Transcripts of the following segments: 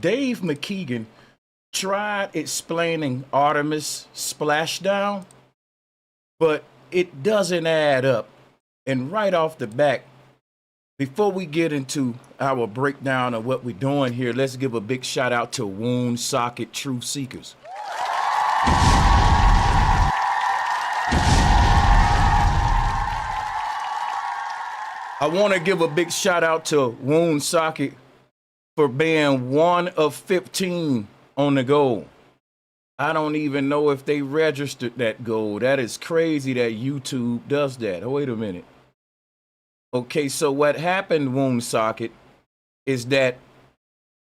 Dave McKeegan tried explaining Artemis Splashdown, but it doesn't add up. And right off the back, before we get into our breakdown of what we're doing here, let's give a big shout out to Wound Socket Truth Seekers. I want to give a big shout out to Wound Socket for being one of 15 on the goal. I don't even know if they registered that goal. That is crazy that YouTube does that. Oh, wait a minute. Okay, so what happened, Wound Socket, is that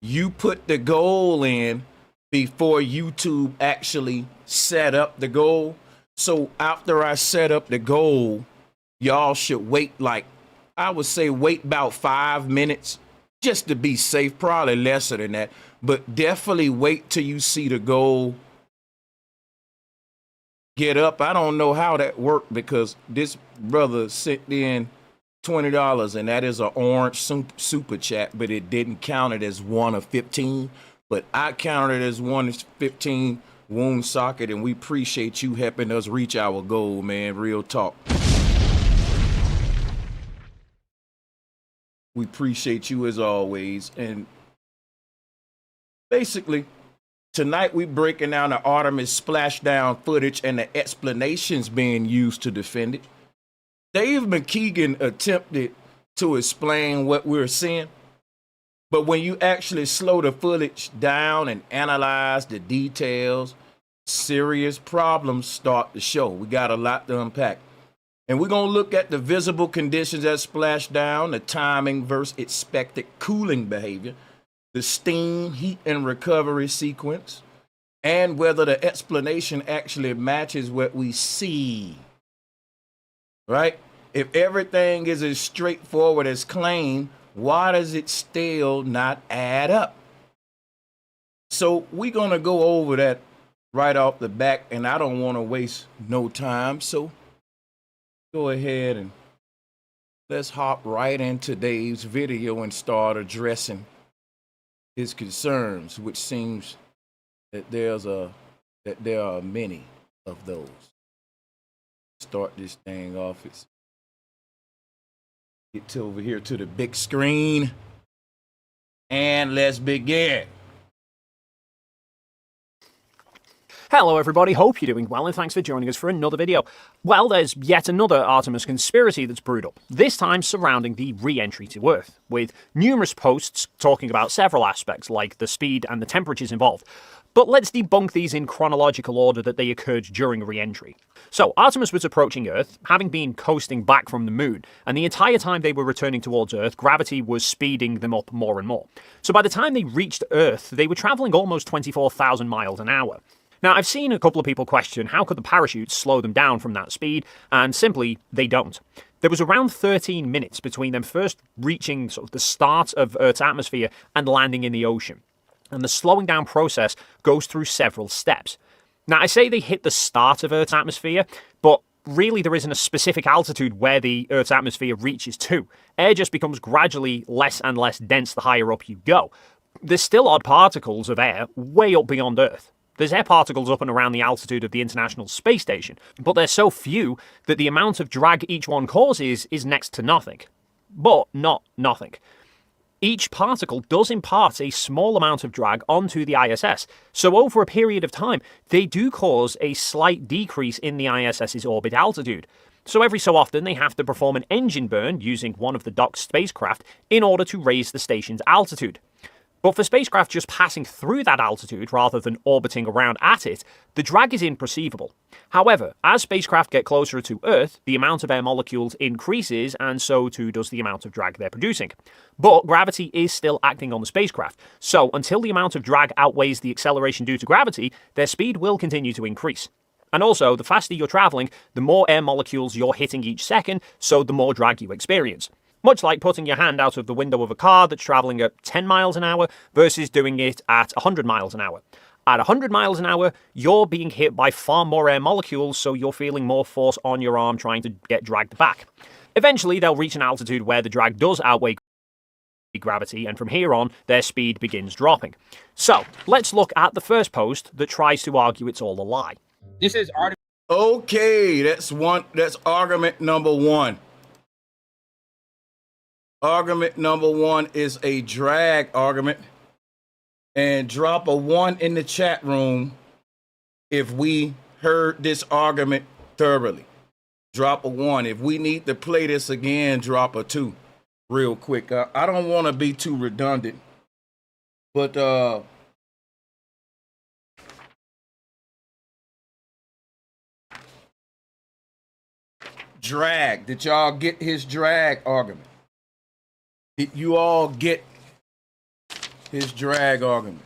you put the goal in before YouTube actually set up the goal. So after I set up the goal, y'all should wait I would say wait about 5 minutes just to be safe, probably lesser than that, but definitely wait till you see the goal get up. I don't know how that worked because this brother sent in $20 and that is an orange super chat, but it didn't count it as one of 15, but I counted it as one of 15, Wound Socket, and we appreciate you helping us reach our goal, man. Real talk. We appreciate you as always. And basically, tonight we breaking down the Artemis Splashdown footage and the explanations being used to defend it. Dave McKeegan attempted to explain what we're seeing, but when you actually slow the footage down and analyze the details, serious problems start to show. We got a lot to unpack. And we're going to look at the visible conditions that splash down, the timing versus expected cooling behavior, the steam, heat, and recovery sequence, and whether the explanation actually matches what we see. Right? If everything is as straightforward as claimed, why does it still not add up? So we're going to go over that right off the back, and I don't want to waste no time. So go ahead and let's hop right into Dave's video and start addressing his concerns, which seems that there are many of those. Start this thing off. Get to over here to the big screen and let's begin. Hello everybody, hope you're doing well and thanks for joining us for another video. Well, there's yet another Artemis conspiracy that's brewed up, this time surrounding the re-entry to Earth, with numerous posts talking about several aspects like the speed and the temperatures involved. But let's debunk these in chronological order that they occurred during re-entry. So, Artemis was approaching Earth, having been coasting back from the moon, and the entire time they were returning towards Earth, gravity was speeding them up more and more. So by the time they reached Earth, they were travelling almost 24,000 miles an hour. Now, I've seen a couple of people question how could the parachutes slow them down from that speed, and simply, they don't. There was around 13 minutes between them first reaching sort of the start of Earth's atmosphere and landing in the ocean. And the slowing down process goes through several steps. Now, I say they hit the start of Earth's atmosphere, but really there isn't a specific altitude where the Earth's atmosphere reaches to. Air just becomes gradually less and less dense the higher up you go. There's still odd particles of air way up beyond Earth. There's air particles up and around the altitude of the International Space Station, but they're so few that the amount of drag each one causes is next to nothing. But not nothing. Each particle does impart a small amount of drag onto the ISS, so over a period of time, they do cause a slight decrease in the ISS's orbit altitude. So every so often they have to perform an engine burn using one of the docked spacecraft in order to raise the station's altitude. But for spacecraft just passing through that altitude rather than orbiting around at it, the drag is imperceivable. However, as spacecraft get closer to Earth, the amount of air molecules increases and so too does the amount of drag they're producing. But gravity is still acting on the spacecraft, so until the amount of drag outweighs the acceleration due to gravity, their speed will continue to increase. And also, the faster you're travelling, the more air molecules you're hitting each second, so the more drag you experience. Much like putting your hand out of the window of a car that's travelling at 10 miles an hour versus doing it at 100 miles an hour. At 100 miles an hour, you're being hit by far more air molecules, so you're feeling more force on your arm trying to get dragged back. Eventually, they'll reach an altitude where the drag does outweigh gravity, and from here on, their speed begins dropping. So, let's look at the first post that tries to argue it's all a lie. This is Artemis. Okay, that's argument number one. Argument number one is a drag argument. And drop a 1 in the chat room if we heard this argument thoroughly. Drop a 1. If we need to play this again, drop a 2 real quick. I don't want to be too redundant, but drag. Did y'all get his drag argument? Did you all get his drag argument?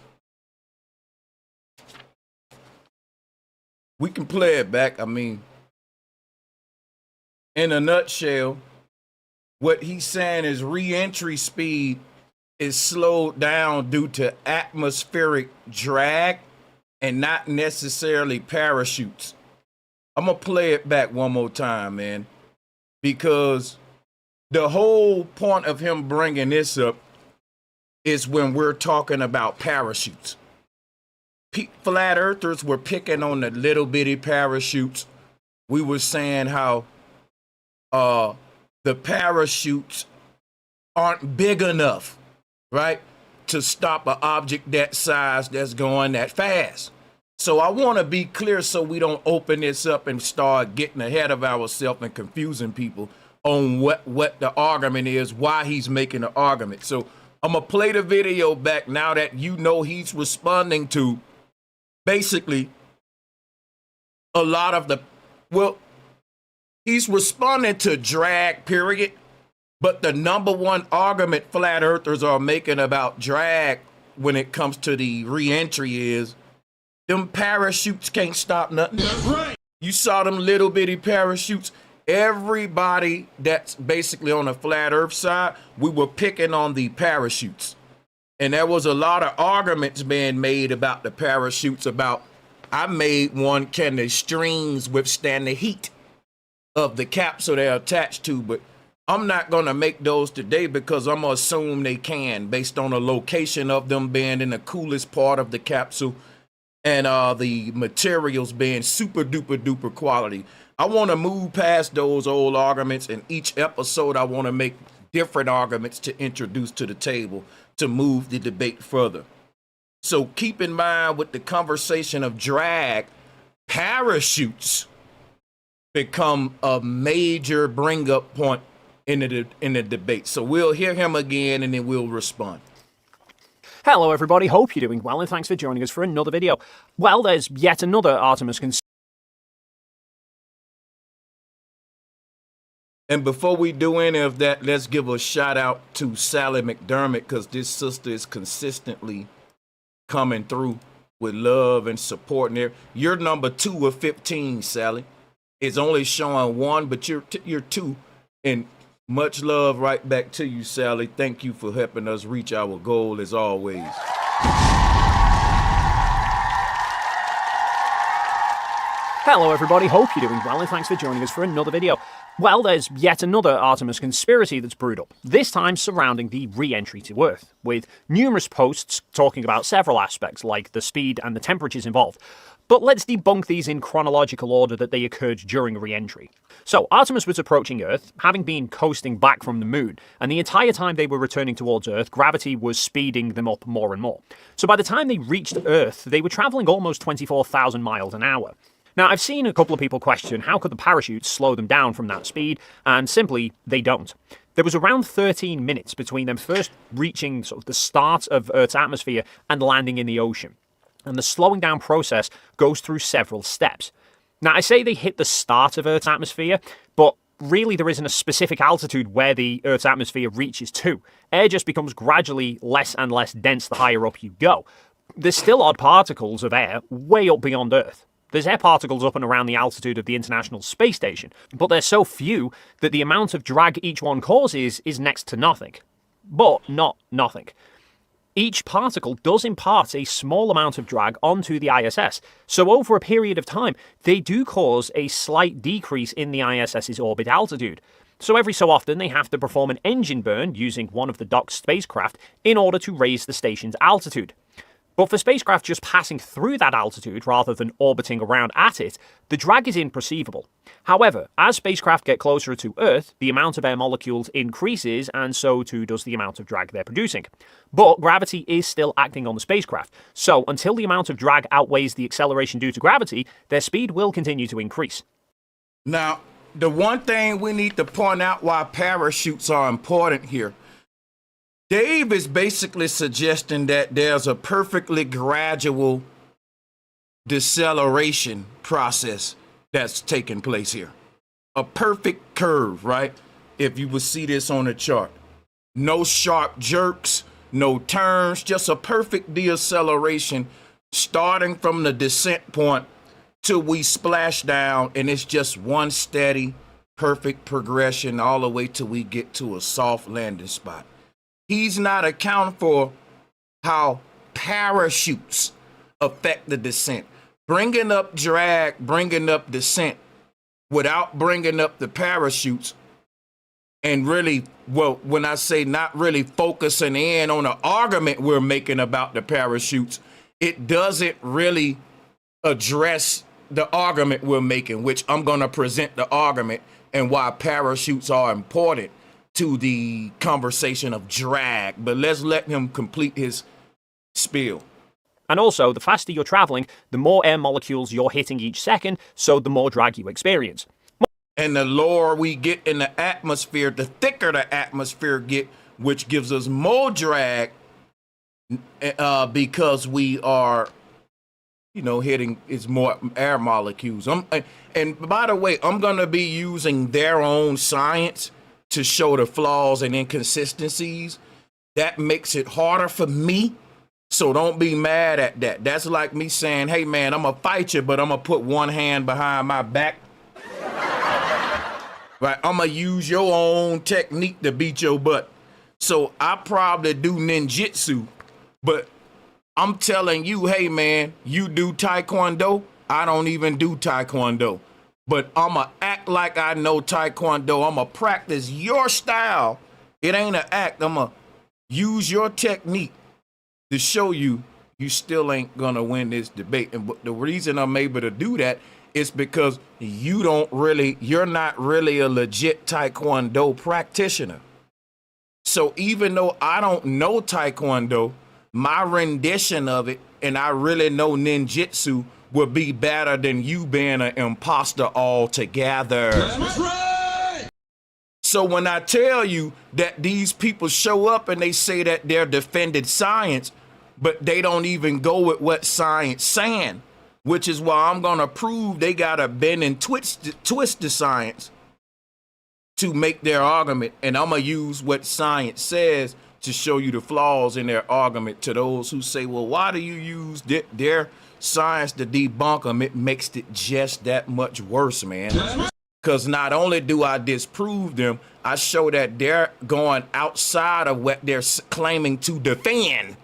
We can play it back. I mean, in a nutshell, what he's saying is re-entry speed is slowed down due to atmospheric drag and not necessarily parachutes. I'm gonna play it back one more time, man, because the whole point of him bringing this up is when we're talking about parachutes. Flat earthers were picking on the little bitty parachutes. We were saying how the parachutes aren't big enough, right, to stop an object that size that's going that fast. So I want to be clear so we don't open this up and start getting ahead of ourselves and confusing people on what the argument is, why he's making the argument. So I'm going to play the video back now that you know he's responding to basically a lot of he's responding to drag, period. But the number one argument flat earthers are making about drag when it comes to the re-entry is them parachutes can't stop nothing. That's right. You saw them little bitty parachutes. Everybody that's basically on the flat earth side, we were picking on the parachutes. And there was a lot of arguments being made about the parachutes. I made one, can the strings withstand the heat of the capsule they're attached to? But I'm not going to make those today because I'm going to assume they can based on the location of them being in the coolest part of the capsule and the materials being super duper duper quality. I want to move past those old arguments, and each episode I want to make different arguments to introduce to the table to move the debate further. So keep in mind with the conversation of drag, parachutes become a major bring up point in the debate. So we'll hear him again and then we'll respond. Hello everybody, hope you're doing well and thanks for joining us for another video. Well, there's yet another Artemis conspiracy. And before we do any of that, let's give a shout out to Sally McDermott, because this sister is consistently coming through with love and support. And you're number 2 of 15, Sally. It's only showing 1, but you're 2. And much love right back to you, Sally. Thank you for helping us reach our goal as always. Hello everybody, hope you're doing well and thanks for joining us for another video. Well, there's yet another Artemis conspiracy that's brewed up, this time surrounding the re-entry to Earth, with numerous posts talking about several aspects like the speed and the temperatures involved. But let's debunk these in chronological order that they occurred during re-entry. So, Artemis was approaching Earth, having been coasting back from the moon, and the entire time they were returning towards Earth, gravity was speeding them up more and more. So by the time they reached Earth, they were travelling almost 24,000 miles an hour. Now, I've seen a couple of people question how could the parachutes slow them down from that speed, and simply, they don't. There was around 13 minutes between them first reaching sort of the start of Earth's atmosphere and landing in the ocean. And the slowing down process goes through several steps. Now, I say they hit the start of Earth's atmosphere, but really there isn't a specific altitude where the Earth's atmosphere reaches to. Air just becomes gradually less and less dense the higher up you go. There's still odd particles of air way up beyond Earth. There's air particles up and around the altitude of the International Space Station, but they're so few that the amount of drag each one causes is next to nothing. But not nothing. Each particle does impart a small amount of drag onto the ISS, so over a period of time, they do cause a slight decrease in the ISS's orbit altitude. So every so often they have to perform an engine burn using one of the docked spacecraft in order to raise the station's altitude. But for spacecraft just passing through that altitude rather than orbiting around at it, the drag is imperceivable. However, as spacecraft get closer to Earth, the amount of air molecules increases, and so too does the amount of drag they're producing. But gravity is still acting on the spacecraft, so until the amount of drag outweighs the acceleration due to gravity, their speed will continue to increase. Now, the one thing we need to point out why parachutes are important here. Dave is basically suggesting that there's a perfectly gradual deceleration process that's taking place here. A perfect curve, right? If you would see this on the chart. No sharp jerks, no turns, just a perfect deceleration starting from the descent point till we splash down, and it's just one steady, perfect progression all the way till we get to a soft landing spot. He's not accounting for how parachutes affect the descent. Bringing up drag, bringing up descent without bringing up the parachutes, and really, well, when I say not really focusing in on the argument we're making about the parachutes, it doesn't really address the argument we're making, which I'm going to present the argument and why parachutes are important to the conversation of drag. But let's let him complete his spiel. And also, the faster you're traveling, the more air molecules you're hitting each second, so the more drag you experience. And the lower we get in the atmosphere, the thicker the atmosphere get, which gives us more drag because we are, hitting is more air molecules. And by the way, I'm going to be using their own science to show the flaws and inconsistencies. That makes it harder for me. So don't be mad at that. That's like me saying, hey man, I'm gonna fight you, but I'm gonna put one hand behind my back. Right? I'm gonna use your own technique to beat your butt. So I probably do ninjutsu, but I'm telling you, hey man, you do taekwondo. I don't even do taekwondo. But I'ma act like I know taekwondo. I'ma practice your style. It ain't an act. I'ma use your technique to show you still ain't gonna win this debate. And the reason I'm able to do that is because you're not really a legit taekwondo practitioner. So even though I don't know taekwondo, my rendition of it, and I really know ninjutsu, would be better than you being an imposter altogether. That's right. So when I tell you that these people show up and they say that they're defending science, but they don't even go with what science saying, which is why I'm gonna prove they gotta bend and twist the science to make their argument, and I'm gonna use what science says to show you the flaws in their argument to those who say, well, why do you use their science to debunk them? It makes it just that much worse, man. Because not only do I disprove them, I show that they're going outside of what they're claiming to defend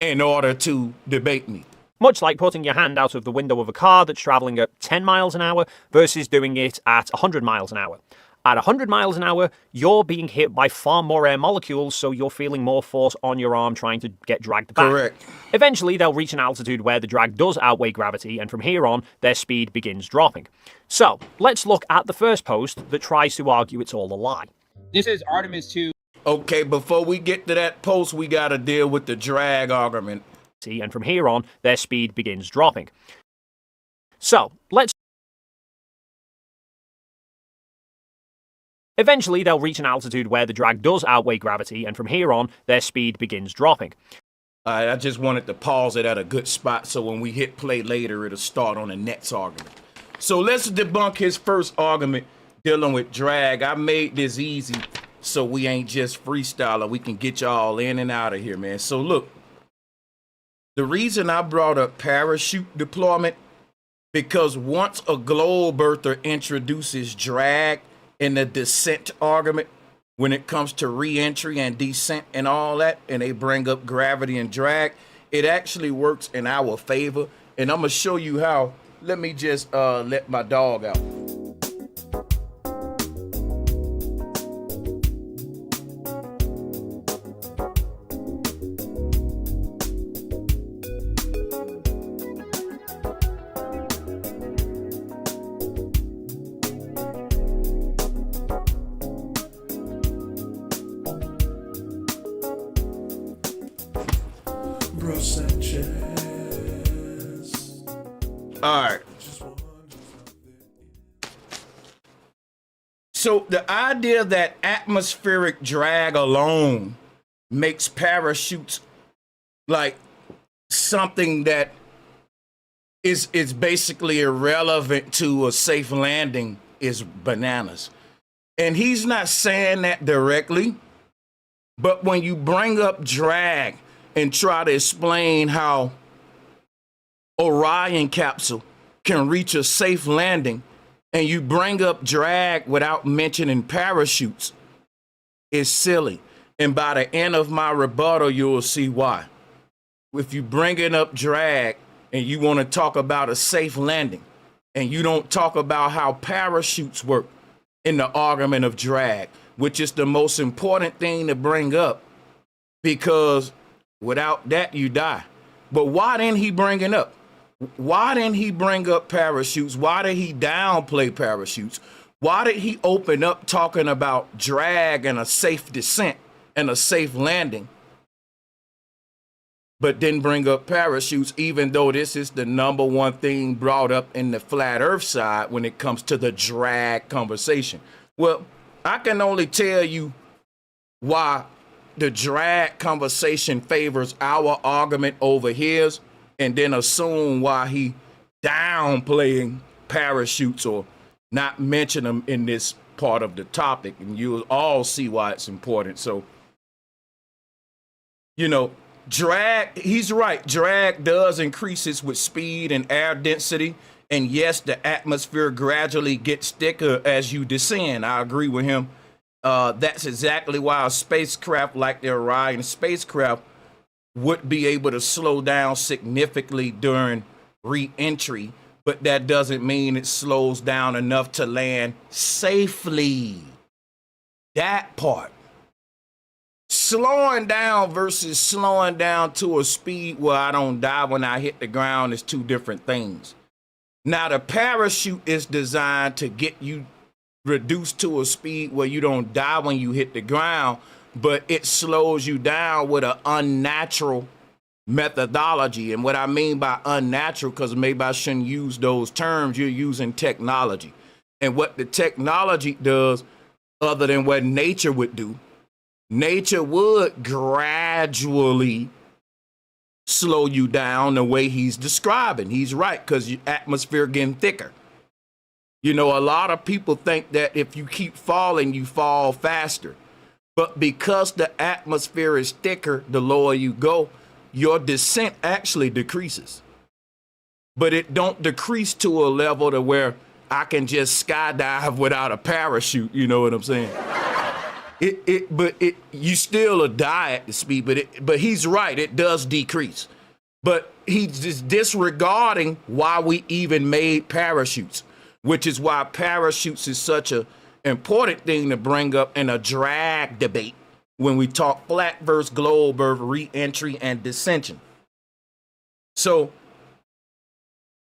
in order to debate me. Much like putting your hand out of the window of a car that's traveling at 10 miles an hour versus doing it at 100 miles an hour. At 100 miles an hour, you're being hit by far more air molecules, so you're feeling more force on your arm trying to get dragged back. Correct. Eventually, they'll reach an altitude where the drag does outweigh gravity, and from here on, their speed begins dropping. So, let's look at the first post that tries to argue it's all a lie. This is Artemis 2. Okay, before we get to that post, we got to deal with the drag argument. And from here on, their speed begins dropping. So, Eventually, they'll reach an altitude where the drag does outweigh gravity, and from here on, their speed begins dropping. I just wanted to pause it at a good spot so when we hit play later, it'll start on the next argument. So let's debunk his first argument dealing with drag. I made this easy so we ain't just freestyling. We can get y'all in and out of here, man. So look, the reason I brought up parachute deployment, because once a globe earther introduces drag in the descent argument, when it comes to re-entry and descent and all that, and they bring up gravity and drag, it actually works in our favor. And I'm gonna show you how. Let me just let my dog out. All right. So the idea that atmospheric drag alone makes parachutes like something that is basically irrelevant to a safe landing is bananas. And he's not saying that directly, but when you bring up drag and try to explain how Orion capsule can reach a safe landing, and you bring up drag without mentioning parachutes, it's silly. And by the end of my rebuttal, you'll see why. If you bringing up drag and you want to talk about a safe landing, and you don't talk about how parachutes work in the argument of drag, which is the most important thing to bring up, because without that, you die. But why didn't he bring it up? Why didn't he bring up parachutes? Why did he downplay parachutes? Why did he open up talking about drag and a safe descent and a safe landing, but didn't bring up parachutes, even though this is the number one thing brought up in the flat earth side when it comes to the drag conversation? Well, I can only tell you why the drag conversation favors our argument over his, and then assume why he downplaying parachutes or not mention them in this part of the topic, and you'll all see why it's important. So, drag, he's right. Drag does increases with speed and air density. And yes, the atmosphere gradually gets thicker as you descend. I agree with him. That's exactly why a spacecraft like the Orion spacecraft would be able to slow down significantly during re-entry, but that doesn't mean it slows down enough to land safely. That part. Slowing down versus slowing down to a speed where I don't die when I hit the ground is two different things. Now, the parachute is designed to get you reduced to a speed where you don't die when you hit the ground, but it slows you down with an unnatural methodology. And what I mean by unnatural, because maybe I shouldn't use those terms, you're using technology. And what the technology does, other than what nature would do, nature would gradually slow you down the way he's describing. He's right, because your atmosphere getting thicker. A lot of people think that if you keep falling, you fall faster. But because the atmosphere is thicker, the lower you go, your descent actually decreases. But it don't decrease to a level to where I can just skydive without a parachute. You know what I'm saying? You still die at the speed, but he's right, it does decrease. But he's just disregarding why we even made parachutes, which is why parachutes is such a important thing to bring up in a drag debate when we talk flat versus globe versus re-entry and descension. So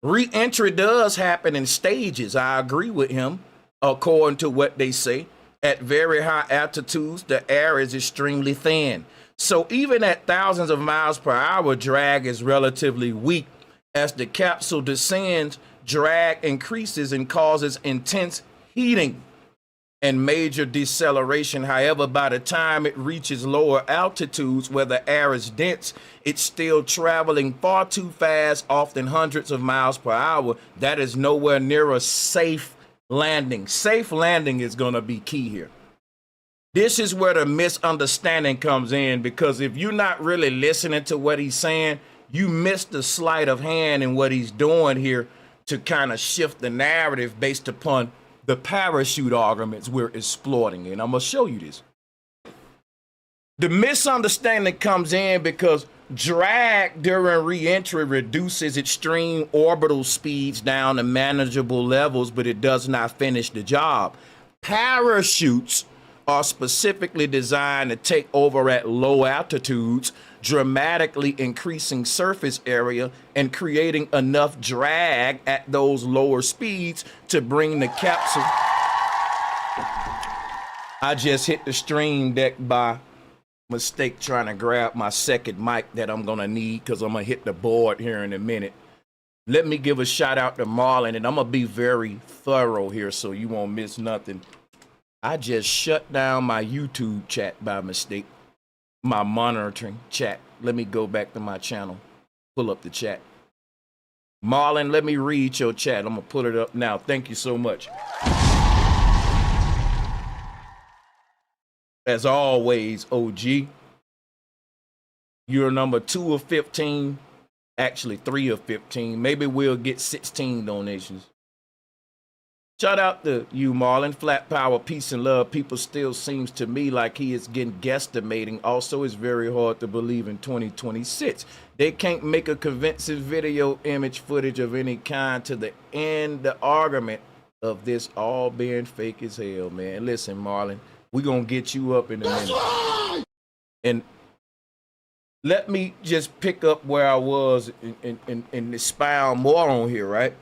re-entry does happen in stages. I agree with him, according to what they say. At very high altitudes, the air is extremely thin. So even at thousands of miles per hour, drag is relatively weak. As the capsule descends, drag increases and causes intense heating and major deceleration. However, by the time it reaches lower altitudes where the air is dense, it's still traveling far too fast, often hundreds of miles per hour. That is nowhere near a safe landing. Safe landing is going to be key here. This is where the misunderstanding comes in, because if you're not really listening to what he's saying, you miss the sleight of hand in what he's doing here to kind of shift the narrative based upon the parachute arguments we're exploiting. And I'm going to show you this. The misunderstanding comes in because drag during re-entry reduces extreme orbital speeds down to manageable levels, but it does not finish the job. Parachutes are specifically designed to take over at low altitudes, dramatically increasing surface area and creating enough drag at those lower speeds to bring the capsule. I just hit the stream deck by Mistake trying to grab my second mic that I'm gonna need because I'm gonna hit the board here in a minute. Let me give a shout out to Marlon, and I'm gonna be very thorough here so you won't miss nothing. I just shut down my YouTube chat by mistake, my monitoring chat. Let me go back to my channel, pull up the chat. Marlon, let me read your chat. I'm gonna pull it up now. Thank you so much. As always, OG, you're number 2 of 15, actually 3 of 15. Maybe we'll get 16 donations. Shout out to you, Marlon. Flat power, peace and love. People still seems to me like he is getting guesstimating. Also, it's very hard to believe in 2026. They can't make a convincing video image footage of any kind to the end the argument of this all being fake as hell, man. Listen, Marlon, we're going to get you up in a minute. Right. And let me just pick up where I was and expound more on here, right?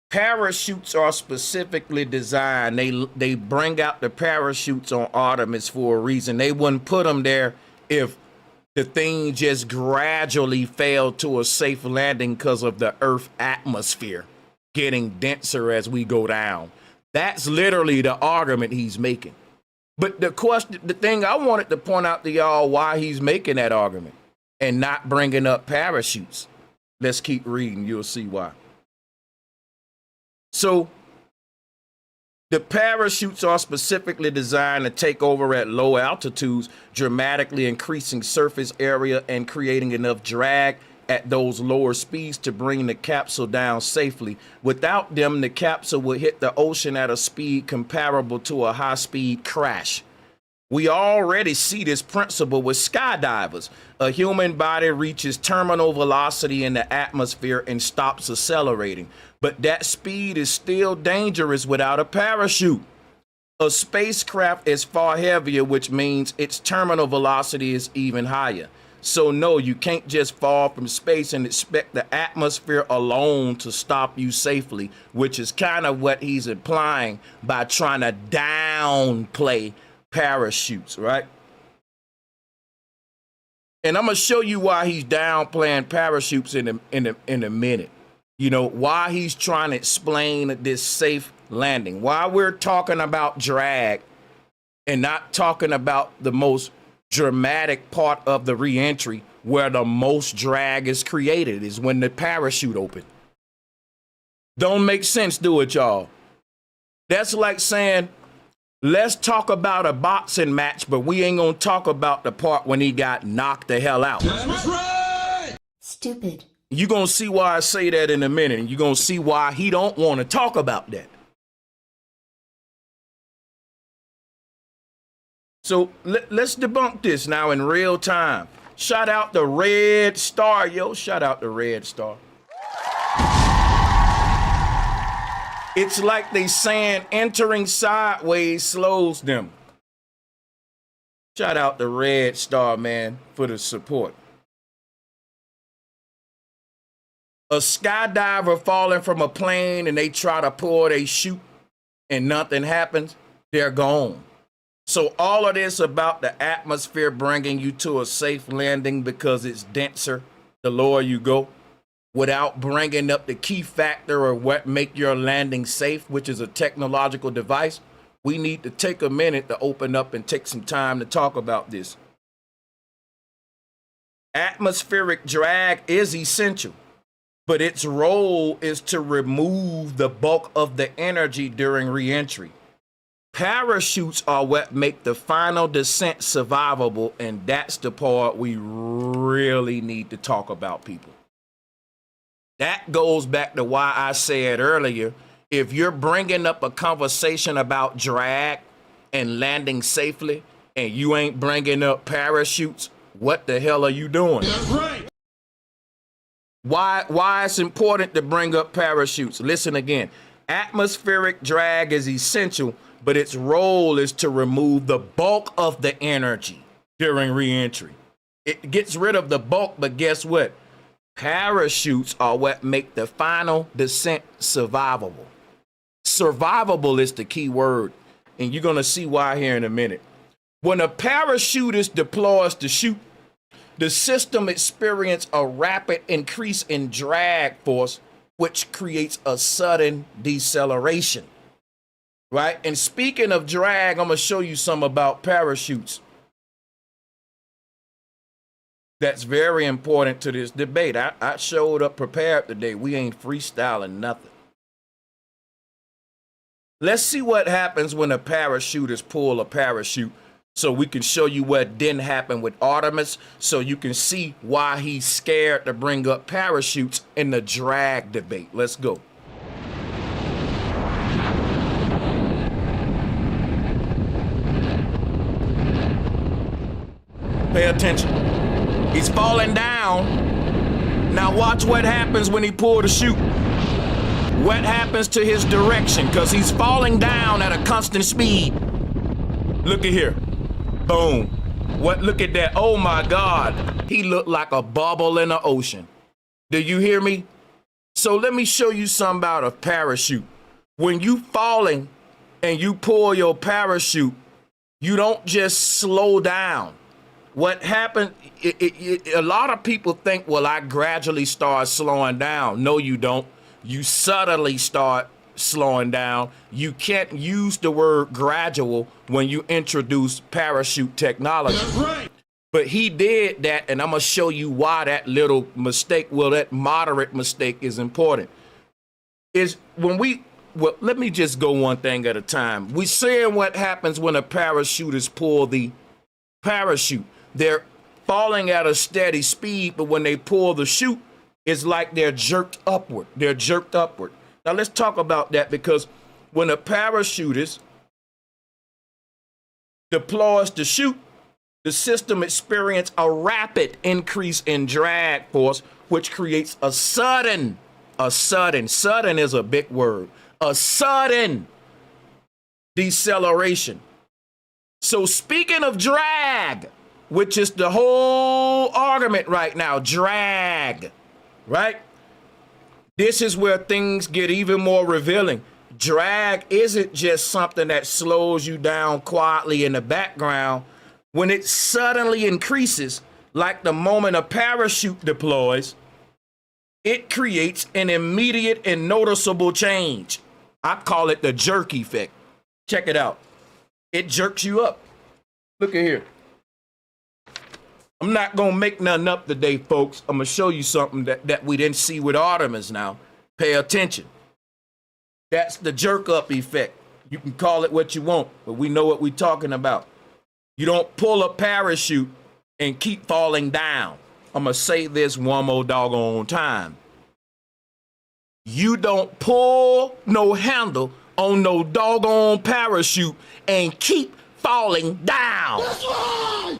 Parachutes are specifically designed. They bring out the parachutes on Artemis for a reason. They wouldn't put them there if the thing just gradually fell to a safe landing because of the Earth atmosphere getting denser as we go down. That's literally the argument he's making. But the thing I wanted to point out to y'all why he's making that argument and not bringing up parachutes. Let's keep reading. You'll see why. So the parachutes are specifically designed to take over at low altitudes, dramatically increasing surface area and creating enough drag at those lower speeds to bring the capsule down safely. Without them, the capsule would hit the ocean at a speed comparable to a high-speed crash. We already see this principle with skydivers. A human body reaches terminal velocity in the atmosphere and stops accelerating. But that speed is still dangerous without a parachute. A spacecraft is far heavier, which means its terminal velocity is even higher. So no, you can't just fall from space and expect the atmosphere alone to stop you safely, which is kind of what he's implying by trying to downplay parachutes, right? And I'm gonna show you why he's downplaying parachutes in a minute. You know, why he's trying to explain this safe landing. Why we're talking about drag and not talking about the most dramatic part of the reentry where the most drag is created is when the parachute open. Don't make sense, do it, y'all? That's like saying, let's talk about a boxing match, but we ain't gonna talk about the part when he got knocked the hell out. That's right! Stupid. You're gonna see why I say that in a minute, and you're gonna see why he don't want to talk about that. So let's debunk this now in real time. Shout out the Red Star, yo. Shout out the Red Star. It's like they saying entering sideways slows them. Shout out the Red Star, man, for the support. A skydiver falling from a plane and they try to pull their chute and nothing happens, they're gone. So all of this about the atmosphere bringing you to a safe landing because it's denser the lower you go, without bringing up the key factor of what make your landing safe, which is a technological device, we need to take a minute to open up and take some time to talk about this. Atmospheric drag is essential, but its role is to remove the bulk of the energy during reentry. Parachutes are what make the final descent survivable, and that's the part we really need to talk about, people. That goes back to why I said earlier, if you're bringing up a conversation about drag and landing safely, and you ain't bringing up parachutes, what the hell are you doing? That's right. Why it's important to bring up parachutes? Listen again. Atmospheric drag is essential, but its role is to remove the bulk of the energy during reentry. It gets rid of the bulk, but guess what? Parachutes are what make the final descent survivable. Survivable is the key word. and you're gonna see why here in a minute. When a parachutist deploys to shoot, the system experiences a rapid increase in drag force, which creates a sudden deceleration, right? And speaking of drag, I'm gonna show you some about parachutes. That's very important to this debate. I showed up prepared today. We ain't freestyling nothing. Let's see what happens when a parachutist pull a parachute, so we can show you what didn't happen with Artemis, so you can see why he's scared to bring up parachutes in the drag debate. Let's go. Pay attention. He's falling down. Now watch what happens when he pulls the chute. What happens to his direction? Because he's falling down at a constant speed. Look at here. Boom. What? Look at that. Oh my God. He looked like a bubble in the ocean. Do you hear me? So let me show you something about a parachute. When you falling and you pull your parachute, you don't just slow down. What happened, a lot of people think, well, I gradually start slowing down. No, you don't. You subtly start slowing down. You can't use the word gradual when you introduce parachute technology. That's right. But he did that, and I'm going to show you why that little mistake, well, that moderate mistake is important. Is when well, let me just go one thing at a time. We're seeing what happens when a parachutist pull the parachute. They're falling at a steady speed, but when they pull the chute, it's like they're jerked upward. They're jerked upward. Now let's talk about that, because when a parachutist deploys the chute, the system experiences a rapid increase in drag force, which creates a sudden is a big word, a sudden deceleration. So speaking of drag, which is the whole argument right now, drag, right? This is where things get even more revealing. Drag isn't just something that slows you down quietly in the background. When it suddenly increases, like the moment a parachute deploys, it creates an immediate and noticeable change. I call it the jerk effect. Check it out. It jerks you up. Look at here. I'm not going to make nothing up today, folks. I'm going to show you something that we didn't see with Artemis now. Pay attention. That's the jerk up effect. You can call it what you want, but we know what we're talking about. You don't pull a parachute and keep falling down. I'm going to say this one more doggone time. You don't pull no handle on no doggone parachute and keep falling down. That's right.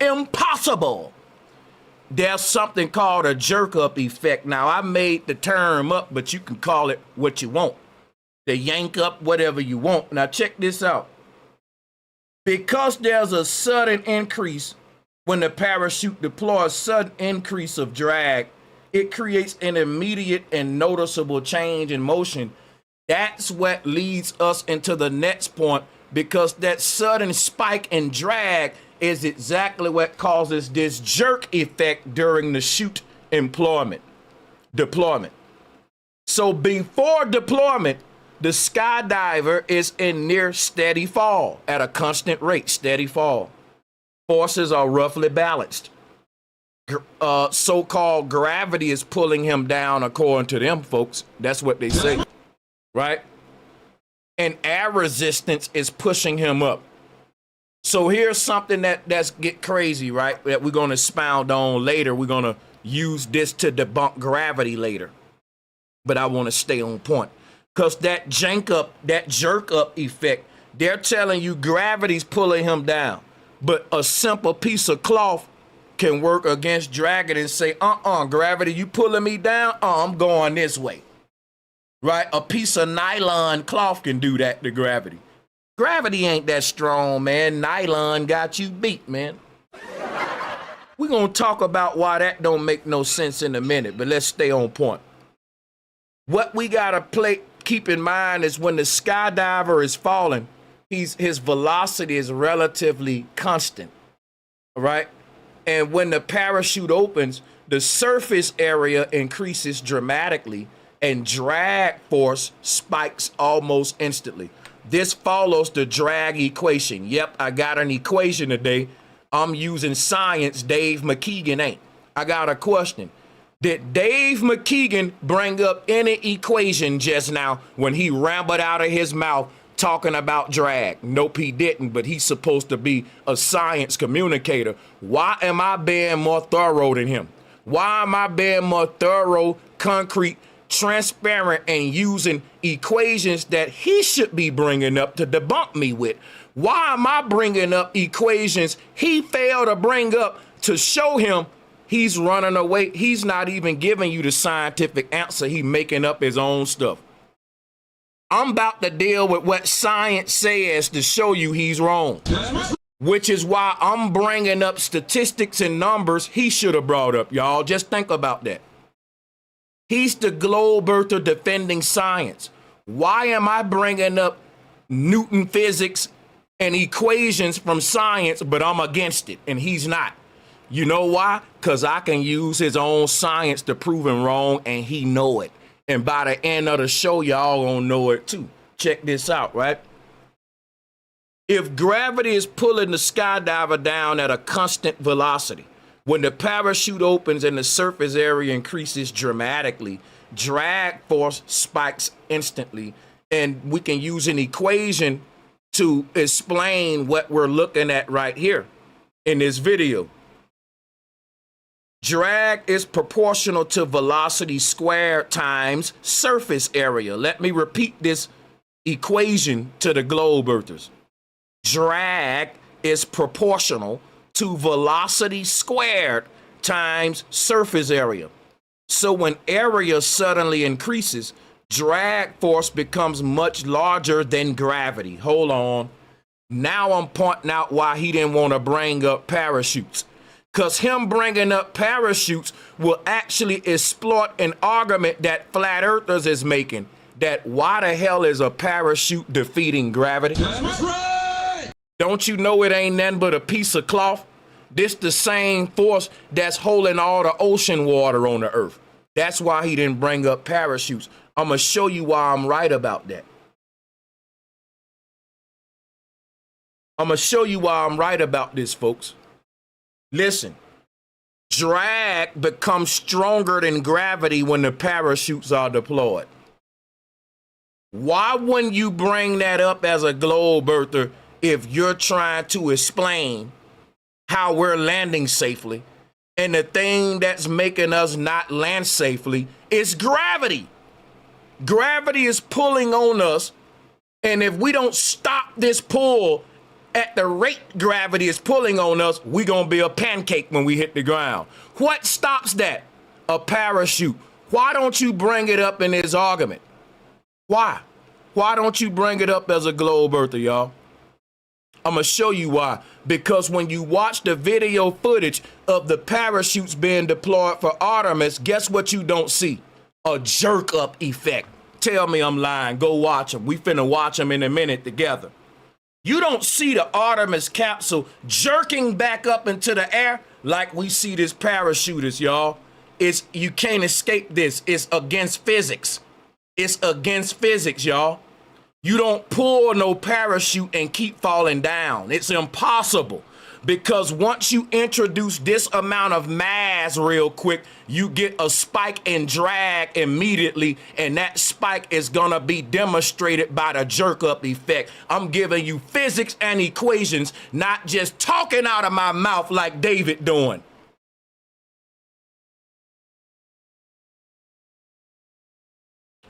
Impossible. There's something called a jerk up effect. Now, I made the term up, but you can call it what you want. The yank up, whatever you want. Now, check this out. Because there's a sudden increase when the parachute deploys, sudden increase of drag, it creates an immediate and noticeable change in motion. That's what leads us into the next point, because that sudden spike in drag is exactly what causes this jerk effect during the chute deployment. So before deployment, the skydiver is in near steady fall at a constant rate, steady fall. Forces are roughly balanced. So-called gravity is pulling him down, according to them folks. That's what they say, right? And air resistance is pushing him up. So here's something that's get crazy, right? That we're going to expound on later. We're going to use this to debunk gravity later. But I want to stay on point. Because that jerk up effect, they're telling you gravity's pulling him down. But a simple piece of cloth can work against dragging and say, gravity, you pulling me down? I'm going this way. Right? A piece of nylon cloth can do that to gravity. Gravity ain't that strong, man. Nylon got you beat, man. We're going to talk about why that don't make no sense in a minute, but let's stay on point. What we got to keep in mind is when the skydiver is falling, his velocity is relatively constant, right? And when the parachute opens, the surface area increases dramatically and drag force spikes almost instantly. This follows the drag equation. Yep, I got an equation today. I'm using science. Dave McKeegan ain't. I got a question. Did Dave McKeegan bring up any equation just now when he rambled out of his mouth talking about drag? Nope, he didn't, but he's supposed to be a science communicator. Why am I being more thorough than him? Why am I being more thorough, concrete, transparent, and using equations that he should be bringing up to debunk me with? Why am I bringing up equations he failed to bring up to show him he's running away? He's not even giving you the scientific answer. He's making up his own stuff. I'm about to deal with what science says to show you he's wrong, which is why I'm bringing up statistics and numbers he should have brought up, y'all. Just think about that. He's the globe earther defending science. Why am I bringing up Newton physics and equations from science, but I'm against it, and he's not? You know why? Because I can use his own science to prove him wrong, and he know it. And by the end of the show, y'all gonna know it too. Check this out, right? If gravity is pulling the skydiver down at a constant velocity, when the parachute opens and the surface area increases dramatically, drag force spikes instantly. And we can use an equation to explain what we're looking at right here in this video. Drag is proportional to velocity squared times surface area. Let me repeat this equation to the globe earthers. Drag is proportional to velocity squared times surface area. So when area suddenly increases, drag force becomes much larger than gravity. Hold on. Now I'm pointing out why he didn't want to bring up parachutes. Because him bringing up parachutes will actually exploit an argument that flat earthers is making, that why the hell is a parachute defeating gravity? That's right. Don't you know it ain't nothing but a piece of cloth? This the same force that's holding all the ocean water on the earth. That's why he didn't bring up parachutes. I'm going to show you why I'm right about that. I'm going to show you why I'm right about this, folks. Listen, drag becomes stronger than gravity when the parachutes are deployed. Why wouldn't you bring that up as a globe earther if you're trying to explain how we're landing safely? And the thing that's making us not land safely is gravity. Gravity is pulling on us. And if we don't stop this pull at the rate gravity is pulling on us, we're going to be a pancake when we hit the ground. What stops that? A parachute. Why don't you bring it up in this argument? Why? Why don't you bring it up as a globe earther, y'all? I'm going to show you why. Because when you watch the video footage of the parachutes being deployed for Artemis, guess what you don't see? A jerk up effect. Tell me I'm lying. Go watch them. We finna watch them in a minute together. You don't see the Artemis capsule jerking back up into the air like we see this parachutist, y'all. You can't escape this. It's against physics. It's against physics, y'all. You don't pull no parachute and keep falling down. It's impossible. Because once you introduce this amount of mass real quick, you get a spike in drag immediately, and that spike is gonna be demonstrated by the jerk up effect. I'm giving you physics and equations, not just talking out of my mouth like David doing.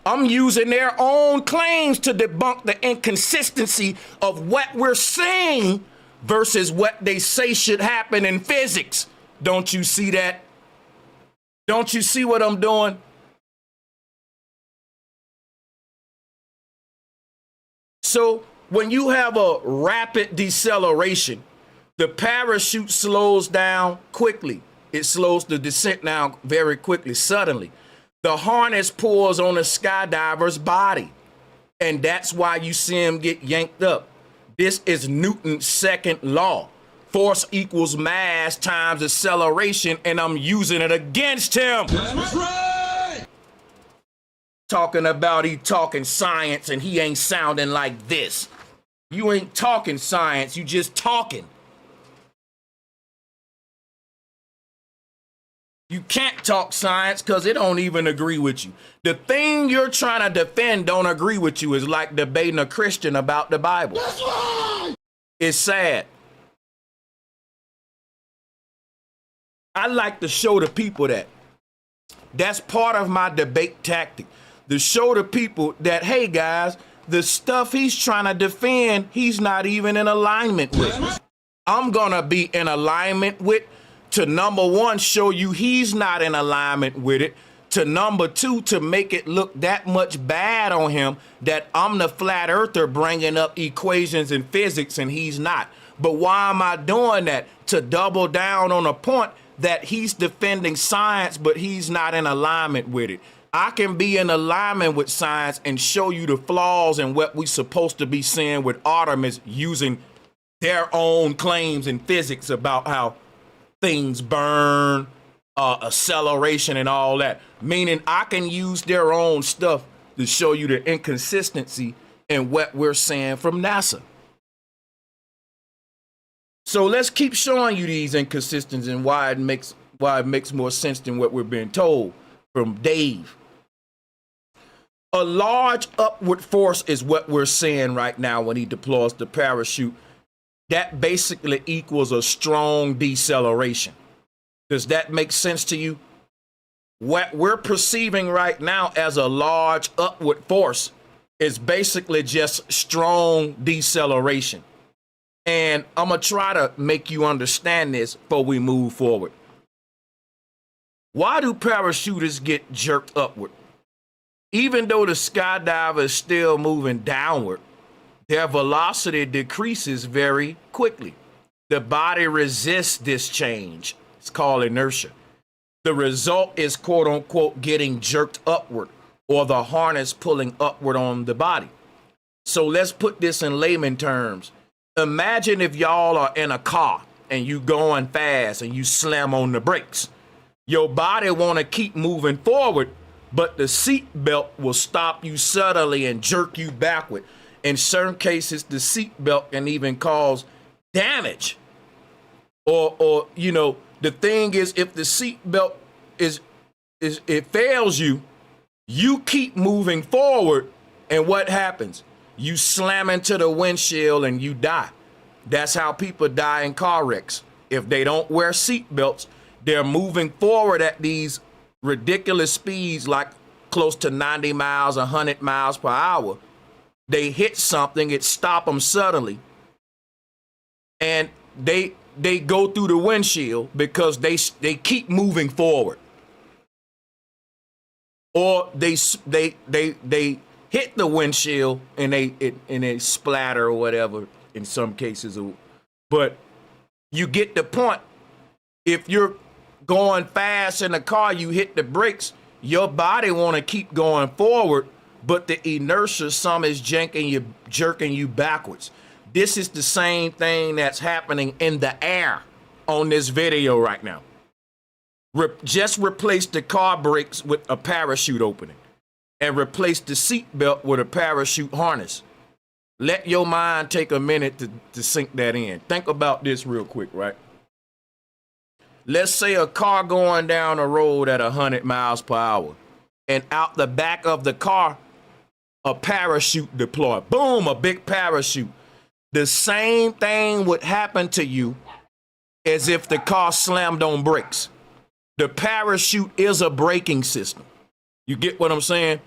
I'm using their own claims to debunk the inconsistency of what we're seeing versus what they say should happen in physics. Don't you see that? Don't you see what I'm doing? So when you have a rapid deceleration, the parachute slows down quickly. It slows the descent down very quickly, suddenly. The harness pulls on the skydiver's body, and that's why you see him get yanked up. This is Newton's second law. Force equals mass times acceleration, and I'm using it against him. That's right. Talking about he talking science and he ain't sounding like this. You ain't talking science, you just talking. You can't talk science because it don't even agree with you. The thing you're trying to defend don't agree with you. Is like debating a Christian about the Bible. That's right. It's sad. I like to show the people that. That's part of my debate tactic. To show the people that, hey guys, the stuff he's trying to defend, he's not even in alignment with. I'm gonna be in alignment with, to number one, show you he's not in alignment with it. To number two, to make it look that much bad on him that I'm the flat earther bringing up equations and physics and he's not. But why am I doing that? To double down on a point that he's defending science, but he's not in alignment with it. I can be in alignment with science and show you the flaws in what we're supposed to be seeing with Artemis using their own claims in physics about how things burn, acceleration and all that. Meaning I can use their own stuff to show you the inconsistency in what we're saying from NASA. So let's keep showing you these inconsistencies and why it makes more sense than what we're being told from Dave. A large upward force is what we're seeing right now when he deploys the parachute. That basically equals a strong deceleration. Does that make sense to you? What we're perceiving right now as a large upward force is basically just strong deceleration. And I'm going to try to make you understand this before we move forward. Why do parachutists get jerked upward? Even though the skydiver is still moving downward, their velocity decreases very quickly. The body resists this change. It's called inertia. The result is, quote unquote, getting jerked upward, or the harness pulling upward on the body. So let's put this in layman terms. Imagine if y'all are in a car and you going fast and you slam on the brakes. Your body want to keep moving forward, but the seat belt will stop you suddenly and jerk you backward. In certain cases, the seat belt can even cause damage. Or you know, the thing is, if the seat belt it fails you, you keep moving forward, and what happens? You slam into the windshield and you die. That's how people die in car wrecks. If they don't wear seat belts, they're moving forward at these ridiculous speeds, like close to 90 miles, 100 miles per hour. They hit something, it stops them suddenly, and they go through the windshield because they keep moving forward. Or they hit the windshield and they splatter or whatever in some cases. But you get the point. If you're going fast in the car, you hit the brakes, your body want to keep going forward, but the inertia some is jerking you backwards. This is the same thing that's happening in the air on this video right now. Just replace the car brakes with a parachute opening and replace the seat belt with a parachute harness. Let your mind take a minute to sink that in. Think about this real quick, right? Let's say a car going down a road at 100 miles per hour, and out the back of the car, a parachute deployed. Boom, a big parachute. The same thing would happen to you as if the car slammed on brakes. The parachute is a braking system. You get what I'm saying?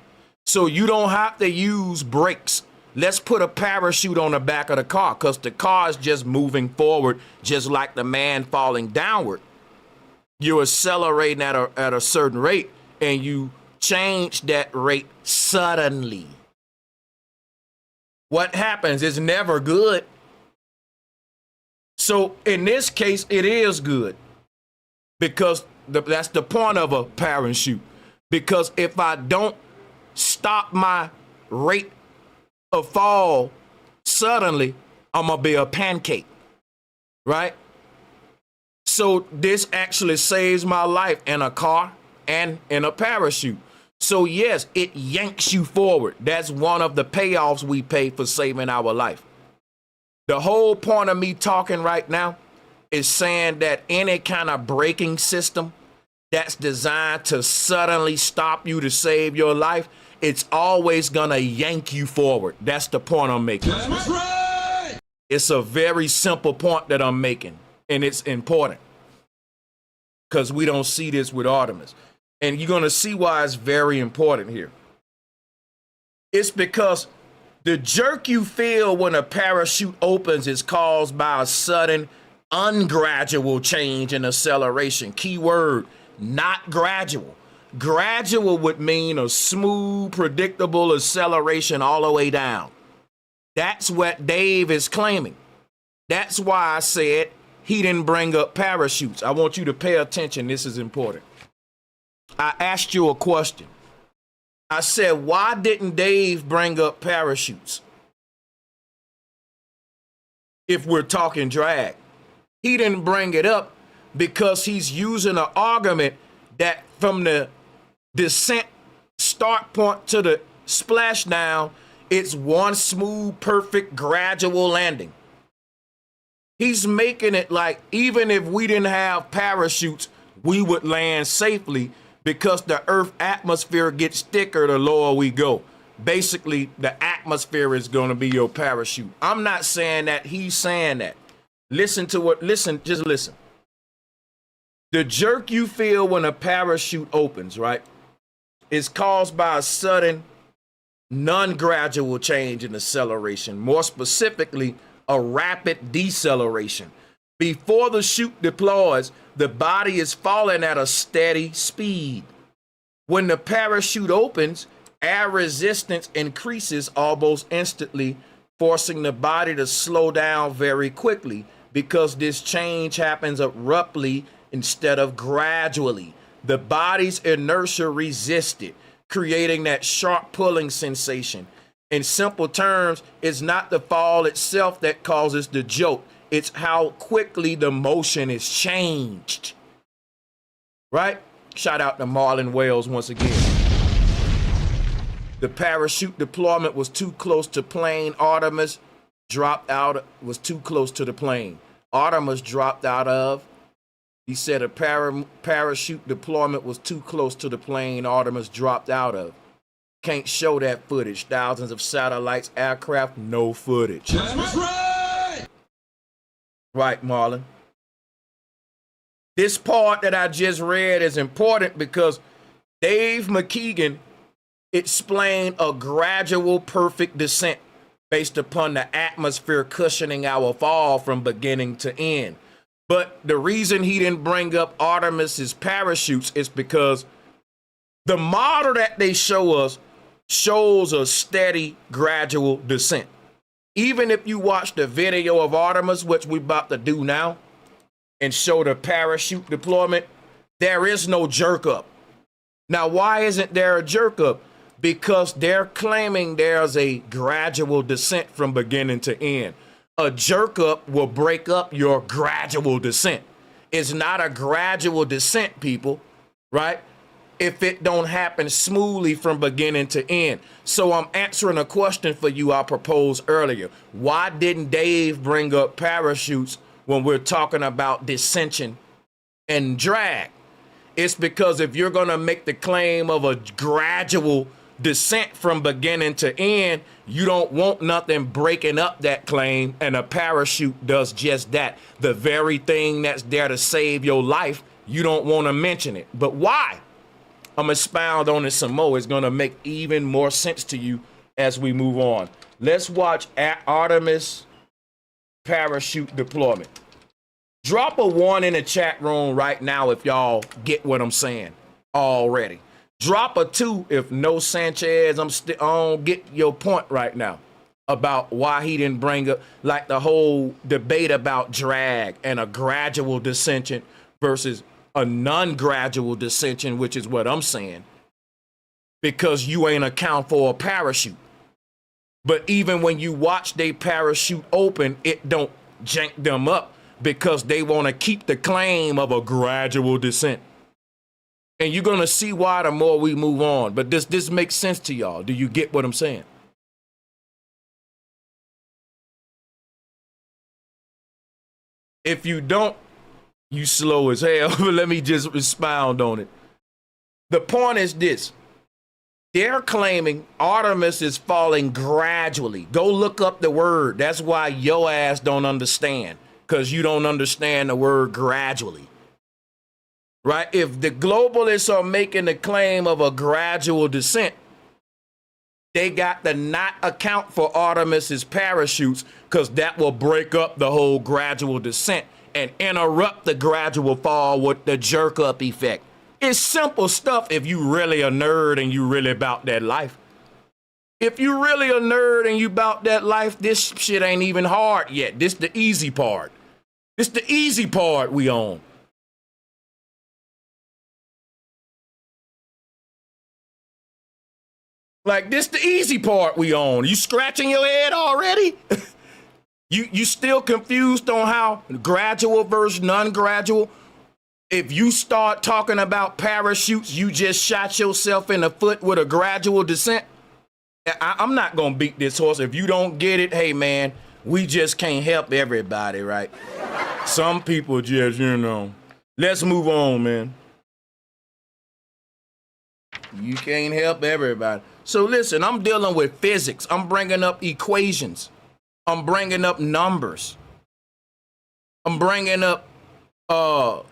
So you don't have to use brakes. Let's put a parachute on the back of the car, because the car is just moving forward, just like the man falling downward. You're accelerating at a certain rate, and you change that rate suddenly. What happens is never good. So in this case, it is good, because that's the point of a parachute. Because if I don't stop my rate of fall suddenly, I'm gonna be a pancake, right? So this actually saves my life in a car and in a parachute. So yes, it yanks you forward. That's one of the payoffs we pay for saving our life. The whole point of me talking right now is saying that any kind of braking system that's designed to suddenly stop you to save your life, it's always gonna yank you forward. That's the point I'm making. That's right. It's a very simple point that I'm making, and it's important because we don't see this with Artemis. And you're gonna see why it's very important here. It's because the jerk you feel when a parachute opens is caused by a sudden, ungradual change in acceleration. Keyword, not gradual. Gradual would mean a smooth, predictable acceleration all the way down. That's what Dave is claiming. That's why I said he didn't bring up parachutes. I want you to pay attention. This is important. I asked you a question. I said, why didn't Dave bring up parachutes? If we're talking drag. He didn't bring it up because he's using an argument that from the descent start point to the splashdown, it's one smooth, perfect, gradual landing. He's making it like even if we didn't have parachutes, we would land safely because the Earth atmosphere gets thicker the lower we go. Basically, the atmosphere is going to be your parachute. I'm not saying that, he's saying that. Listen to what, just listen. The jerk you feel when a parachute opens, right, is caused by a sudden, non-gradual change in acceleration. More specifically, a rapid deceleration. Before the chute deploys, the body is falling at a steady speed. When the parachute opens, air resistance increases almost instantly, forcing the body to slow down very quickly because this change happens abruptly instead of gradually. The body's inertia resists it, creating that sharp pulling sensation. In simple terms, it's not the fall itself that causes the jolt. It's how quickly the motion is changed. Right? Shout out to Marlon Wales once again. The parachute deployment was too close to plane. Artemis dropped out, was too close to the plane. Artemis dropped out of. He said a parachute deployment was too close to the plane Artemis dropped out of. Can't show that footage. Thousands of satellites, aircraft, no footage. That's right. Right, Marlon. This part that I just read is important because Dave McKeegan explained a gradual perfect descent based upon the atmosphere cushioning our fall from beginning to end. But the reason he didn't bring up Artemis's parachutes is because the model that they show us shows a steady, gradual descent. Even if you watch the video of Artemis, which we're about to do now, and show the parachute deployment, there is no jerk up. Now, why isn't there a jerk up? Because they're claiming there's a gradual descent from beginning to end. A jerk up will break up your gradual descent. It's not a gradual descent, people, right? If it don't happen smoothly from beginning to end. So I'm answering a question for you I proposed earlier. Why didn't Dave bring up parachutes when we're talking about descension and drag? It's because if you're gonna make the claim of a gradual descent from beginning to end, you don't want nothing breaking up that claim, and a parachute does just that. The very thing that's there to save your life, you don't want to mention it. But why? I'm gonna expound on it some more. It's gonna make even more sense to you as we move on. Let's watch Artemis parachute deployment. Drop a 1 in the chat room right now if y'all get what I'm saying already. Drop a 2 if no Sanchez. I don't get your point right now about why he didn't bring up like the whole debate about drag and a gradual descension versus a non-gradual descension, which is what I'm saying, because you ain't account for a parachute. But even when you watch they parachute open, it don't jank them up because they want to keep the claim of a gradual descent. And you're going to see why the more we move on. But this makes sense to y'all. Do you get what I'm saying? If you don't, you slow as hell. Let me just expound on it. The point is this. They're claiming Artemis is falling gradually. Go look up the word. That's why your ass don't understand, because you don't understand the word gradually. Right? If the globalists are making the claim of a gradual descent, they got to not account for Artemis's parachutes, because that will break up the whole gradual descent and interrupt the gradual fall with the jerk up effect. It's simple stuff if you really a nerd and you really about that life. If you really a nerd and you about that life, this shit ain't even hard yet. This the easy part. This the easy part we on. Like, this the easy part we on. You scratching your head already? You still confused on how gradual versus non-gradual? If you start talking about parachutes, you just shot yourself in the foot with a gradual descent. I'm not going to beat this horse. If you don't get it, hey, man, we just can't help everybody, right? Some people just, let's move on, man. You can't help everybody. So listen, I'm dealing with physics. I'm bringing up equations. I'm bringing up numbers. I'm bringing up, the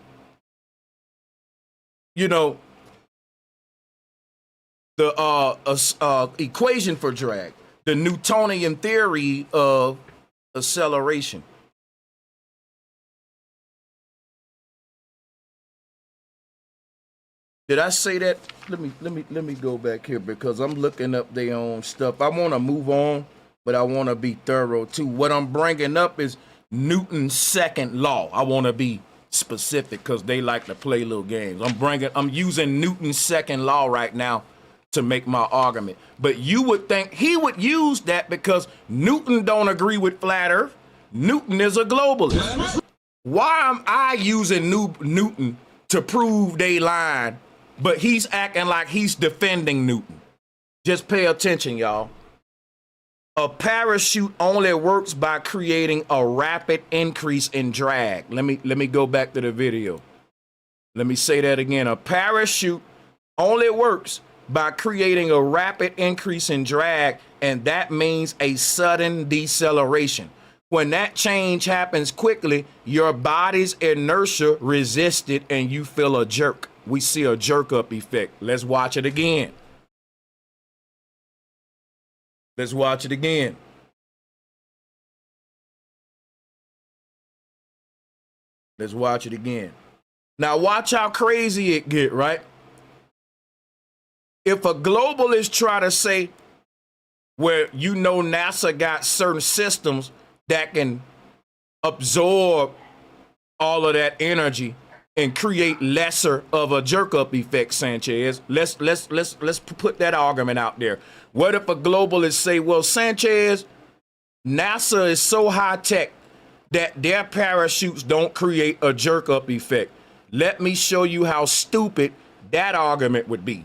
equation for drag, the Newtonian theory of acceleration. Did I say that? Let me go back here because I'm looking up their own stuff. I want to move on, but I want to be thorough too. What I'm bringing up is Newton's second law. I want to be specific because they like to play little games. I'm using Newton's second law right now to make my argument. But you would think he would use that because Newton don't agree with flat Earth. Newton is a globalist. Why am I using Newton to prove they lying, but he's acting like he's defending Newton? Just pay attention, y'all. A parachute only works by creating a rapid increase in drag. Let me go back to the video. Let me say that again. A parachute only works by creating a rapid increase in drag, and that means a sudden deceleration. When that change happens quickly, your body's inertia resists it and you feel a jerk. We see a jerk up effect. Let's watch it again. Let's watch it again. Let's watch it again. Now watch how crazy it get, right? If a globalist try to say, where NASA got certain systems that can absorb all of that energy and create lesser of a jerk up effect, Sanchez. Let's put that argument out there. What if a globalist say, well, Sanchez, NASA is so high tech that their parachutes don't create a jerk up effect. Let me show you how stupid that argument would be.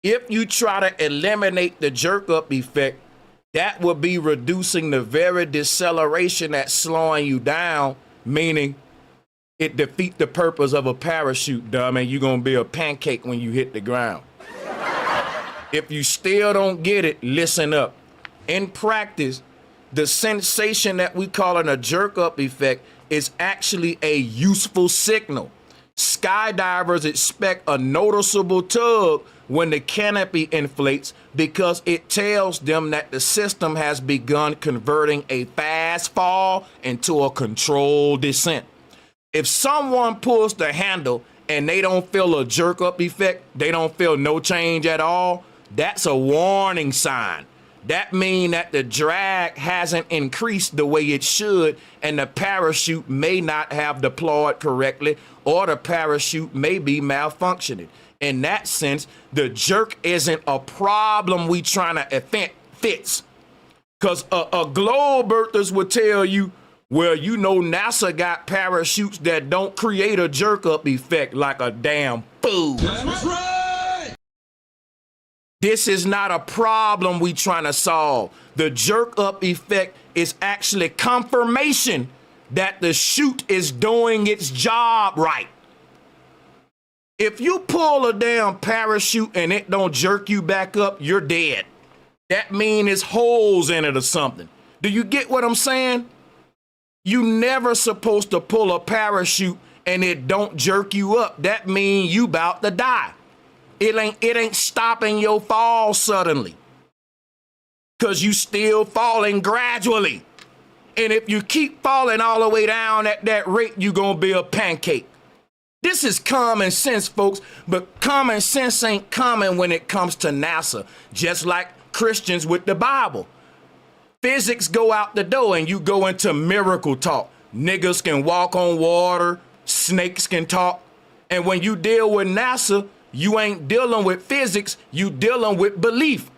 If you try to eliminate the jerk up effect, that would be reducing the very deceleration that's slowing you down, meaning it defeats the purpose of a parachute, dumb, and you're going to be a pancake when you hit the ground. If you still don't get it, listen up. In practice, the sensation that we call a jerk up effect is actually a useful signal. Skydivers expect a noticeable tug when the canopy inflates because it tells them that the system has begun converting a fast fall into a controlled descent. If someone pulls the handle and they don't feel a jerk up effect, they don't feel no change at all, that's a warning sign. That means that the drag hasn't increased the way it should, and the parachute may not have deployed correctly, or the parachute may be malfunctioning. In that sense, the jerk isn't a problem we trying to fix. Because a globe earthers would tell you, well, you know, NASA got parachutes that don't create a jerk up effect like a damn fool. That's right. This is not a problem we trying to solve. The jerk up effect is actually confirmation that the chute is doing its job right. If you pull a damn parachute and it don't jerk you back up, you're dead. That means it's holes in it or something. Do you get what I'm saying? You never supposed to pull a parachute and it don't jerk you up. That means you about to die. It ain't stopping your fall suddenly. Cause you still falling gradually. And if you keep falling all the way down at that rate, you gonna be a pancake. This is common sense, folks, but common sense ain't common when it comes to NASA, just like Christians with the Bible. Physics go out the door and you go into miracle talk. Niggas can walk on water, snakes can talk. And when you deal with NASA, you ain't dealing with physics, you dealing with belief.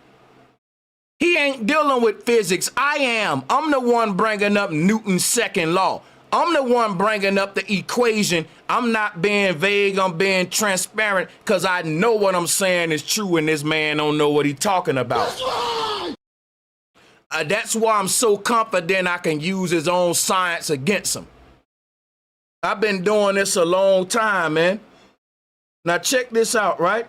He ain't dealing with physics, I am. I'm the one bringing up Newton's second law. I'm the one bringing up the equation. I'm not being vague, I'm being transparent because I know what I'm saying is true and this man don't know what he's talking about. That's right. That's why I'm so confident I can use his own science against him. I've been doing this a long time, man. Now check this out, right?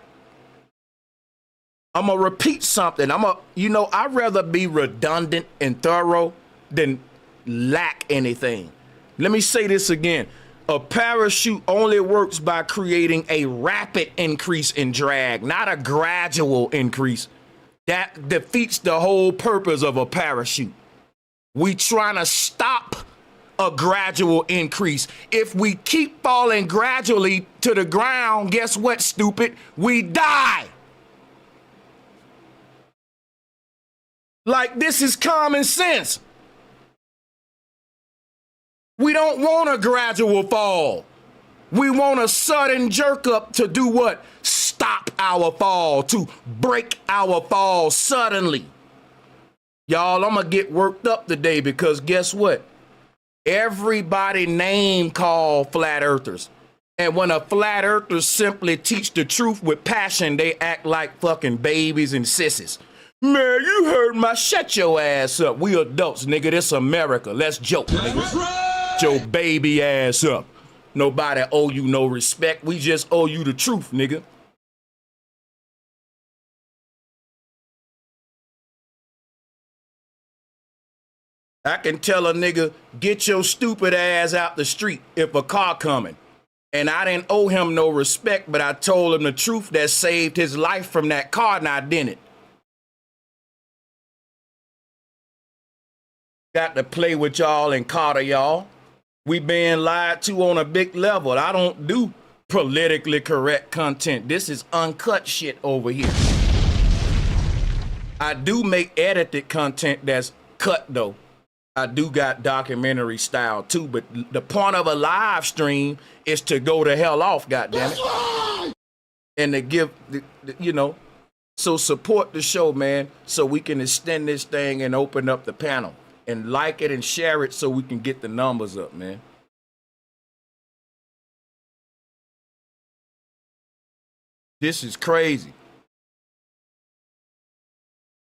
I'm gonna repeat something. I'd rather be redundant and thorough than lack anything. Let me say this again. A parachute only works by creating a rapid increase in drag, not a gradual increase. That defeats the whole purpose of a parachute. We trying to stop a gradual increase. If we keep falling gradually to the ground, guess what, stupid? We die. Like, this is common sense. We don't want a gradual fall. We want a sudden jerk up to do what? Stop our fall, to break our fall suddenly. Y'all, I'm gonna get worked up today because guess what? Everybody name call flat earthers. And when a flat earther simply teach the truth with passion, they act like fucking babies and sissies. Man, you heard my shut your ass up. We adults, nigga. This America. Let's joke, nigga. That's right. Shut your baby ass up. Nobody owe you no respect. We just owe you the truth, nigga. I can tell a nigga, get your stupid ass out the street if a car coming. And I didn't owe him no respect, but I told him the truth that saved his life from that car, and I didn't. Got to play with y'all and Carter, y'all. We being lied to on a big level. I don't do politically correct content. This is uncut shit over here. I do make edited content that's cut though. I do got documentary style too, but the point of a live stream is to go the hell off, goddammit. Right. And to give, so support the show, man, so we can extend this thing and open up the panel. And like it and share it so we can get the numbers up, man. This is crazy.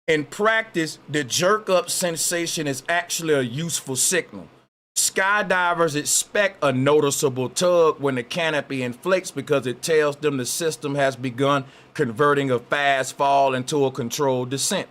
In practice, the jerk up sensation is actually a useful signal. Skydivers expect a noticeable tug when the canopy inflates because it tells them the system has begun converting a fast fall into a controlled descent.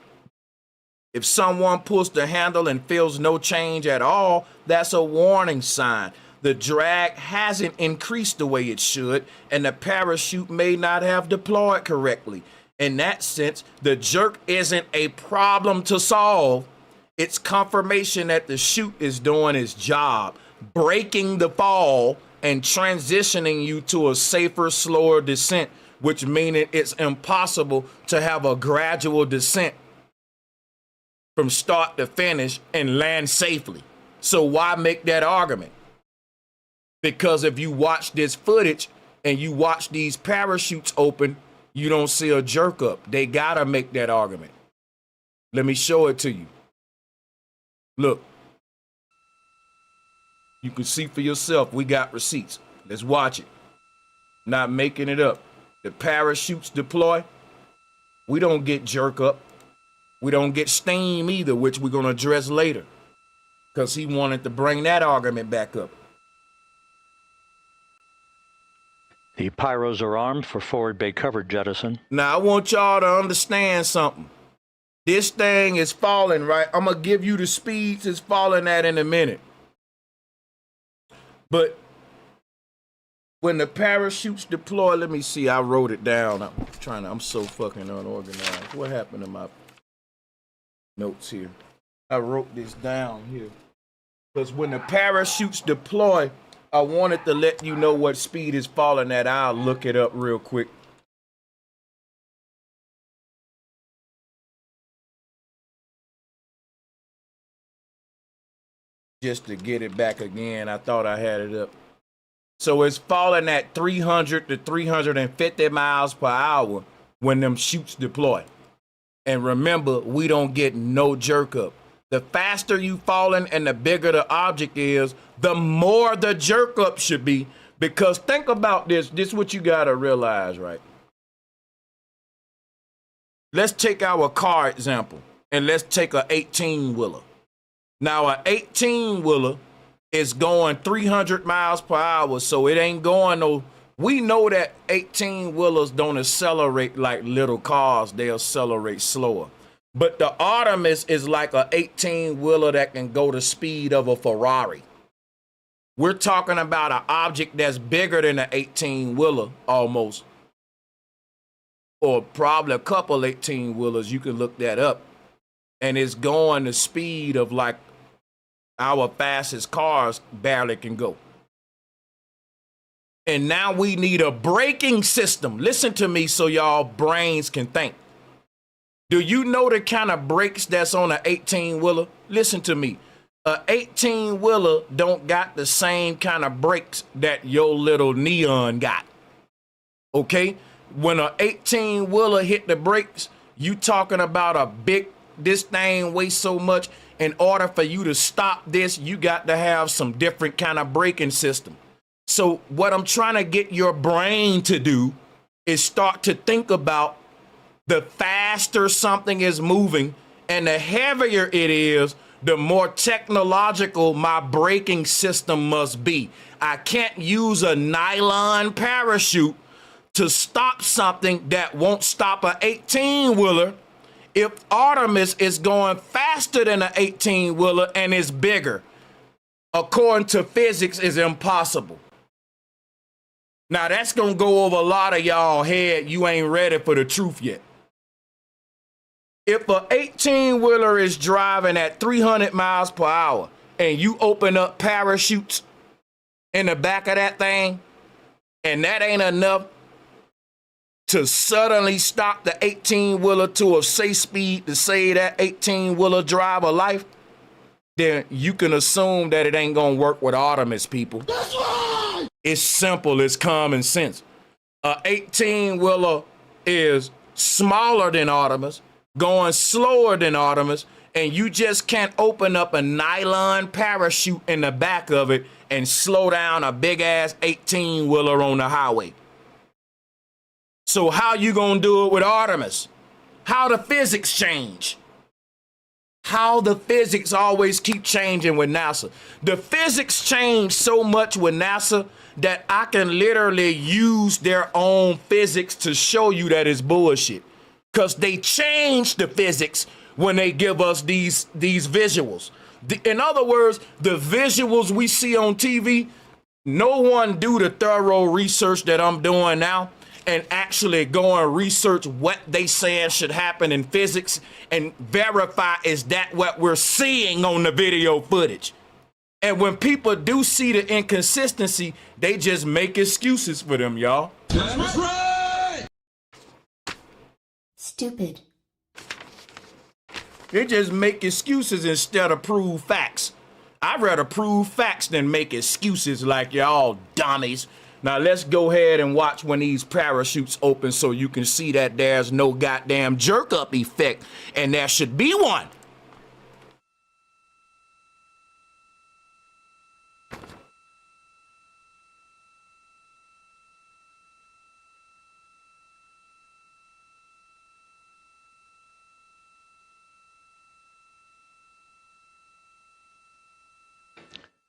If someone pulls the handle and feels no change at all, that's a warning sign. The drag hasn't increased the way it should, and the parachute may not have deployed correctly. In that sense, the jerk isn't a problem to solve. It's confirmation that the chute is doing its job, breaking the fall and transitioning you to a safer, slower descent, which means it's impossible to have a gradual descent from start to finish and land safely. So why make that argument? Because if you watch this footage and you watch these parachutes open, you don't see a jerk up. They gotta make that argument. Let me show it to you. Look, you can see for yourself, we got receipts. Let's watch it. Not making it up. The parachutes deploy. We don't get jerk up. We don't get steam either, which we're going to address later. Because he wanted to bring that argument back up. The pyros are armed for forward bay cover jettison. Now, I want y'all to understand something. This thing is falling, right? I'm going to give you the speeds it's falling at in a minute. But when the parachutes deploy, let me see. I wrote it down. I'm so fucking unorganized. What happened to my notes here? I wrote this down here. Because when the parachutes deploy, I wanted to let you know what speed is falling at. I'll look it up real quick. Just to get it back again, I thought I had it up. So it's falling at 300 to 350 miles per hour when them chutes deploy. And remember, we don't get no jerk up. The faster you falling and the bigger the object is, the more the jerk up should be. Because think about this. This is what you got to realize, right? Let's take our car example and let's take a 18-wheeler. Now, a 18-wheeler is going 300 miles per hour, so it ain't going no. We know that 18-wheelers don't accelerate like little cars. They accelerate slower. But the Artemis is like a 18-wheeler that can go the speed of a Ferrari. We're talking about an object that's bigger than an 18-wheeler almost. Or probably a couple 18-wheelers. You can look that up. And it's going the speed of like our fastest cars barely can go. And now we need a braking system. Listen to me so y'all brains can think. Do you know the kind of brakes that's on an 18-wheeler? Listen to me. A 18-wheeler don't got the same kind of brakes that your little Neon got. Okay? When an 18-wheeler hit the brakes, you talking about a big, this thing weighs so much. In order for you to stop this, you got to have some different kind of braking system. So what I'm trying to get your brain to do is start to think about the faster something is moving and the heavier it is, the more technological my braking system must be. I can't use a nylon parachute to stop something that won't stop an 18-wheeler if Artemis is going faster than an 18-wheeler and is bigger. According to physics, is impossible. Now, that's going to go over a lot of y'all head. You ain't ready for the truth yet. If an 18-wheeler is driving at 300 miles per hour and you open up parachutes in the back of that thing, and that ain't enough to suddenly stop the 18-wheeler to a safe speed to save that 18-wheeler driver life, then you can assume that it ain't going to work with Artemis, people. That's right! It's simple. It's common sense. A 18-wheeler is smaller than Artemis, going slower than Artemis, and you just can't open up a nylon parachute in the back of it and slow down a big-ass 18-wheeler on the highway. So how you gonna do it with Artemis? How the physics change? How the physics always keep changing with NASA. The physics change so much with NASA that I can literally use their own physics to show you that it's bullshit. Because they change the physics when they give us these visuals. In other words, the visuals we see on TV, no one do the thorough research that I'm doing now and actually go and research what they saying should happen in physics and verify is that what we're seeing on the video footage. And when people do see the inconsistency, they just make excuses for them, y'all. That's right! Stupid. They just make excuses instead of prove facts. I'd rather prove facts than make excuses like y'all dummies. Now let's go ahead and watch when these parachutes open so you can see that there's no goddamn jerk up effect, and there should be one.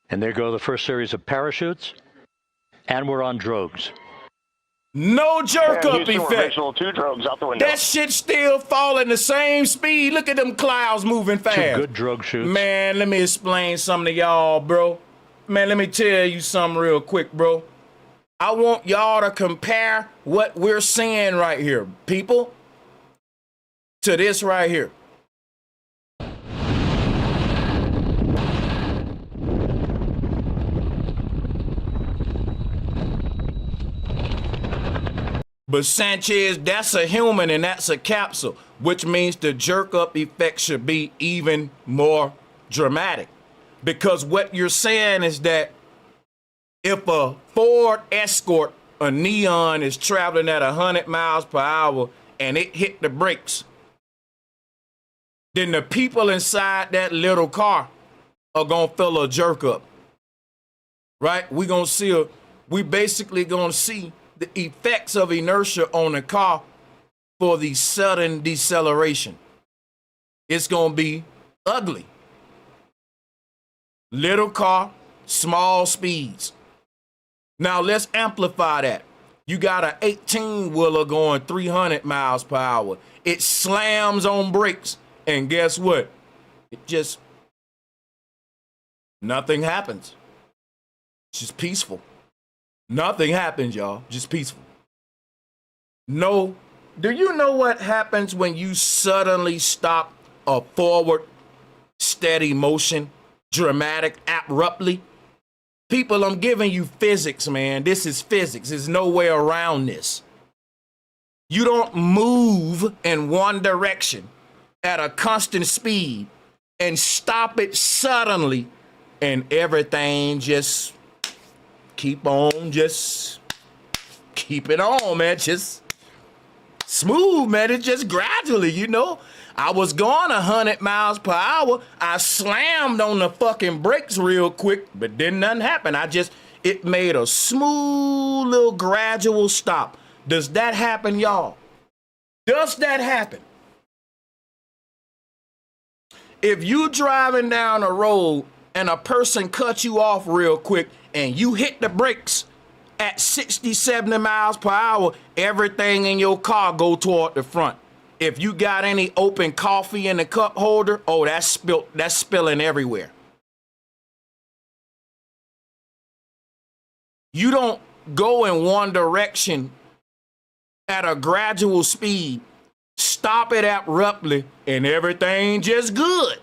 And there go the first series of parachutes. And we're on drogues. No jerk Yeah, up Houston, we're effect. visual 2 drogues out the window. That shit still falling the same speed. Look at them clouds moving fast. 2 good drogue shoots. Man, let me explain something to y'all, bro. Man, let me tell you something real quick, bro. I want y'all to compare what we're seeing right here, people, to this right here. But Sanchez, that's a human and that's a capsule, which means the jerk up effect should be even more dramatic. Because what you're saying is that if a Ford Escort, a neon, is traveling at 100 miles per hour and it hit the brakes, then the people inside that little car are gonna feel a jerk up, right? We basically gonna see the effects of inertia on the car for the sudden deceleration. It's gonna be ugly. Little car, small speeds. Now let's amplify that. You got an 18-wheeler going 300 miles per hour. It slams on brakes, and guess what? Nothing happens. It's just peaceful. Nothing happens, y'all. Just peaceful. No. Do you know what happens when you suddenly stop a forward, steady motion, dramatic, abruptly? People, I'm giving you physics, man. This is physics. There's no way around this. You don't move in one direction at a constant speed and stop it suddenly and everything just keep it on, man. Just smooth, man. It's just gradually, you know. I was going 100 miles per hour. I slammed on the fucking brakes real quick, but then nothing happened. It made a smooth little gradual stop. Does that happen, y'all? Does that happen? If you driving down a road and a person cuts you off real quick and you hit the brakes at 60, 70 miles per hour, everything in your car go toward the front. If you got any open coffee in the cup holder, oh, that's spilling everywhere. You don't go in one direction at a gradual speed, stop it abruptly, and everything just good.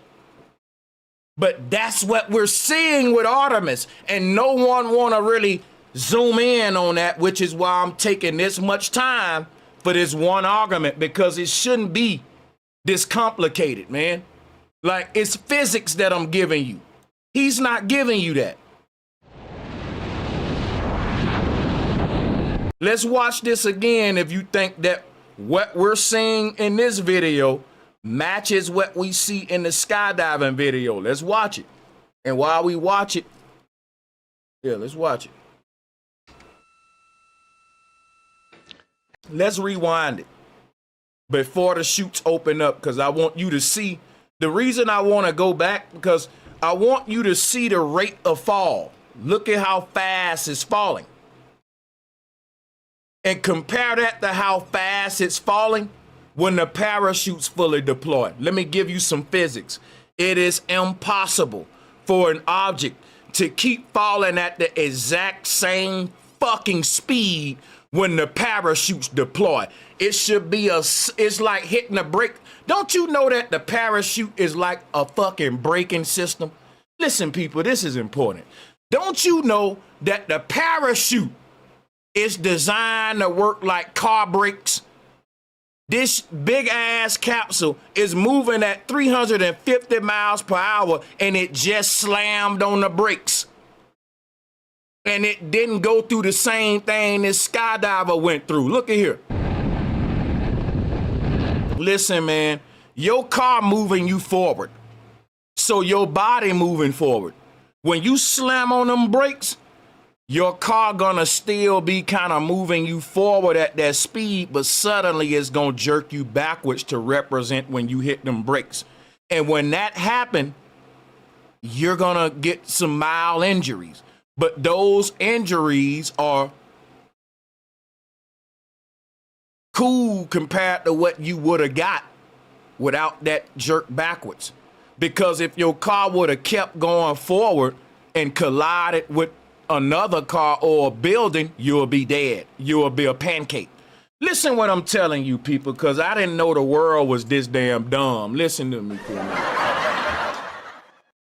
But that's what we're seeing with Artemis, and no one want to really zoom in on that, which is why I'm taking this much time for this one argument, because it shouldn't be this complicated, man. Like, it's physics that I'm giving you. He's not giving you that. Let's watch this again if you think that what we're seeing in this video matches what we see in the skydiving video. Let's watch it. And while we watch it, let's watch it. Let's rewind it before the chutes open up, because I want you to see. The reason I want to go back, because I want you to see the rate of fall. Look at how fast it's falling. And compare that to how fast it's falling when the parachute's fully deployed. Let me give you some physics. It is impossible for an object to keep falling at the exact same fucking speed when the parachute's deployed. It should be it's like hitting a brake. Don't you know that the parachute is like a fucking braking system? Listen, people, this is important. Don't you know that the parachute is designed to work like car brakes? This big ass capsule is moving at 350 miles per hour and it just slammed on the brakes. And it didn't go through the same thing this skydiver went through. Look at here. Listen, man, your car moving you forward. So your body moving forward. When you slam on them brakes, your car gonna still be kind of moving you forward at that speed, but suddenly it's gonna jerk you backwards to represent when you hit them brakes. And when that happen, you're gonna get some mild injuries. But those injuries are cool compared to what you would have got without that jerk backwards. Because if your car would have kept going forward and collided with another car or a building, you'll be dead. You'll be a pancake. Listen what I'm telling you, people, because I didn't know the world was this damn dumb. Listen to me for a minute.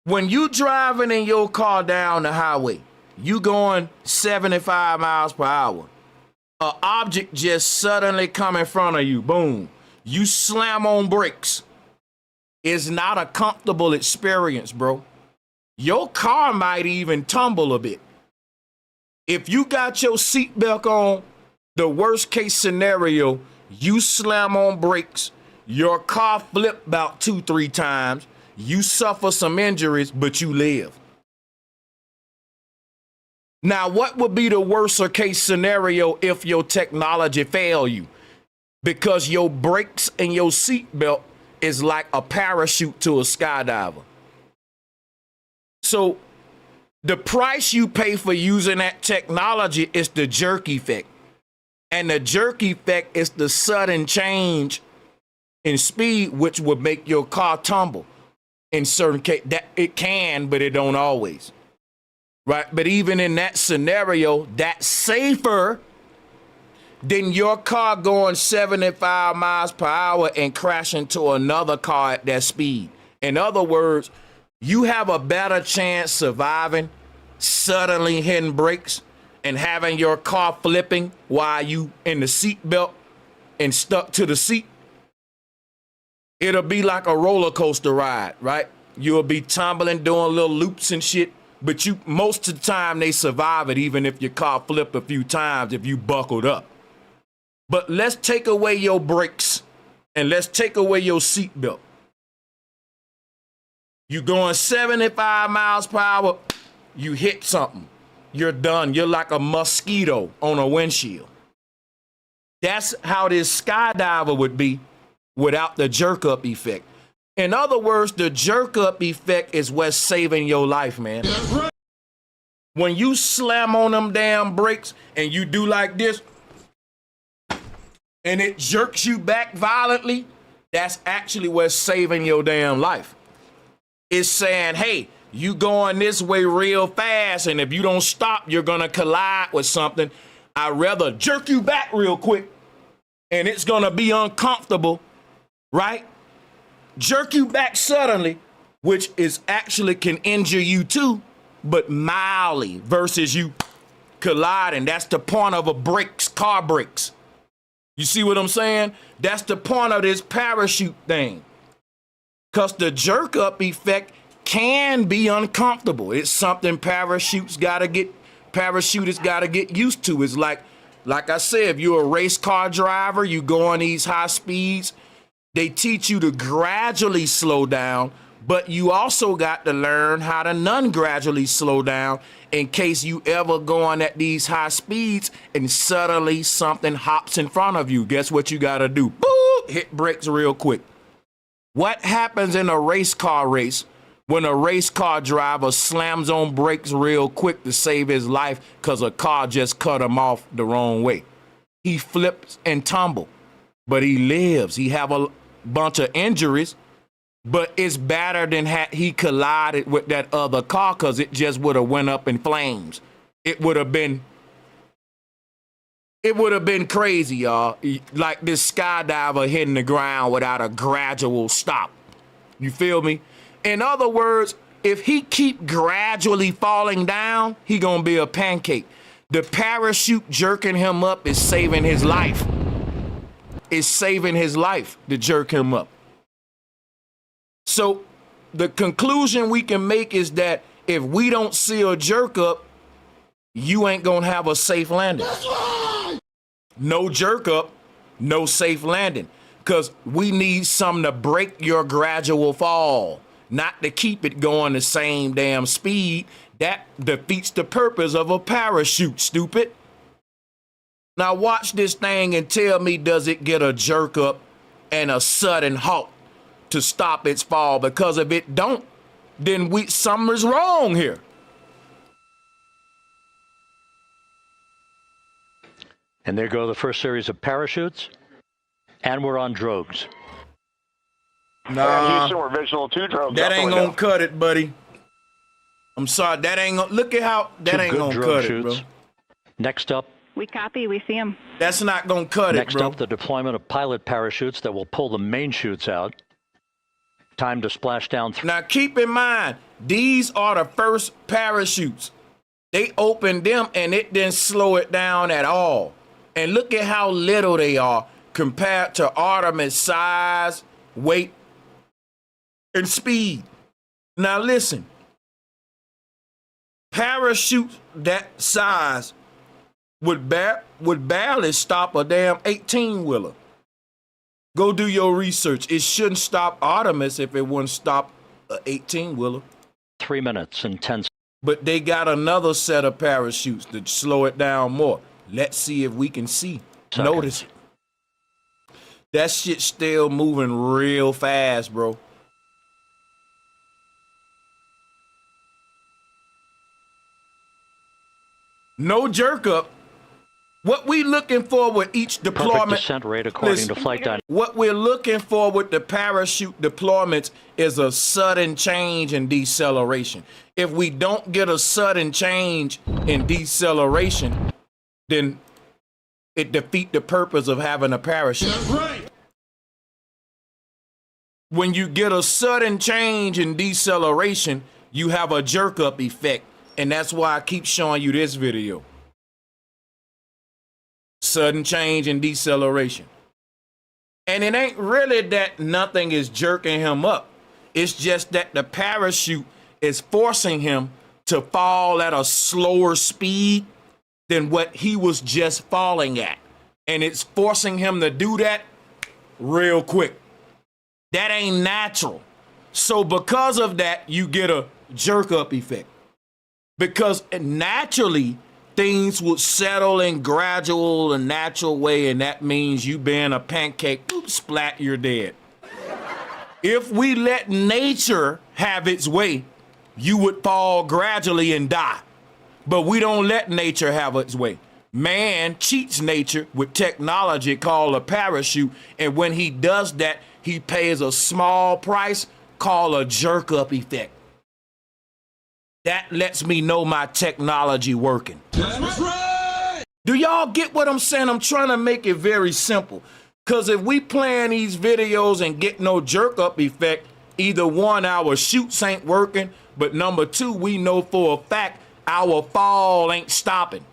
When you driving in your car down the highway, you going 75 miles per hour. An object just suddenly come in front of you. Boom. You slam on brakes. It's not a comfortable experience, bro. Your car might even tumble a bit. If you got your seatbelt on, the worst case scenario, you slam on brakes, your car flip about 2-3 times, you suffer some injuries, but you live. Now, what would be the worst case scenario if your technology fail you? Because your brakes and your seatbelt is like a parachute to a skydiver. So the price you pay for using that technology is the jerk effect. And the jerk effect is the sudden change in speed, which would make your car tumble. In certain cases, that it can, but it don't always. Right? But even in that scenario, that's safer than your car going 75 miles per hour and crashing into another car at that speed. In other words, you have a better chance surviving suddenly hitting brakes and having your car flipping while you in the seatbelt and stuck to the seat. It'll be like a roller coaster ride, right? You'll be tumbling, doing little loops and shit. But you, most of the time, they survive it, even if your car flipped a few times, if you buckled up. But let's take away your brakes and let's take away your seatbelt. You going 75 miles per hour, you hit something, you're done. You're like a mosquito on a windshield. That's how this skydiver would be without the jerk-up effect. In other words, the jerk-up effect is what's saving your life, man. When you slam on them damn brakes and you do like this, and it jerks you back violently, that's actually what's saving your damn life. It's saying, hey, you going this way real fast, and if you don't stop, you're gonna collide with something. I'd rather jerk you back real quick, and it's gonna be uncomfortable, right? Jerk you back suddenly, which is actually can injure you too, but mildly versus you colliding. That's the point of a brakes, car brakes. You see what I'm saying? That's the point of this parachute thing. Because the jerk up effect can be uncomfortable. It's something parachutists gotta get used to. It's like I said, if you're a race car driver, you go on these high speeds, they teach you to gradually slow down, but you also got to learn how to non-gradually slow down in case you ever going at these high speeds and suddenly something hops in front of you. Guess what you got to do? Boop, hit brakes real quick. What happens in a race car race when a race car driver slams on brakes real quick to save his life because a car just cut him off the wrong way? He flips and tumbles, but he lives. He have a bunch of injuries, but it's better than he collided with that other car because it just would have went up in flames. It would have been crazy, y'all. Like this skydiver hitting the ground without a gradual stop. You feel me? In other words, if he keep gradually falling down, he gonna be a pancake. The parachute jerking him up is saving his life. It's saving his life to jerk him up. So the conclusion we can make is that if we don't see a jerk up, you ain't gonna have a safe landing. No jerk up, no safe landing. Because we need something to break your gradual fall, not to keep it going the same damn speed. That defeats the purpose of a parachute, stupid. Now watch this thing and tell me, does it get a jerk up and a sudden halt to stop its fall? Because if it don't, then something's wrong here. And there go the first series of parachutes. And we're on drogues. Nah, Houston, we're visual 2 drones. that out the ain't window. gonna cut it, buddy. I'm sorry, that ain't gonna, look at how, that Two ain't good gonna drone cut shoots. it, bro. Next up, We copy. We see him. That's not gonna cut it, next bro. up, the deployment of pilot parachutes that will pull the main chutes out. Time to splash down. Now keep in mind, these are the first parachutes. They opened them and it didn't slow it down at all. And look at how little they are compared to Artemis size, weight, and speed. Now listen, parachutes that size would barely stop a damn 18-wheeler. Go do your research. It shouldn't stop Artemis if it wouldn't stop an 18-wheeler. 3 minutes and 10 seconds. But they got another set of parachutes to slow it down more. Let's see if we can see. Notice it. That shit's still moving real fast, bro. No jerk up. What we looking for with each Perfect deployment, descent rate according to flight dynamics. what we're looking for with the parachute deployments is a sudden change in deceleration. If we don't get a sudden change in deceleration, then it defeats the purpose of having a parachute. That's right. When you get a sudden change in deceleration, you have a jerk up effect. And that's why I keep showing you this video. Sudden change in deceleration. And it ain't really that nothing is jerking him up. It's just that the parachute is forcing him to fall at a slower speed than what he was just falling at. And it's forcing him to do that real quick. That ain't natural. So because of that, you get a jerk up effect. Because naturally, things would settle in gradual and natural way, and that means you being a pancake, boop, splat, you're dead. If we let nature have its way, you would fall gradually and die. But we don't let nature have its way. Man cheats nature with technology called a parachute, and when he does that, he pays a small price called a jerk-up effect. That lets me know my technology working. That's right. Do y'all get what I'm saying? I'm trying to make it very simple. Because if we playing these videos and get no jerk-up effect, either one, our shoots ain't working, but number two, we know for a fact our fall ain't stopping.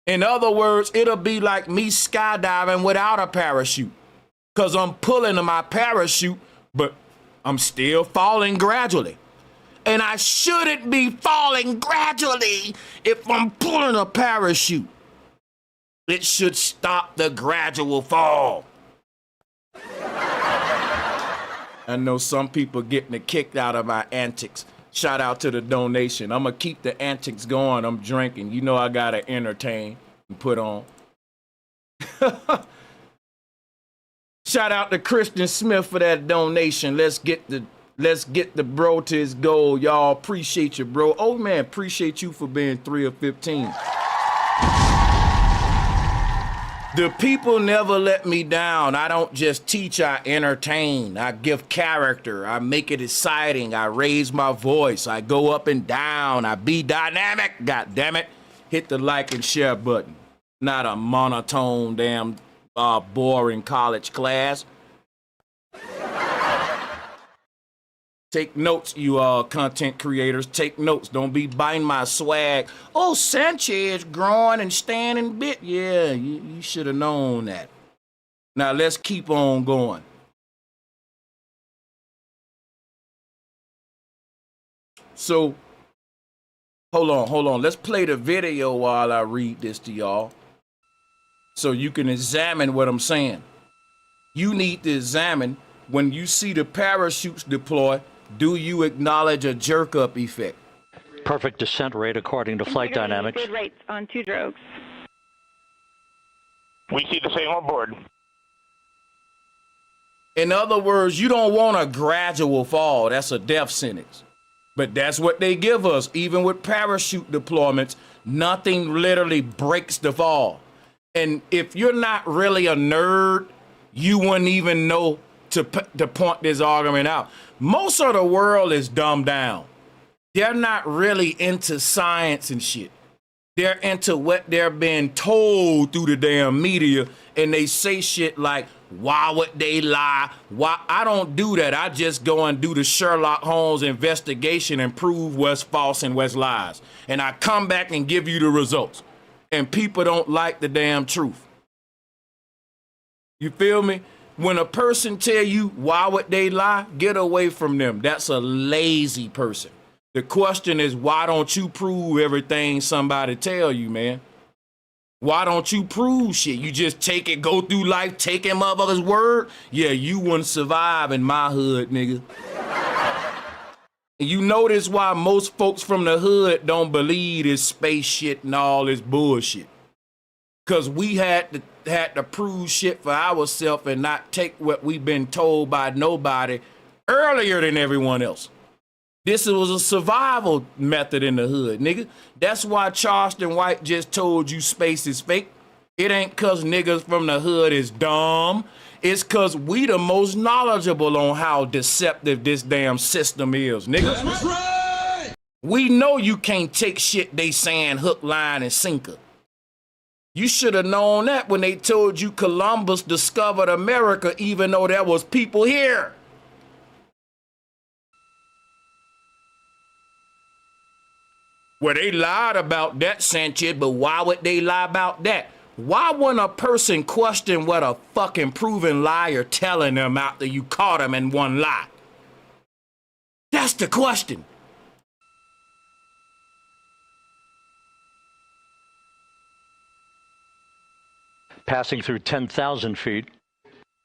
In other words, it'll be like me skydiving without a parachute. Because I'm pulling my parachute, but I'm still falling gradually. And I shouldn't be falling gradually if I'm pulling a parachute. It should stop the gradual fall. I know some people getting a kick out of my antics. Shout out to the donation. I'm going to keep the antics going. I'm drinking. You know I got to entertain and put on. Shout out to Christian Smith for that donation. Let's get the bro to his goal, y'all. Appreciate you, bro. Oh, man, appreciate you for being 3 of 15. The people never let me down. I don't just teach, I entertain. I give character. I make it exciting. I raise my voice. I go up and down. I be dynamic. God damn it. Hit the like and share button. Not a monotone, damn, boring college class. Take notes, you content creators. Take notes. Don't be biting my swag. Oh, Sanchez growing and standing bit. Yeah, you should have known that. Now let's keep on going. So, hold on. Let's play the video while I read this to y'all, so you can examine what I'm saying. You need to examine when you see the parachutes deploy. Do you acknowledge a jerk-up effect? Perfect descent rate according to flight dynamics. Good rates on 2 drogues. We see the same on board. In other words, you don't want a gradual fall. That's a death sentence. But that's what they give us. Even with parachute deployments, nothing literally breaks the fall. And if you're not really a nerd, you wouldn't even know to point this argument out. Most of the world is dumbed down. They're not really into science and shit. They're into what they're being told through the damn media, and they say shit like, why would they lie? Why? I don't do that. I just go and do the Sherlock Holmes investigation and prove what's false and what's lies. And I come back and give you the results. And people don't like the damn truth. You feel me? When a person tell you why would they lie, get away from them. That's a lazy person. The question is, why don't you prove everything somebody tell you, man? Why don't you prove shit? You just take it, go through life, taking motherfuckers' word? Yeah, you wouldn't survive in my hood, nigga. You notice why most folks from the hood don't believe this space shit and all this bullshit. Because we had to prove shit for ourselves and not take what we've been told by nobody earlier than everyone else. This was a survival method in the hood, nigga. That's why Charleston White just told you space is fake. It ain't cause niggas from the hood is dumb. It's cause we the most knowledgeable on how deceptive this damn system is, nigga. That's right. We know you can't take shit they saying hook, line, and sinker. You should have known that when they told you Columbus discovered America, even though there was people here. Well, they lied about that, Sanchez, but why would they lie about that? Why wouldn't a person question what a fucking proven liar telling them after you caught them in one lie? That's the question. Passing through 10,000 feet,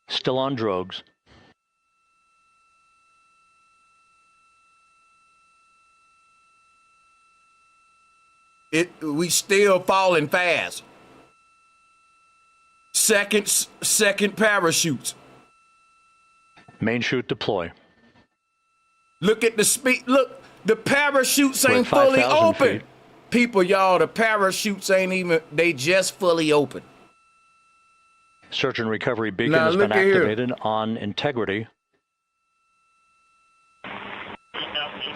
still on drugs. We still falling fast. Second parachutes. Main chute deploy. Look at the speed. Look, the parachutes We're ain't at fully 5,000 open. feet. People, y'all, the parachutes ain't even, they just fully open. Search and recovery beacon Now, has been look at here. activated on integrity.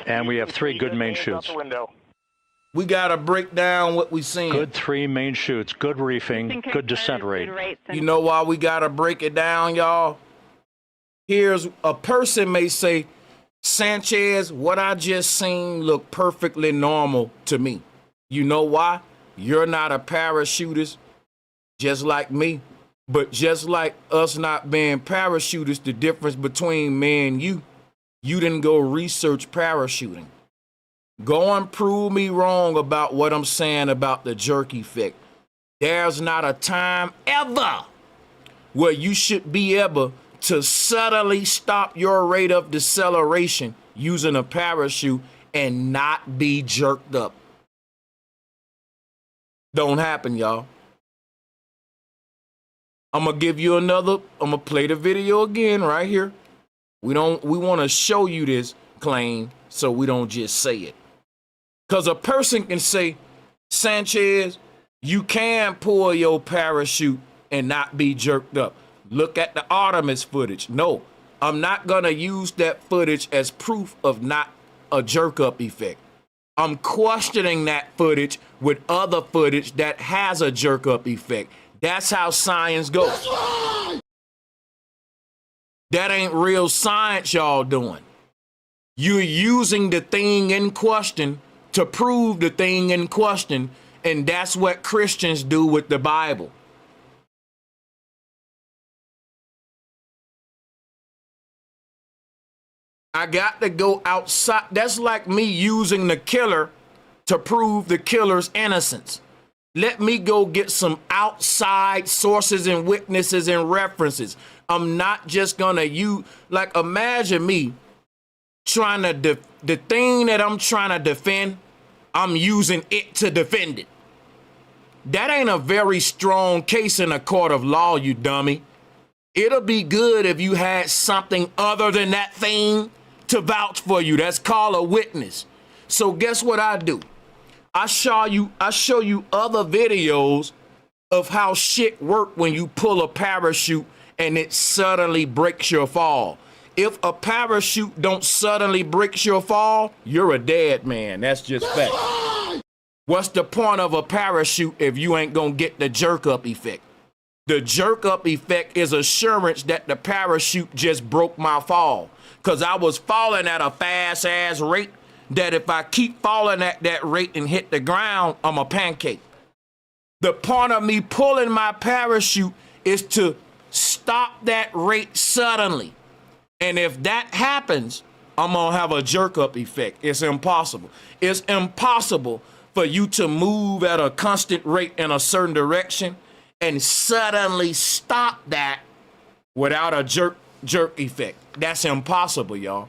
And we have 3 good main chutes. We gotta break down what we seeing. Good 3 main chutes, good reefing, good descent rate. You know why we gotta break it down, y'all? Here's a person may say, Sanchez, what I just seen look perfectly normal to me. You know why? You're not a parachutist, just like me. But just like us not being parachutists, the difference between me and you didn't go research parachuting. Go and prove me wrong about what I'm saying about the jerk effect. There's not a time ever where you should be able to subtly stop your rate of deceleration using a parachute and not be jerked up. Don't happen, y'all. I'm gonna give you another, I'm gonna play the video again right here. We want to show you this claim so we don't just say it. Because a person can say, Sanchez, you can pull your parachute and not be jerked up. Look at the Artemis footage. No, I'm not going to use that footage as proof of not a jerk up effect. I'm questioning that footage with other footage that has a jerk up effect. That's how science goes. That's right. That ain't real science y'all doing. You're using the thing in question to prove the thing in question, and that's what Christians do with the Bible. I got to go outside. That's like me using the killer to prove the killer's innocence. Let me go get some outside sources and witnesses and references. I'm not just gonna use, like, imagine me trying to, the thing that I'm trying to defend, I'm using it to defend it. That ain't a very strong case in a court of law, you dummy. It'll be good if you had something other than that thing to vouch for you. That's called a witness. So guess what I do? I show you other videos of how shit work when you pull a parachute and it suddenly breaks your fall. If a parachute don't suddenly break your fall, you're a dead man. That's just fact. What's the point of a parachute if you ain't gonna get the jerk up effect? The jerk up effect is assurance that the parachute just broke my fall. Cause I was falling at a fast ass rate that if I keep falling at that rate and hit the ground, I'm a pancake. The point of me pulling my parachute is to stop that rate suddenly. And if that happens, I'm gonna have a jerk up effect. It's impossible. It's impossible for you to move at a constant rate in a certain direction and suddenly stop that without a jerk effect. That's impossible, y'all.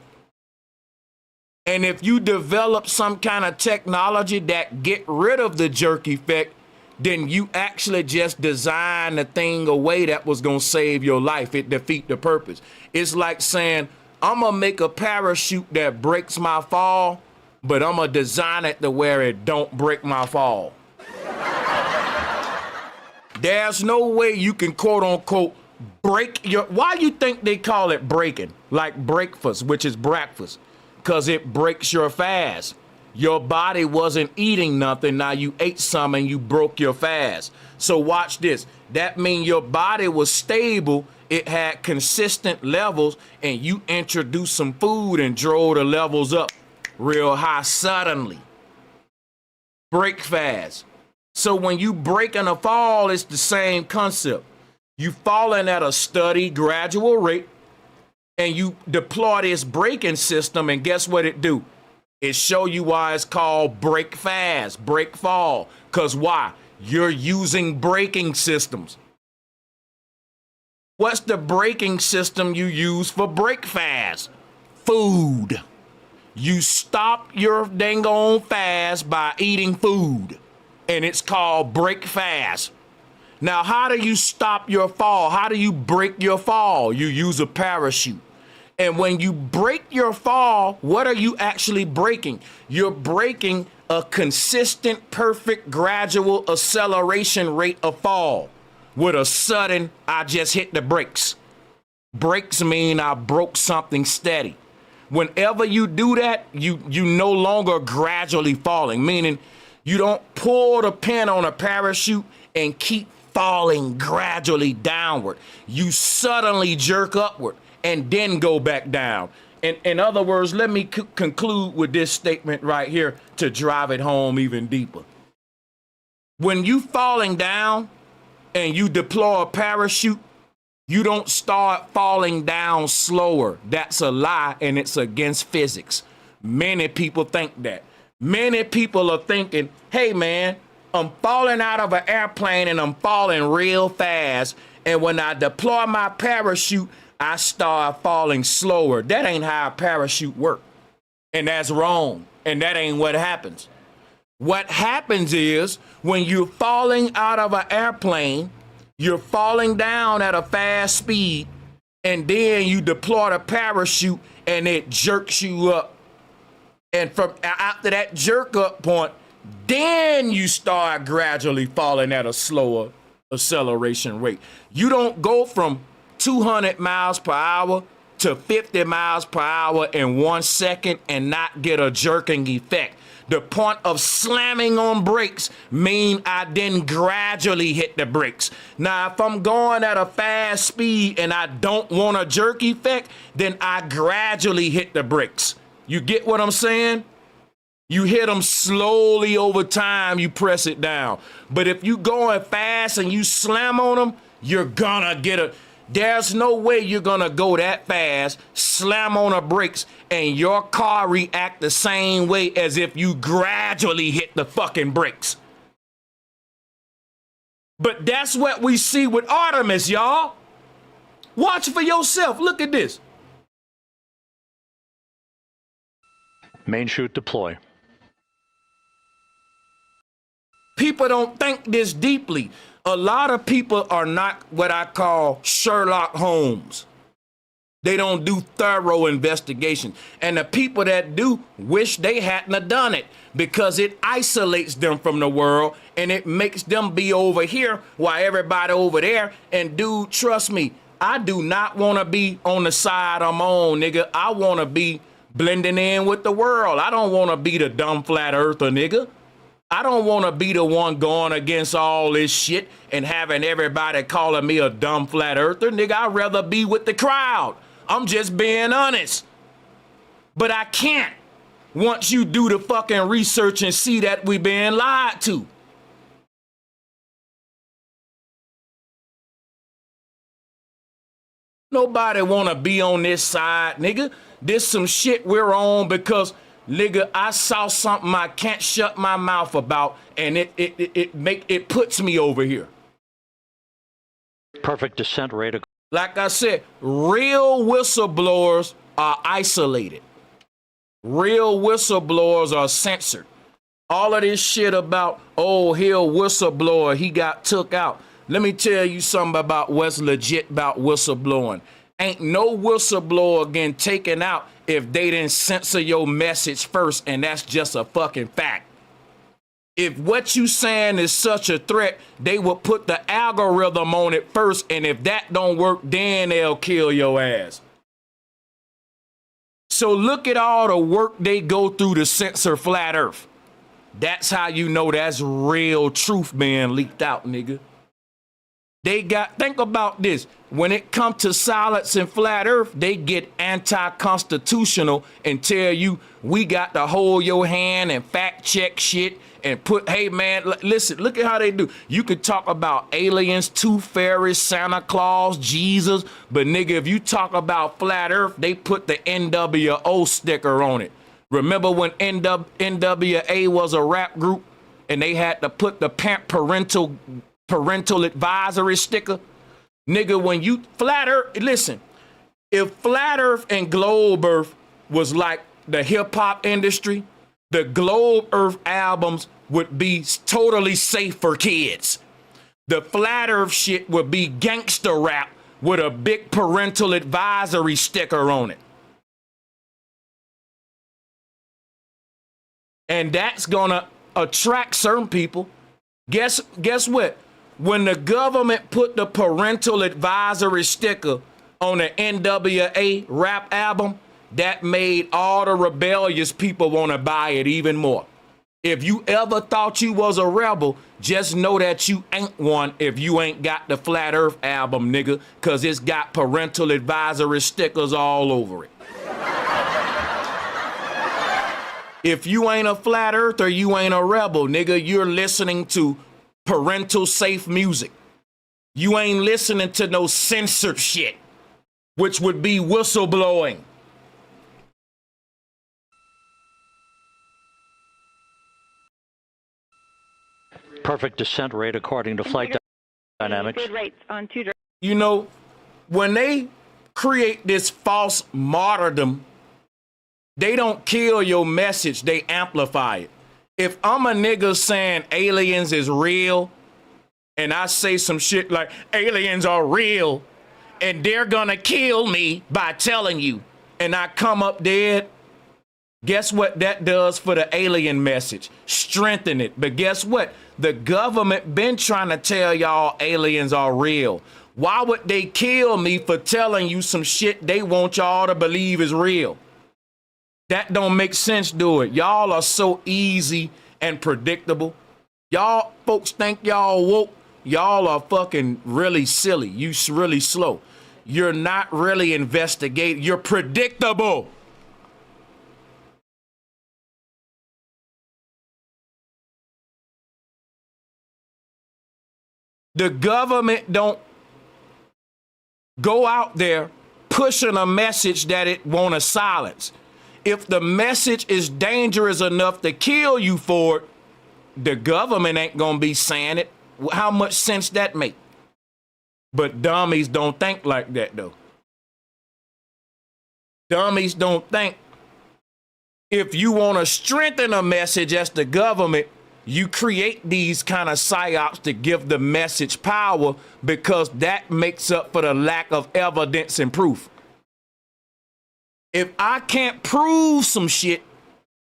And if you develop some kind of technology that get rid of the jerk effect, then you actually just design the thing away that was gonna save your life. It defeat the purpose. It's like saying, I'm gonna make a parachute that breaks my fall, but I'm gonna design it to where it don't break my fall. There's no way you can quote unquote break your, why you think they call it breaking? Like breakfast, which is breakfast, because it breaks your fast. Your body wasn't eating nothing, now you ate some and you broke your fast. So watch this. That means your body was stable, it had consistent levels, and you introduced some food and drove the levels up real high suddenly. Break fast. So when you breaking a fall, it's the same concept. You falling at a steady, gradual rate, and you deploy this braking system, and guess what it do? It show you why it's called break fast, break fall. Cause why? You're using braking systems. What's the braking system you use for break fast? Food. You stop your dang on fast by eating food, and it's called break fast. Now, how do you stop your fall? How do you break your fall? You use a parachute. And when you break your fall, what are you actually breaking? You're breaking a consistent, perfect, gradual acceleration rate of fall with a sudden, I just hit the brakes. Brakes mean I broke something steady. Whenever you do that, you no longer gradually falling, meaning you don't pull the pin on a parachute and keep falling gradually downward. You suddenly jerk upward and then go back down. In other words, let me conclude with this statement right here to drive it home even deeper. When you falling down and you deploy a parachute, you don't start falling down slower. That's a lie, and it's against physics. Many people think that. Many people are thinking, hey man, I'm falling out of an airplane and I'm falling real fast, and when I deploy my parachute, I start falling slower. That ain't how a parachute works. And that's wrong. And that ain't what happens. What happens is when you're falling out of an airplane, you're falling down at a fast speed, and then you deploy the parachute and it jerks you up. And from after that jerk up point, then you start gradually falling at a slower acceleration rate. You don't go from 200 miles per hour to 50 miles per hour in 1 second and not get a jerking effect. The point of slamming on brakes mean I then gradually hit the brakes. Now, if I'm going at a fast speed and I don't want a jerk effect, then I gradually hit the brakes. You get what I'm saying? You hit them slowly over time, you press it down. But if you going fast and you slam on them, you're gonna get a... There's no way you're gonna go that fast, slam on the brakes, and your car react the same way as if you gradually hit the fucking brakes. But that's what we see with Artemis, y'all. Watch for yourself. Look at this. Main chute deploy. People don't think this deeply. A lot of people are not what I call Sherlock Holmes. They don't do thorough investigation. And the people that do wish they hadn't have done it because it isolates them from the world and it makes them be over here while everybody over there. And dude, trust me, I do not want to be on the side I'm on, nigga. I want to be blending in with the world. I don't want to be the dumb flat earther, nigga. I don't want to be the one going against all this shit and having everybody calling me a dumb flat earther, nigga. I'd rather be with the crowd. I'm just being honest. But I can't once you do the fucking research and see that we being lied to. Nobody want to be on this side, nigga. This some shit we're on because, nigga, I saw something I can't shut my mouth about and it puts me over here. Perfect descent rate. Like I said, real whistleblowers are isolated. Real whistleblowers are censored. All of this shit about, oh, he'll whistleblower, he got took out. Let me tell you something about what's legit about whistleblowing. Ain't no whistleblower getting taken out if they didn't censor your message first, and that's just a fucking fact. If what you saying is such a threat, they will put the algorithm on it first, and if that don't work, then they'll kill your ass. So look at all the work they go through to censor flat earth. That's how you know that's real truth being leaked out, nigga. Think about this. When it comes to silence and flat earth, they get anti-constitutional and tell you we got to hold your hand and fact check shit and put, hey man, listen, look at how they do. You could talk about aliens, tooth fairies, Santa Claus, Jesus, but nigga, if you talk about flat earth, they put the NWO sticker on it. Remember when NWA was a rap group and they had to put the parental advisory sticker? Nigga, when you flat earth, listen, if flat earth and globe earth was like the hip hop industry, the globe earth albums would be totally safe for kids. The flat earth shit would be gangster rap with a big parental advisory sticker on it. And that's gonna attract certain people. Guess what? When the government put the parental advisory sticker on the NWA rap album, that made all the rebellious people want to buy it even more. If you ever thought you was a rebel, just know that you ain't one if you ain't got the Flat Earth album, nigga, because it's got parental advisory stickers all over it. If you ain't a flat earther, you ain't a rebel, nigga. You're listening to parental safe music. You ain't listening to no censored shit, which would be whistleblowing. Perfect descent rate according to flight dynamics. Good rates on 2 drogues. You know, when they create this false martyrdom, they don't kill your message, they amplify it. If I'm a nigga saying aliens is real, and I say some shit like aliens are real, and they're gonna kill me by telling you, and I come up dead, guess what that does for the alien message? Strengthen it. But guess what? The government been trying to tell y'all aliens are real. Why would they kill me for telling you some shit they want y'all to believe is real? That don't make sense, do it? Y'all are so easy and predictable. Y'all folks think y'all woke. Y'all are fucking really silly. You really slow. You're not really investigating. You're predictable. The government don't go out there pushing a message that it want to silence. If the message is dangerous enough to kill you for it, the government ain't gonna be saying it. How much sense that make? But dummies don't think like that though. Dummies don't think if you want to strengthen a message as the government, you create these kind of psyops to give the message power because that makes up for the lack of evidence and proof. If I can't prove some shit,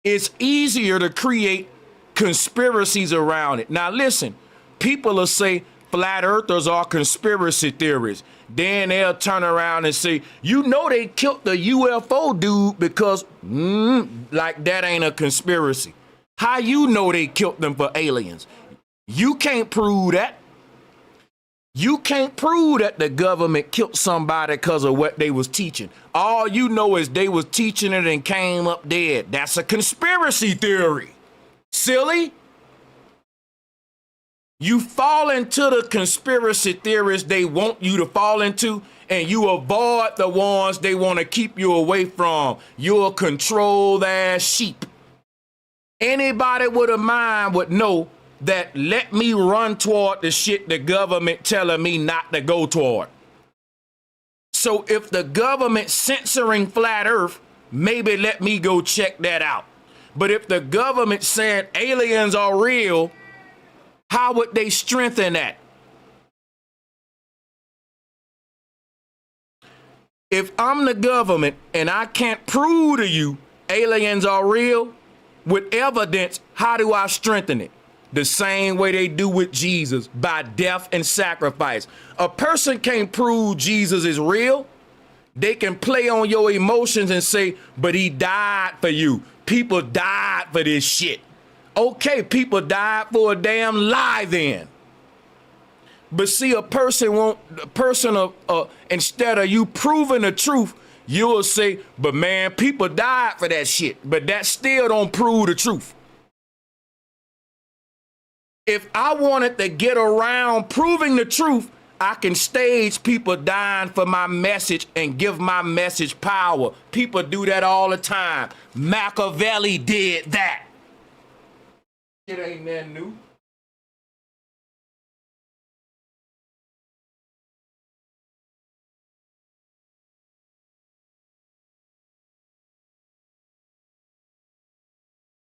it's easier to create conspiracies around it. Now listen, people will say flat earthers are conspiracy theories. Then they'll turn around and say, you know, they killed the UFO dude because like that ain't a conspiracy. How you know they killed them for aliens? You can't prove that. You can't prove that the government killed somebody because of what they was teaching. All you know is they was teaching it and came up dead. That's a conspiracy theory. Silly. You fall into the conspiracy theories they want you to fall into, and you avoid the ones they want to keep you away from. You're a controlled ass sheep. Anybody with a mind would know that let me run toward the shit the government telling me not to go toward. So if the government censoring flat earth, maybe let me go check that out. But if the government saying aliens are real, how would they strengthen that? If I'm the government and I can't prove to you aliens are real with evidence, how do I strengthen it? The same way they do with Jesus, by death and sacrifice. A person can't prove Jesus is real. They can play on your emotions and say, but he died for you. People died for this shit. Okay, people died for a damn lie then. But see, a person instead of you proving the truth, you'll say, but man, people died for that shit. But that still don't prove the truth. If I wanted to get around proving the truth, I can stage people dying for my message and give my message power. People do that all the time. Machiavelli did that. It ain't nothing new.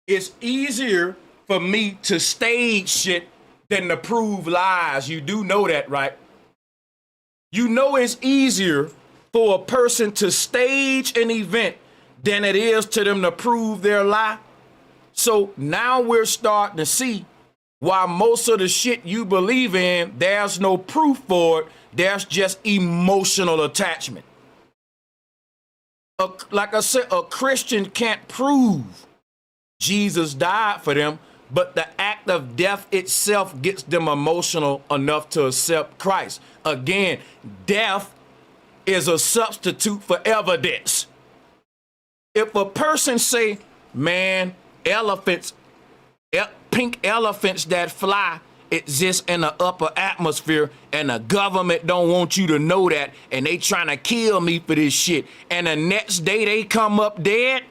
It's easier for me to stage shit than to prove lies. You do know that, right? You know it's easier for a person to stage an event than it is to them to prove their lie. So now we're starting to see why most of the shit you believe in, there's no proof for it. There's just emotional attachment. Like I said, a Christian can't prove Jesus died for them, but the act of death itself gets them emotional enough to accept Christ. Again, death is a substitute for evidence. If a person say, man, elephants, pink elephants that fly exist in the upper atmosphere, and the government don't want you to know that, and they trying to kill me for this shit, and the next day they come up dead,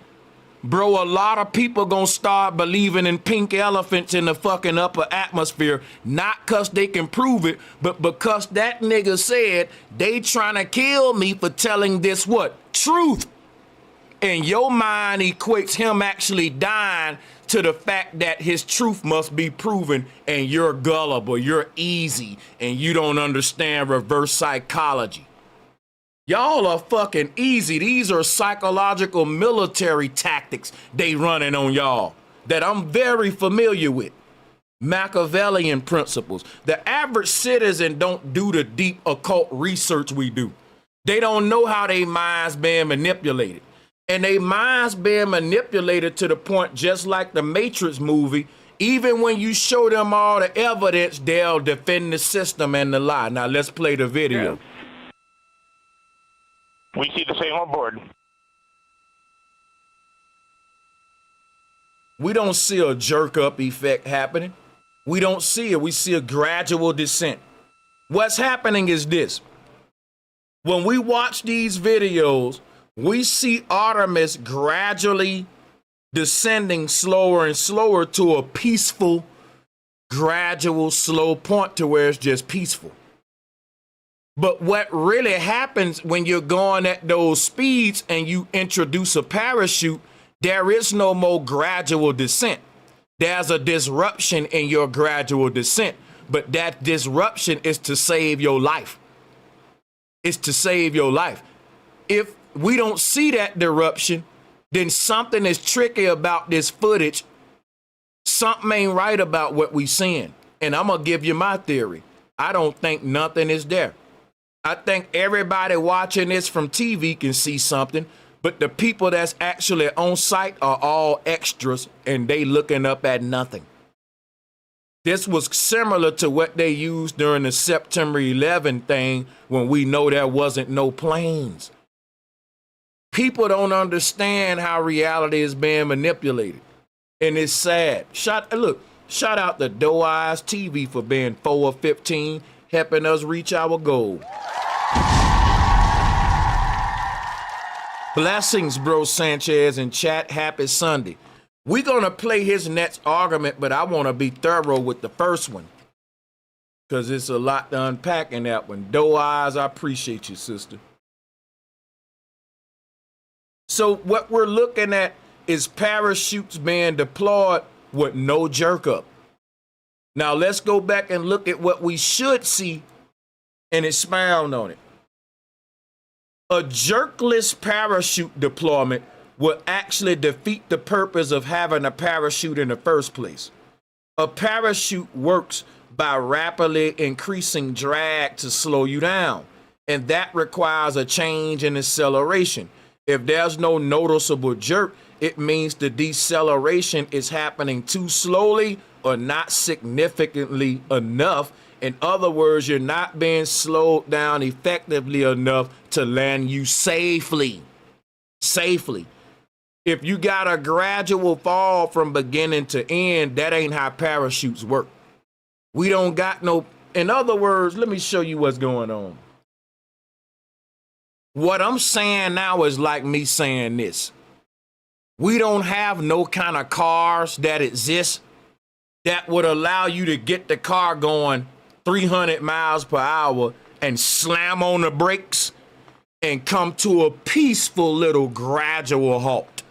bro, a lot of people gonna start believing in pink elephants in the fucking upper atmosphere, not cause they can prove it, but because that nigga said they trying to kill me for telling this what? Truth. And your mind equates him actually dying to the fact that his truth must be proven, and you're gullible, you're easy, and you don't understand reverse psychology. Y'all are fucking easy. These are psychological military tactics they running on y'all that I'm very familiar with. Machiavellian principles. The average citizen don't do the deep occult research we do. They don't know how their minds being manipulated. And their minds being manipulated to the point, just like the Matrix movie, even when you show them all the evidence, they'll defend the system and the lie. Now let's play the video. We see the same on board. We don't see a jerk up effect happening. We don't see it. We see a gradual descent. What's happening is this. When we watch these videos, we see Artemis gradually descending slower and slower to a peaceful, gradual, slow point to where it's just peaceful. But what really happens when you're going at those speeds and you introduce a parachute, there is no more gradual descent. There's a disruption in your gradual descent, but that disruption is to save your life. It's to save your life. If we don't see that disruption, then something is tricky about this footage. Something ain't right about what we seeing. And I'm going to give you my theory. I don't think nothing is there. I think everybody watching this from TV can see something, but the people that's actually on site are all extras and they looking up at nothing. This was similar to what they used during the September 11 thing when we know there wasn't no planes. People don't understand how reality is being manipulated. And it's sad. Shout out to Doe Eyes TV for being 4 of 15, helping us reach our goal. Blessings, Bro Sanchez in chat. Happy Sunday. We're going to play his next argument, but I want to be thorough with the first one because it's a lot to unpack in that one. Doe Eyes, I appreciate you, sister. So what we're looking at is parachutes being deployed with no jerk up. Now let's go back and look at what we should see and expound on it. A jerkless parachute deployment will actually defeat the purpose of having a parachute in the first place. A parachute works by rapidly increasing drag to slow you down, and that requires a change in acceleration. If there's no noticeable jerk, it means the deceleration is happening too slowly or not significantly enough. In other words, you're not being slowed down effectively enough to land you safely. Safely. If you got a gradual fall from beginning to end, that ain't how parachutes work. We don't got no, in other words, let me show you what's going on. What I'm saying now is like me saying this. We don't have no kind of cars that exist that would allow you to get the car going 300 miles per hour and slam on the brakes and come to a peaceful little gradual halt.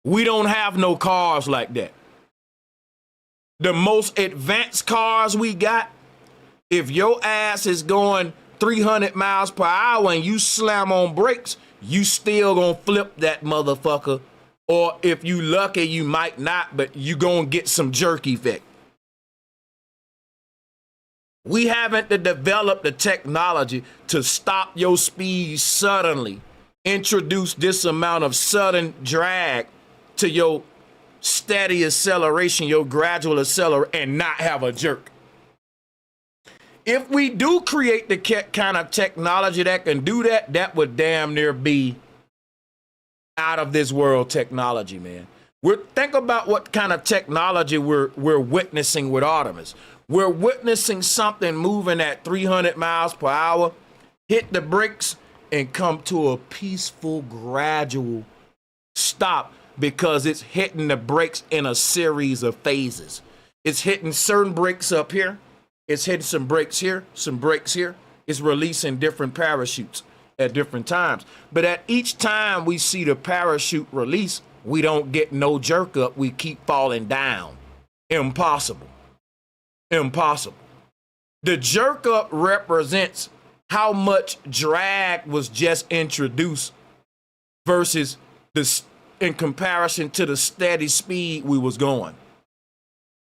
We don't have no cars like that. The most advanced cars we got, if your ass is going 300 miles per hour and you slam on brakes, you still gonna flip that motherfucker. Or if you lucky, you might not, but you gonna get some jerk effect. We haven't developed the technology to stop your speed suddenly, introduce this amount of sudden drag to your steady acceleration, your gradual acceleration, and not have a jerk. If we do create the kind of technology that can do that, that would damn near be out of this world technology, man. Think about what kind of technology we're witnessing with Artemis. We're witnessing something moving at 300 miles per hour, hit the brakes, and come to a peaceful, gradual stop because it's hitting the brakes in a series of phases. It's hitting certain brakes up here. It's hitting some brakes here, some brakes here. It's releasing different parachutes at different times. But at each time we see the parachute release, we don't get no jerk up. We keep falling down. Impossible. Impossible. The jerk up represents how much drag was just introduced versus in comparison to the steady speed we was going.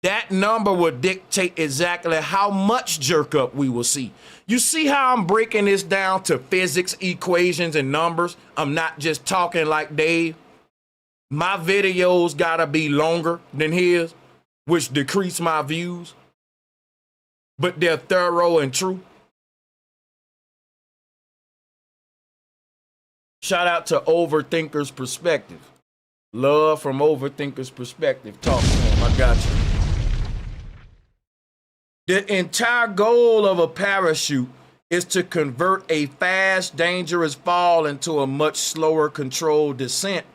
That number will dictate exactly how much jerk up we will see. You see how I'm breaking this down to physics, equations, and numbers? I'm not just talking like Dave. My videos gotta be longer than his, which decrease my views, but they're thorough and true. Shout out to Overthinker's Perspective. Love from Overthinker's Perspective. Talk to him. I got you. The entire goal of a parachute is to convert a fast, dangerous fall into a much slower, controlled descent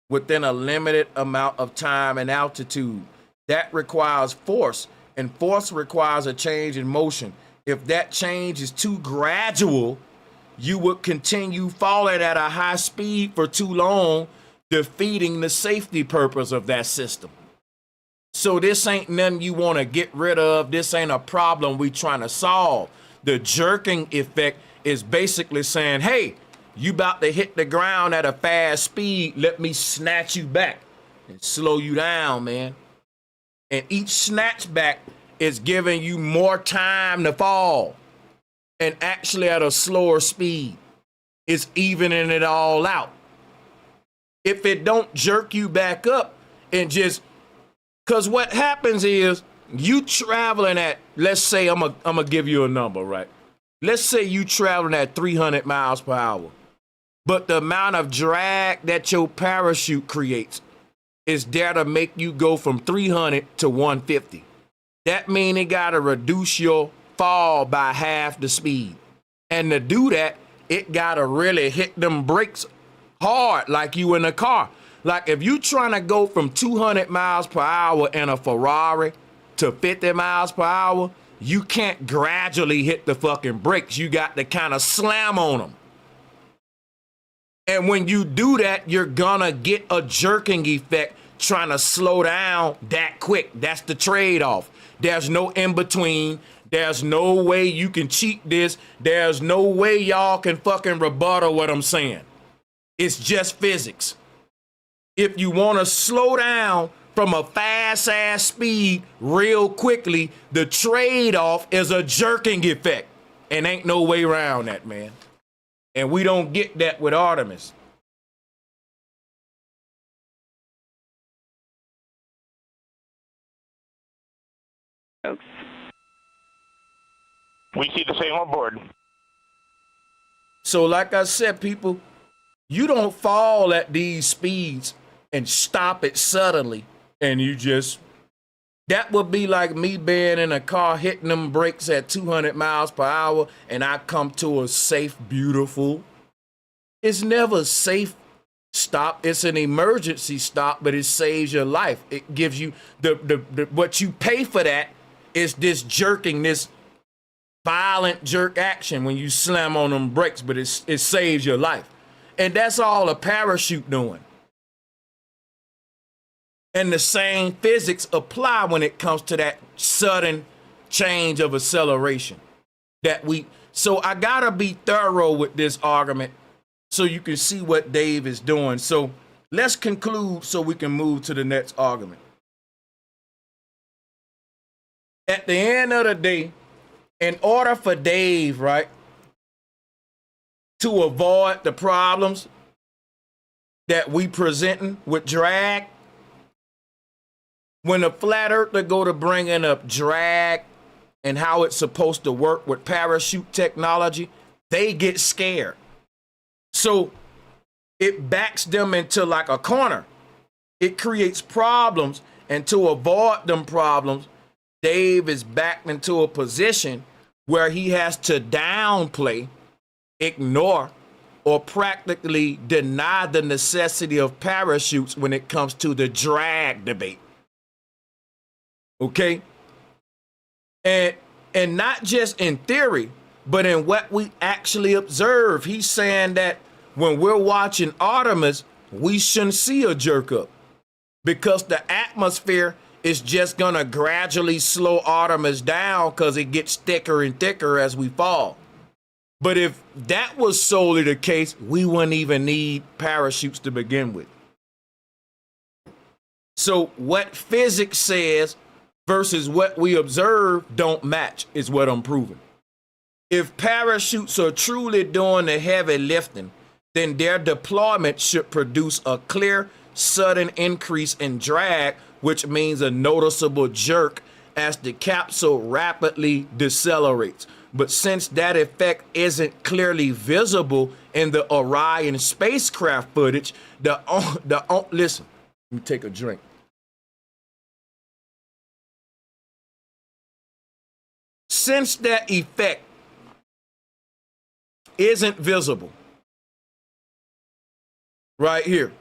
within a limited amount of time and altitude. That requires force, and force requires a change in motion. If that change is too gradual, you would continue falling at a high speed for too long, defeating the safety purpose of that system. So this ain't nothing you want to get rid of. This ain't a problem we trying to solve. The jerking effect is basically saying, hey, you about to hit the ground at a fast speed. Let me snatch you back and slow you down, man. And each snatch back is giving you more time to fall. And actually at a slower speed. It's evening it all out. If it don't jerk you back up and just, because what happens is you traveling at, let's say, I'm gonna give you a number, right? Let's say you traveling at 300 miles per hour, but the amount of drag that your parachute creates is there to make you go from 300 to 150. That means it gotta reduce your fall by half the speed. And to do that, it gotta really hit them brakes hard like you in a car. Like if you trying to go from 200 miles per hour in a Ferrari to 50 miles per hour, you can't gradually hit the fucking brakes. You got to kind of slam on them. And when you do that, you're gonna get a jerking effect trying to slow down that quick. That's the trade-off. There's no in between. There's no way you can cheat this. There's no way y'all can fucking rebuttal what I'm saying. It's just physics. If you want to slow down from a fast ass speed real quickly, the trade-off is a jerking effect. And ain't no way around that, man. And we don't get that with Artemis. Strokes. We see the same on board. So like I said, people, you don't fall at these speeds and stop it suddenly and you just, that would be like me being in a car hitting them brakes at 200 miles per hour and I come to a safe, beautiful. It's never a safe stop. It's an emergency stop, but it saves your life. It gives you the what you pay for that is this jerking, this violent jerk action when you slam on them brakes, but it saves your life. And that's all a parachute doing. And the same physics apply when it comes to that sudden change of acceleration so I gotta be thorough with this argument so you can see what Dave is doing. So let's conclude so we can move to the next argument. At the end of the day, in order for Dave, right, to avoid the problems that we presenting with drag, when the flat earther go to bringing up drag and how it's supposed to work with parachute technology, they get scared. So it backs them into like a corner. It creates problems, and to avoid them problems, Dave is backed into a position where he has to downplay, ignore, or practically deny the necessity of parachutes when it comes to the drag debate. Okay? And not just in theory, but in what we actually observe. He's saying that when we're watching Artemis, we shouldn't see a jerk up because the atmosphere is just gonna gradually slow Artemis down because it gets thicker and thicker as we fall. But if that was solely the case, we wouldn't even need parachutes to begin with. So what physics says versus what we observe don't match is what I'm proving. If parachutes are truly doing the heavy lifting, then their deployment should produce a clear, sudden increase in drag, which means a noticeable jerk as the capsule rapidly decelerates. But since that effect isn't clearly visible in the Orion spacecraft footage, listen, let me take a drink. Since that effect isn't visible right here,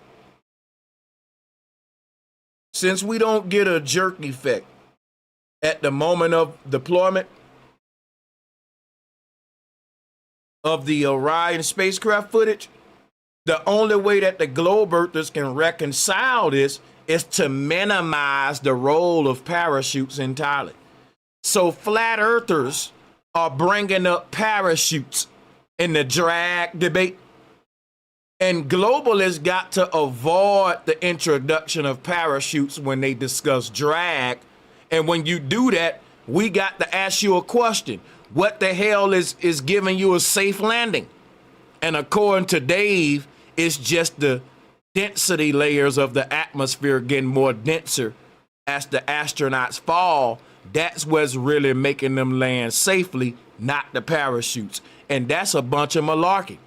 since we don't get a jerk effect at the moment of deployment of the Orion spacecraft footage, the only way that the globe earthers can reconcile this is to minimize the role of parachutes entirely. So flat earthers are bringing up parachutes in the drag debate. And globalists got to avoid the introduction of parachutes when they discuss drag. And when you do that, we got to ask you a question. What the hell is giving you a safe landing? And according to Dave, it's just the density layers of the atmosphere getting more denser as the astronauts fall. That's what's really making them land safely, not the parachutes. And that's a bunch of malarkey.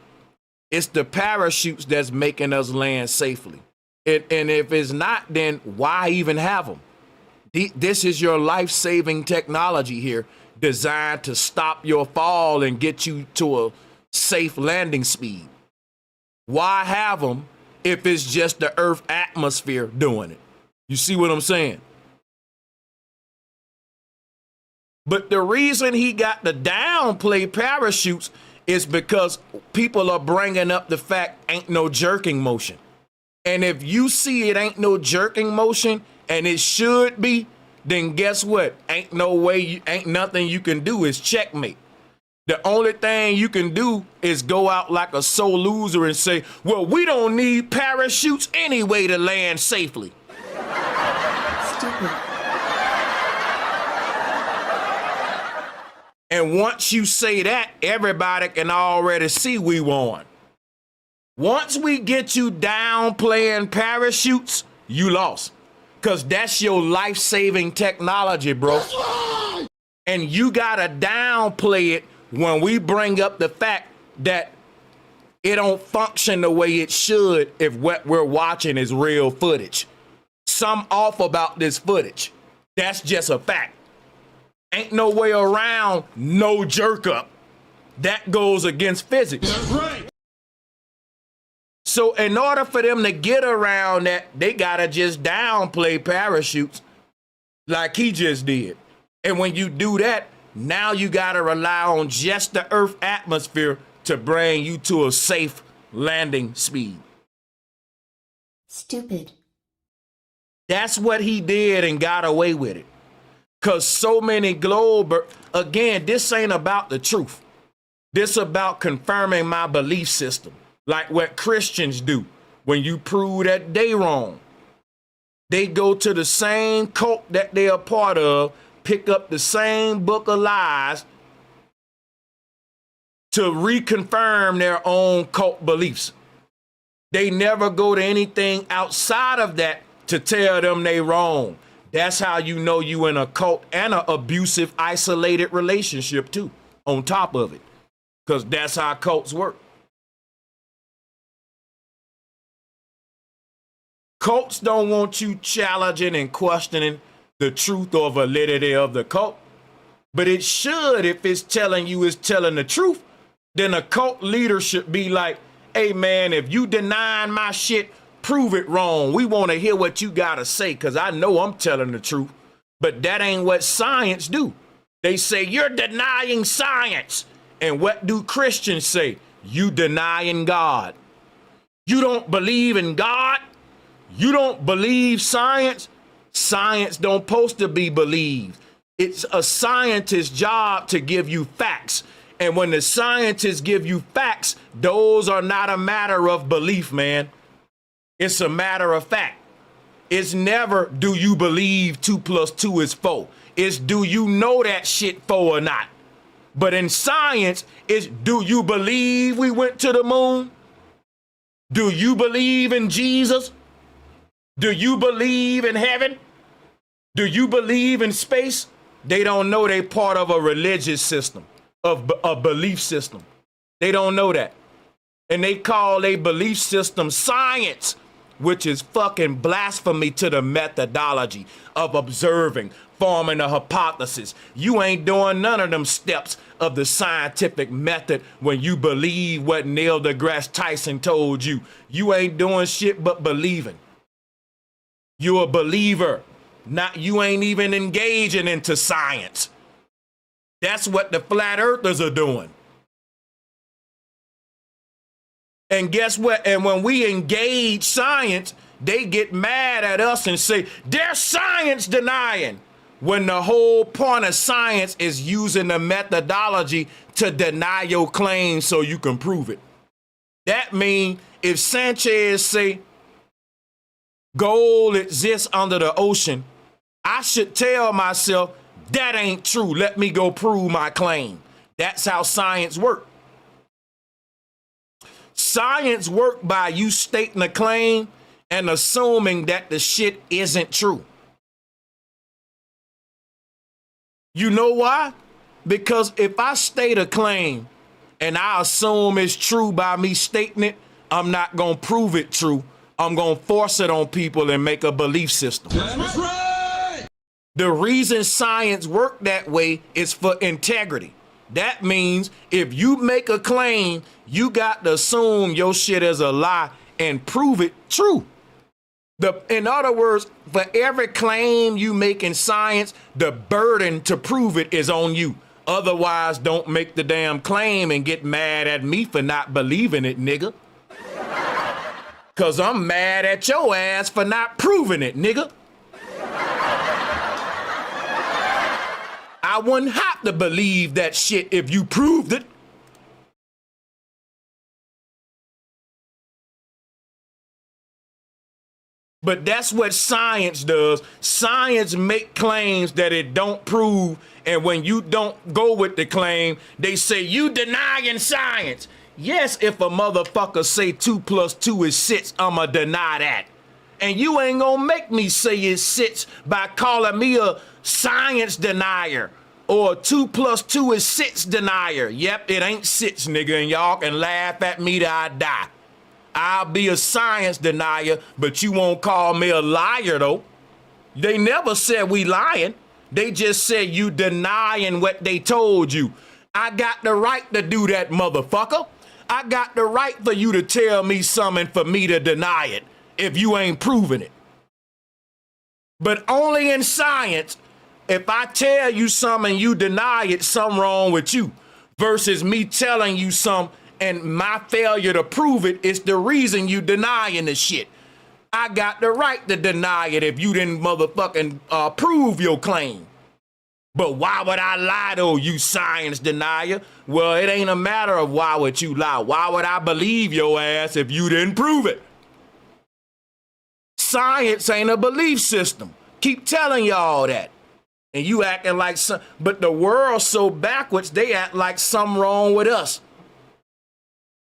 It's the parachutes that's making us land safely. And if it's not, then why even have them? This is your life-saving technology here, designed to stop your fall and get you to a safe landing speed. Why have them if it's just the Earth atmosphere doing it? You see what I'm saying? But the reason he got to downplay parachutes is because people are bringing up the fact ain't no jerking motion. And if you see it ain't no jerking motion and it should be, then guess what? Ain't no way, ain't nothing you can do. Is checkmate. The only thing you can do is go out like a sore loser and say, well, we don't need parachutes anyway to land safely. Stupid. And once you say that, everybody can already see we won. Once we get you downplaying parachutes, you lost. Because that's your life-saving technology, bro. And you got to downplay it when we bring up the fact that it don't function the way it should if what we're watching is real footage. Some off about this footage. That's just a fact. Ain't no way around no jerk up. That goes against physics. That's right. So in order for them to get around that, they gotta just downplay parachutes like he just did. And when you do that, now you gotta rely on just the Earth atmosphere to bring you to a safe landing speed. Stupid. That's what he did and got away with it. Because so many again, this ain't about the truth. This about confirming my belief system, like what Christians do when you prove that they wrong. They go to the same cult that they are part of, pick up the same book of lies to reconfirm their own cult beliefs. They never go to anything outside of that to tell them they wrong. That's how you know you in a cult and an abusive, isolated relationship too, on top of it. Because that's how cults work. Cults don't want you challenging and questioning the truth or validity of the cult. But it should, if it's telling you it's telling the truth, then a cult leader should be like, hey man, if you denying my shit, prove it wrong. We want to hear what you got to say because I know I'm telling the truth. But that ain't what science do. They say, you're denying science. And what do Christians say? You denying God. You don't believe in God. You don't believe science. Science don't supposed to be believed. It's a scientist's job to give you facts. And when the scientists give you facts, those are not a matter of belief, man. It's a matter of fact. It's never, do you believe 2 + 2 is 4? It's, do you know that shit 4 or not? But in science, it's, do you believe we went to the moon? Do you believe in Jesus? Do you believe in heaven? Do you believe in space? They don't know they part of a religious system, of a belief system. They don't know that. And they call their belief system science, which is fucking blasphemy to the methodology of observing, forming a hypothesis. You ain't doing none of them steps of the scientific method when you believe what Neil deGrasse Tyson told you. You ain't doing shit but believing. You're a believer. Not, you ain't even engaging into science. That's what the flat earthers are doing. And guess what? And when we engage science, they get mad at us and say, they're science denying. When the whole point of science is using the methodology to deny your claim so you can prove it. That means if Sanchez say gold exists under the ocean, I should tell myself that ain't true. Let me go prove my claim. That's how science works. Science works by you stating a claim and assuming that the shit isn't true. You know why? Because if I state a claim and I assume it's true by me stating it, I'm not going to prove it true. I'm going to force it on people and make a belief system. That's right. The reason science works that way is for integrity. That means if you make a claim, you got to assume your shit is a lie and prove it true. In other words, for every claim you make in science, the burden to prove it is on you. Otherwise, don't make the damn claim and get mad at me for not believing it, nigga. Cause I'm mad at your ass for not proving it, nigga. I wouldn't have to believe that shit if you proved it. But that's what science does. Science make claims that it don't prove, and when you don't go with the claim, they say you denying science. Yes, if a motherfucker say 2 + 2 is 6, I'ma deny that. And you ain't gonna make me say it's 6 by calling me a science denier or 2 + 2 is 6 denier. Yep, it ain't 6, nigga, and y'all can laugh at me till I die. I'll be a science denier, but you won't call me a liar, though. They never said we lying. They just said you denying what they told you. I got the right to do that, motherfucker. I got the right for you to tell me something for me to deny it if you ain't proving it. But only in science, if I tell you something and you deny it, something wrong with you, versus me telling you something and my failure to prove it is the reason you denying the shit. I got the right to deny it if you didn't motherfucking prove your claim. But why would I lie though, you science denier? Well, it ain't a matter of why would you lie. Why would I believe your ass if you didn't prove it? Science ain't a belief system. Keep telling y'all that. And you acting like some, but the world's so backwards, they act like something wrong with us.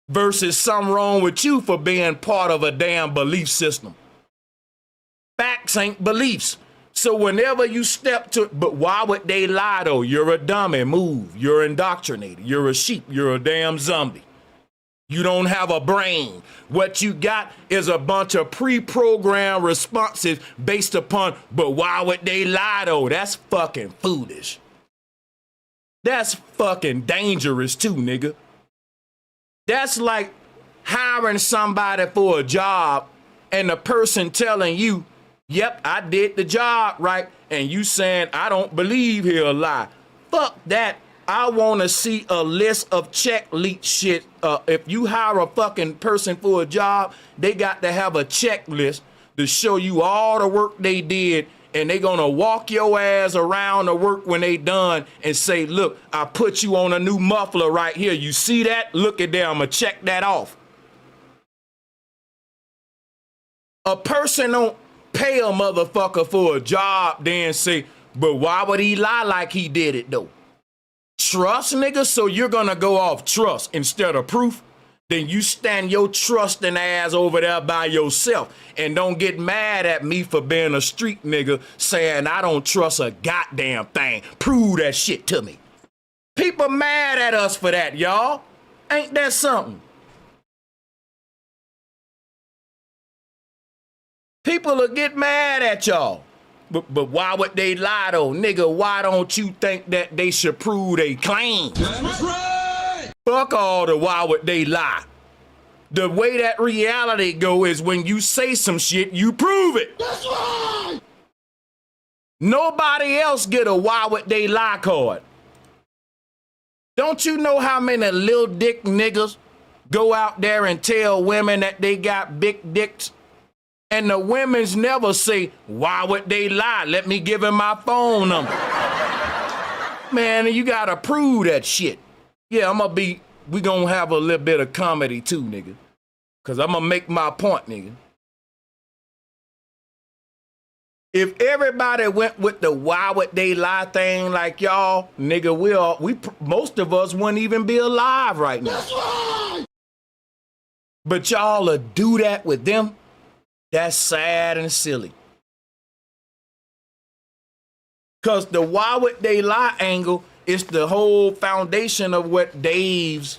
Versus something wrong with you for being part of a damn belief system. Facts ain't beliefs. So whenever you step to, but why would they lie though? You're a dummy, move. You're indoctrinated. You're a sheep. You're a damn zombie. You don't have a brain. What you got is a bunch of pre-programmed responses based upon, but why would they lie though? That's fucking foolish. That's fucking dangerous too, nigga. That's like hiring somebody for a job and the person telling you, yep, I did the job right, and you saying, I don't believe he'll lie. Fuck that. I want to see a list of checklist shit. If you hire a fucking person for a job, they got to have a checklist to show you all the work they did, and they gonna walk your ass around the work when they done and say, look, I put you on a new muffler right here. You see that? Look at there, I'm gonna check that off. A person don't pay a motherfucker for a job, then say, but why would he lie like he did it though? Trust, nigga, so you're gonna go off trust instead of proof? Then you stand your trusting ass over there by yourself and don't get mad at me for being a street nigga saying I don't trust a goddamn thing. Prove that shit to me. People mad at us for that, y'all. Ain't that something? People will get mad at y'all. But why would they lie though? Nigga, why don't you think that they should prove they claim? That's right. Fuck all the why would they lie. The way that reality go is when you say some shit, you prove it. That's right. Nobody else get a why would they lie card. Don't you know how many little dick niggas go out there and tell women that they got big dicks And the women's never say, why would they lie? Let me give him my phone number. Man, you gotta prove that shit. Yeah, we gonna have a little bit of comedy too, nigga. Cause I'm gonna make my point, nigga. If everybody went with the why would they lie thing like y'all, nigga, most of us wouldn't even be alive right now. That's right. But y'all will do that with them? That's sad and silly. Because the why would they lie angle is the whole foundation of what Dave's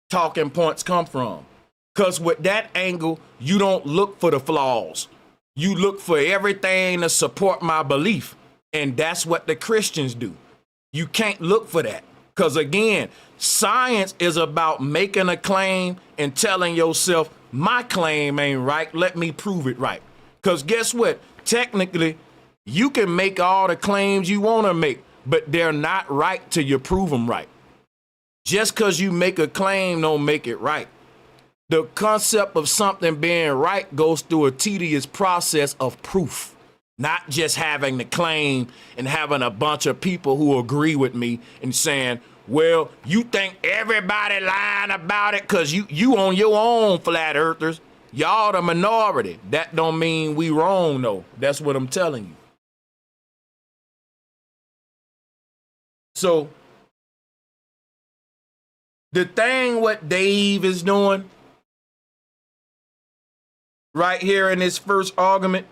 talking points come from. Because with that angle, you don't look for the flaws. You look for everything to support my belief. And that's what the Christians do. You can't look for that. Because again, science is about making a claim and telling yourself, my claim ain't right, let me prove it right. Because guess what? Technically, you can make all the claims you want to make, but they're not right till you prove them right. Just because you make a claim don't make it right. The concept of something being right goes through a tedious process of proof, not just having the claim and having a bunch of people who agree with me and saying, well, you think everybody lying about it because you on your own, flat earthers. Y'all the minority. That don't mean we wrong, though. That's what I'm telling you. So, the thing what Dave is doing right here in his first argument,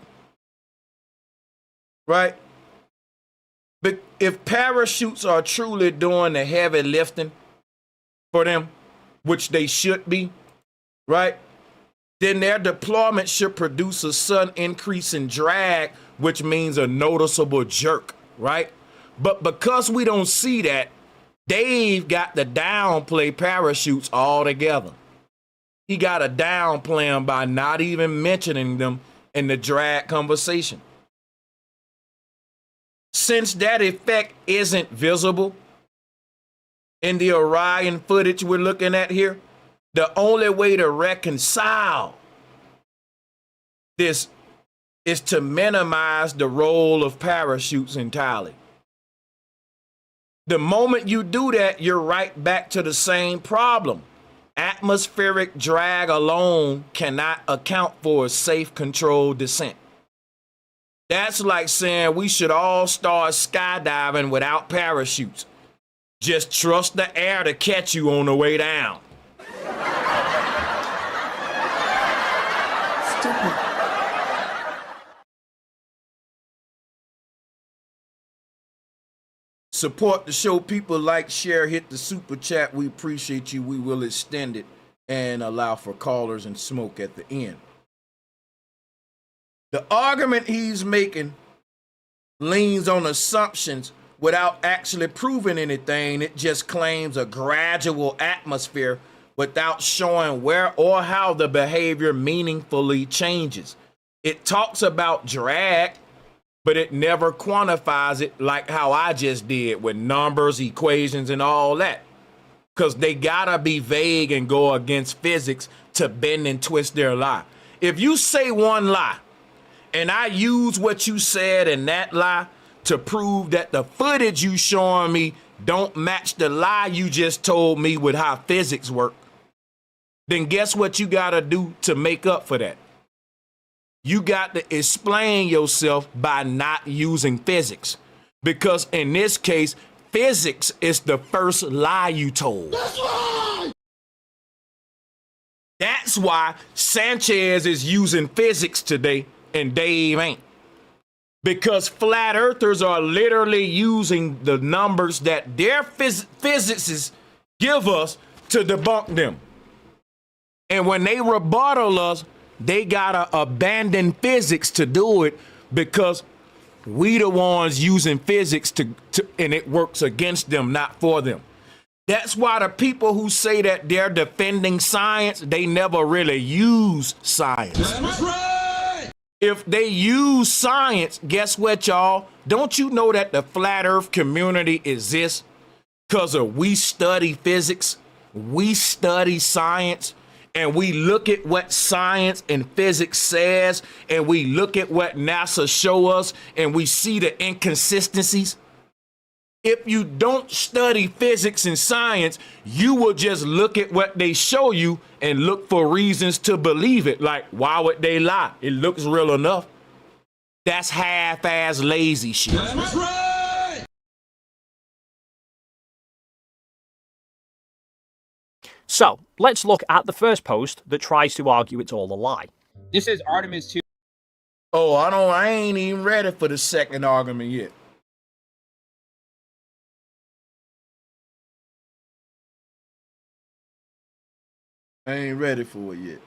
right? But if parachutes are truly doing the heavy lifting for them, which they should be, right? Then their deployment should produce a sudden increase in drag, which means a noticeable jerk, right? But because we don't see that, Dave got to downplay parachutes altogether. He got to downplay them by not even mentioning them in the drag conversation. Since that effect isn't visible in the Orion footage we're looking at here, the only way to reconcile this is to minimize the role of parachutes entirely. The moment you do that, you're right back to the same problem. Atmospheric drag alone cannot account for a safe, controlled descent. That's like saying we should all start skydiving without parachutes. Just trust the air to catch you on the way down. Stupid. Support the show. People like, share, hit the super chat. We appreciate you. We will extend it and allow for callers and smoke at the end. The argument he's making leans on assumptions without actually proving anything. It just claims a gradual atmosphere without showing where or how the behavior meaningfully changes. It talks about drag, but it never quantifies it like how I just did with numbers, equations, and all that. Because they gotta be vague and go against physics to bend and twist their lie. If you say one lie, and I use what you said in that lie to prove that the footage you showing me don't match the lie you just told me with how physics work, then guess what you gotta do to make up for that? You got to explain yourself by not using physics. Because in this case, physics is the first lie you told. That's right. That's why Sanchez is using physics today and Dave ain't. Because flat earthers are literally using the numbers that their physicists give us to debunk them. And when they rebuttal us, they gotta abandon physics to do it because we the ones using physics to and it works against them, not for them. That's why the people who say that they're defending science, they never really use science. That's right. If they use science, guess what, y'all? Don't you know that the flat earth community exists because we study physics, we study science, and we look at what science and physics says, and we look at what NASA show us, and we see the inconsistencies. If you don't study physics and science, you will just look at what they show you and look for reasons to believe it. Like, why would they lie? It looks real enough. That's half-ass lazy shit. That's right. So, let's look at the first post that tries to argue it's all a lie. This is Artemis 2. Oh, I ain't even ready for the second argument yet. I ain't ready for it yet.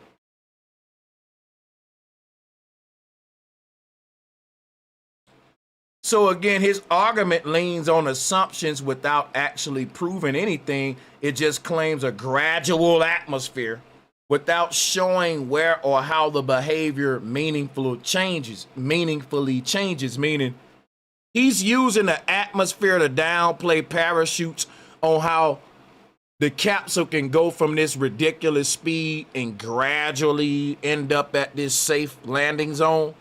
So again, his argument leans on assumptions without actually proving anything. It just claims a gradual atmosphere without showing where or how the behavior meaningfully changes, meaning he's using the atmosphere to downplay parachutes on how the capsule can go from this ridiculous speed and gradually end up at this safe landing zone.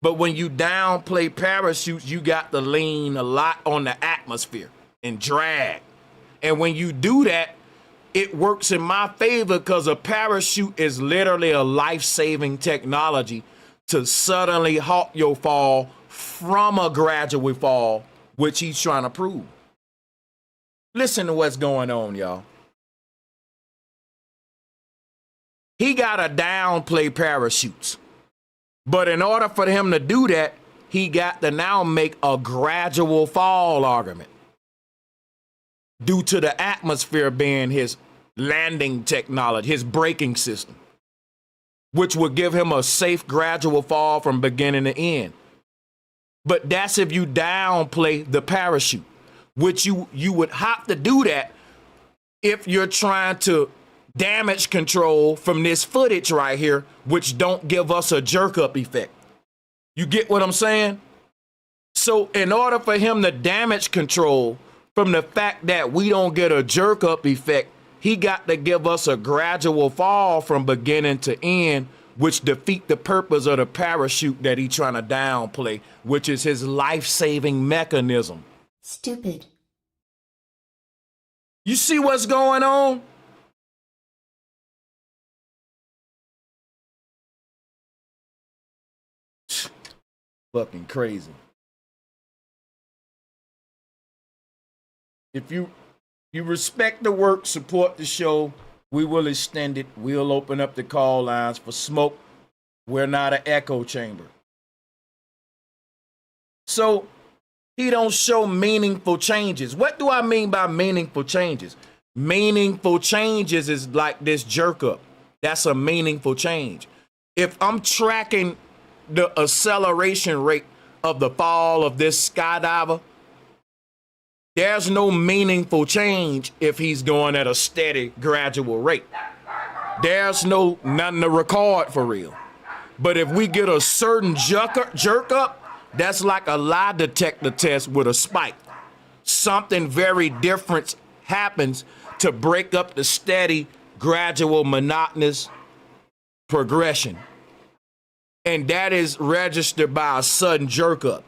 But when you downplay parachutes, you got to lean a lot on the atmosphere and drag. And when you do that, it works in my favor because a parachute is literally a life-saving technology to suddenly halt your fall from a gradual fall, which he's trying to prove. Listen to what's going on, y'all. He got to downplay parachutes. But in order for him to do that, he got to now make a gradual fall argument due to the atmosphere being his landing technology, his braking system, which would give him a safe gradual fall from beginning to end. But that's if you downplay the parachute, which you would have to do that if you're trying to damage control from this footage right here, which don't give us a jerk up effect. You get what I'm saying? So in order for him to damage control from the fact that we don't get a jerk up effect, he got to give us a gradual fall from beginning to end, which defeat the purpose of the parachute that he's trying to downplay, which is his life-saving mechanism. Stupid. You see what's going on? Fucking crazy. If you respect the work, support the show, we will extend it. We'll open up the call lines for smoke. We're not an echo chamber. So he don't show meaningful changes. What do I mean by meaningful changes? Meaningful changes is like this jerk up. That's a meaningful change. If I'm tracking the acceleration rate of the fall of this skydiver, there's no meaningful change if he's going at a steady, gradual rate. There's nothing to record for real. But if we get a certain jerk up, that's like a lie detector test with a spike. Something very different happens to break up the steady, gradual, monotonous progression. And that is registered by a sudden jerk up.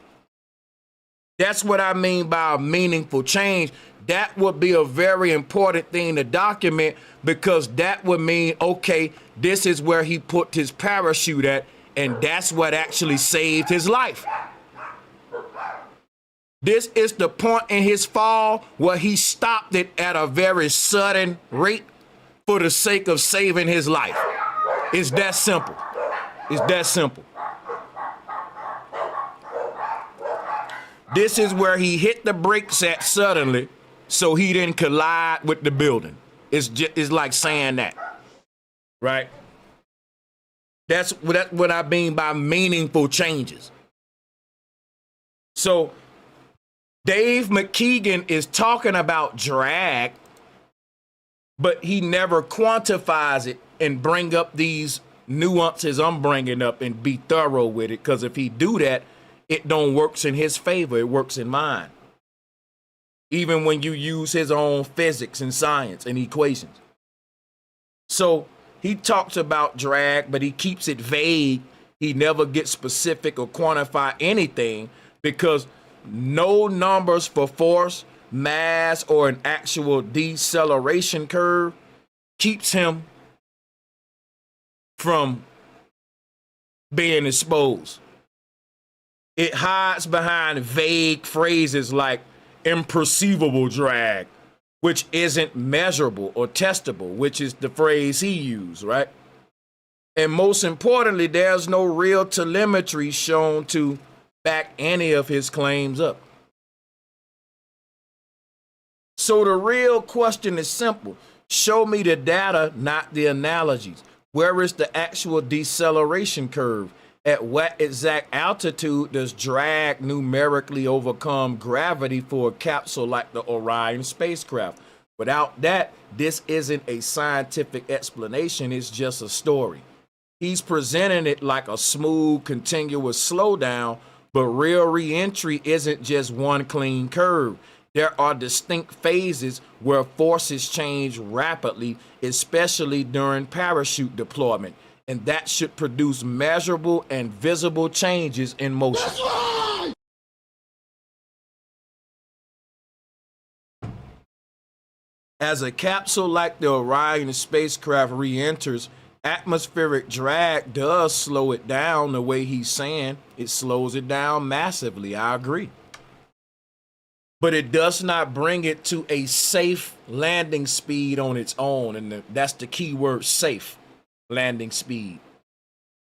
That's what I mean by a meaningful change. That would be a very important thing to document, because that would mean, okay, this is where he put his parachute at, and that's what actually saved his life. This is the point in his fall where he stopped it at a very sudden rate for the sake of saving his life. It's that simple. It's that simple. This is where he hit the brakes at suddenly so he didn't collide with the building. It's like saying that, right? That's what I mean by meaningful changes. So Dave McKeegan is talking about drag, but he never quantifies it and bring up these nuances I'm bringing up and be thorough with it, because if he do that, it don't works in his favor, it works in mine. Even when you use his own physics and science and equations. So He talks about drag, but he keeps it vague. He never gets specific or quantify anything because no numbers for force, mass, or an actual deceleration curve keeps him from being exposed. It hides behind vague phrases like imperceivable drag, which isn't measurable or testable, which is the phrase he used, right? And most importantly, there's no real telemetry shown to back any of his claims up. So the real question is simple. Show me the data, not the analogies. Where is the actual deceleration curve? At what exact altitude does drag numerically overcome gravity for a capsule like the Orion spacecraft? Without that, this isn't a scientific explanation, it's just a story. He's presenting it like a smooth, continuous slowdown, but real re-entry isn't just one clean curve. There are distinct phases where forces change rapidly, especially during parachute deployment, and that should produce measurable and visible changes in motion. As a capsule like the Orion spacecraft re-enters, atmospheric drag does slow it down the way he's saying. It slows it down massively, I agree. But it does not bring it to a safe landing speed on its own, and that's the key word, safe landing speed.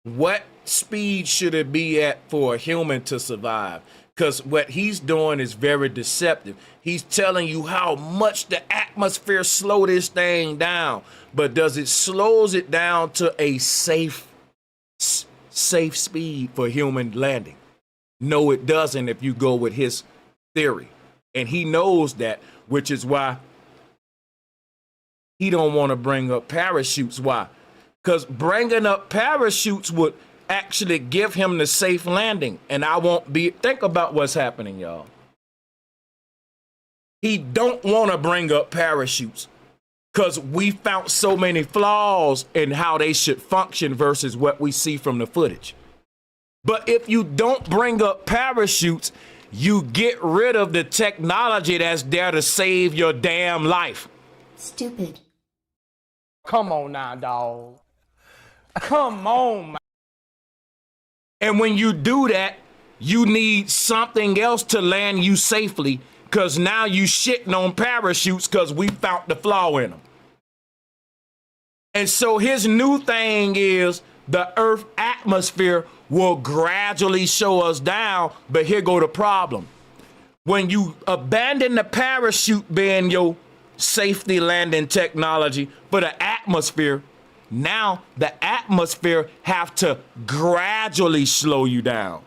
What speed should it be at for a human to survive? Because what he's doing is very deceptive. He's telling you how much the atmosphere slow this thing down, but does it slows it down to a safe speed for human landing? No, it doesn't if you go with his theory. And he knows that, which is why he don't want to bring up parachutes. Why? Because bringing up parachutes would actually give him the safe landing. And I won't be, think about what's happening, y'all. He don't want to bring up parachutes because we found so many flaws in how they should function versus what we see from the footage. But if you don't bring up parachutes, you get rid of the technology that's there to save your damn life. Stupid. Come on now, dog. Come on, man. And when you do that, you need something else to land you safely, because now you shitting on parachutes because we found the flaw in them. And so his new thing is the Earth atmosphere will gradually show us down, but here go the problem. When you abandon the parachute being your safety landing technology for the atmosphere, now the atmosphere have to gradually slow you down.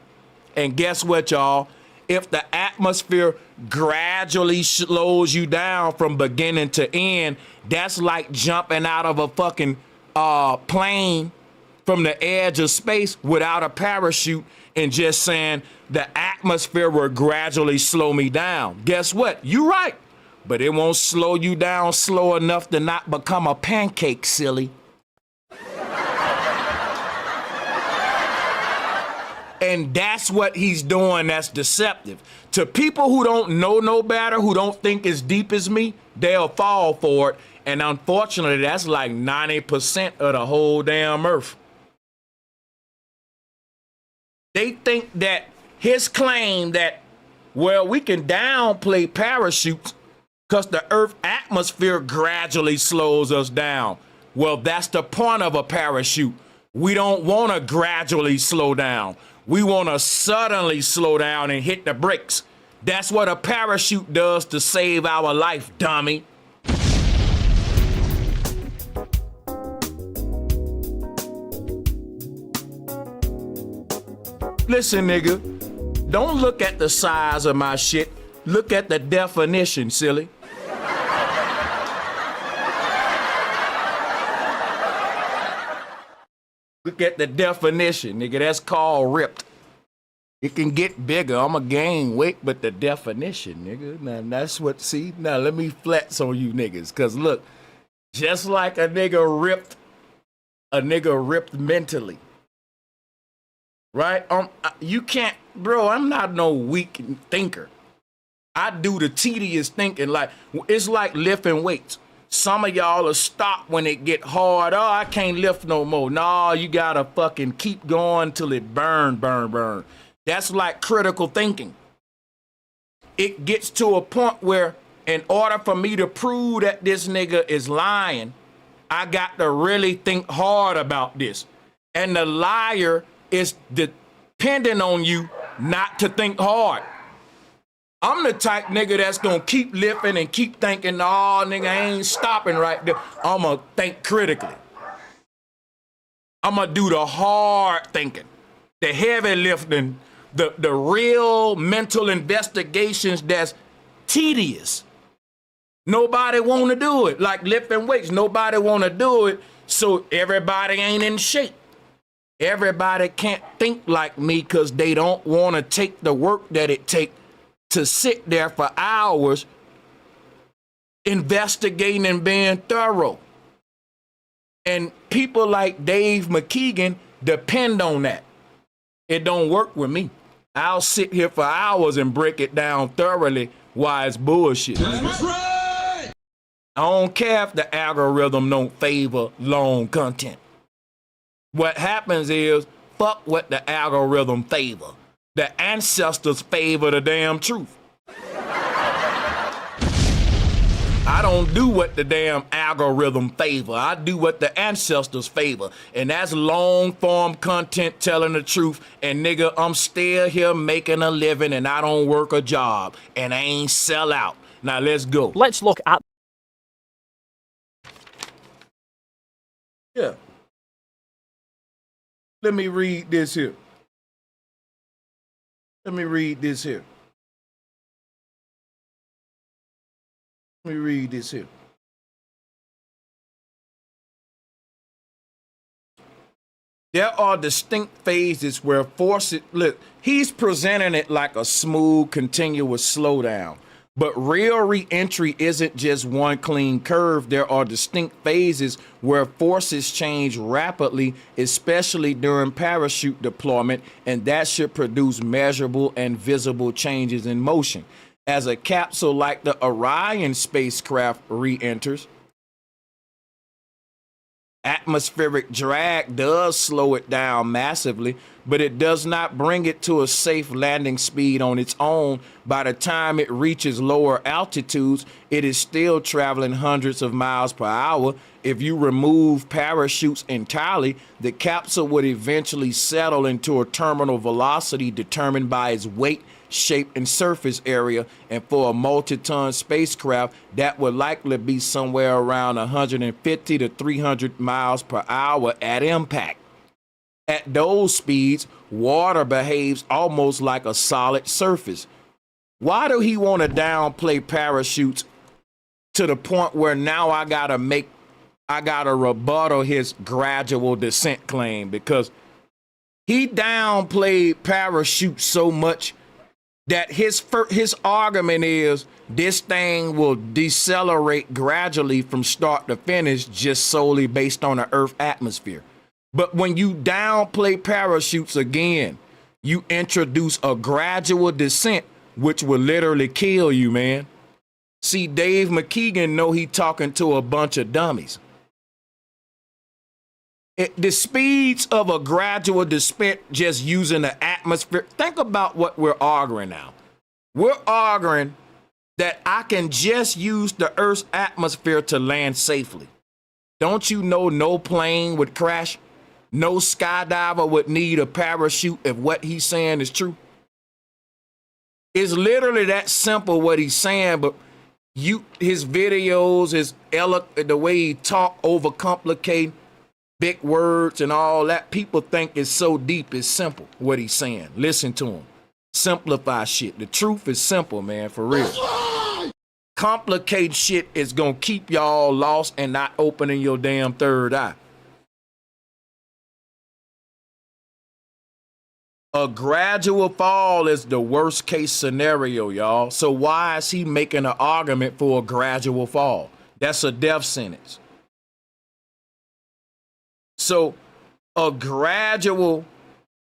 And guess what, y'all? If the atmosphere gradually slows you down from beginning to end, that's like jumping out of a fucking plane from the edge of space without a parachute and just saying the atmosphere will gradually slow me down. Guess what? You're right. But it won't slow you down slow enough to not become a pancake, silly. And that's what he's doing that's deceptive. To people who don't know no better, who don't think as deep as me, they'll fall for it. And unfortunately, that's like 90% of the whole damn Earth. They think that his claim that, well, we can downplay parachutes because the Earth atmosphere gradually slows us down. Well, that's the point of a parachute. We don't want to gradually slow down. We want to suddenly slow down and hit the brakes. That's what a parachute does to save our life, dummy. Listen, nigga, don't look at the size of my shit. Look at the definition, silly. Look at the definition, nigga. That's called ripped. It can get bigger. I'ma gain weight, but the definition, nigga. Now that's what, see? Now let me flex on you niggas. Cause look, just like a nigga ripped a nigga ripped mentally. Right? You can't, bro, I'm not no weak thinker. I do the tedious thinking. Like, it's like lifting weights. Some of y'all will stop when it get hard. Oh, I can't lift no more. No, you gotta fucking keep going till it burn. That's like critical thinking. It gets to a point where in order for me to prove that this nigga is lying, I got to really think hard about this. And the liar is depending on you not to think hard. I'm the type nigga that's gonna keep lifting and keep thinking, oh, nigga, I ain't stopping right there. I'm gonna think critically. I'm gonna do the hard thinking, the heavy lifting, the real mental investigations that's tedious. Nobody wanna do it. Like lifting weights, nobody wanna do it, so everybody ain't in shape. Everybody can't think like me because they don't wanna take the work that it takes to sit there for hours investigating and being thorough. And people like Dave McKeegan depend on that. It don't work with me. I'll sit here for hours and break it down thoroughly why it's bullshit. That's right. I don't care if the algorithm don't favor long content. What happens is, fuck what the algorithm favor. The ancestors favor the damn truth. I don't do what the damn algorithm favor. I do what the ancestors favor. And that's long form content telling the truth. And nigga, I'm still here making a living and I don't work a job. And I ain't sell out. Now let's go. Let's look at... Yeah. Let me read this here. Let me read this here. Let me read this here. There are distinct phases where forces, look, he's presenting it like a smooth, continuous slowdown. But real re-entry isn't just one clean curve. There are distinct phases where forces change rapidly, especially during parachute deployment, and that should produce measurable and visible changes in motion. As a capsule like the Orion spacecraft re-enters, atmospheric drag does slow it down massively, but it does not bring it to a safe landing speed on its own. By the time it reaches lower altitudes, it is still traveling hundreds of miles per hour. If you remove parachutes entirely, the capsule would eventually settle into a terminal velocity determined by its weight, shape, and surface area, and for a multi-ton spacecraft, that would likely be somewhere around 150 to 300 miles per hour at impact. At those speeds, water behaves almost like a solid surface. Why do he want to downplay parachutes to the point where now I gotta rebuttal his gradual descent claim? Because he downplayed parachutes so much that his argument is this thing will decelerate gradually from start to finish just solely based on the Earth atmosphere. But when you downplay parachutes again, you introduce a gradual descent, which will literally kill you, man. See, Dave McKeegan know he talking to a bunch of dummies. The speeds of a gradual descent just using the atmosphere. Think about what we're arguing now. We're arguing that I can just use the Earth's atmosphere to land safely. Don't you know no plane would crash? No skydiver would need a parachute if what he's saying is true. It's literally that simple what he's saying, but his videos, the way he talk, overcomplicate big words and all that. People think it's so deep, it's simple what he's saying. Listen to him. Simplify shit. The truth is simple, man, for real. Complicate shit is gonna keep y'all lost and not opening your damn third eye. A gradual fall is the worst case scenario, y'all. So why is he making an argument for a gradual fall? That's a death sentence. So a gradual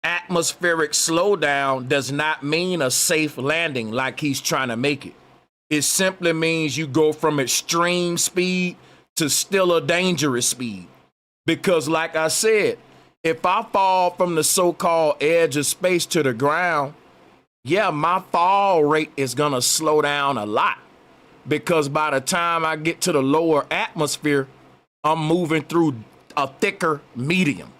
atmospheric slowdown does not mean a safe landing like he's trying to make it. It simply means you go from extreme speed to still a dangerous speed. Because like I said, if I fall from the so-called edge of space to the ground, yeah, my fall rate is gonna slow down a lot. Because by the time I get to the lower atmosphere, I'm moving through a thicker medium.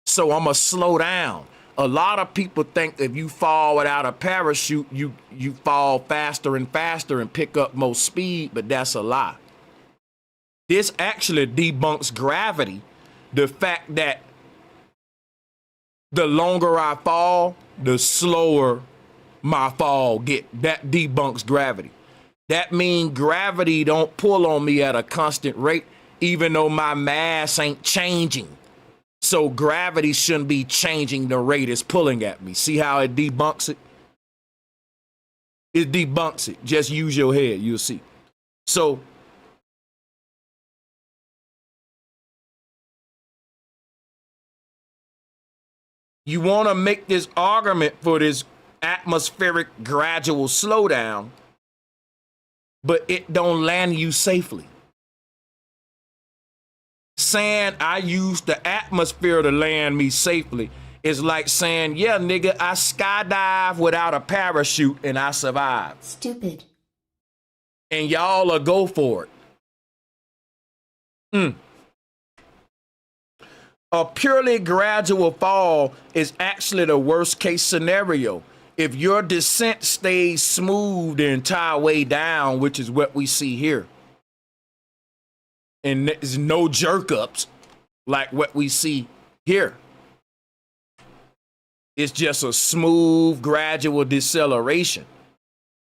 So I'm gonna slow down. A lot of people think if you fall without a parachute, you fall faster and faster and pick up more speed, but that's a lie. This actually debunks gravity. The fact that the longer I fall, the slower my fall get. That debunks gravity. That means gravity don't pull on me at a constant rate, even though my mass ain't changing. So gravity shouldn't be changing the rate it's pulling at me. See how it debunks it? It debunks it. Just use your head, you'll see. So you want to make this argument for this atmospheric gradual slowdown, but it don't land you safely. Saying I use the atmosphere to land me safely is like saying, yeah, nigga, I skydive without a parachute and I survived. Stupid. And y'all will go for it. A purely gradual fall is actually the worst case scenario. If your descent stays smooth the entire way down, which is what we see here, and there's no jerk ups like what we see here. It's just a smooth, gradual deceleration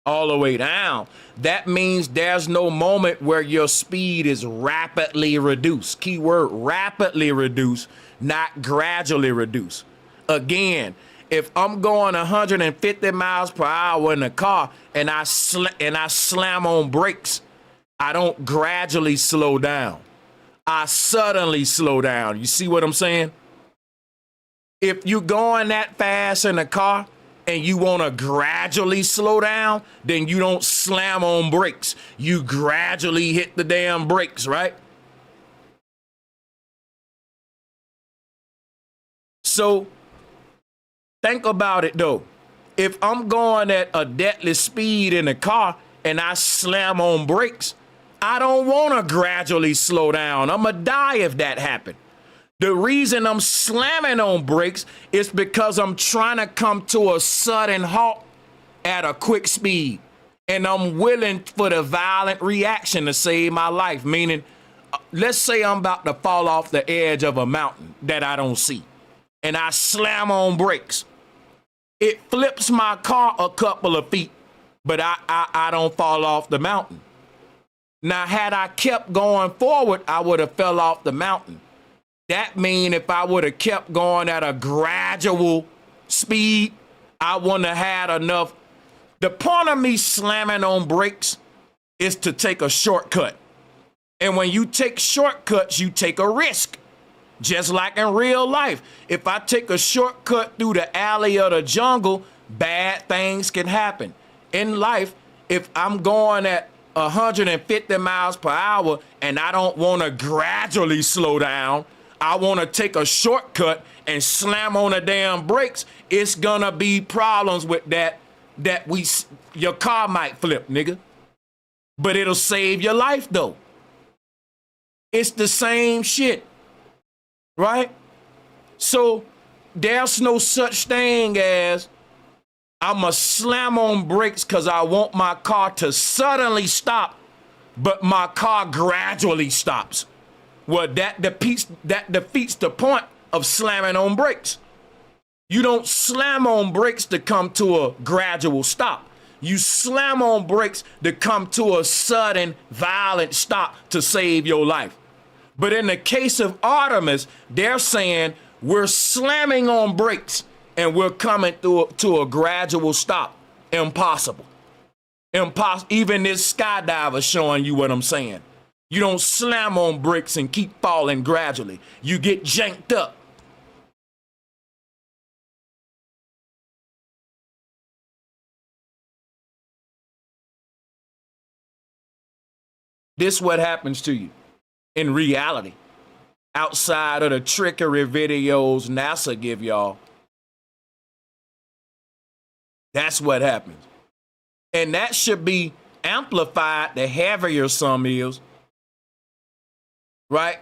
all the way down. That means there's no moment where your speed is rapidly reduced. Keyword rapidly reduced, not gradually reduced. Again, if I'm going 150 miles per hour in a car and I slam on brakes, I don't gradually slow down. I suddenly slow down. You see what I'm saying? If you're going that fast in a car and you want to gradually slow down, then you don't slam on brakes. You gradually hit the damn brakes, right? So think about it though. If I'm going at a deadly speed in a car and I slam on brakes, I don't want to gradually slow down. I'm going to die if that happened. The reason I'm slamming on brakes is because I'm trying to come to a sudden halt at a quick speed. And I'm willing for the violent reaction to save my life. Meaning, let's say I'm about to fall off the edge of a mountain that I don't see. And I slam on brakes. It flips my car a couple of feet, but I don't fall off the mountain. Now, had I kept going forward, I would have fell off the mountain. That means if I would have kept going at a gradual speed, I wouldn't have had enough. The point of me slamming on brakes is to take a shortcut. And when you take shortcuts, you take a risk. Just like in real life. If I take a shortcut through the alley of the jungle, bad things can happen. In life, if I'm going at 150 miles per hour and I don't want to gradually slow down, I want to take a shortcut and slam on the damn brakes, it's gonna be problems with that your car might flip, nigga. But it'll save your life though. It's the same shit, right? So there's no such thing as I'ma slam on brakes because I want my car to suddenly stop, but my car gradually stops. Well, that defeats the point of slamming on brakes. You don't slam on brakes to come to a gradual stop. You slam on brakes to come to a sudden, violent stop to save your life. But in the case of Artemis, they're saying we're slamming on brakes and we're coming to a gradual stop. Impossible. Even this skydiver showing you what I'm saying. You don't slam on brakes and keep falling gradually. You get janked up. This is what happens to you in reality, outside of the trickery videos NASA give y'all. That's what happens. And that should be amplified the heavier some is, right?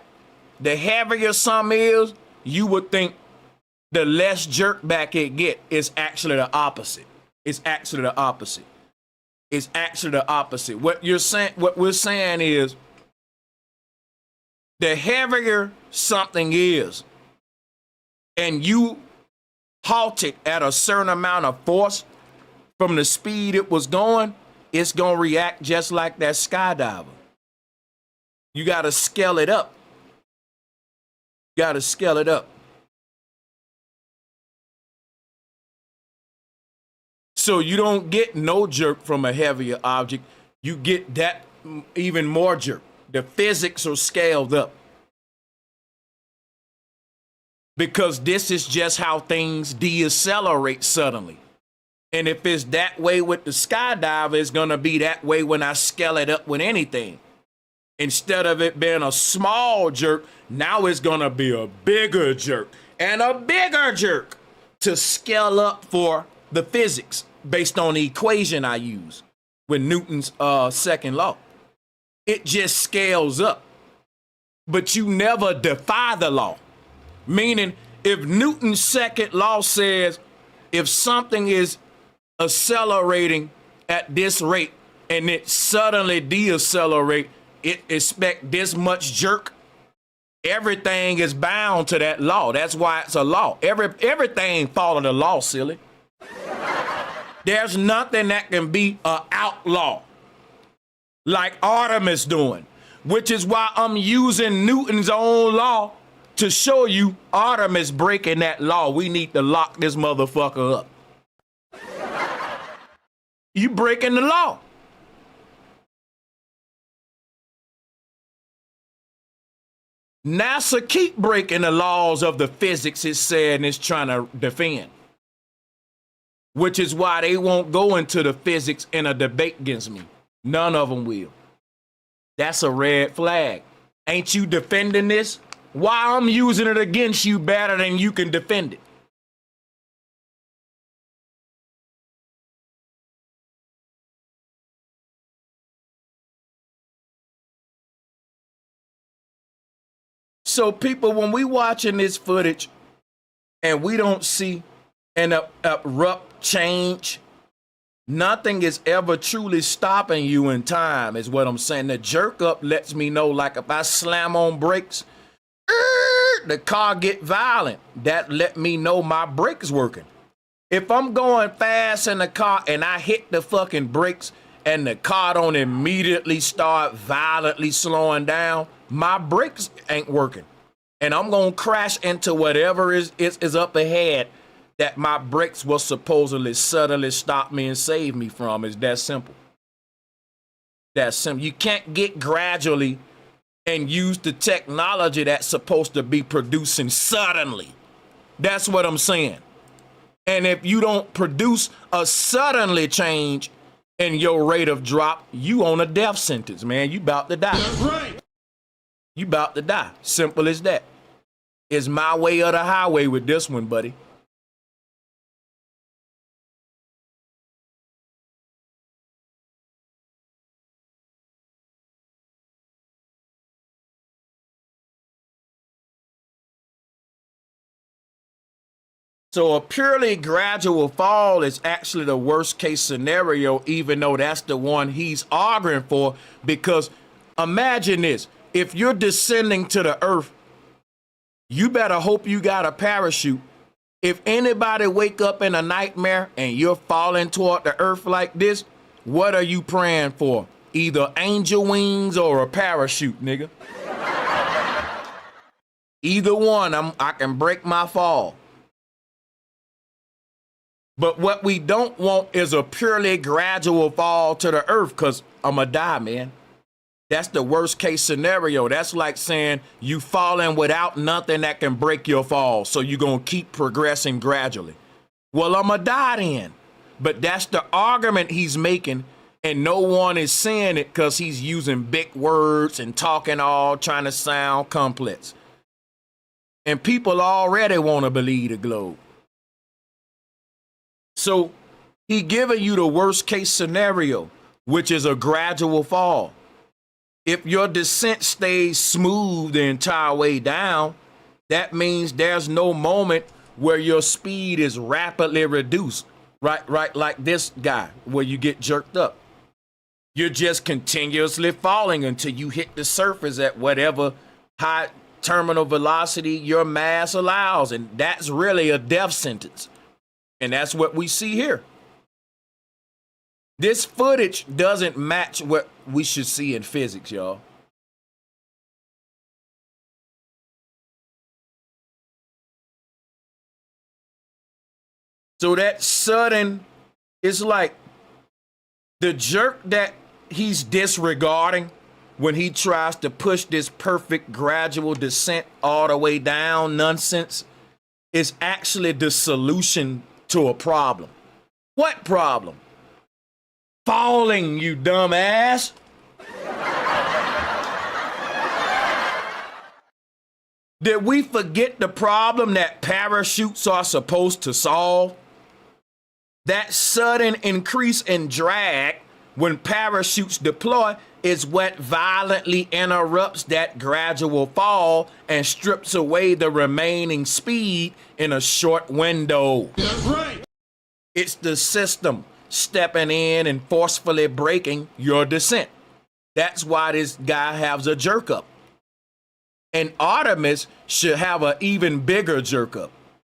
The heavier some is, you would think the less jerk back it get. It's actually the opposite. It's actually the opposite. It's actually the opposite. What we're saying is, the heavier something is, and you halt it at a certain amount of force from the speed it was going, it's gonna react just like that skydiver. You gotta scale it up. You gotta scale it up. So you don't get no jerk from a heavier object. You get that even more jerk. The physics are scaled up. Because this is just how things decelerate suddenly. And if it's that way with the skydiver, it's gonna be that way when I scale it up with anything. Instead of it being a small jerk, now it's gonna be a bigger jerk and a bigger jerk to scale up for the physics based on the equation I use with Newton's second law. It just scales up, but you never defy the law. Meaning, if Newton's second law says if something is accelerating at this rate and it suddenly decelerate, it expect this much jerk. Everything is bound to that law. That's why it's a law. Everything follow the law, silly. There's nothing that can be an outlaw like Artemis doing, which is why I'm using Newton's own law to show you Artemis breaking that law. We need to lock this motherfucker up. You breaking the law. NASA keep breaking the laws of the physics it said and it's trying to defend. Which is why they won't go into the physics in a debate against me. None of them will. That's a red flag. Ain't you defending this? Why I'm using it against you better than you can defend it? So people, when we watching this footage and we don't see an abrupt change, nothing is ever truly stopping you in time, is what I'm saying. The jerk up lets me know, like if I slam on brakes, the car get violent. That let me know my brakes working. If I'm going fast in the car and I hit the fucking brakes and the car don't immediately start violently slowing down, my brakes ain't working. And I'm gonna crash into whatever is up ahead that my brakes will supposedly suddenly stop me and save me from. Is that simple. That's simple. You can't get gradually and use the technology that's supposed to be producing suddenly. That's what I'm saying. And if you don't produce a suddenly change in your rate of drop, you on a death sentence, man. You about to die. That's right. You about to die. Simple as that. It's my way or the highway with this one, buddy. So a purely gradual fall is actually the worst case scenario, even though that's the one he's arguing for. Because imagine this, if you're descending to the earth, you better hope you got a parachute. If anybody wake up in a nightmare and you're falling toward the earth like this, what are you praying for? Either angel wings or a parachute, nigga. Either one, I can break my fall. But what we don't want is a purely gradual fall to the earth, because I'm going to die, man. That's the worst case scenario. That's like saying you falling without nothing that can break your fall. So you're going to keep progressing gradually. Well, I'm going to die then. But that's the argument he's making. And no one is saying it because he's using big words and talking all trying to sound complex. And people already want to believe the globe. So he giving you the worst case scenario, which is a gradual fall. If your descent stays smooth the entire way down, that means there's no moment where your speed is rapidly reduced, right, like this guy, where you get jerked up. You're just continuously falling until you hit the surface at whatever high terminal velocity your mass allows, and that's really a death sentence. And that's what we see here. This footage doesn't match what we should see in physics, y'all. So that sudden, it's like the jerk that he's disregarding when he tries to push this perfect gradual descent all the way down nonsense is actually the solution to a problem. What problem? Falling, you dumbass. Did we forget the problem that parachutes are supposed to solve? That sudden increase in drag when parachutes deploy is what violently interrupts that gradual fall and strips away the remaining speed in a short window. That's right. It's the system stepping in and forcefully breaking your descent. That's why this guy has a jerk up. And Artemis should have an even bigger jerk up.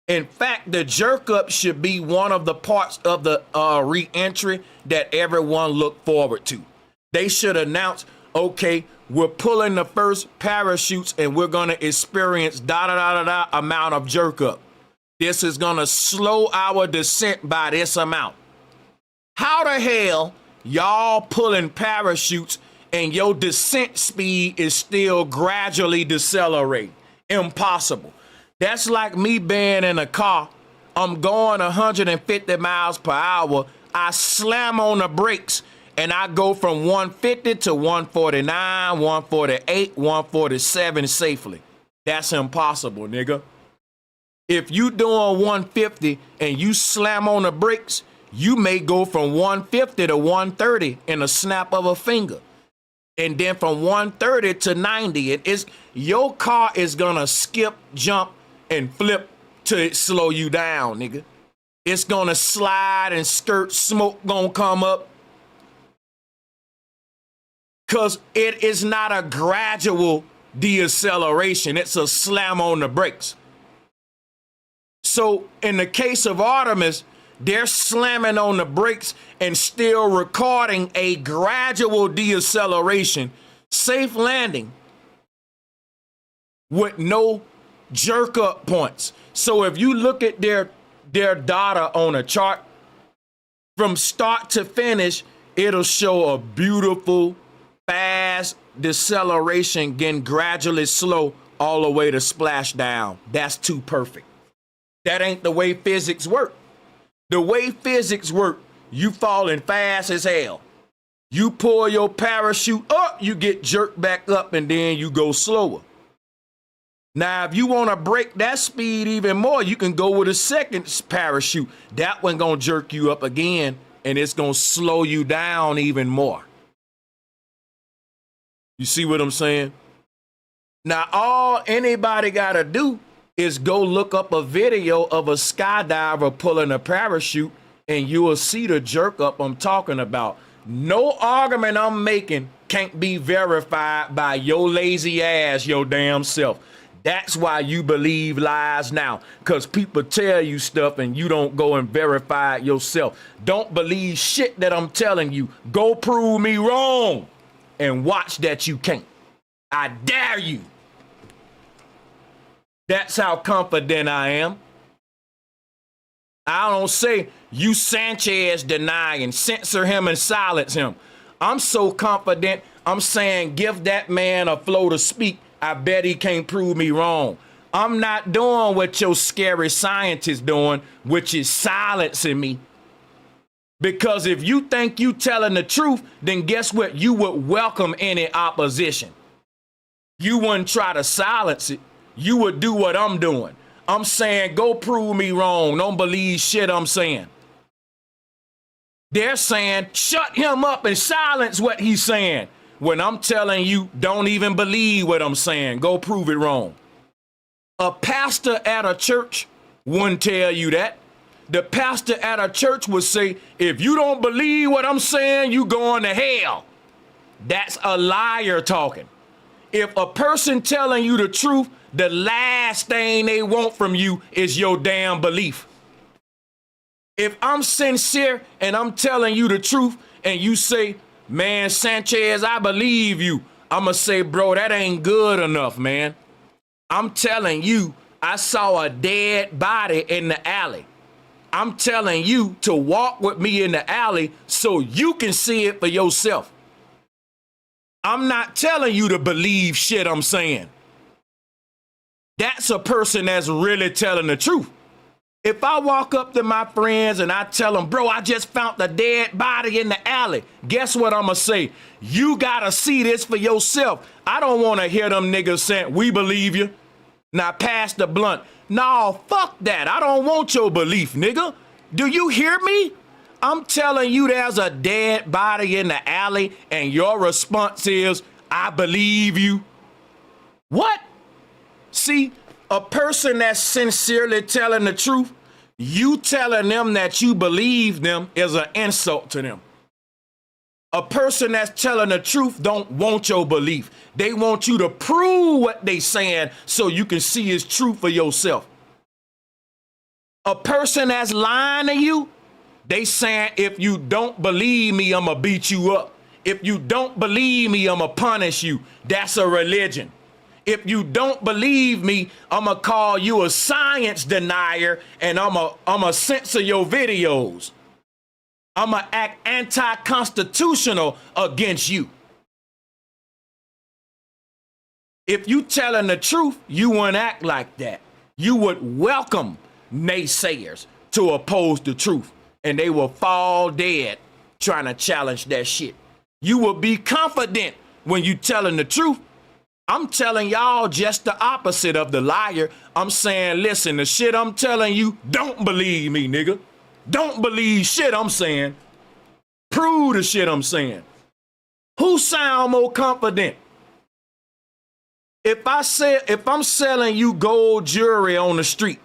In fact, the jerk up should be one of the parts of the re-entry that everyone look forward to. They should announce, okay, we're pulling the first parachutes and we're going to experience amount of jerk up. This is going to slow our descent by this amount. How the hell y'all pulling parachutes and your descent speed is still gradually decelerating? Impossible. That's like me being in a car. I'm going 150 miles per hour. I slam on the brakes and I go from 150 to 149, 148, 147 safely. That's impossible, nigga. If you doing 150 and you slam on the brakes, you may go from 150 to 130 in a snap of a finger. And then from 130 to 90, your car is gonna skip, jump, and flip till it slow you down, nigga. It's gonna slide and skirt, smoke gonna come up. Cause it is not a gradual deceleration, it's a slam on the brakes. So in the case of Artemis, they're slamming on the brakes and still recording a gradual deceleration, safe landing with no jerk up points. So if you look at their data on a chart, from start to finish, it'll show a beautiful, fast deceleration getting gradually slow all the way to splashdown. That's too perfect. That ain't the way physics work. The way physics work, you falling fast as hell. You pull your parachute up, you get jerked back up, and then you go slower. Now, if you want to break that speed even more, you can go with a second parachute. That one gonna jerk you up again, and it's gonna slow you down even more. You see what I'm saying? Now, all anybody gotta do is go look up a video of a skydiver pulling a parachute and you will see the jerk up I'm talking about. No argument I'm making can't be verified by your lazy ass, your damn self. That's why you believe lies now, because people tell you stuff and you don't go and verify it yourself. Don't believe shit that I'm telling you. Go prove me wrong and watch that you can't. I dare you. That's how confident I am. I don't say you Sanchez denying, censor him and silence him. I'm so confident I'm saying give that man a flow to speak. I bet he can't prove me wrong. I'm not doing what your scary scientist doing, which is silencing me. Because if you think you telling the truth, then guess what? You would welcome any opposition. You wouldn't try to silence it. You would do what I'm doing. I'm saying, go prove me wrong. Don't believe shit I'm saying. They're saying, shut him up and silence what he's saying. When I'm telling you, don't even believe what I'm saying. Go prove it wrong. A pastor at a church wouldn't tell you that. The pastor at a church would say, if you don't believe what I'm saying, you going to hell. That's a liar talking. If a person telling you the truth, the last thing they want from you is your damn belief. If I'm sincere and I'm telling you the truth and you say, man, Sanchez, I believe you, I'm going to say, bro, that ain't good enough, man. I'm telling you, I saw a dead body in the alley. I'm telling you to walk with me in the alley so you can see it for yourself. I'm not telling you to believe shit I'm saying. That's a person that's really telling the truth. If I walk up to my friends and I tell them, bro, I just found the dead body in the alley, guess what I'm going to say? You got to see this for yourself. I don't want to hear them niggas saying, we believe you. Now pass the blunt. No, fuck that. I don't want your belief, nigga. Do you hear me? I'm telling you there's a dead body in the alley and your response is, I believe you. What? See, a person that's sincerely telling the truth, you telling them that you believe them is an insult to them. A person that's telling the truth don't want your belief. They want you to prove what they saying so you can see it's true for yourself. A person that's lying to you, they saying, if you don't believe me, I'm going to beat you up. If you don't believe me, I'm going to punish you. That's a religion. If you don't believe me, I'm going to call you a science denier and I'm going to censor your videos. I'm going to act anti-constitutional against you. If you telling the truth, you wouldn't act like that. You would welcome naysayers to oppose the truth and they will fall dead trying to challenge that shit. You will be confident when you telling the truth. I'm telling y'all just the opposite of the liar. I'm saying, listen, the shit I'm telling you, don't believe me, nigga. Don't believe shit I'm saying. Prove the shit I'm saying. Who sound more confident? If I'm selling you gold jewelry on the street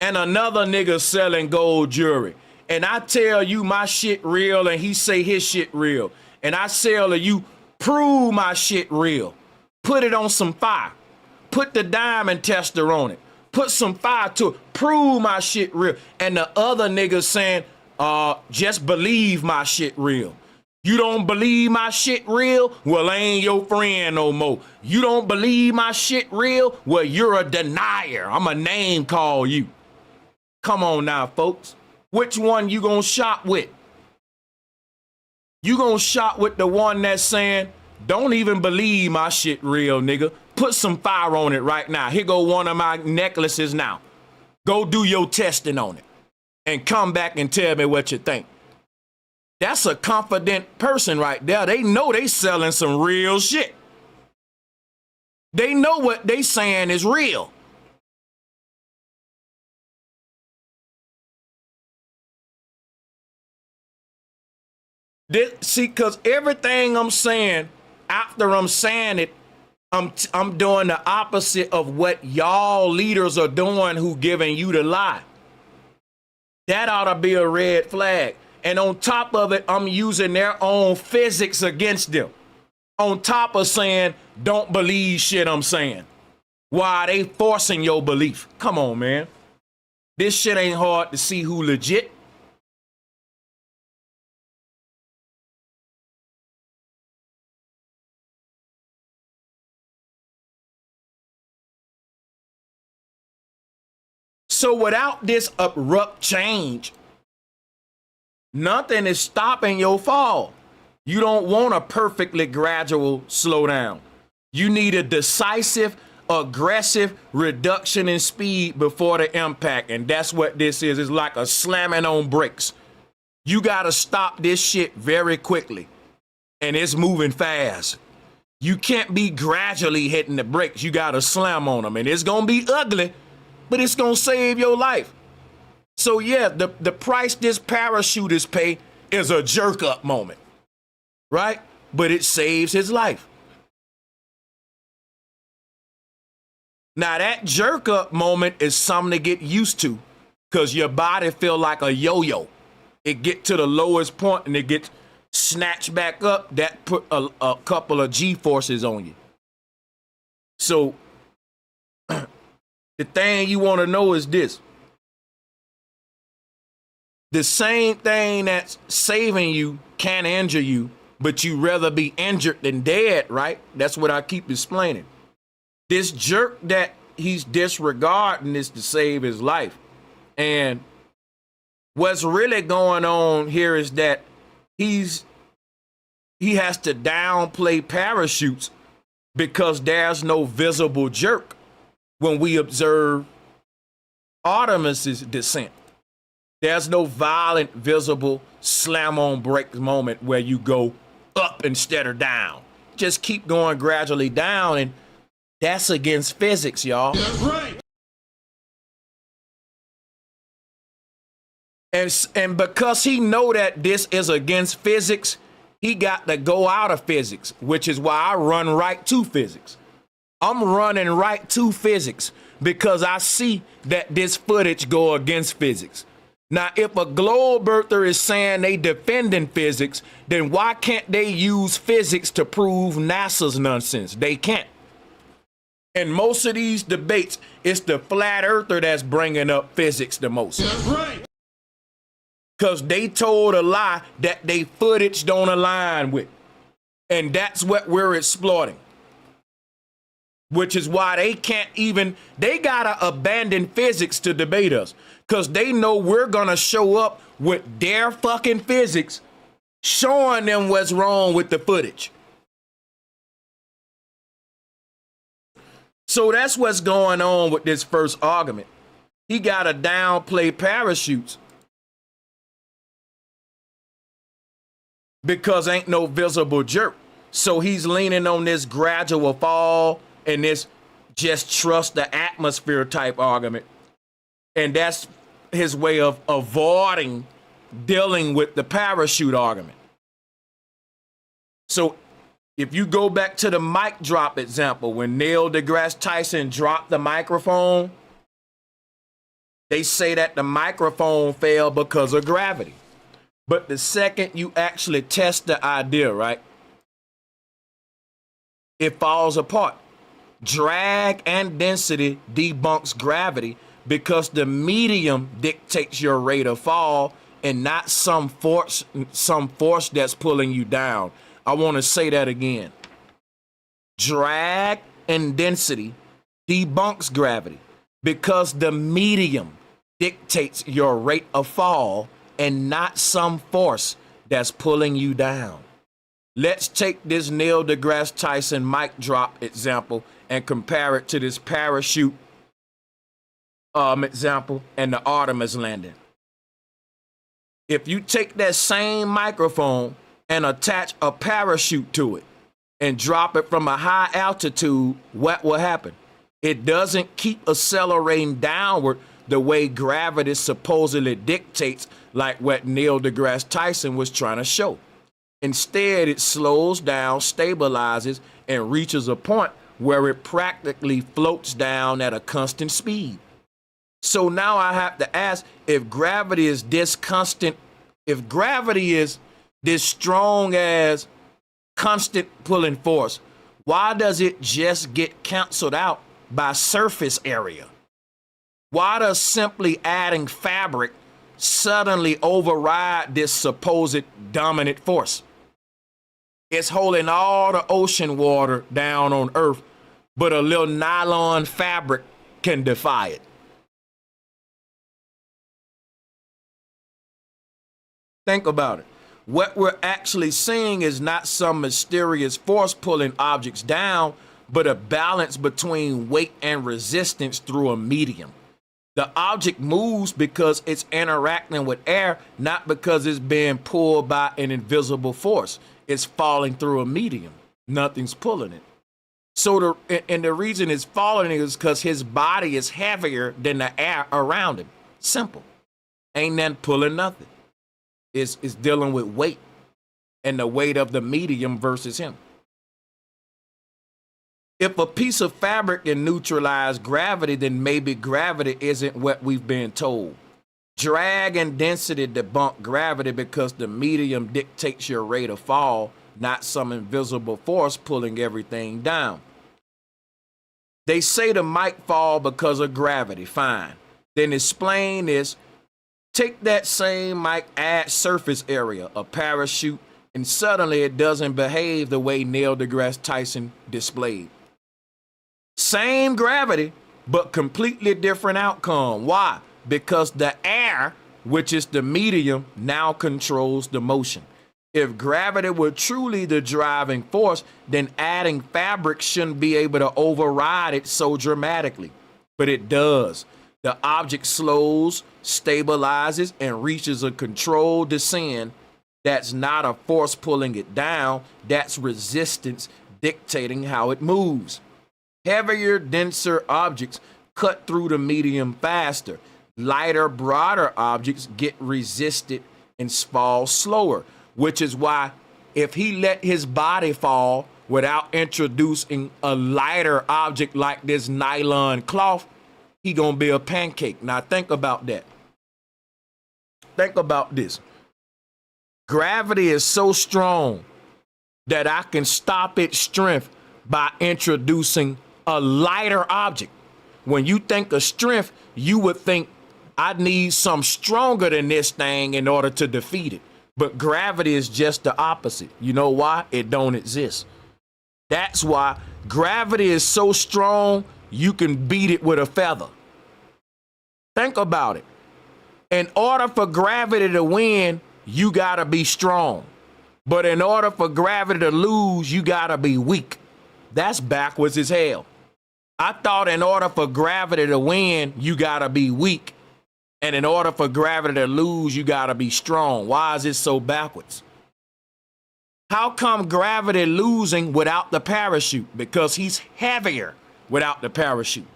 and another nigga selling gold jewelry and I tell you my shit real and he say his shit real and I sell to you, prove my shit real. Put it on some fire. Put the diamond tester on it. Put some fire to it. Prove my shit real. And the other nigga saying, just believe my shit real. You don't believe my shit real? Well, I ain't your friend no more. You don't believe my shit real? Well, you're a denier. I'm a name call you. Come on now, folks. Which one you gonna shop with? You gonna shop with the one that's saying, don't even believe my shit real, nigga. Put some fire on it right now. Here go one of my necklaces now. Go do your testing on it and come back and tell me what you think. That's a confident person right there. They know they selling some real shit. They know what they saying is real. See, because everything I'm saying, after I'm saying it, I'm doing the opposite of what y'all leaders are doing who giving you the lie. That ought to be a red flag. And on top of it, I'm using their own physics against them. On top of saying, don't believe shit I'm saying. Why they forcing your belief? Come on, man. This shit ain't hard to see who legit. So without this abrupt change, nothing is stopping your fall. You don't want a perfectly gradual slowdown. You need a decisive, aggressive reduction in speed before the impact. And that's what this is. It's like a slamming on brakes. You got to stop this shit very quickly. And it's moving fast. You can't be gradually hitting the brakes. You got to slam on them. And it's going to be ugly, but it's going to save your life. So yeah, the price this parachutist pay is a jerk up moment, right? But it saves his life. Now that jerk up moment is something to get used to because your body feel like a yo-yo. It get to the lowest point and it gets snatched back up. That put a couple of G-forces on you. So the thing you want to know is this. The same thing that's saving you can injure you, but you rather be injured than dead, right? That's what I keep explaining. This jerk that he's disregarding is to save his life. And what's really going on here is that he has to downplay parachutes because there's no visible jerk when we observe Artemis's descent. There's no violent, visible slam on brakes moment where you go up instead of down. Just keep going gradually down, and that's against physics, y'all. That's right. And because he know that this is against physics, he got to go out of physics, which is why I run right to physics. I'm running right to physics because I see that this footage go against physics. Now, if a globe earther is saying they defending physics, then why can't they use physics to prove NASA's nonsense? They can't. In most of these debates, it's the flat earther that's bringing up physics the most. That's right. Because they told a lie that they footage don't align with. And that's what we're exploiting. Which is why they can't even, they gotta abandon physics to debate us. Because they know we're gonna show up with their fucking physics showing them what's wrong with the footage. So that's what's going on with this first argument. He gotta downplay parachutes because ain't no visible jerk. So he's leaning on this gradual fall and this just trust the atmosphere type argument. And that's his way of avoiding dealing with the parachute argument. So if you go back to the mic drop example, when Neil deGrasse Tyson dropped the microphone, they say that the microphone fell because of gravity. But the second you actually test the idea, right, it falls apart. Drag and density debunks gravity because the medium dictates your rate of fall and not some force that's pulling you down. I want to say that again. Drag and density debunks gravity because the medium dictates your rate of fall and not some force that's pulling you down. Let's take this Neil deGrasse Tyson mic drop example and compare it to this parachute example and the Artemis landing. If you take that same microphone and attach a parachute to it and drop it from a high altitude, what will happen? It doesn't keep accelerating downward the way gravity supposedly dictates, like what Neil deGrasse Tyson was trying to show. Instead, it slows down, stabilizes, and reaches a point where it practically floats down at a constant speed. So now I have to ask, if gravity is this constant, if gravity is this strong as constant pulling force, why does it just get canceled out by surface area? Why does simply adding fabric suddenly override this supposed dominant force? It's holding all the ocean water down on Earth, but a little nylon fabric can defy it. Think about it. What we're actually seeing is not some mysterious force pulling objects down, but a balance between weight and resistance through a medium. The object moves because it's interacting with air, not because it's being pulled by an invisible force. It's falling through a medium. Nothing's pulling it. So the reason it's falling is because his body is heavier than the air around him. Simple. Ain't nothing pulling nothing. It's dealing with weight and the weight of the medium versus him. If a piece of fabric can neutralize gravity, then maybe gravity isn't what we've been told. Drag and density debunk gravity because the medium dictates your rate of fall, not some invisible force pulling everything down. They say the might fall because of gravity. Fine. Then explain this. Take that same mic, add surface area, a parachute, and suddenly it doesn't behave the way Neil deGrasse Tyson displayed. Same gravity, but completely different outcome. Why? Because the air, which is the medium, now controls the motion. If gravity were truly the driving force, then adding fabric shouldn't be able to override it so dramatically. But it does. The object slows, stabilizes, and reaches a controlled descent. That's not a force pulling it down. That's resistance dictating how it moves. Heavier, denser objects cut through the medium faster. Lighter, broader objects get resisted and fall slower, which is why if he let his body fall without introducing a lighter object like this nylon cloth, he gonna be a pancake. Now think about that. Think about this. Gravity is so strong that I can stop its strength by introducing a lighter object. When you think of strength, you would think I need some stronger than this thing in order to defeat it. But gravity is just the opposite. You know why? It don't exist. That's why gravity is so strong, you can beat it with a feather. Think about it. In order for gravity to win, you gotta be strong. But in order for gravity to lose, you gotta be weak. That's backwards as hell. I thought in order for gravity to win, you gotta be weak. And in order for gravity to lose, you gotta be strong. Why is it so backwards? How come gravity losing without the parachute? Because he's heavier without the parachute.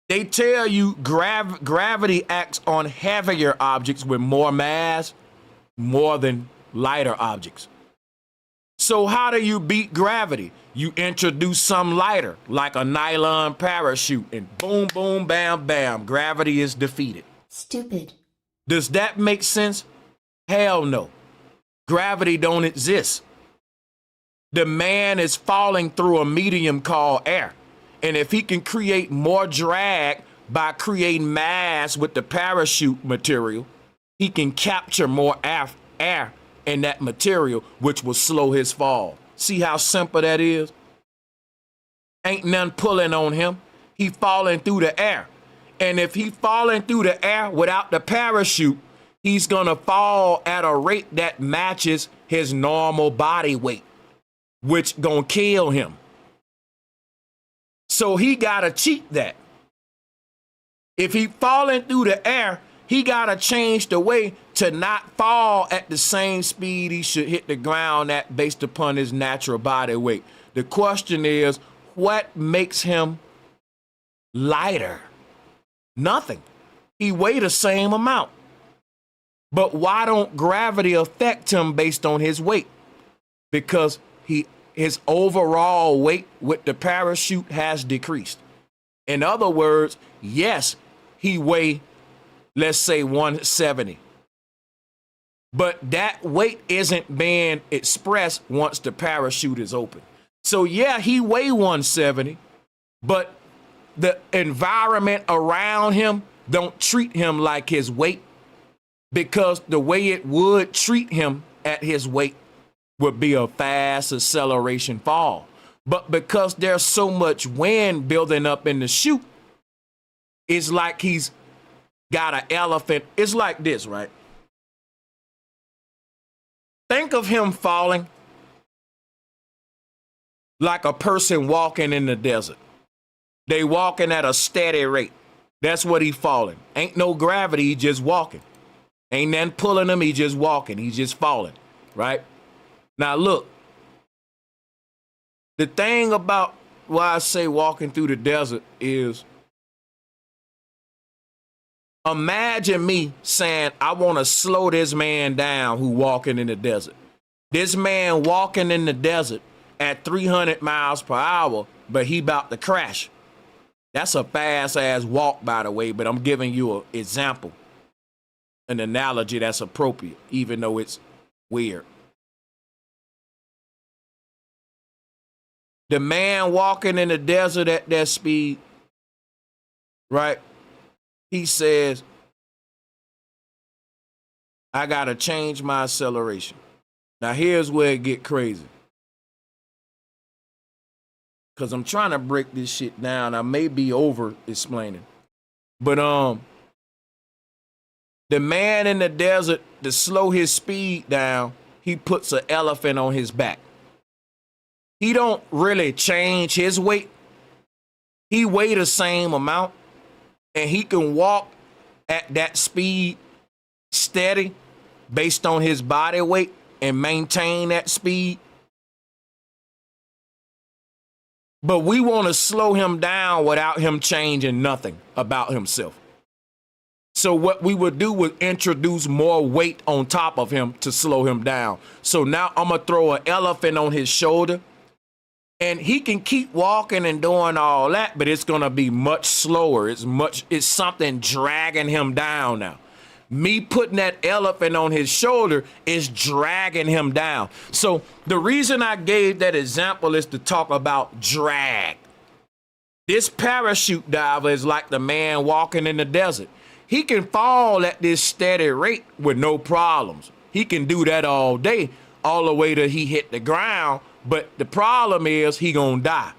They tell you gravity acts on heavier objects with more mass, more than lighter objects. So how do you beat gravity? You introduce some lighter, like a nylon parachute, and boom, boom, bam, bam, gravity is defeated. Stupid. Does that make sense? Hell no. Gravity don't exist. The man is falling through a medium called air. And if he can create more drag by creating mass with the parachute material, he can capture more air in that material, which will slow his fall. See how simple that is? Ain't none pulling on him. He falling through the air. And if he falling through the air without the parachute, he's gonna fall at a rate that matches his normal body weight, which gonna kill him. So he gotta cheat that. If he falling through the air, he gotta change the way to not fall at the same speed he should hit the ground at based upon his natural body weight. The question is, what makes him lighter? Nothing. He weighed the same amount. But why don't gravity affect him based on his weight? Because his overall weight with the parachute has decreased. In other words, yes, he weighed, let's say 170. But that weight isn't being expressed once the parachute is open. So yeah, he weighed 170, but the environment around him don't treat him like his weight, because the way it would treat him at his weight would be a fast acceleration fall. But because there's so much wind building up in the chute, it's like he's got an elephant. It's like this, right? Think of him falling like a person walking in the desert. They walking at a steady rate. That's what he falling. Ain't no gravity, he just walking. Ain't nothing pulling him, he just walking. He just falling, right? Now look, the thing about why I say walking through the desert is, imagine me saying, I want to slow this man down who walking in the desert. This man walking in the desert at 300 miles per hour, but he about to crash. That's a fast ass walk, by the way, but I'm giving you an example, an analogy that's appropriate, even though it's weird. The man walking in the desert at that speed, right? He says, I got to change my acceleration. Now, here's where it get crazy. Because I'm trying to break this shit down. I may be over explaining. But the man in the desert, to slow his speed down, he puts an elephant on his back. He don't really change his weight. He weigh the same amount, and he can walk at that speed steady based on his body weight and maintain that speed. But we want to slow him down without him changing nothing about himself. So what we would do would introduce more weight on top of him to slow him down. So now I'm going to throw an elephant on his shoulder, and he can keep walking and doing all that, but it's going to be much slower. It's something dragging him down now. Me putting that elephant on his shoulder is dragging him down. So the reason I gave that example is to talk about drag. This parachute diver is like the man walking in the desert. He can fall at this steady rate with no problems. He can do that all day, all the way till he hit the ground. But the problem is he gonna die.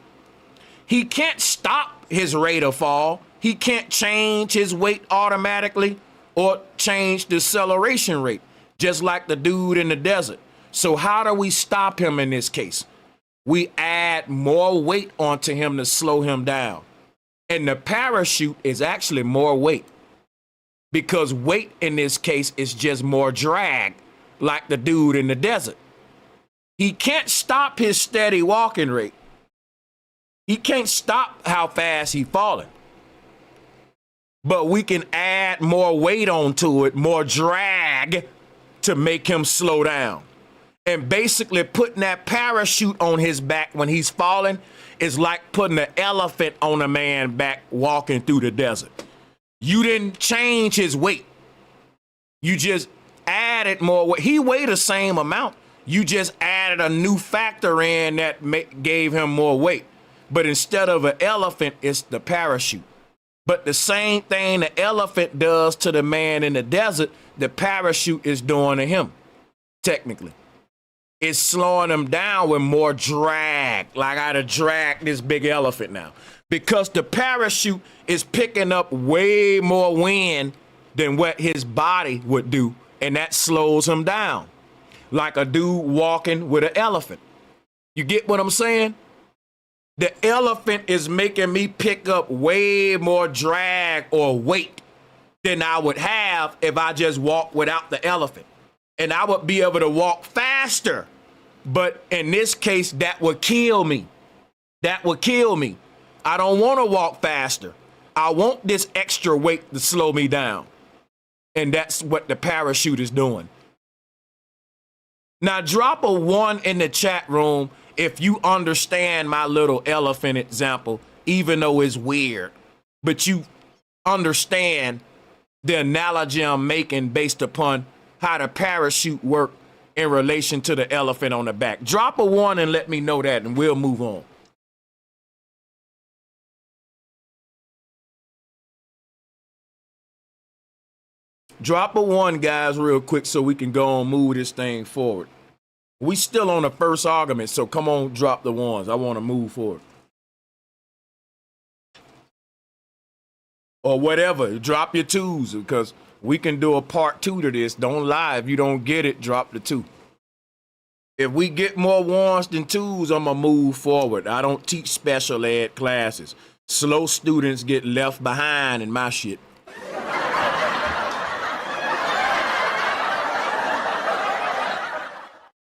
He can't stop his rate of fall. He can't change his weight automatically or change the acceleration rate, just like the dude in the desert. So how do we stop him in this case? We add more weight onto him to slow him down. And the parachute is actually more weight, because weight in this case is just more drag, like the dude in the desert. He can't stop his steady walking rate. He can't stop how fast he's falling. But we can add more weight onto it, more drag, to make him slow down. And basically putting that parachute on his back when he's falling is like putting an elephant on a man's back walking through the desert. You didn't change his weight. You just added more weight. He weighed the same amount. You just added a new factor in that gave him more weight. But instead of an elephant, it's the parachute. But the same thing the elephant does to the man in the desert, the parachute is doing to him, technically. It's slowing him down with more drag. Like I gotta drag this big elephant now. Because the parachute is picking up way more wind than what his body would do. And that slows him down. Like a dude walking with an elephant. You get what I'm saying? The elephant is making me pick up way more drag or weight than I would have if I just walked without the elephant. And I would be able to walk faster. But in this case, that would kill me. That would kill me. I don't want to walk faster. I want this extra weight to slow me down. And that's what the parachute is doing. Now, drop a 1 in the chat room if you understand my little elephant example, even though it's weird. But you understand the analogy I'm making based upon how the parachute work in relation to the elephant on the back. Drop a 1 and let me know that, and we'll move on. Drop a 1, guys, real quick so we can go and move this thing forward. We still on the first argument, so come on, drop the 1s. I want to move forward. Or whatever, drop your 2s, because we can do a part 2 to this. Don't lie. If you don't get it, drop the 2. If we get more ones than twos, I'm gonna move forward. I don't teach special ed classes. Slow students get left behind in my shit.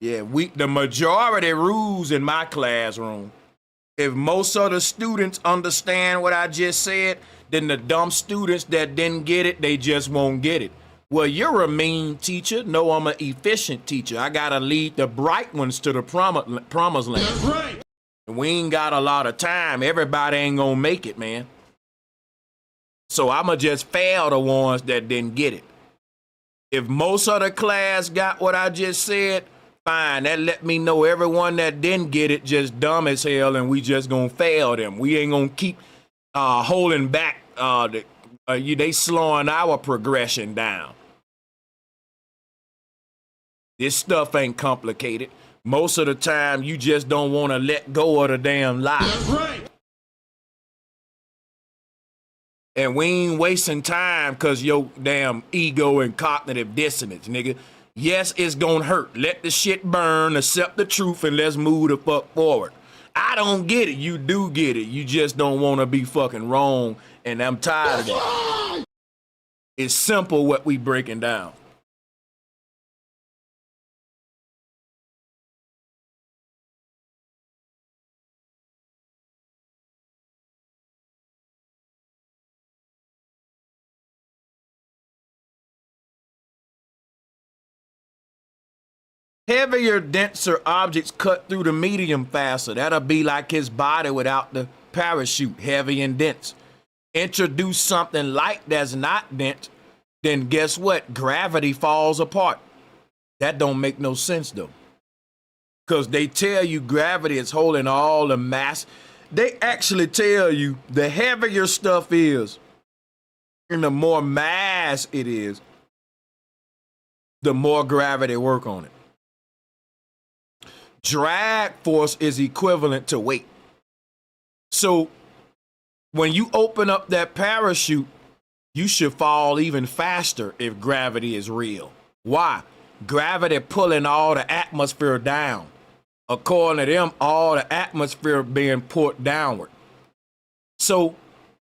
Yeah, the majority rules in my classroom. If most of the students understand what I just said, then the dumb students that didn't get it, they just won't get it. Well, you're a mean teacher. No, I'm an efficient teacher. I gotta lead the bright ones to the promised land. That's right. And we ain't got a lot of time. Everybody ain't gonna make it, man. So I'ma just fail the ones that didn't get it. If most of the class got what I just said, fine. That let me know everyone that didn't get it just dumb as hell, and we just gonna fail them. We ain't gonna keep holding back. They slowing our progression down. This stuff ain't complicated. Most of the time, you just don't want to let go of the damn lie. That's right. And we ain't wasting time because your damn ego and cognitive dissonance, nigga. Yes, it's gonna hurt. Let the shit burn, accept the truth, and let's move the fuck forward. I don't get it. You do get it. You just don't want to be fucking wrong, and I'm tired of that. It's simple what we breaking down. Heavier, denser objects cut through the medium faster. That'll be like his body without the parachute, heavy and dense. Introduce something light that's not dense, then guess what? Gravity falls apart. That don't make no sense though. Because they tell you gravity is holding all the mass. They actually tell you the heavier stuff is, and the more mass it is, the more gravity work on it. Drag force is equivalent to weight. So when you open up that parachute, you should fall even faster if gravity is real. Why? Gravity pulling all the atmosphere down. According to them, all the atmosphere being put downward. So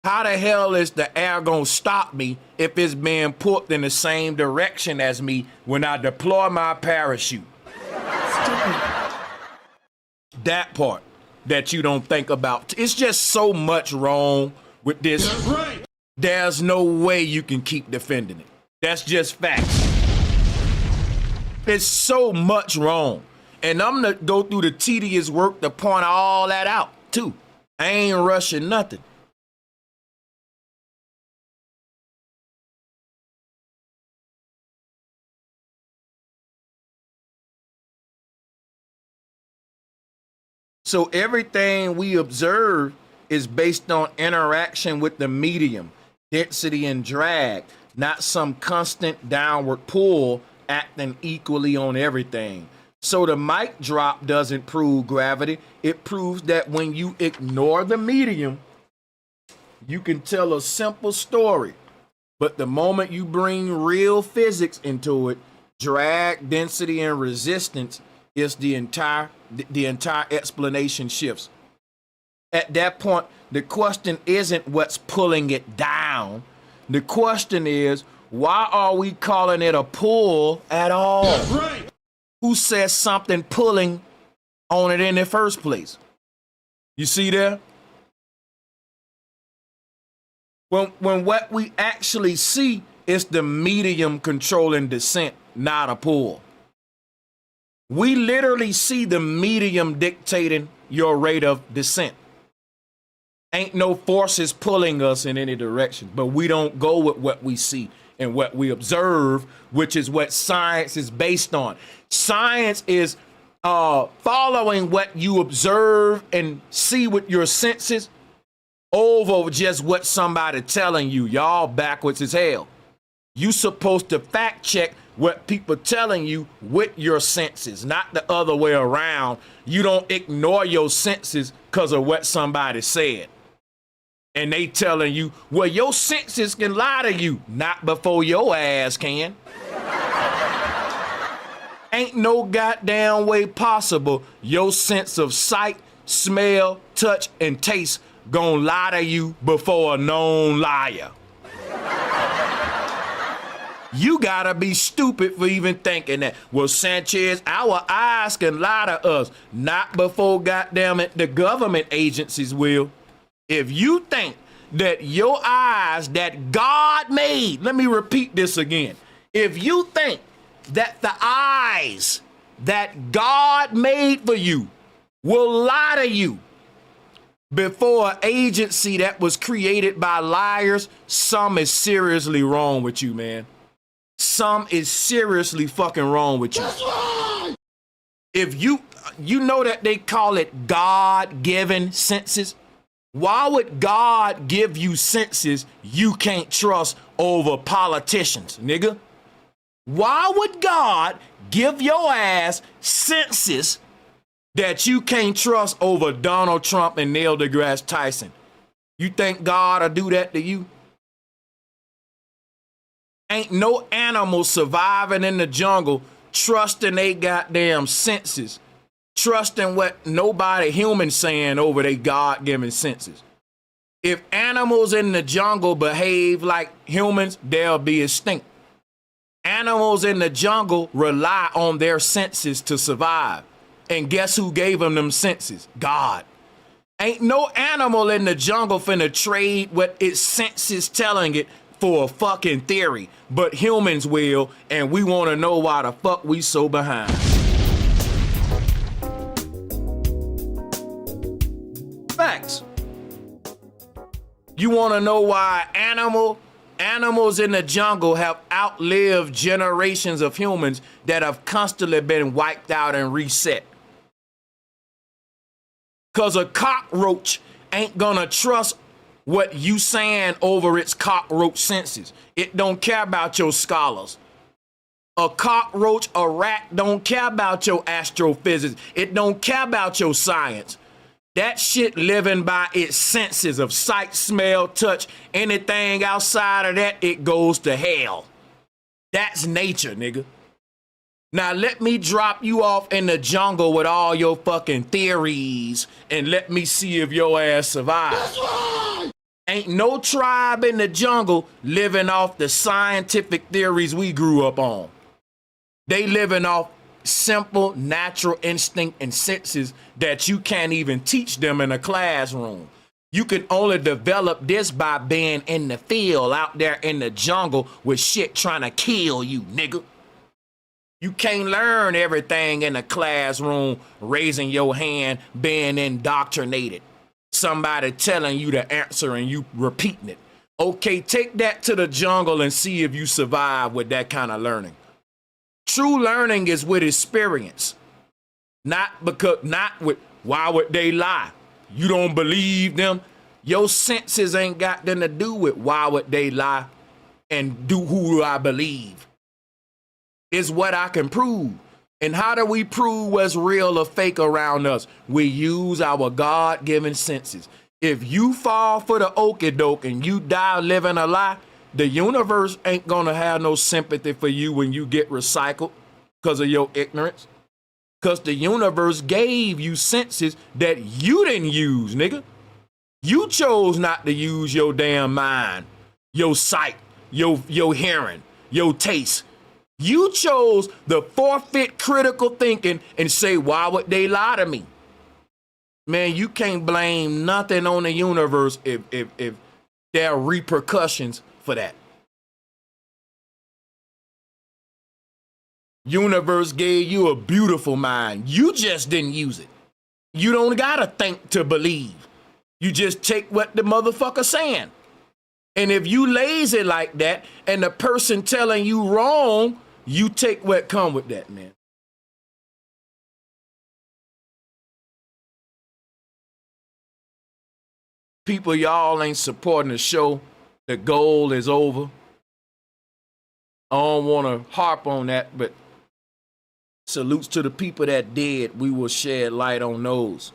how the hell is the air gonna stop me if it's being put in the same direction as me when I deploy my parachute? Stupid. That part that you don't think about. It's just so much wrong with this. That's right. There's no way you can keep defending it. That's just facts. It's so much wrong. And I'm gonna go through the tedious work to point all that out too. I ain't rushing nothing. So everything we observe is based on interaction with the medium, density and drag, not some constant downward pull acting equally on everything. So the mic drop doesn't prove gravity. It proves that when you ignore the medium, you can tell a simple story. But the moment you bring real physics into it, drag, density, and resistance, is the entire explanation shifts. At that point, the question isn't what's pulling it down. The question is, why are we calling it a pull at all? That's right. Who says something pulling on it in the first place? You see there? When what we actually see is the medium controlling descent, not a pull. We literally see the medium dictating your rate of descent. Ain't no forces pulling us in any direction, but we don't go with what we see and what we observe, which is what science is based on. Science is following what you observe and see with your senses over just what somebody telling you. Y'all backwards as hell. You supposed to fact check what people telling you with your senses, not the other way around. You don't ignore your senses because of what somebody said. And they telling you, well, your senses can lie to you, not before your ass can. Ain't no goddamn way possible your sense of sight, smell, touch, and taste gonna lie to you before a known liar. You gotta be stupid for even thinking that. Well, Sanchez, our eyes can lie to us. Not before, goddamn it, the government agencies will. If you think that your eyes that God made, let me repeat this again. If you think that the eyes that God made for you will lie to you before an agency that was created by liars, something is seriously wrong with you, man. Some is seriously fucking wrong with you. If you know that they call it God-given senses. Why would God give you senses you can't trust over politicians, nigga? Why would God give your ass senses that you can't trust over Donald Trump and Neil deGrasse Tyson? You think God will do that to you? Ain't no animal surviving in the jungle trusting they goddamn senses, trusting what nobody human saying over their God-given senses. If animals in the jungle behave like humans, they'll be extinct. Animals in the jungle rely on their senses to survive. And guess who gave them senses? God. Ain't no animal in the jungle finna trade what its senses telling it for a fucking theory, but humans will, and we want to know why the fuck we so behind. Facts. You want to know why animals in the jungle have outlived generations of humans that have constantly been wiped out and reset? Because a cockroach ain't gonna trust what you saying over its cockroach senses. It don't care about your scholars. A cockroach, a rat don't care about your astrophysics. It don't care about your science. That shit living by its senses of sight, smell, touch. Anything outside of that, it goes to hell. That's nature, nigga. Now let me drop you off in the jungle with all your fucking theories and let me see if your ass survives. Ain't no tribe in the jungle living off the scientific theories we grew up on. They living off simple natural instinct and senses that you can't even teach them in a classroom. You can only develop this by being in the field out there in the jungle with shit trying to kill you, nigga. You can't learn everything in a classroom, raising your hand, being indoctrinated. Somebody telling you the answer and you repeating it. Okay, take that to the jungle and see if you survive with that kind of learning. True learning is with experience. Not with why would they lie? You don't believe them? Your senses ain't got nothing to do with why would they lie and who do I believe. It's what I can prove. And how do we prove what's real or fake around us? We use our God-given senses. If you fall for the okie doke and you die living a lie, the universe ain't gonna have no sympathy for you when you get recycled because of your ignorance. Because the universe gave you senses that you didn't use, nigga. You chose not to use your damn mind, your sight, your hearing, your taste. You chose to forfeit critical thinking and say, why would they lie to me? Man, you can't blame nothing on the universe if there are repercussions for that. Universe gave you a beautiful mind. You just didn't use it. You don't gotta think to believe. You just take what the motherfucker saying. And if you lazy like that and the person telling you wrong, you take what come with that, man. People, y'all ain't supporting the show. The goal is over. I don't want to harp on that, but salutes to the people that did. We will shed light on those.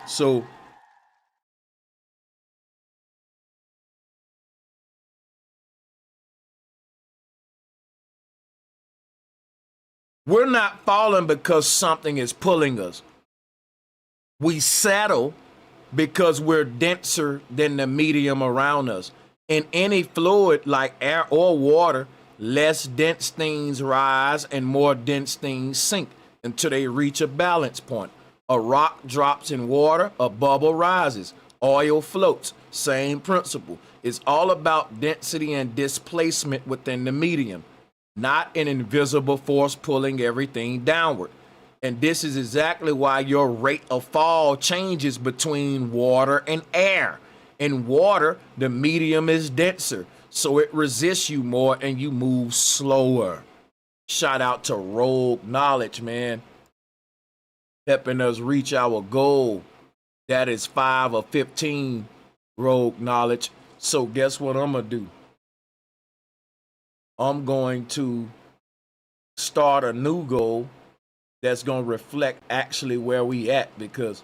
So We're not falling because something is pulling us. We settle because we're denser than the medium around us. In any fluid like air or water, less dense things rise and more dense things sink until they reach a balance point. A rock drops in water, a bubble rises. Oil floats, same principle. It's all about density and displacement within the medium, not an invisible force pulling everything downward. And this is exactly why your rate of fall changes between water and air. In water, the medium is denser, so it resists you more and you move slower. Shout out to Rogue Knowledge, man, helping us reach our goal. That is 5 of 15, Rogue Knowledge. So guess what I'm going to do? I'm going to start a new goal that's going to reflect actually where we at, because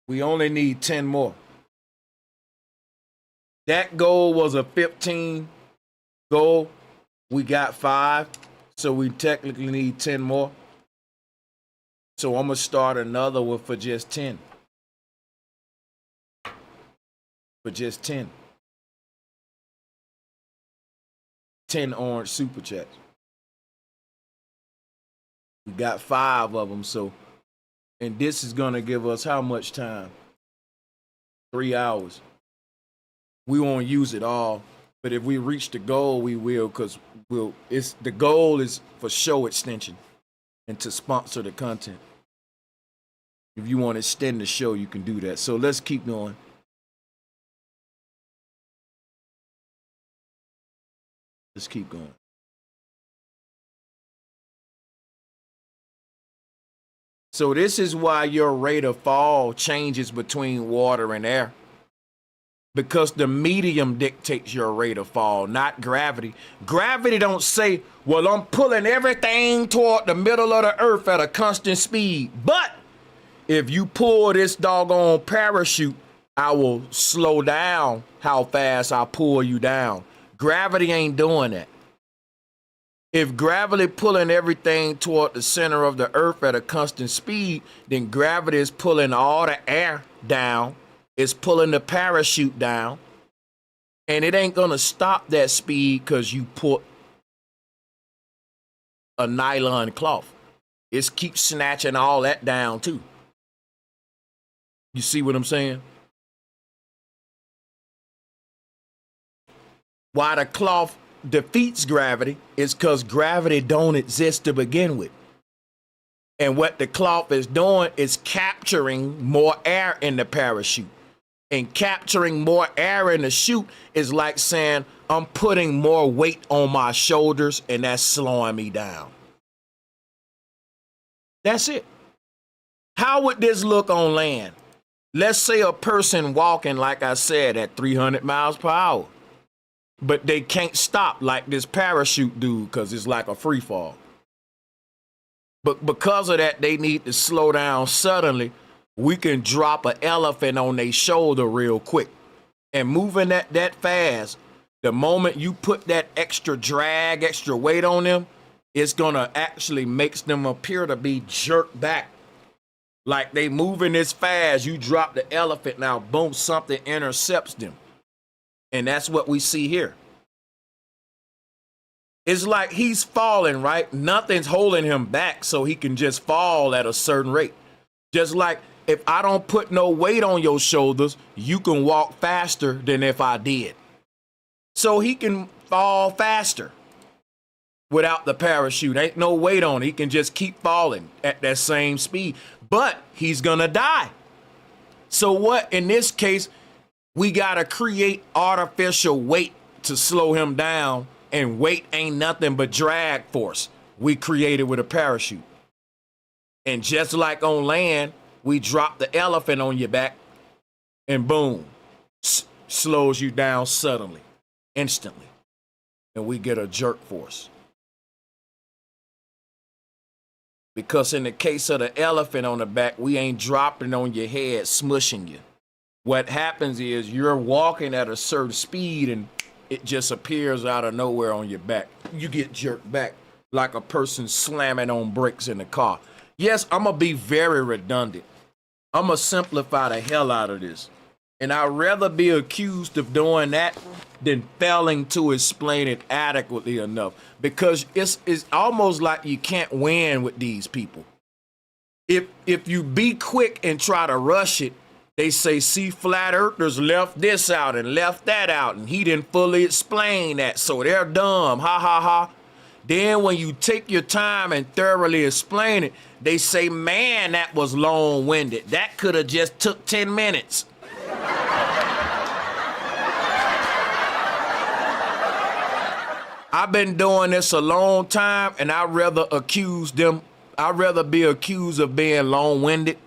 we only need 10 more. That goal was a 15 goal. We got 5, so we technically need 10 more. So I'm going to start another one for just 10. For just 10. 10 orange super chats. We got 5 of them, so, and this is going to give us how much time? 3 hours. We won't use it all, but if we reach the goal, we will, because the goal is for show extension and to sponsor the content. If you want to extend the show, you can do that. So let's keep going. Let's keep going. So this is why your rate of fall changes between water and air. Because the medium dictates your rate of fall, not gravity. Gravity don't say, well, I'm pulling everything toward the middle of the earth at a constant speed. But if you pull this doggone parachute, I will slow down how fast I pull you down. Gravity ain't doing that. If gravity pulling everything toward the center of the earth at a constant speed, then gravity is pulling all the air down. It's pulling the parachute down. And it ain't going to stop that speed because you put a nylon cloth. It keeps snatching all that down too. You see what I'm saying? Why the cloth defeats gravity is because gravity don't exist to begin with. And what the cloth is doing is capturing more air in the parachute. And capturing more air in the chute is like saying, I'm putting more weight on my shoulders and that's slowing me down. That's it. How would this look on land? Let's say a person walking, like I said, at 300 miles per hour. But they can't stop like this parachute dude because it's like a free fall. But because of that, they need to slow down suddenly. We can drop an elephant on their shoulder real quick. And moving that fast, the moment you put that extra drag, extra weight on them, it's going to actually makes them appear to be jerked back. Like they moving this fast, you drop the elephant, now boom, something intercepts them. And that's what we see here. It's like he's falling, right? Nothing's holding him back so he can just fall at a certain rate. Just like if I don't put no weight on your shoulders, you can walk faster than if I did. So he can fall faster without the parachute. Ain't no weight on it. He can just keep falling at that same speed. But he's gonna die. So what, in this case, we gotta create artificial weight to slow him down, and weight ain't nothing but drag force we created with a parachute. And just like on land, we drop the elephant on your back and boom, slows you down suddenly, instantly. And we get a jerk force. Because in the case of the elephant on the back, we ain't dropping on your head, smushing you. What happens is you're walking at a certain speed and it just appears out of nowhere on your back. You get jerked back like a person slamming on brakes in the car. Yes, I'm going to be very redundant. I'm going to simplify the hell out of this. And I'd rather be accused of doing that than failing to explain it adequately enough. Because it's almost like you can't win with these people. If you be quick and try to rush it, they say, see, flat earthers left this out and left that out, and he didn't fully explain that, so they're dumb, ha, ha, ha. Then when you take your time and thoroughly explain it, they say, man, that was long-winded. That could have just took 10 minutes. I've been doing this a long time, and I'd rather be accused of being long-winded.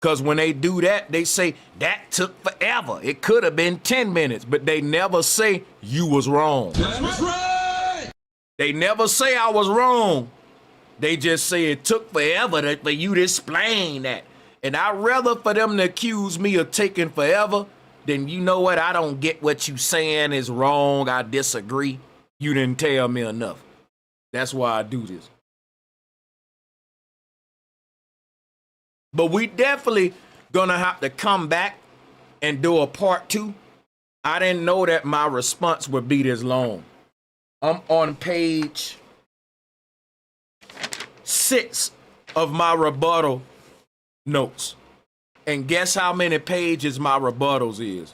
Because when they do that, they say, that took forever. It could have been 10 minutes, but they never say you was wrong. That's right. They never say I was wrong. They just say it took forever for you to explain that. And I'd rather for them to accuse me of taking forever than, you know what, I don't get what you saying is wrong. I disagree. You didn't tell me enough. That's why I do this. But we definitely gonna have to come back and do a part 2. I didn't know that my response would be this long. I'm on page 6 of my rebuttal notes. And guess how many pages my rebuttals is?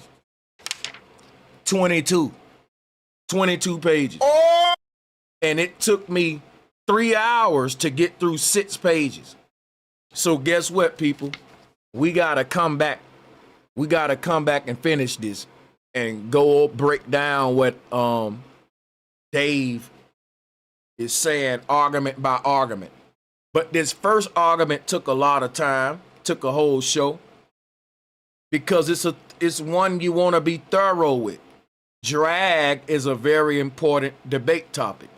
22. 22 pages. And it took me 3 hours to get through 6 pages. So guess what, people? We gotta come back. We gotta come back and finish this and go break down what Dave is saying argument by argument. But this first argument took a lot of time, took a whole show, because it's one you want to be thorough with. Drag is a very important debate topic.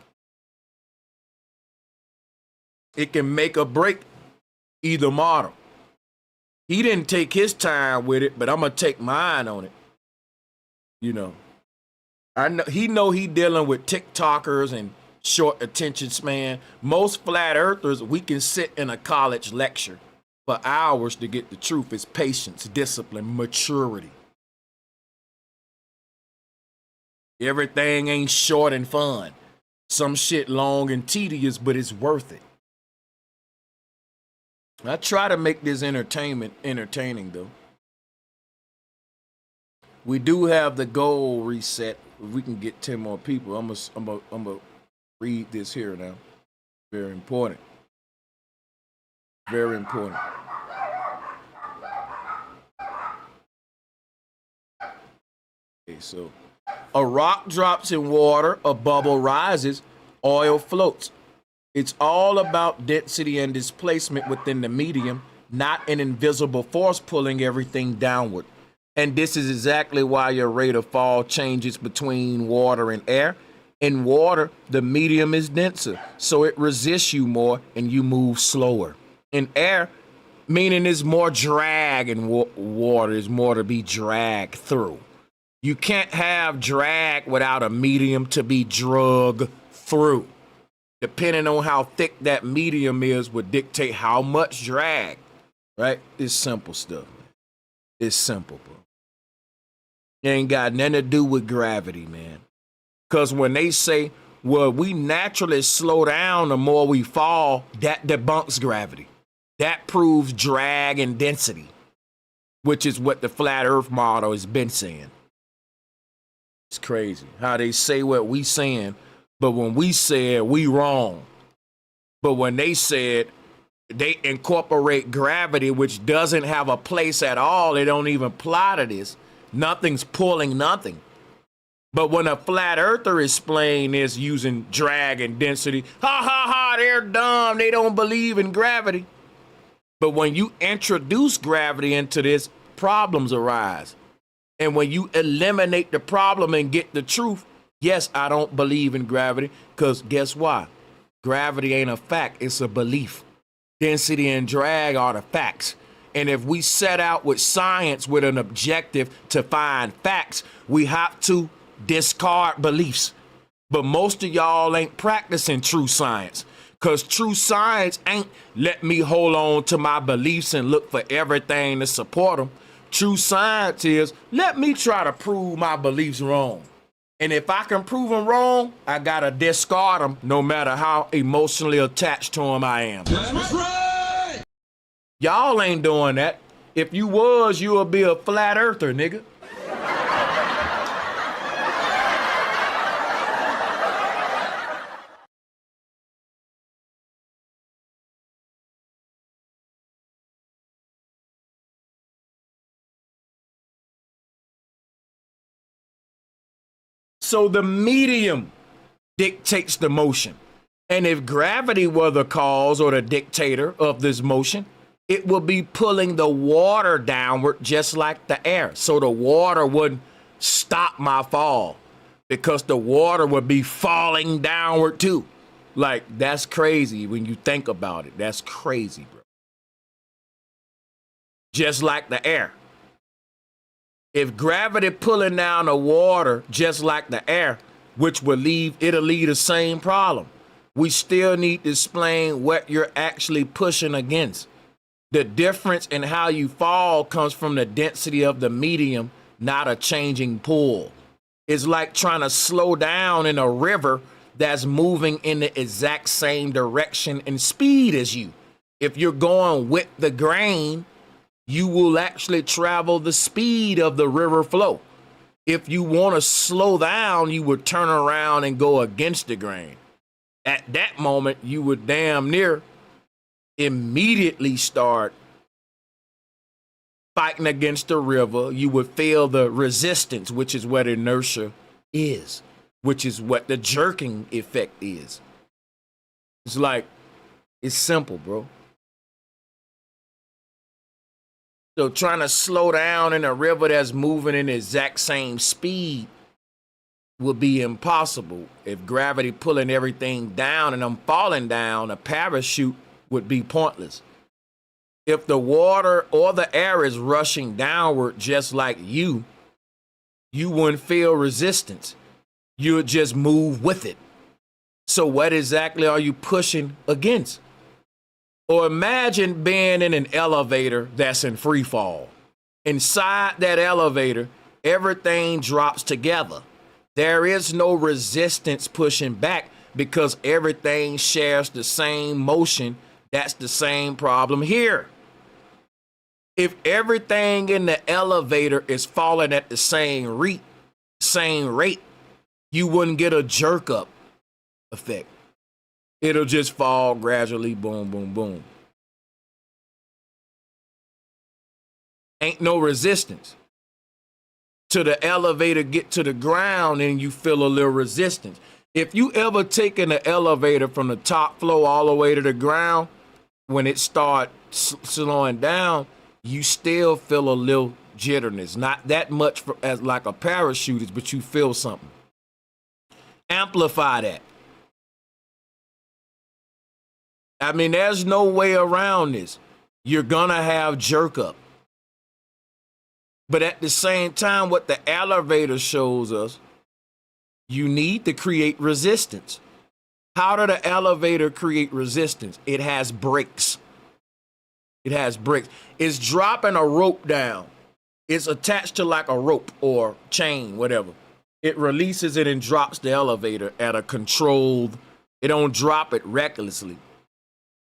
It can make or break either model. He didn't take his time with it, but I'm gonna take mine on it. You know, I know he dealing with TikTokers and short attention span. Most flat earthers, we can sit in a college lecture for hours to get the truth. It's patience, discipline, maturity. Everything ain't short and fun. Some shit long and tedious, but it's worth it. I try to make this entertaining though. We do have the goal reset. If we can get 10 more people, I'm gonna read this here now. Very important. Very important. Okay, so a rock drops in water, a bubble rises, oil floats. It's all about density and displacement within the medium, not an invisible force pulling everything downward. And this is exactly why your rate of fall changes between water and air. In water, the medium is denser, so it resists you more and you move slower. In air, meaning there's more drag in water, is more to be dragged through. You can't have drag without a medium to be drug through. Depending on how thick that medium is would dictate how much drag, right? It's simple stuff. It's simple, bro. It ain't got nothing to do with gravity, man. Because when they say, well, we naturally slow down the more we fall, that debunks gravity. That proves drag and density, which is what the flat earth model has been saying. It's crazy how they say what we saying, but when we said we wrong. But when they said they incorporate gravity, which doesn't have a place at all, they don't even apply to this. Nothing's pulling nothing. But when a flat earther explains this using drag and density, ha ha ha, they're dumb. They don't believe in gravity. But when you introduce gravity into this, problems arise. And when you eliminate the problem and get the truth, yes, I don't believe in gravity, because guess why? Gravity ain't a fact, it's a belief. Density and drag are the facts. And if we set out with science with an objective to find facts, we have to discard beliefs. But most of y'all ain't practicing true science, because true science ain't let me hold on to my beliefs and look for everything to support them. True science is let me try to prove my beliefs wrong. And if I can prove them wrong, I gotta discard them no matter how emotionally attached to them I am. That's right! Y'all ain't doing that. If you was, you would be a flat earther, nigga. So the medium dictates the motion. And if gravity were the cause or the dictator of this motion, it would be pulling the water downward just like the air. So the water wouldn't stop my fall because the water would be falling downward too. Like, that's crazy when you think about it. That's crazy, bro. Just like the air. If gravity pulling down the water just like the air, which will it'll leave the same problem. We still need to explain what you're actually pushing against. The difference in how you fall comes from the density of the medium, not a changing pull. It's like trying to slow down in a river that's moving in the exact same direction and speed as you. If you're going with the grain, you will actually travel the speed of the river flow. If you want to slow down, you would turn around and go against the grain. At that moment, you would damn near immediately start fighting against the river. You would feel the resistance, which is what inertia is, which is what the jerking effect is. It's like, it's simple, bro. So trying to slow down in a river that's moving in the exact same speed would be impossible. If gravity pulling everything down and I'm falling down, a parachute would be pointless. If the water or the air is rushing downward just like you wouldn't feel resistance. You would just move with it. So what exactly are you pushing against? Or imagine being in an elevator that's in free fall. Inside that elevator, everything drops together. There is no resistance pushing back because everything shares the same motion. That's the same problem here. If everything in the elevator is falling at the same rate, you wouldn't get a jerk up effect. It'll just fall gradually, boom, boom, boom. Ain't no resistance. Till the elevator get to the ground and you feel a little resistance. If you ever taken the elevator from the top floor all the way to the ground, when it start slowing down, you still feel a little jitterness. Not that much as like a parachutist, but you feel something. Amplify that. I mean, there's no way around this. You're gonna have jerk up. But at the same time, what the elevator shows us, you need to create resistance. How did the elevator create resistance? It has brakes. It has brakes. It's dropping a rope down. It's attached to like a rope or chain, whatever. It releases it and drops the elevator at a controlled, it don't drop it recklessly.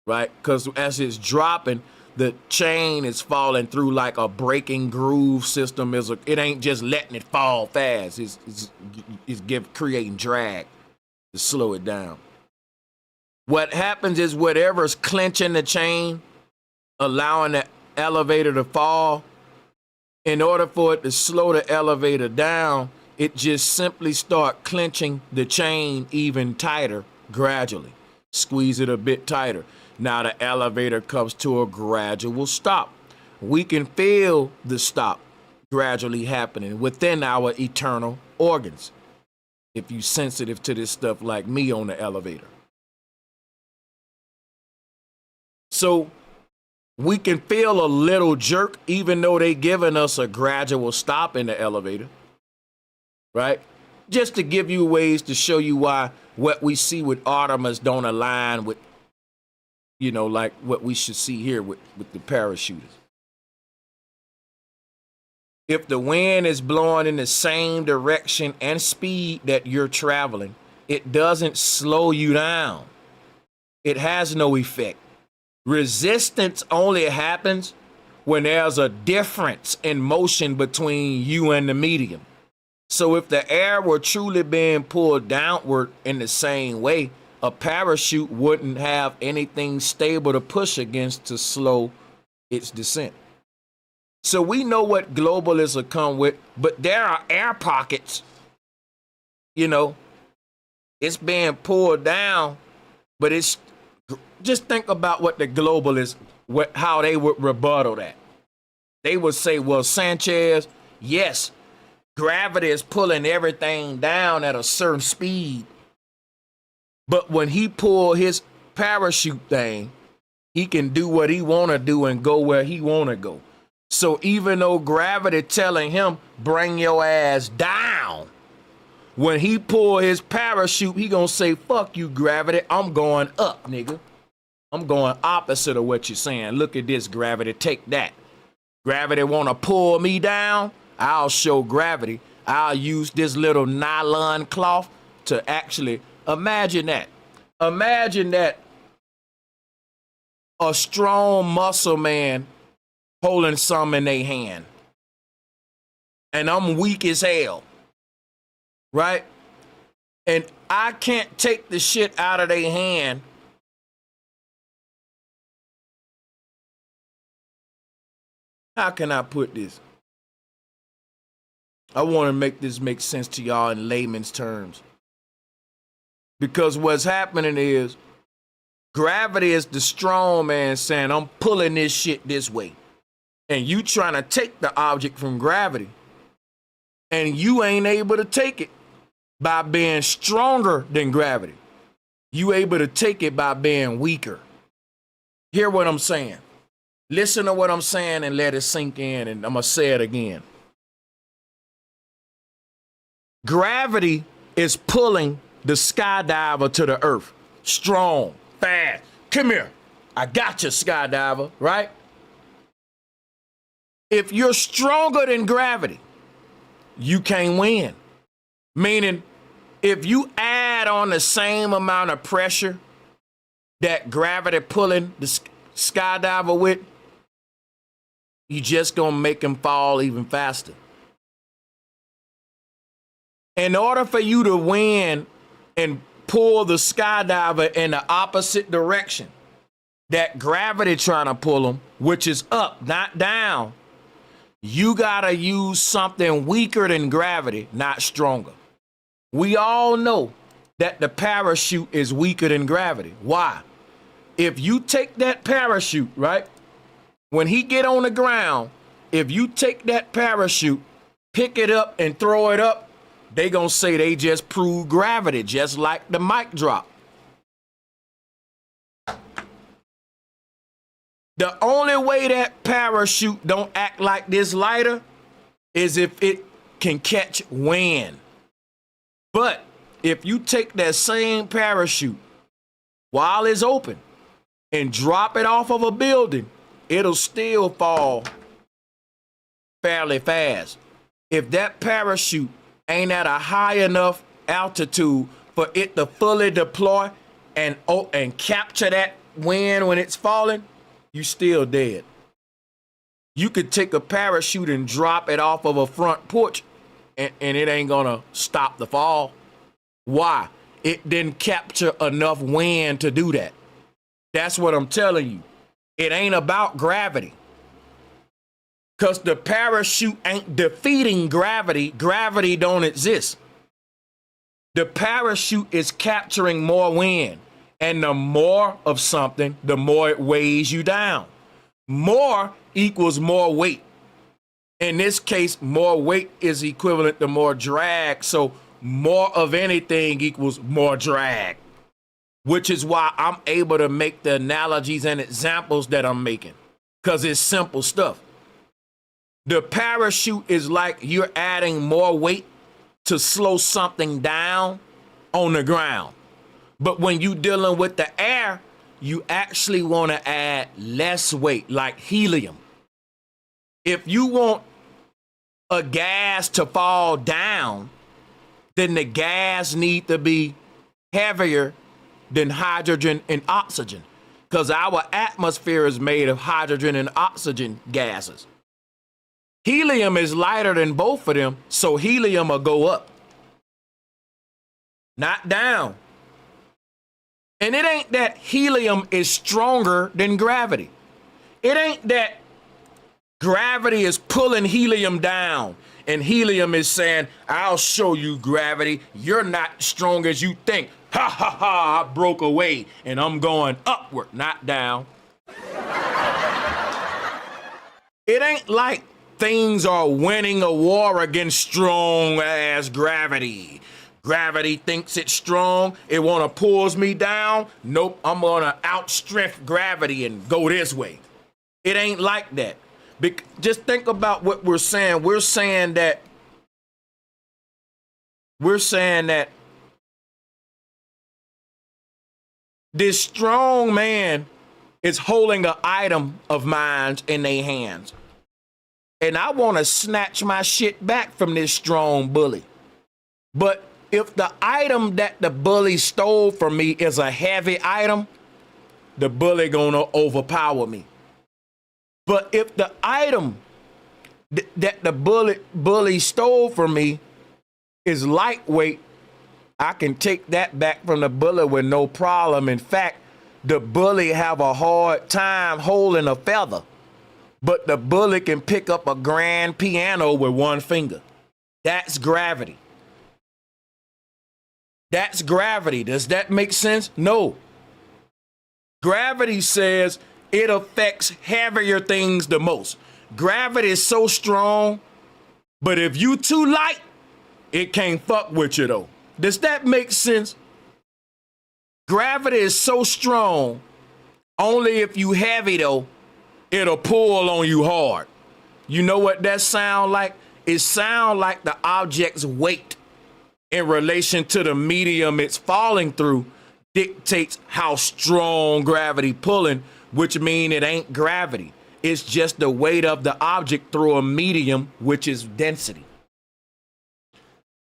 Right? Because as it's dropping, the chain is falling through like a braking groove system. It ain't just letting it fall fast. It's creating drag to slow it down. What happens is whatever's clenching the chain, allowing the elevator to fall, in order for it to slow the elevator down, it just simply start clenching the chain even tighter gradually. Squeeze it a bit tighter. Now the elevator comes to a gradual stop. We can feel the stop gradually happening within our internal organs. If you're sensitive to this stuff like me on the elevator. So we can feel a little jerk even though they giving us a gradual stop in the elevator, right? Just to give you ways to show you why what we see with Artemis don't align with, you know, like what we should see here with the parachuters. If the wind is blowing in the same direction and speed that you're traveling, it doesn't slow you down. It has no effect. Resistance only happens when there's a difference in motion between you and the medium. So if the air were truly being pulled downward in the same way, a parachute wouldn't have anything stable to push against to slow its descent. So we know what globalists will come with, but there are air pockets, you know, it's being pulled down, but it's, just think about what the globalists, how they would rebuttal that. They would say, well, Sanchez, yes, gravity is pulling everything down at a certain speed, but when he pull his parachute thing, he can do what he want to do and go where he want to go. So even though gravity telling him, bring your ass down, when he pull his parachute, he gonna say, fuck you, gravity, I'm going up, nigga. I'm going opposite of what you're saying. Look at this, gravity, take that. Gravity wanna pull me down? I'll show gravity. I'll use this little nylon cloth to actually, imagine that. Imagine that a strong muscle man holding something in their hand. And I'm weak as hell, right? And I can't take the shit out of their hand. How can I put this? I want to make this make sense to y'all in layman's terms. Because what's happening is gravity is the strong man saying, I'm pulling this shit this way. And you trying to take the object from gravity. And you ain't able to take it by being stronger than gravity. You able to take it by being weaker. Hear what I'm saying. Listen to what I'm saying and let it sink in, and I'm going to say it again. Gravity is pulling the skydiver to the earth. Strong, fast. Come here. I got you, skydiver, right? If you're stronger than gravity, you can't win. Meaning, if you add on the same amount of pressure that gravity pulling the skydiver with, you just gonna make him fall even faster. In order for you to win and pull the skydiver in the opposite direction that gravity trying to pull him, which is up, not down, you gotta use something weaker than gravity, not stronger. We all know that the parachute is weaker than gravity. Why? If you take that parachute, right? When he get on the ground, if you take that parachute, pick it up and throw it up, they gonna say they just proved gravity, just like the mic drop. The only way that parachute don't act like this lighter is if it can catch wind. But if you take that same parachute while it's open and drop it off of a building, it'll still fall fairly fast. If that parachute ain't at a high enough altitude for it to fully deploy and capture that wind when it's falling, you still dead. You could take a parachute and drop it off of a front porch and it ain't gonna stop the fall. Why? It didn't capture enough wind to do that. That's what I'm telling you. It ain't about gravity. Because the parachute ain't defeating gravity. Gravity don't exist. The parachute is capturing more wind. And the more of something, the more it weighs you down. More equals more weight. In this case, more weight is equivalent to more drag. So more of anything equals more drag. which is why I'm able to make the analogies and examples that I'm making, because it's simple stuff. The parachute is like you're adding more weight to slow something down on the ground. But when you're dealing with the air, you actually want to add less weight, like helium. If you want a gas to fall down, then the gas need to be heavier than hydrogen and oxygen, because our atmosphere is made of hydrogen and oxygen gases. Helium is lighter than both of them, so helium will go up, not down. And it ain't that helium is stronger than gravity. It ain't that gravity is pulling helium down and helium is saying, I'll show you, gravity, you're not strong as you think. Ha ha ha, I broke away and I'm going upward, not down. It ain't like things are winning a war against strong ass gravity. Gravity thinks it's strong. It wanna pulls me down. Nope, I'm gonna outstrip gravity and go this way. It ain't like that. Just think about what we're saying. We're saying that this strong man is holding an item of mine in their hands. And I want to snatch my shit back from this strong bully. But if the item that the bully stole from me is a heavy item, the bully gonna overpower me. But if the item that the bully stole from me is lightweight, I can take that back from the bully with no problem. In fact, the bully have a hard time holding a feather, but the bully can pick up a grand piano with one finger. That's gravity. That's gravity. Does that make sense? No. Gravity says it affects heavier things the most. Gravity is so strong, but if you too light, it can't fuck with you though. Does that make sense? Gravity is so strong, only if you heavy though, it'll pull on you hard. You know what that sound like? It sound like the object's weight in relation to the medium it's falling through dictates how strong gravity pulling, which mean it ain't gravity. It's just the weight of the object through a medium, which is density.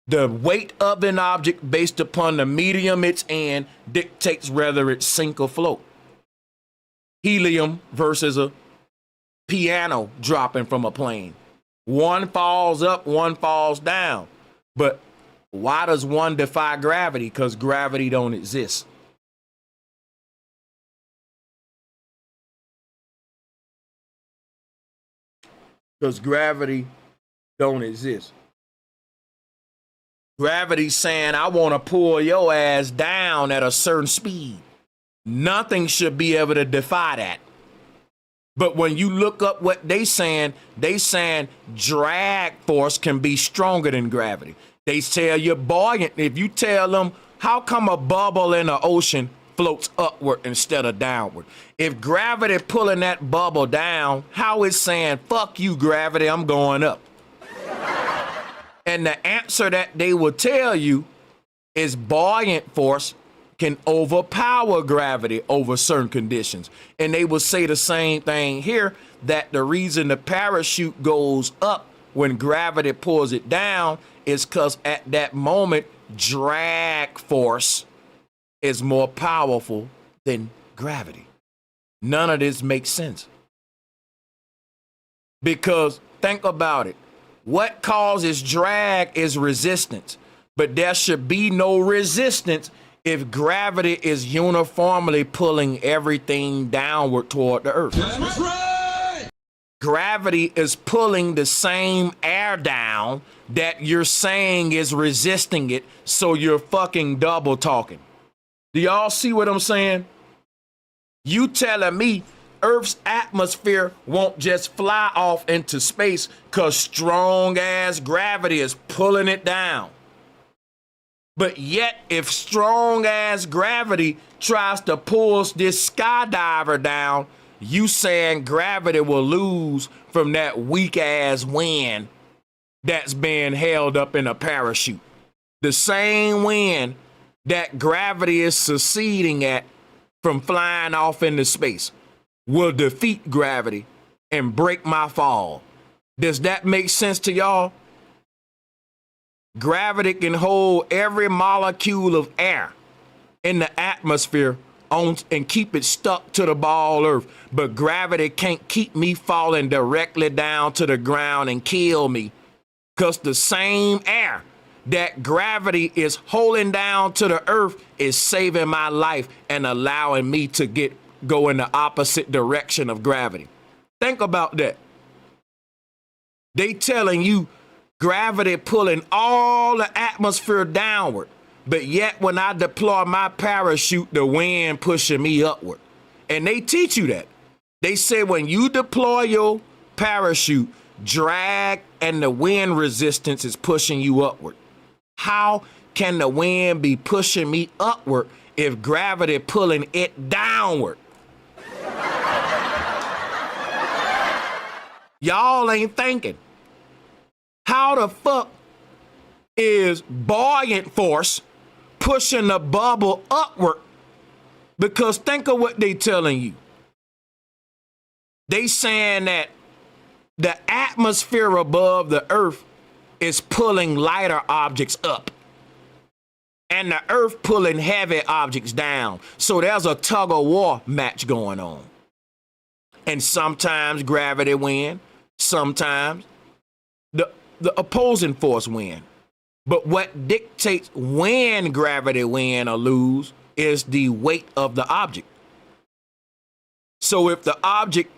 The weight of an object based upon the medium it's in dictates whether it sink or float. Helium versus a piano dropping from a plane. One falls up, one falls down. But why does one defy gravity? Because gravity don't exist. Because gravity don't exist. Gravity's saying, I want to pull your ass down at a certain speed. Nothing should be able to defy that. But when you look up what they saying drag force can be stronger than gravity. They tell you buoyant. If you tell them, how come a bubble in the ocean floats upward instead of downward? If gravity pulling that bubble down, how is saying, fuck you, gravity, I'm going up? And the answer that they will tell you is buoyant force can overpower gravity over certain conditions. And they will say the same thing here, that the reason the parachute goes up when gravity pulls it down is because at that moment, drag force is more powerful than gravity. None of this makes sense. Because think about it. What causes drag is resistance, but there should be no resistance if gravity is uniformly pulling everything downward toward the earth. That's right! Gravity is pulling the same air down that you're saying is resisting it, so you're fucking double talking. Do y'all see what I'm saying? You telling me Earth's atmosphere won't just fly off into space because strong ass gravity is pulling it down. But yet, if strong ass gravity tries to pull this skydiver down, you saying gravity will lose from that weak ass wind that's being held up in a parachute. The same wind that gravity is succeeding at from flying off into space will defeat gravity and break my fall. Does that make sense to y'all? Gravity can hold every molecule of air in the atmosphere on and keep it stuck to the ball Earth, but gravity can't keep me falling directly down to the ground and kill me, because the same air that gravity is holding down to the Earth is saving my life and allowing me to go in the opposite direction of gravity. Think about that. They telling you gravity pulling all the atmosphere downward, but yet when I deploy my parachute, the wind pushing me upward. And they teach you that. They say when you deploy your parachute, drag and the wind resistance is pushing you upward. How can the wind be pushing me upward if gravity pulling it downward? Y'all ain't thinking. How the fuck is buoyant force pushing the bubble upward? Because think of what they telling you. They saying that the atmosphere above the Earth is pulling lighter objects up, and the Earth pulling heavy objects down. So there's a tug of war match going on. And sometimes gravity wins, sometimes the opposing force win. But what dictates when gravity win or lose is the weight of the object. So if the object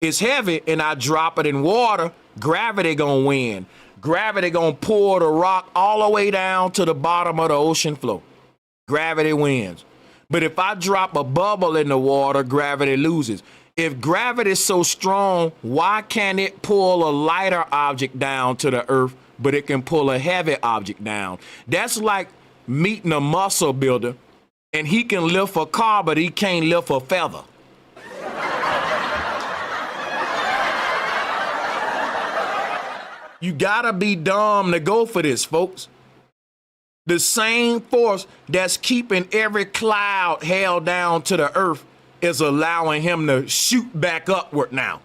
is heavy and I drop it in water, gravity gonna win. Gravity gonna pull the rock all the way down to the bottom of the ocean floor. Gravity wins. But if I drop a bubble in the water, gravity loses. If gravity is so strong, why can't it pull a lighter object down to the Earth, but it can pull a heavy object down? That's like meeting a muscle builder and he can lift a car, but he can't lift a feather. You gotta be dumb to go for this, folks. The same force that's keeping every cloud held down to the Earth is allowing him to shoot back upward now.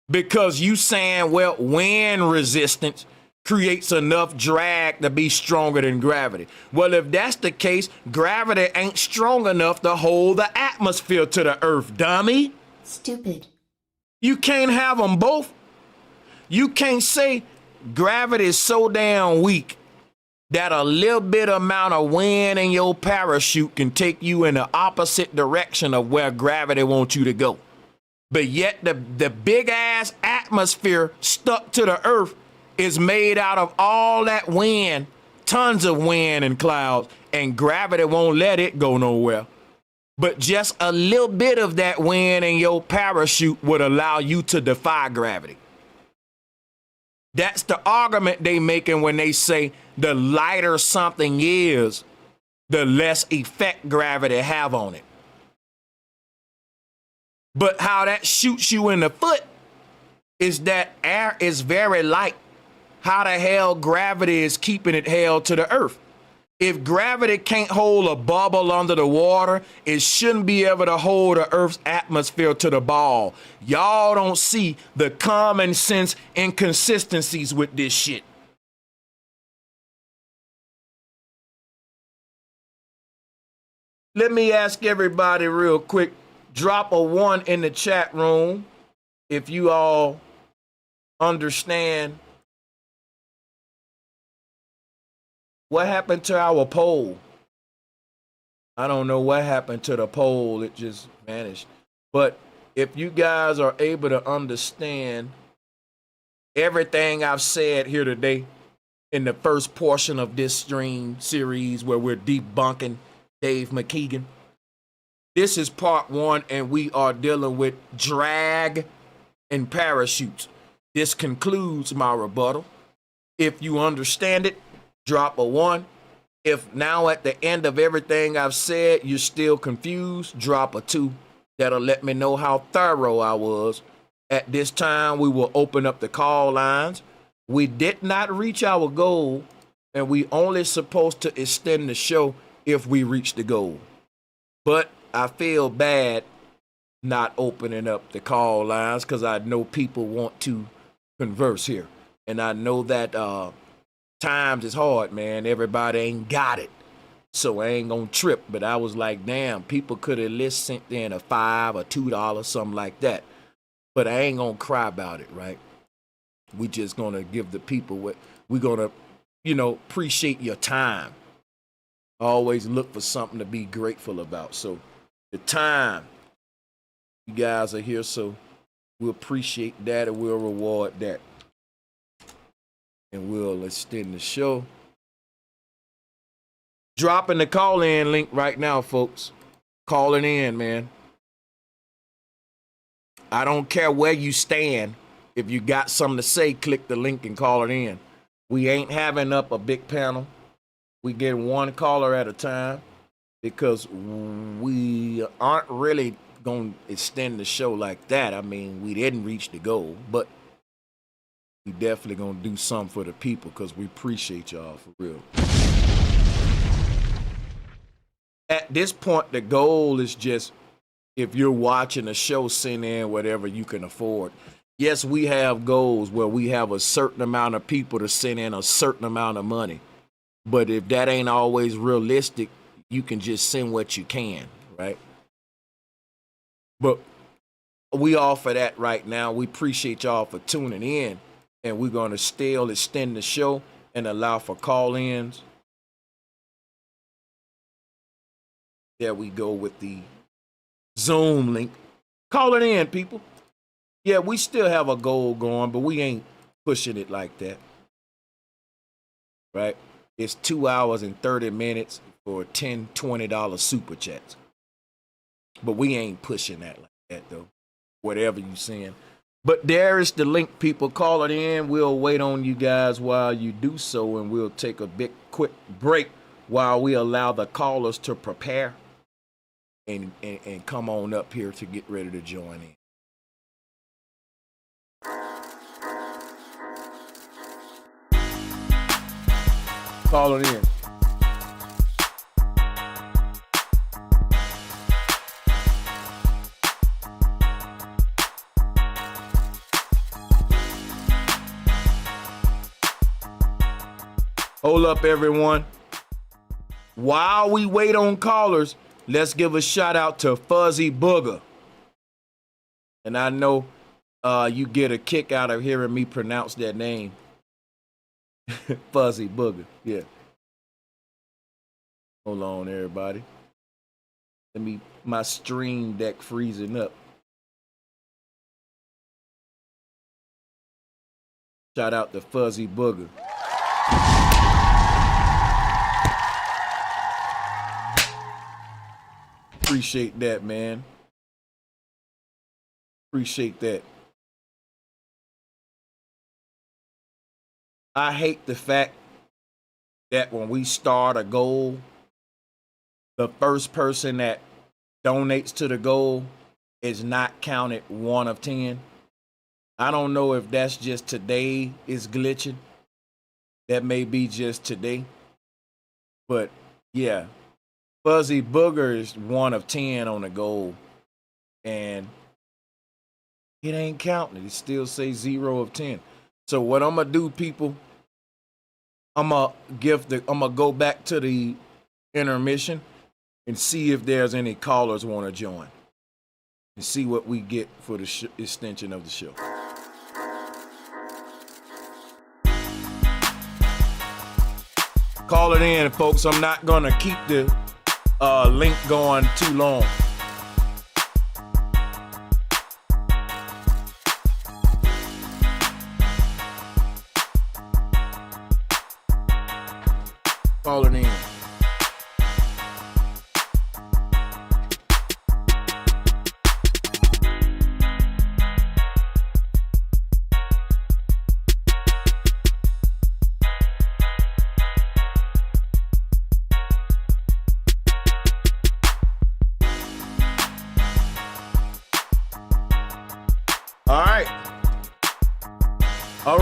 Because you saying, well, wind resistance creates enough drag to be stronger than gravity. Well, if that's the case, gravity ain't strong enough to hold the atmosphere to the Earth, dummy. Stupid. You can't have them both. You can't say gravity is so damn weak that a little bit amount of wind in your parachute can take you in the opposite direction of where gravity wants you to go. But yet the big ass atmosphere stuck to the Earth is made out of all that wind, tons of wind and clouds, and gravity won't let it go nowhere. But just a little bit of that wind in your parachute would allow you to defy gravity. That's the argument they making when they say the lighter something is, the less effect gravity have on it. But how that shoots you in the foot is that air is very light. How the hell gravity is keeping it held to the Earth? If gravity can't hold a bubble under the water, it shouldn't be able to hold the Earth's atmosphere to the ball. Y'all don't see the common sense inconsistencies with this shit. Let me ask everybody real quick, drop a 1 in the chat room if you all understand what happened to our poll. I don't know what happened to the poll. It just vanished. But if you guys are able to understand everything I've said here today in the first portion of this stream series where we're debunking Dave McKeegan, this is part 1, and we are dealing with drag and parachutes. This concludes my rebuttal. If you understand it, drop a 1. If now at the end of everything I've said, you're still confused, drop a 2. That'll let me know how thorough I was. At this time, we will open up the call lines. We did not reach our goal, and we only supposed to extend the show if we reach the goal. But I feel bad not opening up the call lines because I know people want to converse here. And I know that times is hard, man. Everybody ain't got it. So I ain't gonna trip. But I was like, damn, people could at least sent in a $5 or $2, something like that. But I ain't gonna cry about it, right? We just gonna give the people what we're gonna, appreciate your time. Always look for something to be grateful about. So the time you guys are here, so we appreciate that and we'll reward that. And we'll extend the show. Dropping the call-in link right now, folks. Calling in, man. I don't care where you stand. If you got something to say, click the link and call it in. We ain't having up a big panel. We get one caller at a time because we aren't really going to extend the show like that. I mean, we didn't reach the goal, but we definitely going to do something for the people because we appreciate y'all for real. At this point, the goal is just, if you're watching a show, send in whatever you can afford. Yes, we have goals where we have a certain amount of people to send in a certain amount of money. But if that ain't always realistic, you can just send what you can, right? But we offer that right now. We appreciate y'all for tuning in. And we're going to still extend the show and allow for call-ins. There we go with the Zoom link. Call it in, people. Yeah, we still have a goal going, but we ain't pushing it like that. Right? It's 2 hours and 30 minutes for $10, $20 super chats. But we ain't pushing that like that, though. Whatever you saying. But there is the link, people. Call it in. We'll wait on you guys while you do so, and we'll take a quick break while we allow the callers to prepare and come on up here to get ready to join in. Call it in. Hold up, everyone. While we wait on callers, let's give a shout out to Fuzzy Booger. And I know you get a kick out of hearing me pronounce that name. Fuzzy Booger, yeah. Hold on, everybody. My stream deck freezing up. Shout out to Fuzzy Booger. Appreciate that, man. Appreciate that. I hate the fact that when we start a goal, the first person that donates to the goal is not counted 1 of 10. I don't know if that's just today is glitching. That may be just today. But yeah, Fuzzy Booger is 1 of 10 on the goal. And it ain't counting. It still says 0 of 10. So what I'm gonna do, people, I'm gonna go back to the intermission and see if there's any callers want to join and see what we get for the extension of the show. Call it in, folks. I'm not gonna keep the link going too long. Call it in.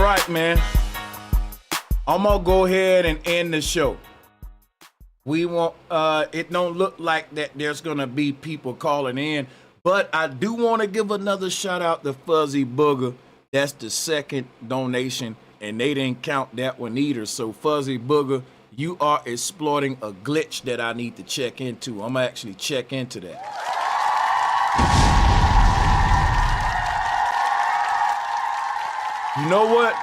right, man. I'm gonna go ahead and end the show. We want it don't look like that there's gonna be people calling in, but I do want to give another shout out to Fuzzy Booger. That's the second donation, and they didn't count that one either. So Fuzzy Booger, you are exploiting a glitch that I need to check into. I'm gonna actually check into that. You know what?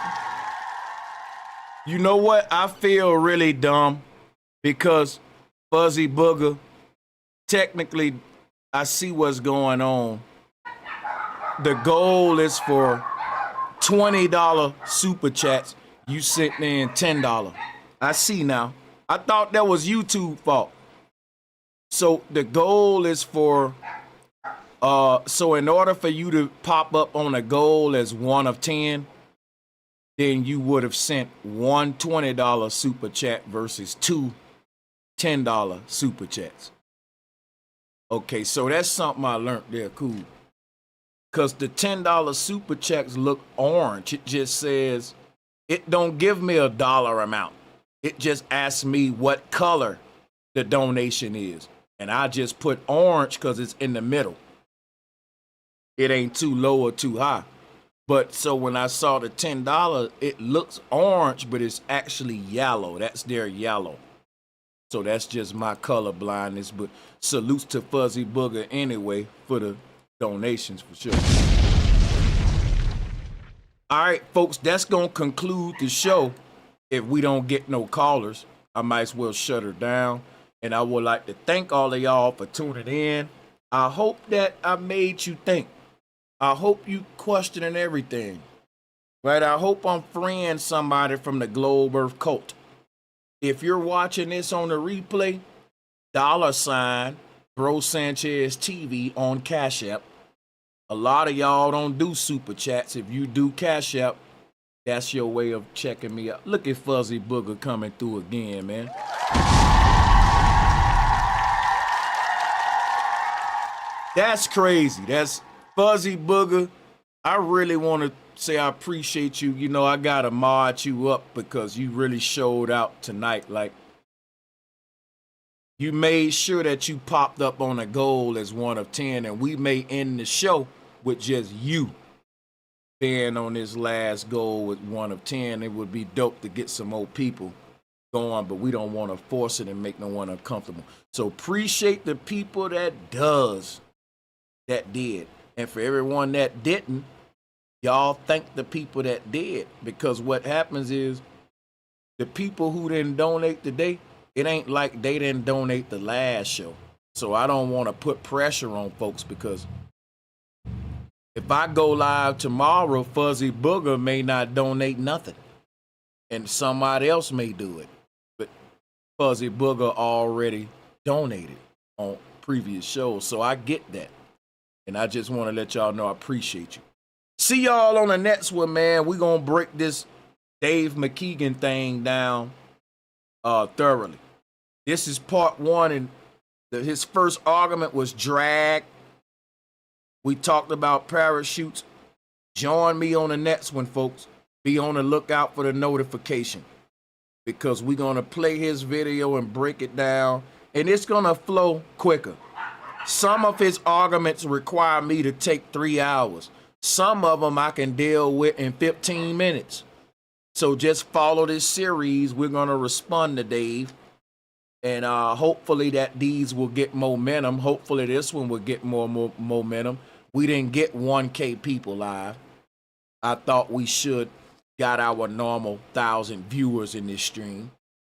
You know what? I feel really dumb because Fuzzy Booger, technically, I see what's going on. The goal is for $20 super chats. You sent in $10. I see now. I thought that was YouTube fault. So the goal is for, so in order for you to pop up on a goal as one of 10, then you would have sent one $20 super chat versus two $10 super chats. Okay, so that's something I learned there. Cool. Because the $10 super chats look orange. It just says, it don't give me a dollar amount. It just asks me what color the donation is. And I just put orange because it's in the middle. It ain't too low or too high. But so when I saw the $10, it looks orange, but it's actually yellow. That's their yellow. So that's just my color blindness. But salutes to Fuzzy Booger anyway for the donations for sure. All right, folks, that's going to conclude the show. If we don't get no callers, I might as well shut her down. And I would like to thank all of y'all for tuning in. I hope that I made you think. I hope you questioning everything, right? I hope I'm freeing somebody from the Globe Earth cult. If you're watching this on the replay, $ BROSANCHEZTV on Cash App. A lot of y'all don't do super chats. If you do Cash App, that's your way of checking me out. Look at Fuzzy Booger coming through again, man. That's crazy. That's Fuzzy Booger. I really want to say I appreciate you. You know, I got to mod you up because you really showed out tonight. Like, you made sure that you popped up on a goal as one of 10, and we may end the show with just you being on this last goal with one of 10. It would be dope to get some more people going, but we don't want to force it and make no one uncomfortable. So appreciate the people that did. And for everyone that didn't, y'all thank the people that did. Because what happens is the people who didn't donate today, it ain't like they didn't donate the last show. So I don't want to put pressure on folks because if I go live tomorrow, Fuzzy Booger may not donate nothing. And somebody else may do it. But Fuzzy Booger already donated on previous shows. So I get that. And I just want to let y'all know I appreciate you. See y'all on the next one, man. We're going to break this Dave McKeegan thing down thoroughly. This is part one, and his first argument was drag. We talked about parachutes. Join me on the next one, folks. Be on the lookout for the notification because we're going to play his video and break it down, and it's going to flow quicker. Some of his arguments require me to take 3 hours. Some of them I can deal with in 15 minutes. So just follow this series. We're going to respond to Dave. And hopefully that these will get momentum. Hopefully this one will get more momentum. We didn't get 1K people live. I thought we should got our normal 1,000 viewers in this stream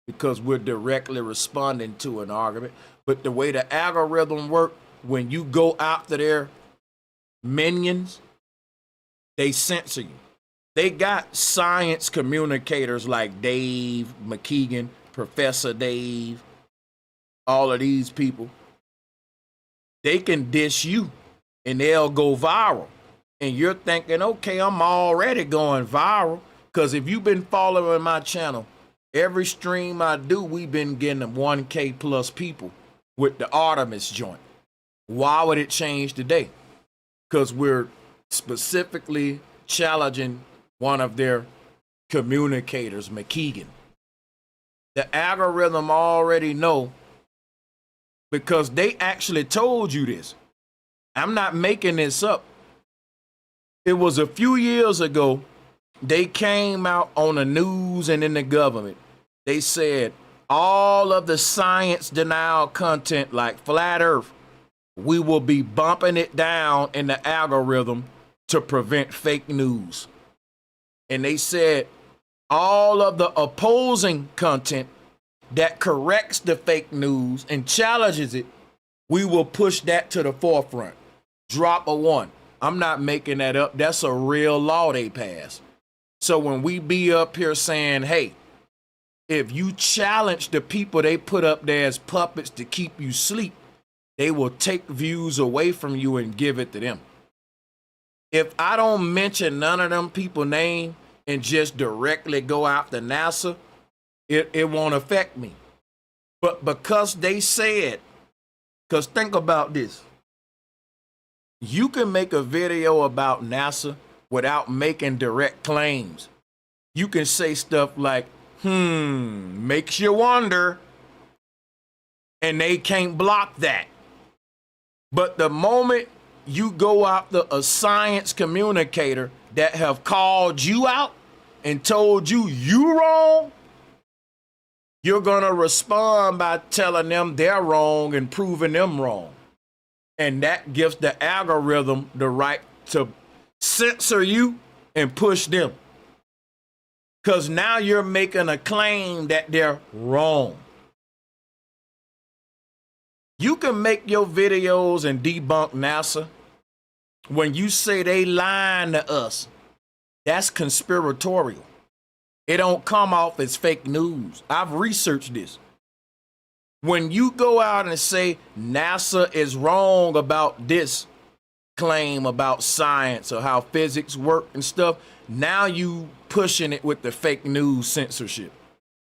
because we're directly responding to an argument. But the way the algorithm works, when you go after their minions, they censor you. They got science communicators like Dave McKeegan, Professor Dave, all of these people. They can dish you and they'll go viral. And you're thinking, okay, I'm already going viral. Because if you've been following my channel, every stream I do, we've been getting 1K plus people with the Artemis joint. Why would it change today? Because we're specifically challenging one of their communicators, McKeegan. The algorithm already know because they actually told you this. I'm not making this up. It was a few years ago, they came out on the news and in the government. They said all of the science denial content like flat earth, we will be bumping it down in the algorithm to prevent fake news. And they said all of the opposing content that corrects the fake news and challenges it, we will push that to the forefront. Drop a one. I'm not making that up. That's a real law they passed. So when we be up here saying, hey, if you challenge the people they put up there as puppets to keep you asleep, they will take views away from you and give it to them. If I don't mention none of them people name and just directly go after NASA, it won't affect me. But because they said, because think about this. You can make a video about NASA without making direct claims. You can say stuff like, makes you wonder, and they can't block that. But the moment you go after a science communicator that have called you out and told you wrong, you're going to respond by telling them they're wrong and proving them wrong. And that gives the algorithm the right to censor you and push them. Because now you're making a claim that they're wrong. You can make your videos and debunk NASA. When you say they lying to us, that's conspiratorial. It don't come off as fake news. I've researched this. When you go out and say NASA is wrong about this claim about science or how physics work and stuff, now you pushing it with the fake news censorship,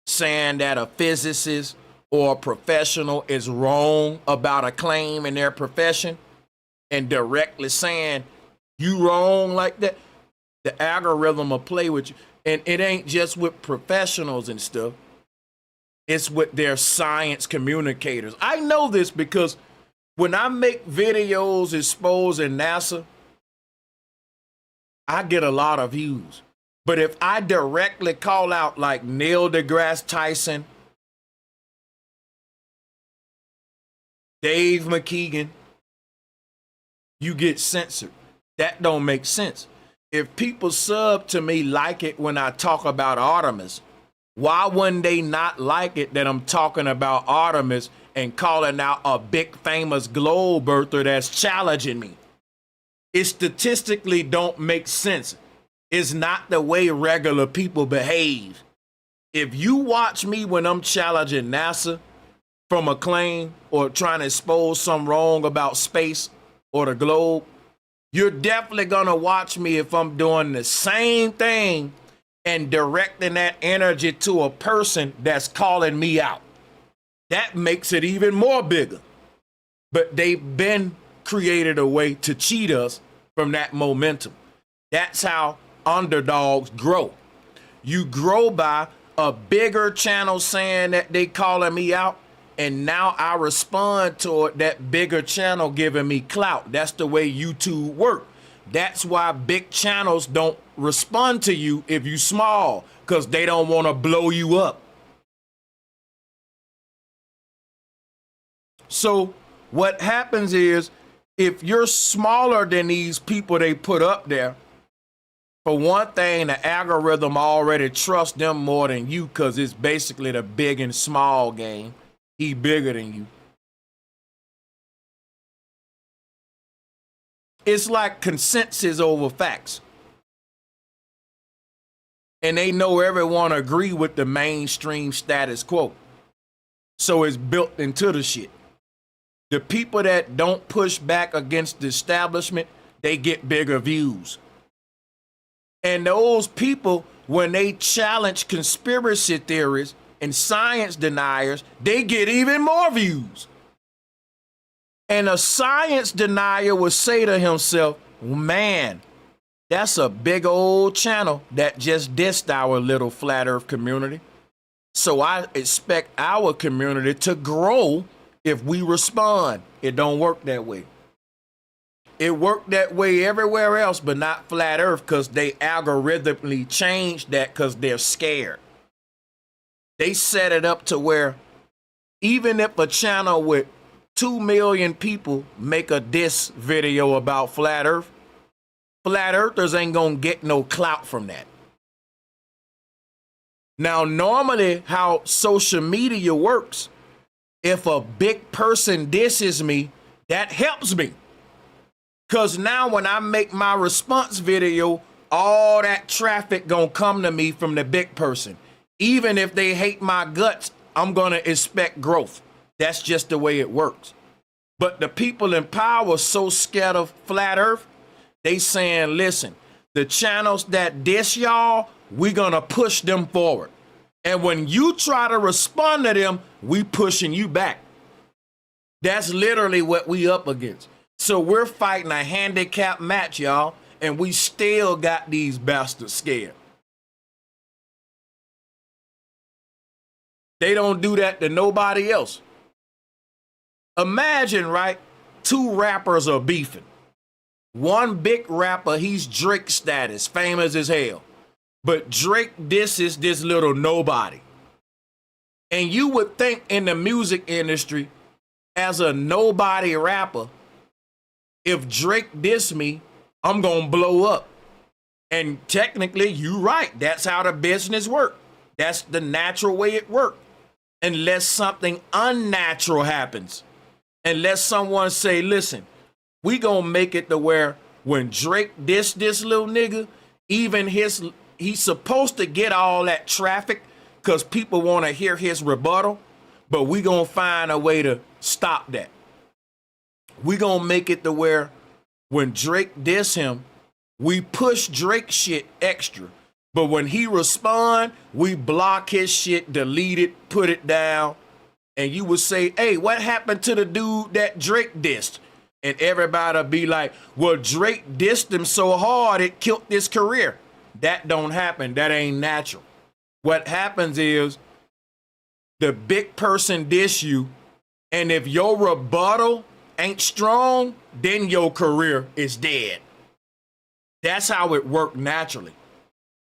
saying that a physicist or a professional is wrong about a claim in their profession and directly saying you wrong like that. The algorithm will play with you. And it ain't just with professionals and stuff. It's with their science communicators. I know this because when I make videos exposing NASA, I get a lot of views. But if I directly call out like Neil deGrasse Tyson, Dave McKeegan, you get censored. That don't make sense. If people sub to me like it when I talk about Artemis, why wouldn't they not like it that I'm talking about Artemis and calling out a big famous globe earther that's challenging me? It statistically don't make sense. It's not the way regular people behave. If you watch me when I'm challenging NASA from a claim or trying to expose some wrong about space or the globe, you're definitely gonna watch me if I'm doing the same thing and directing that energy to a person that's calling me out. That makes it even more bigger. But they've been created a way to cheat us from that momentum. That's how underdogs grow. You grow by a bigger channel saying that they calling me out, and now I respond to it, that bigger channel giving me clout. That's the way YouTube work. That's why big channels don't respond to you if you small, because they don't want to blow you up. So what happens is, if you're smaller than these people they put up there, for one thing, the algorithm already trusts them more than you because it's basically the big and small game. He bigger than you. It's like consensus over facts. And they know everyone agree with the mainstream status quo. So it's built into the shit. The people that don't push back against the establishment, they get bigger views. And those people, when they challenge conspiracy theories and science deniers, they get even more views. And a science denier would say to himself, man, That's a big old channel that just dissed our little flat earth community. So I expect our community to grow if we respond. It don't work that way. It worked that way everywhere else, but not flat earth, because they algorithmically changed that because they're scared. They set it up to where even if a channel with 2 million people make a diss video about flat earthers ain't gonna get no clout from that. Now, normally how social media works, if a big person disses me, that helps me. Because now when I make my response video, all that traffic gonna come to me from the big person. Even if they hate my guts, I'm gonna expect growth. That's just the way it works. But the people in power so scared of flat earth, they saying, listen, the channels that diss y'all, we gonna push them forward. And when you try to respond to them, we pushing you back. That's literally what we up against. So we're fighting a handicap match, y'all, and we still got these bastards scared. They don't do that to nobody else. Imagine, right? 2 rappers are beefing. One big rapper, he's Drake status, famous as hell. But Drake disses this little nobody. And you would think in the music industry, as a nobody rapper, if Drake diss me, I'm gonna blow up. And technically, you right. That's how the business works. That's the natural way it works. Unless something unnatural happens. Unless someone say, listen, we gonna make it to where when Drake diss this little nigga, even he's supposed to get all that traffic because people want to hear his rebuttal, but we gonna find a way to stop that. We gonna make it to where when Drake diss him, we push Drake shit extra. But when he respond, we block his shit, delete it, put it down. And you would say, hey, what happened to the dude that Drake dissed? And everybody be like, well, Drake dissed him so hard it killed his career. That don't happen. That ain't natural. What happens is the big person diss you, and if your rebuttal ain't strong, then your career is dead. That's how it worked naturally.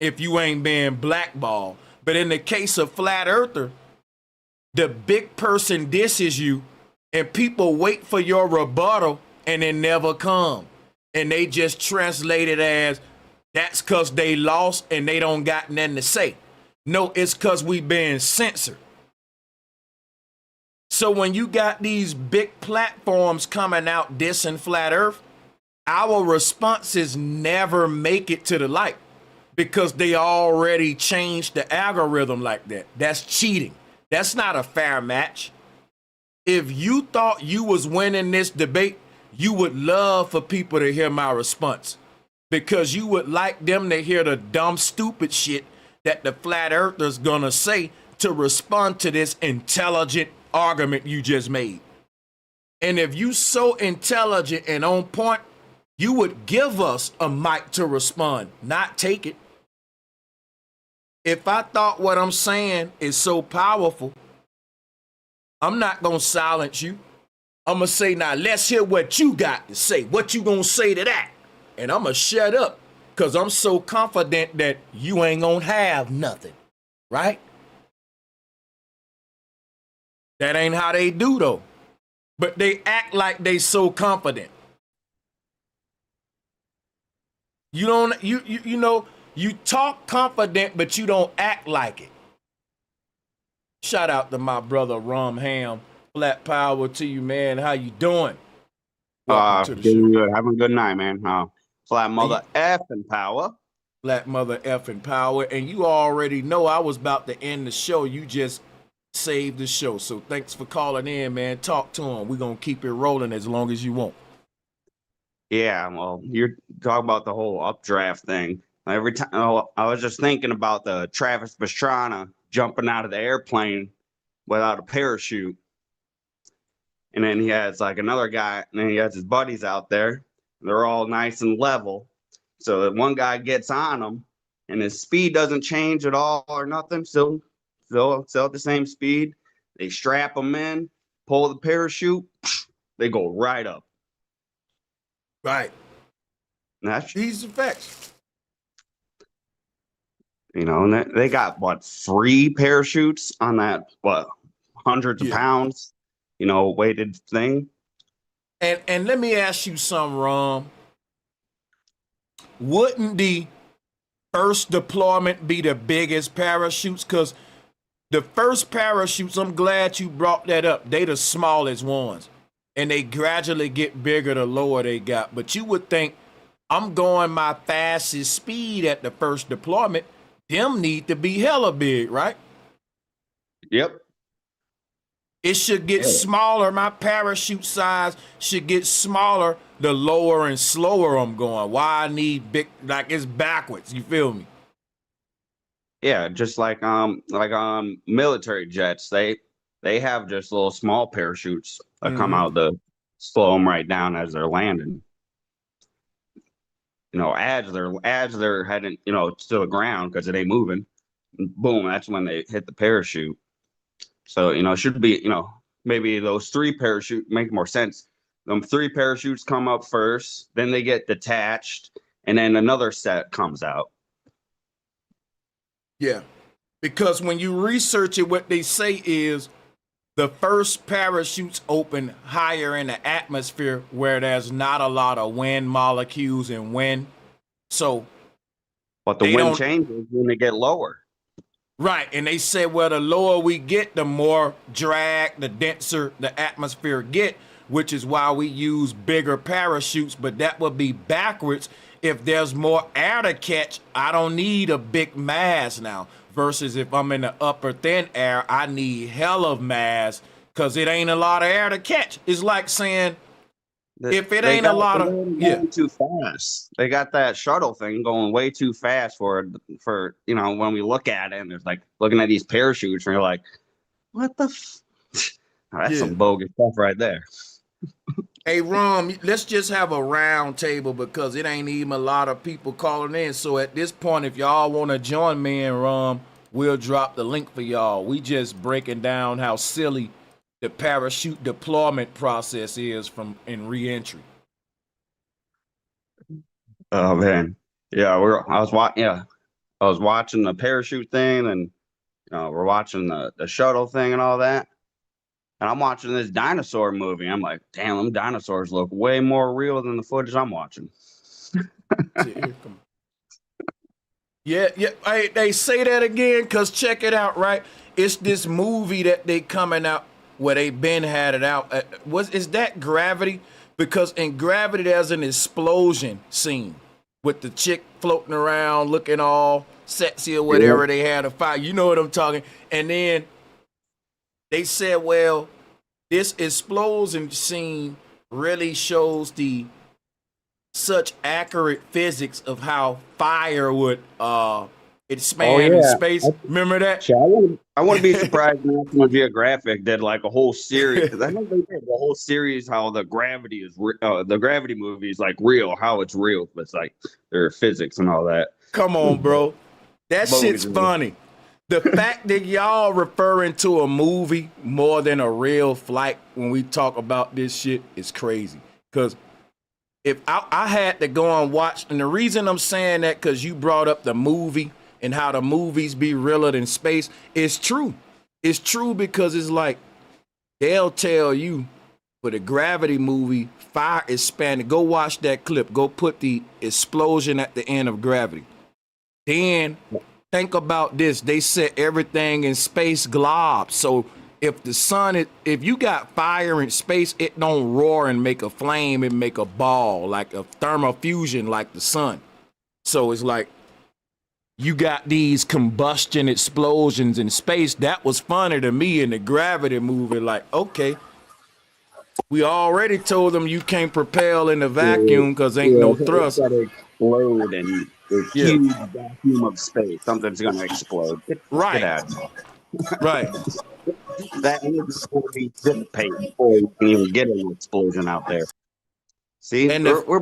If you ain't being blackballed. But in the case of Flat Earther, the big person disses you and people wait for your rebuttal and it never come. And they just translate it as that's because they lost and they don't got nothing to say. No, it's because we been censored. So when you got these big platforms coming out dissing Flat Earth, our responses never make it to the light because they already changed the algorithm like that. That's cheating. That's not a fair match. If you thought you was winning this debate, you would love for people to hear my response because you would like them to hear the dumb, stupid shit that the Flat Earthers gonna say to respond to this intelligent argument you just made. And if you so intelligent and on point, you would give us a mic to respond, not take it. If I thought what I'm saying is so powerful, I'm not gonna silence you. I'm gonna say, now let's hear what you got to say. What you gonna say to that? And I'm gonna shut up because I'm so confident that you ain't gonna have nothing, right? That ain't how they do though. But they act like they so confident. You don't, you know, you talk confident, but you don't act like it. Shout out to my brother Rum Ham. Flat power to you, man. How you doing? Welcome to the Doing show. good. Having a good night, man. Flat mother effing power. Flat mother effing power. And you already know I was about to end the show. You just saved the show. So thanks for calling in, man. Talk to him. We're going to keep it rolling as long as you want. Yeah, well, you're talking about the whole updraft thing. Every time, I was just thinking about the Travis Pastrana jumping out of the airplane without a parachute. And then he has like another guy, and then he has his buddies out there. They're all nice and level. So that one guy gets on them, and his speed doesn't change at all or nothing. Still at the same speed. They strap him in, pull the parachute, they go right up. Right. And that's, These are facts. and they got what, 3 parachutes on that, what, hundreds of Yeah. pounds, weighted thing. And let me ask you something, Rom. Wouldn't the first deployment be the biggest parachutes? Because the first parachutes, I'm glad you brought that up. They the smallest ones. And they gradually get bigger the lower they got. But you would think, I'm going my fastest speed at the first deployment. Them need to be hella big, right? Yep. It should get smaller. My parachute size should get smaller the lower and slower I'm going. Why I need big, like it's backwards. You feel me? Yeah, just like military jets, they have just little small parachutes that come out to slow them right down as they're landing. As they're heading, to the ground because it ain't moving. Boom, that's when they hit the parachute. So, it should be, maybe those 3 parachutes make more sense. Them 3 parachutes come up first, then they get detached, and then another set comes out. Yeah. Because when you research it, what they say is the first parachutes open higher in the atmosphere where there's not a lot of wind molecules and wind. So, but the wind changes when they get lower. Right. And they said, well, the lower we get, the more drag, the denser the atmosphere get, which is why we use bigger parachutes. But that would be backwards. If there's more air to catch, I don't need a big mass now. Versus if I'm in the upper thin air, I need hell of mass because it ain't a lot of air to catch. It's like saying, if it ain't a lot of, too fast. They got that shuttle thing going way too fast for when we look at it and it's like looking at these parachutes and you're like, what the that's some bogus stuff right there. Hey, Rom, let's just have a round table because it ain't even a lot of people calling in. So at this point, if y'all want to join me and Rom, we'll drop the link for y'all. We just breaking down how silly the parachute deployment process is in reentry. Oh man, yeah, I was watching the parachute thing, and we're watching the shuttle thing and all that. And I'm watching this dinosaur movie. I'm like, damn, them dinosaurs look way more real than the footage I'm watching. Yeah. Hey, they say that again because check it out, right? It's this movie that they coming out where they been had it out. Is that Gravity? Because in Gravity, there's an explosion scene with the chick floating around looking all sexy or whatever. They had a fight. You know what I'm talking. And then they said, well, this explosion scene really shows such accurate physics of how fire would expand in space. Remember that? I want to be surprised National Geographic did like a whole series, because I know they did the whole series how the gravity movie is like real, how it's real, but it's like their physics and all that. Come on, bro. That shit's funny. The fact that y'all referring to a movie more than a real flight when we talk about this shit is crazy. Because if I had to go and watch, and the reason I'm saying that because you brought up the movie and how the movies be realer than space, it's true. It's true because it's like they'll tell you for the Gravity movie, fire expanded. Go watch that clip. Go put the explosion at the end of Gravity. Then think about this. They set everything in space globs. So if the sun, if you got fire in space, it don't roar and make a flame and make a ball, like a thermal fusion like the sun. So it's like you got these combustion explosions in space. That was funny to me in the Gravity movie. Like, okay, we already told them you can't propel in the vacuum because ain't no thrust. It's gotta explode in the huge vacuum of space. Something's gonna explode. Right. Get out of here. Right. That energy's going to be dissipated before you can even get an explosion out there. See, And we're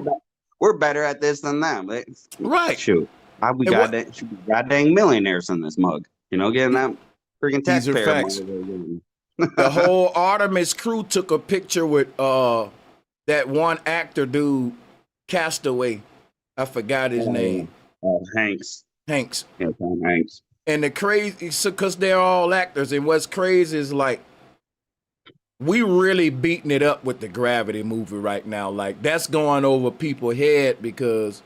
we're better at this than them. Right. Shoot, we And what- goddamn millionaires in this mug. You know, getting that freaking These are taxpayer facts. money. The whole Artemis crew took a picture with that one actor dude, Castaway. I forgot his name. Hanks. Hanks. Yeah, Tom Hanks. And the crazy, because they're all actors, and what's crazy is like, we really beating it up with the Gravity movie right now. Like, that's going over people's head, because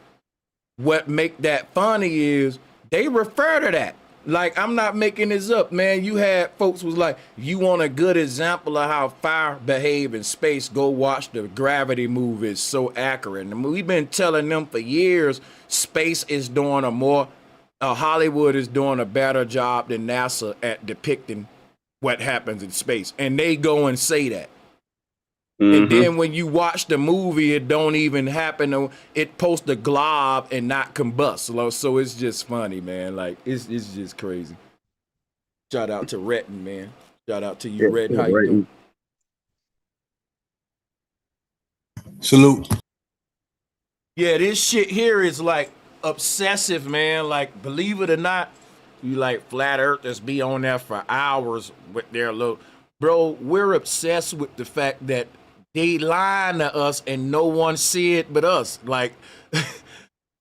what make that funny is they refer to that. Like, I'm not making this up, man. You had folks was like, you want a good example of how fire behave in space, go watch the Gravity movie. It's so accurate. And we've been telling them for years, space is doing Hollywood is doing a better job than NASA at depicting what happens in space. And they go and say that. And then when you watch the movie, it don't even happen. It posts the glob and not combust. So it's just funny, man. Like, it's just crazy. Shout out to Retton, man. Shout out to you, Retton. How you doing? Salute. Yeah, this shit here is like obsessive, man. Like, believe it or not, you like flat earthers be on there for hours with their little... Bro, we're obsessed with the fact that they lying to us and no one see it but us. Like,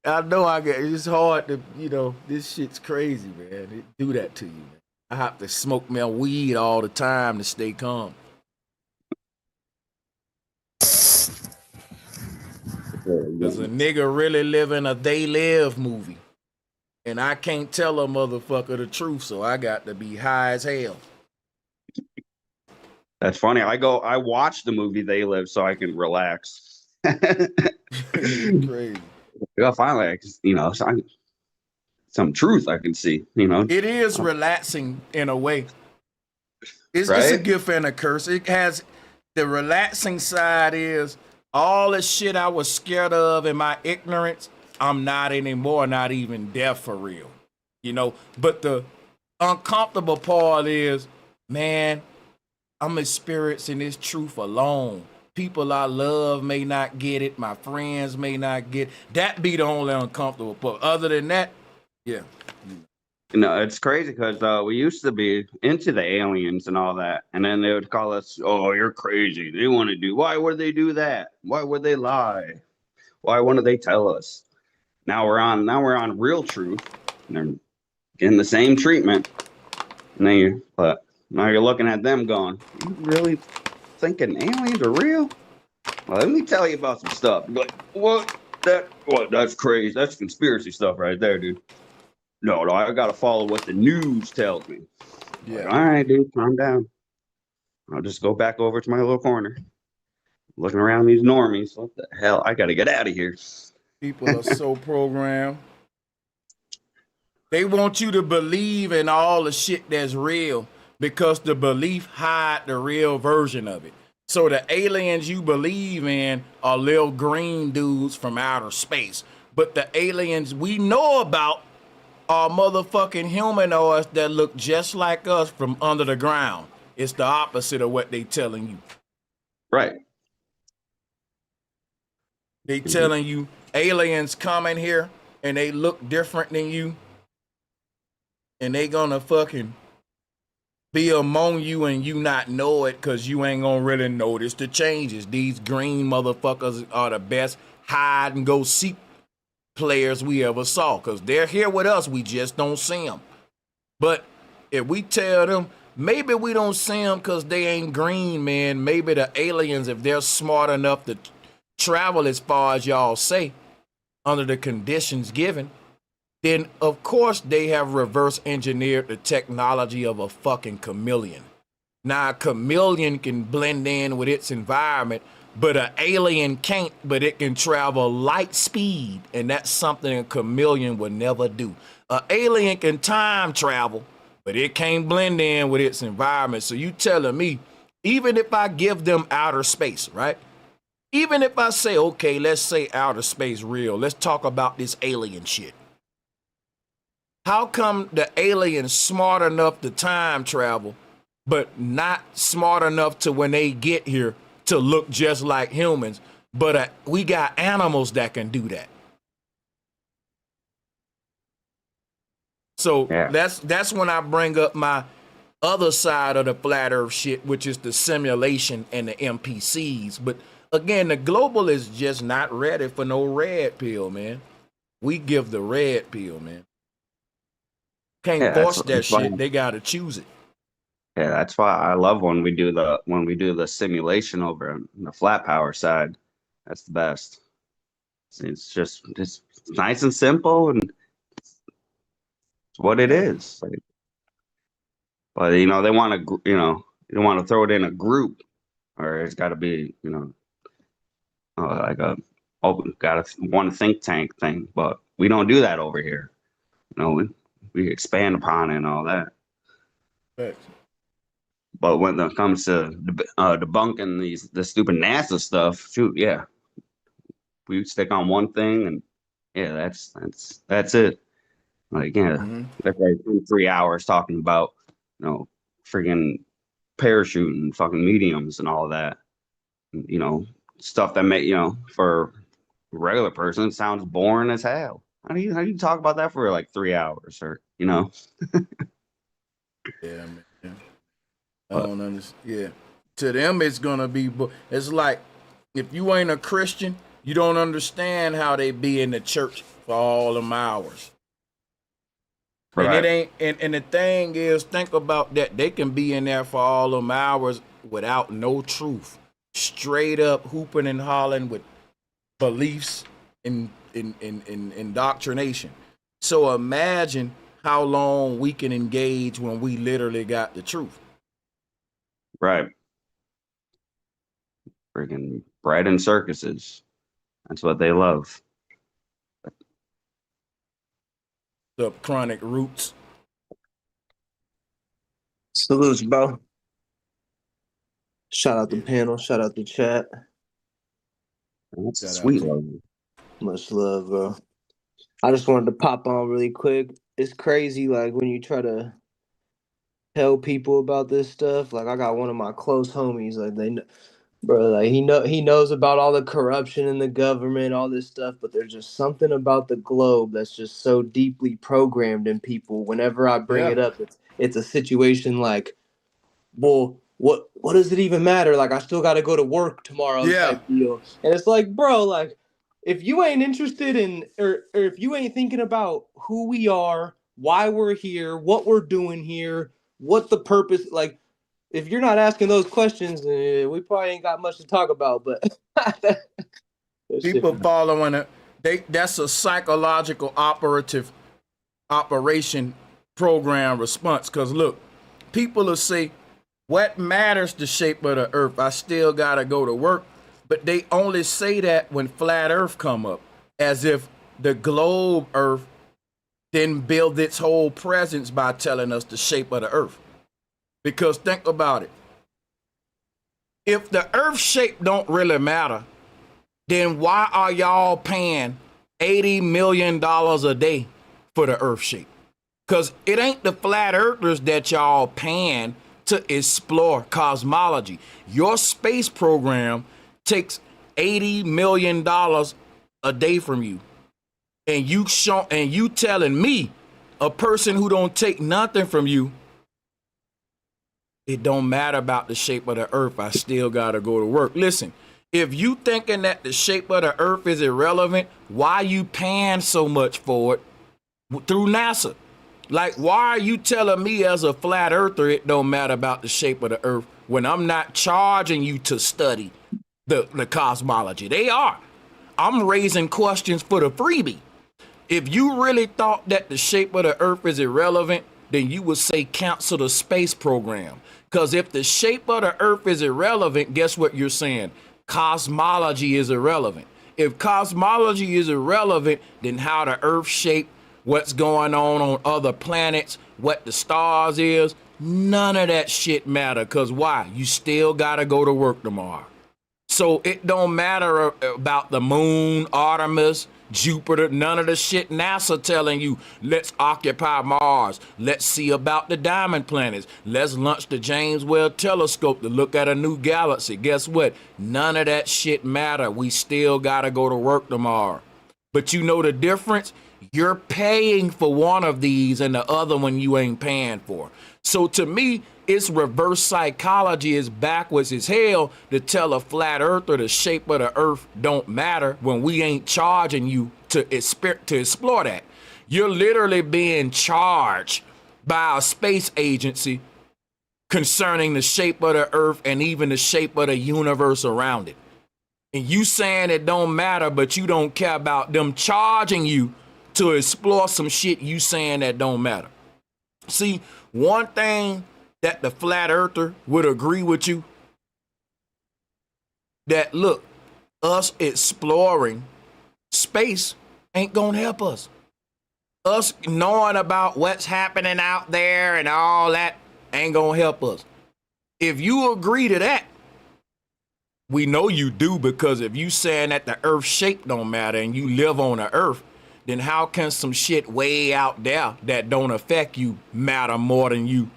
I know it's hard to, this shit's crazy, man. It do that to you, man. I have to smoke my weed all the time to stay calm. Because a nigga really living a They Live movie. And I can't tell a motherfucker the truth, so I got to be high as hell. That's funny. I watch the movie They Live so I can relax. Crazy. Finally, some truth I can see, It is relaxing in a way. It's Right? a gift and a curse. It has, the relaxing side is all the shit I was scared of in my ignorance, I'm not anymore, not even there for real. But the uncomfortable part is, man, I'm experiencing this truth alone. People I love may not get it. My friends may not get it. That be the only uncomfortable part. Other than that, yeah. It's crazy because we used to be into the aliens and all that, and then they would call us, "Oh, you're crazy." They want to do. Why would they do that? Why would they lie? Why wouldn't they tell us? Now we're on real truth, and they're getting the same treatment. And now you're looking at them going, "You really thinking aliens are real?" Well, let me tell you about some stuff. You're like, what? That's crazy. That's conspiracy stuff right there, dude. No, I gotta follow what the news tells me. Yeah. Like, all right, dude, calm down. I'll just go back over to my little corner, looking around these normies. What the hell? I gotta get out of here. People are so programmed. They want you to believe in all the shit that's real because the belief hide the real version of it. So the aliens you believe in are little green dudes from outer space. But the aliens we know about are motherfucking humanoids that look just like us from under the ground. It's the opposite of what they telling you. Right. They telling you aliens coming here and they look different than you. And they gonna fucking be among you and you not know it because you ain't gonna really notice the changes. These green motherfuckers are the best hide and go seek players we ever saw because they're here with us. We just don't see them. But if we tell them, maybe we don't see them because they ain't green, man. Maybe the aliens, if they're smart enough to travel as far as y'all say, under the conditions given, then of course they have reverse engineered the technology of a fucking chameleon. Now a chameleon can blend in with its environment, but an alien can't, but it can travel light speed, and that's something a chameleon would never do. An alien can time travel, but it can't blend in with its environment. So you telling me, even if I give them outer space, right? Even if I say, okay, let's say outer space real, let's talk about this alien shit. How come the aliens smart enough to time travel, but not smart enough to when they get here to look just like humans, But we got animals that can do that. So Yeah. that's when I bring up my other side of the flat earth shit, which is the simulation and the NPCs. But again, the global is just not ready for no red pill, man. We give the red pill, man. Can't Yeah, force that that's why. shit. They gotta choose it. Yeah, that's why I love when we do the simulation over on the flat power side. That's the best. It's nice and simple, and it's what it is. Like, but they want to they want to throw it in a group, or it's got to be like got one think tank thing. But we don't do that over here. We expand upon it and all that. Right. But when it comes to debunking the stupid NASA stuff, shoot, yeah, we stick on one thing, and yeah, that's it. Like, yeah, that's like 3 hours talking about freaking parachuting, fucking mediums, and all that. Stuff that may for a regular person sounds boring as hell. How do you talk about that for like 3 hours, or Yeah, man. I But don't understand. Yeah. To them, it's gonna be. It's like if you ain't a Christian, you don't understand how they be in the church for all them hours. And right, it ain't. And the thing is, think about that. They can be in there for all them hours without no truth, straight up hooping and hollering with beliefs in indoctrination. So imagine how long we can engage when we literally got the truth. right, freaking bread and circuses. That's what they love. The chronic roots. Salutes, bro. Shout out the Yeah. panel. Shout out the chat. That's Shout out sweet to you. love. Much love, bro. I just wanted to pop on really quick. It's crazy, like when you try to tell people about this stuff. Like I got one of my close homies, like bro, like he knows about all the corruption in the government, all this stuff, but there's just something about the globe that's just so deeply programmed in people. Whenever I bring Yeah. it up, it's a situation like, well, what does it even matter? Like I still got to go to work tomorrow Yeah. type deal. And it's like, bro, like if you ain't interested in or if you ain't thinking about who we are, why we're here, what we're doing here, what the purpose, like if you're not asking those questions, we probably ain't got much to talk about. But that shit, People following it. That's a psychological operation program response. Cause look, people will say, what matters the shape of the earth? I still gotta go to work. But they only say that when flat earth come up, as if the globe earth didn't build its whole presence by telling us the shape of the earth. Because think about it. If the earth shape don't really matter, then why are y'all paying $80 million a day for the earth shape? Because it ain't the flat earthers that y'all paying to explore cosmology. Your space program takes $80 million a day from you. And you telling me, a person who don't take nothing from you, it don't matter about the shape of the earth. I still gotta go to work. Listen, if you thinking that the shape of the earth is irrelevant, why you paying so much for it through NASA? Like, why are you telling me as a flat earther it don't matter about the shape of the earth when I'm not charging you to study the cosmology? They are. I'm raising questions for the freebie. If you really thought that the shape of the earth is irrelevant, then you would say cancel the space program. Because if the shape of the earth is irrelevant, guess what you're saying? Cosmology is irrelevant. If cosmology is irrelevant, then how the earth shaped, what's going on other planets, what the stars is, none of that shit matter. Because why? You still got to go to work tomorrow. So it don't matter about the moon, Artemis, Jupiter, none of the shit NASA telling you, let's occupy Mars. Let's see about the diamond planets. Let's launch the James Webb telescope to look at a new galaxy. Guess what? None of that shit matter. We still gotta go to work tomorrow. But you know the difference? You're paying for one of these and the other one you ain't paying for. So to me, it's reverse psychology. Is backwards as hell to tell a flat earther the shape of the earth don't matter when we ain't charging you to explore that. You're literally being charged by a space agency concerning the shape of the earth and even the shape of the universe around it. And you saying it don't matter, but you don't care about them charging you to explore some shit you saying that don't matter. See, one thing that the flat earther would agree with you, that look, us exploring space ain't gonna help us. Us knowing about what's happening out there and all that ain't gonna help us. If you agree to that, we know you do, because if you saying that the earth shape don't matter and you live on the earth, then how can some shit way out there that don't affect you matter more than you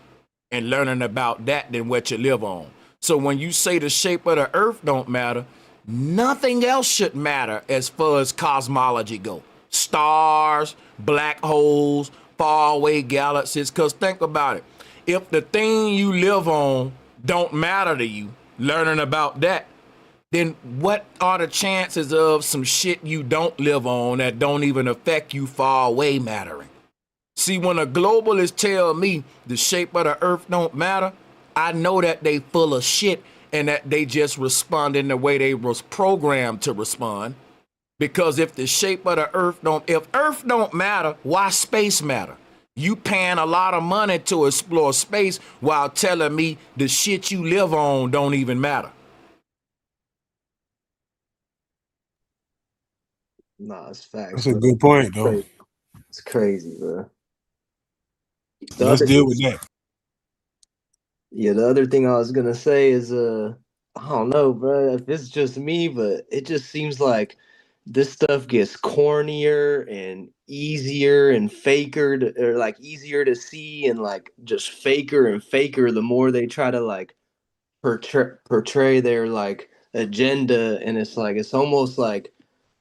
and learning about that than what you live on? So when you say the shape of the earth don't matter, nothing else should matter as far as cosmology go. Stars, black holes, faraway galaxies, because think about it. If the thing you live on don't matter to you, learning about that, then what are the chances of some shit you don't live on that don't even affect you far away mattering? See, when a globalist tell me the shape of the earth don't matter, I know that they full of shit and that they just respond in the way they was programmed to respond. Because if the shape of the earth if earth don't matter, why space matter? You paying a lot of money to explore space while telling me the shit you live on don't even matter. Nah, it's facts. That's a Bro. good point, though. It's crazy, bro. Let's deal with that. Yeah, the other thing I was gonna say is, I don't know, bro, if it's just me, but it just seems like this stuff gets cornier and easier and faker, or like easier to see and like just faker and faker the more they try to like portray their like agenda, and it's almost like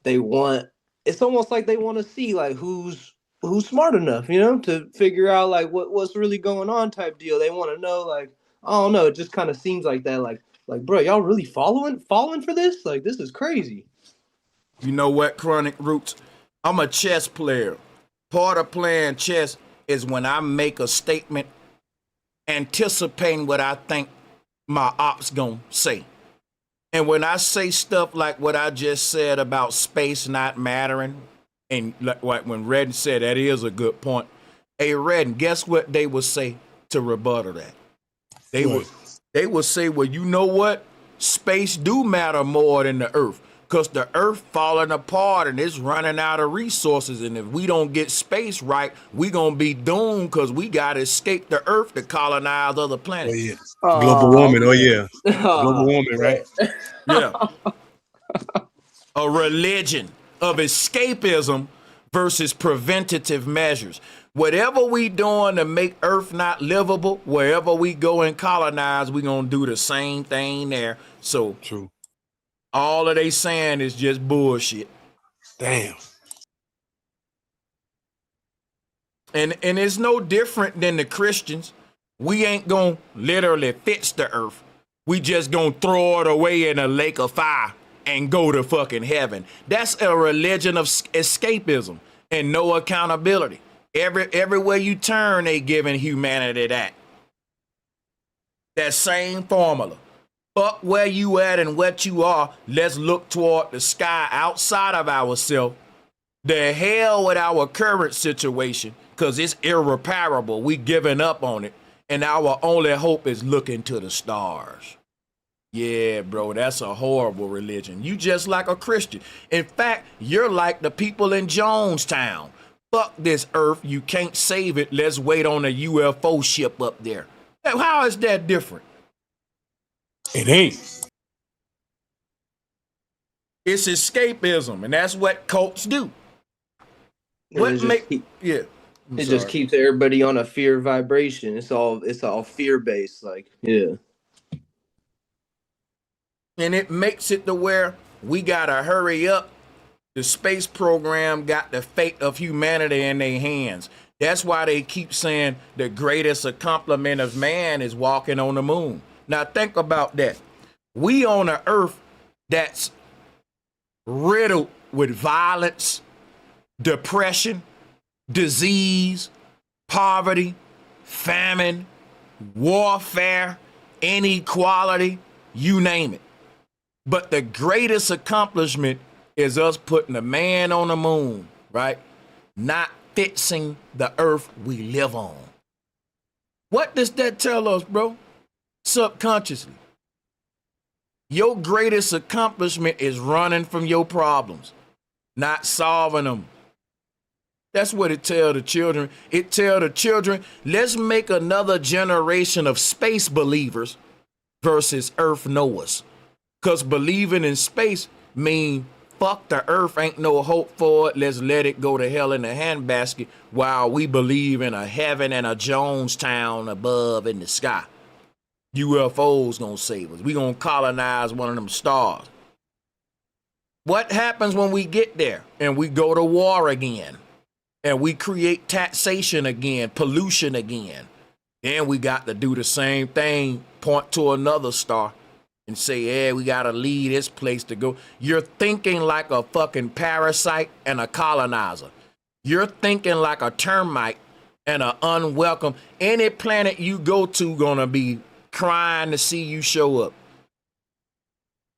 they want it's almost like they want to see like who's smart enough, to figure out like what's really going on type deal. They want to know, like, I don't know, it just kind of seems like that, like bro, y'all really falling for this? Like, this is crazy. You know what, Chronic Roots? I'm a chess player. Part of playing chess is when I make a statement anticipating what I think my ops gonna say. And when I say stuff like what I just said about space not mattering, and like when Redden said that is a good point. Hey, Redden, guess what they would say to rebuttal that? They would say, well, you know what? Space do matter more than the Earth, because the Earth falling apart and it's running out of resources. And if we don't get space right, we gonna be doomed, because we gotta escape the Earth to colonize other planets. Oh, yeah. Global warming. Oh, yeah. Global warming, right? Yeah. A religion of escapism versus preventative measures. Whatever we doing to make Earth not livable, wherever we go and colonize, we gonna do the same thing there. So true. All of they saying is just bullshit. Damn. And it's no different than the Christians. We ain't gonna literally fix the Earth. We just gonna throw it away in a lake of fire and go to fucking heaven. That's a religion of escapism and no accountability. Everywhere you turn, they giving humanity that same formula. Fuck where you at and what you are. Let's look toward the sky outside of ourselves. The hell with our current situation, because it's irreparable. We giving up on it. And our only hope is looking to the stars. Yeah, bro, that's a horrible religion. You just like a Christian. In fact, you're like the people in Jonestown. Fuck this Earth. You can't save it. Let's wait on a UFO ship up there. How is that different? It ain't. It's escapism, and that's what cults do. It just keeps everybody on a fear vibration. It's all fear based. Like, yeah. And it makes it to where we gotta hurry up. The space program got the fate of humanity in their hands. That's why they keep saying the greatest accomplishment of man is walking on the moon. Now think about that. We on an earth that's riddled with violence, depression, disease, poverty, famine, warfare, inequality, you name it. But the greatest accomplishment is us putting a man on the moon, right? Not fixing the earth we live on. What does that tell us, bro? Subconsciously. Your greatest accomplishment is running from your problems, not solving them. That's what it tell the children. It tell the children, let's make another generation of space believers versus earth knowers. Because believing in space mean fuck the earth, ain't no hope for it. Let's let it go to hell in a handbasket while we believe in a heaven and a Jonestown above in the sky. UFOs gonna save us. We gonna colonize one of them stars. What happens when we get there and we go to war again and we create taxation again, pollution again? Then we got to do the same thing, point to another star and say, yeah, we gotta leave this place to go. You're thinking like a fucking parasite and a colonizer. You're thinking like a termite and an unwelcome. Any planet you go to gonna be crying to see you show up.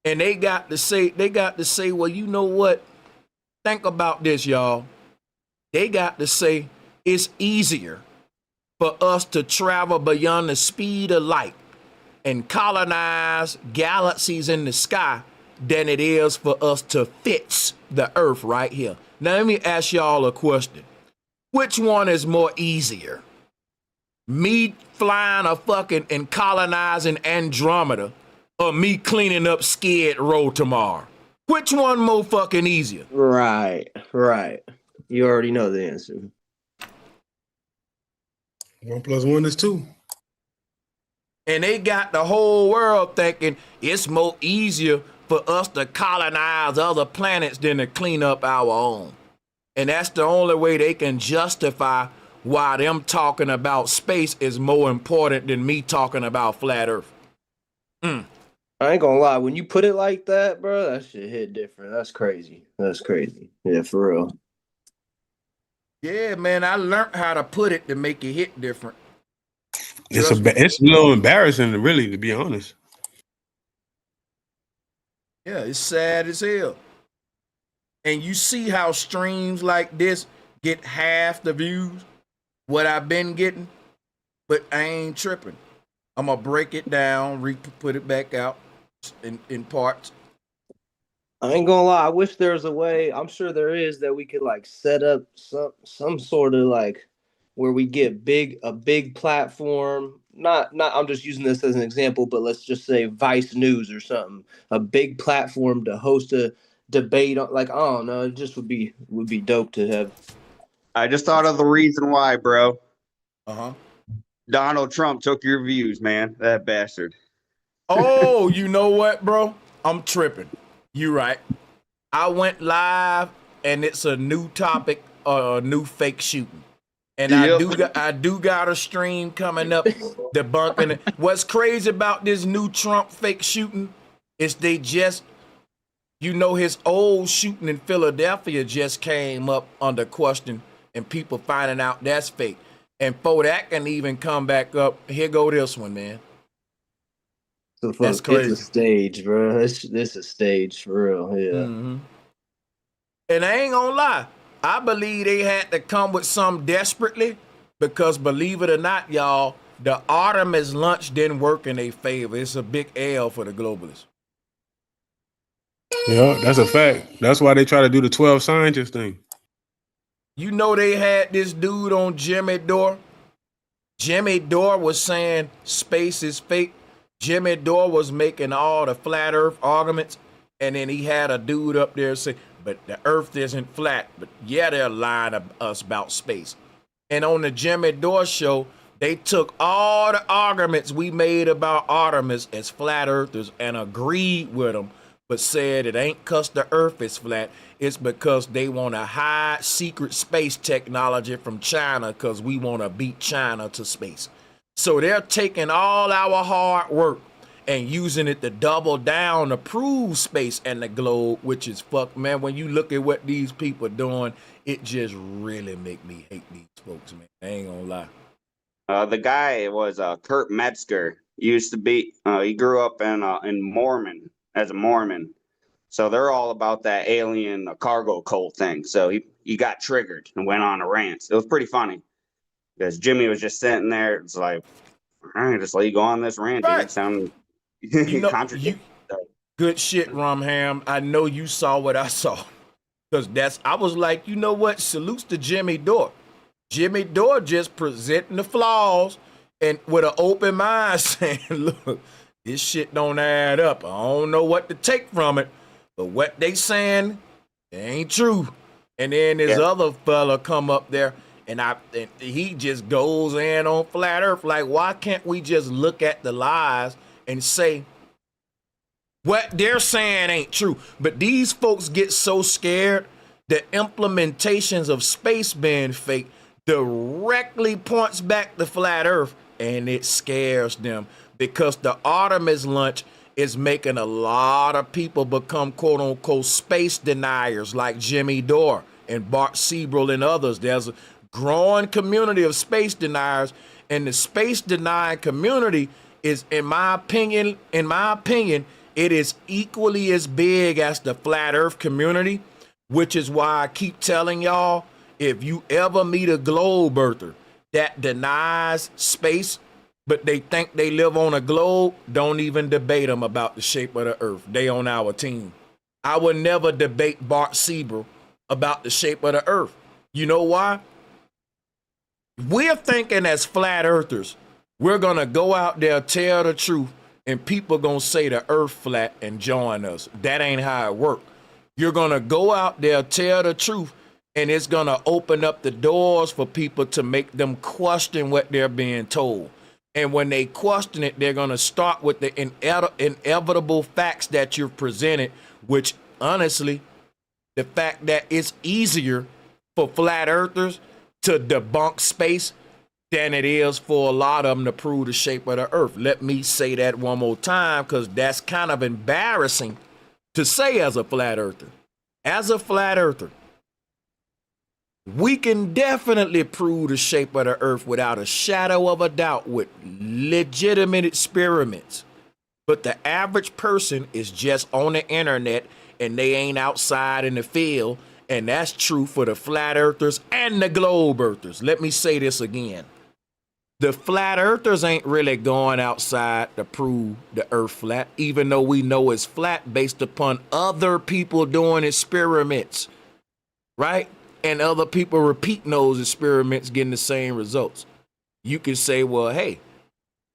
And they got to say, well, you know what? Think about this, y'all. They got to say it's easier for us to travel beyond the speed of light and colonize galaxies in the sky than it is for us to fix the earth right here. Now, let me ask y'all a question. Which one is more easier? Me flying a fucking and colonizing Andromeda or me cleaning up Skid Row tomorrow? Which one more fucking easier? Right. You already know the answer. 1 + 1 is 2. And they got the whole world thinking it's more easier for us to colonize other planets than to clean up our own. And that's the only way they can justify why them talking about space is more important than me talking about flat earth. I ain't gonna lie, when you put it like that, bro, that shit hit different. That's crazy. Yeah, for real. Yeah, man, I learned how to put it to make it hit different. It's a little embarrassing, really, to be honest. Yeah, it's sad as hell. And you see how streams like this get half the views, what I've been getting, but I ain't tripping. I'm gonna break it down, put it back out in parts. I ain't gonna lie, I wish there was a way, I'm sure there is, that we could like set up some sort of like where we get a big platform. Not I'm just using this as an example, but let's just say Vice News or something. A big platform to host a debate on, like, I don't know, it just would be dope to have. I just thought of the reason why, bro. Uh-huh. Donald Trump took your views, man. That bastard. Oh, you know what, bro? I'm tripping. You right. I went live and it's a new topic or a new fake shooting. And Yep. I do got a stream coming up debunking it. What's crazy about this new Trump fake shooting is they just, his old shooting in Philadelphia just came up under question and people finding out that's fake. And before that can even come back up, here go this one, man. So That's crazy. It's a stage, bro. This is a stage for real. Yeah. Mm-hmm. And I ain't gonna lie, I believe they had to come with something desperately because, believe it or not, y'all, the Artemis lunch didn't work in their favor. It's a big L for the globalists. Yeah, that's a fact. That's why they try to do the 12 scientists thing. You know they had this dude on Jimmy Dore. Jimmy Dore was saying space is fake. Jimmy Dore was making all the flat earth arguments. And then he had a dude up there say, but the earth isn't flat. But yeah, they're lying to us about space. And on the Jimmy Dore show, they took all the arguments we made about Artemis as flat earthers and agreed with them, but said it ain't because the earth is flat. It's because they want to hide secret space technology from China because we want to beat China to space. So they're taking all our hard work and using it to double down to prove space and the globe, which is fuck, man. When you look at what these people are doing, it just really make me hate these folks, man. I ain't gonna lie. The guy was Kurt Metzger. Used to be. He grew up in Mormon as a Mormon, so they're all about that alien cargo cult thing. So he got triggered and went on a rant. It was pretty funny because Jimmy was just sitting there. It's like, all right, just let you go on this rant, Right. dude. Sound You know, contradict. good shit, Rumham. I know you saw what I saw. Because I was like, you know what? Salutes to Jimmy Dore. Jimmy Dore just presenting the flaws and with an open mind saying, look, this shit don't add up. I don't know what to take from it, but what they saying, it ain't true. And then this other fella come up there and he just goes in on flat earth. Like, why can't we just look at the lies and say, what they're saying ain't true? But these folks get so scared that implementations of space being fake directly points back to flat earth, and it scares them because the Artemis launch is making a lot of people become quote unquote space deniers like Jimmy Dore and Bart Siebel and others. There's a growing community of space deniers, and the space denying community is, in my opinion, it is equally as big as the flat earth community, which is why I keep telling y'all, if you ever meet a globe earther that denies space, but they think they live on a globe, don't even debate them about the shape of the earth. They on our team. I would never debate Bart Siebel about the shape of the earth. You know why? We're thinking as flat earthers, we're gonna go out there, tell the truth, and people gonna say the earth flat and join us. That ain't how it works. You're gonna go out there, tell the truth, and it's gonna open up the doors for people to make them question what they're being told. And when they question it, they're gonna start with the inevitable facts that you've presented, which honestly, the fact that it's easier for flat earthers to debunk space than it is for a lot of them to prove the shape of the earth. Let me say that one more time, because that's kind of embarrassing to say as a flat earther. As a flat earther, we can definitely prove the shape of the earth without a shadow of a doubt with legitimate experiments. But the average person is just on the internet and they ain't outside in the field. And that's true for the flat earthers and the globe earthers. Let me say this again. The flat earthers ain't really going outside to prove the earth flat, even though we know it's flat based upon other people doing experiments, right? And other people repeating those experiments, getting the same results. You can say, well, hey,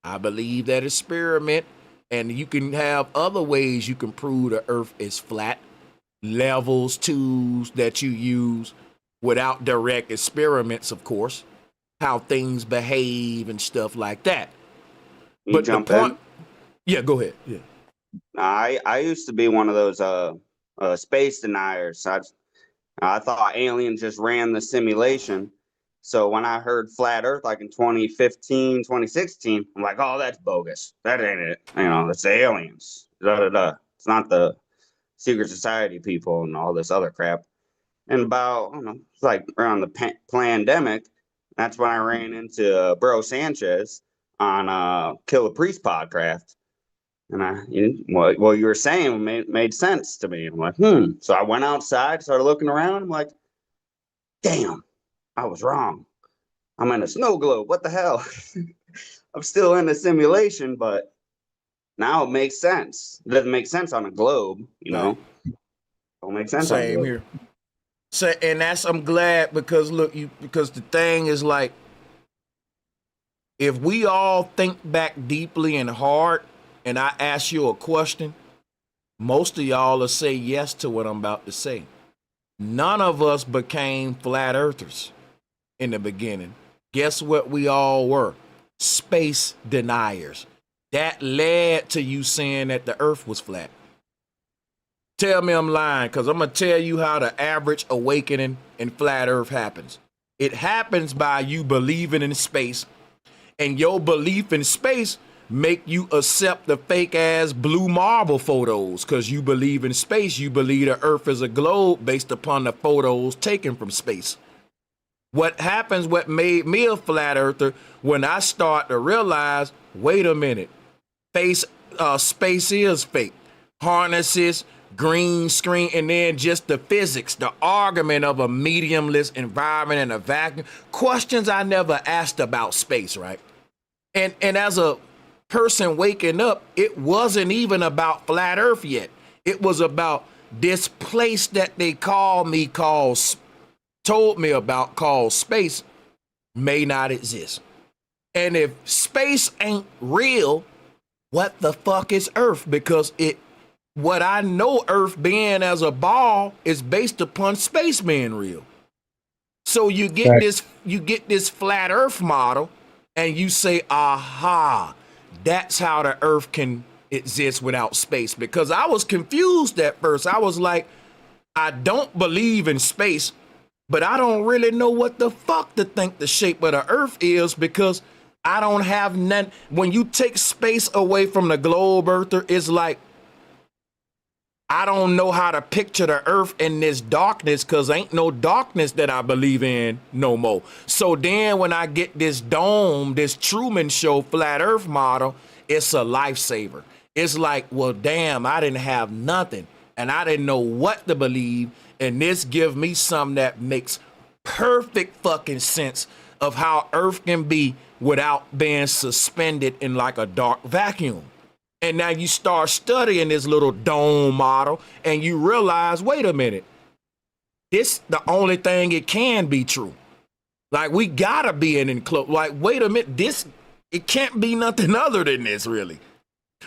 I believe that experiment, and you can have other ways you can prove the earth is flat. Levels, tools that you use without direct experiments, of course, how things behave and stuff like that. You but jump in? Yeah, go ahead. Yeah. I used to be one of those space deniers. I thought aliens just ran the simulation. So when I heard flat earth like in 2015, 2016, I'm like, oh, that's bogus. That ain't it. You know, it's the aliens. It's not the secret society people and all this other crap. And about, I don't know, it's like around the pandemic, that's when I ran into Bro Sanchez on Kill a Priest podcast. And what you were saying made sense to me. I'm like, So I went outside, started looking around. I'm like, damn, I was wrong. I'm in a snow globe. What the hell? I'm still in the simulation, but now it makes sense. It doesn't make sense on a globe, you know? Don't make sense. Same here. So, and I'm glad because look, because the thing is like, if we all think back deeply and hard, and I ask you a question, Most of y'all will say yes to what I'm about to say. None of us became flat earthers in the beginning. Guess what we all were? Space deniers. That led to you saying that the earth was flat. Tell me I'm lying, because I'm going to tell you how the average awakening in flat earth happens. It happens by you believing in space, and your belief in space make you accept the fake ass blue marble photos. Because you believe in space, you believe the earth is a globe based upon the photos taken from space. What happens, what made me a flat earther, when I start to realize, wait a minute, space is fake. Harnesses, green screen, and then just the physics, the argument of a mediumless environment and a vacuum. Questions I never asked about space, right? And as a person waking up, it wasn't even about flat earth yet. It was about this place that they told me about called space may not exist. And if space ain't real, what the fuck is earth? Because what I know earth being as a ball is based upon space being real. So you get this flat earth model and you say, aha, that's how the earth can exist without space. Because I was confused at first. I was like, I don't believe in space, but I don't really know what the fuck to think the shape of the earth is, because I don't have none. When you take space away from the globe earther, it's like, I don't know how to picture the earth in this darkness, because ain't no darkness that I believe in no more. So then when I get this dome, this Truman Show flat earth model, it's a lifesaver. It's like, well, damn, I didn't have nothing and I didn't know what to believe. And this give me something that makes perfect fucking sense of how earth can be without being suspended in like a dark vacuum. And now you start studying this little dome model and you realize, wait a minute, this the only thing it can be true. Like, we gotta be an enclosed, like, wait a minute, it can't be nothing other than this, really.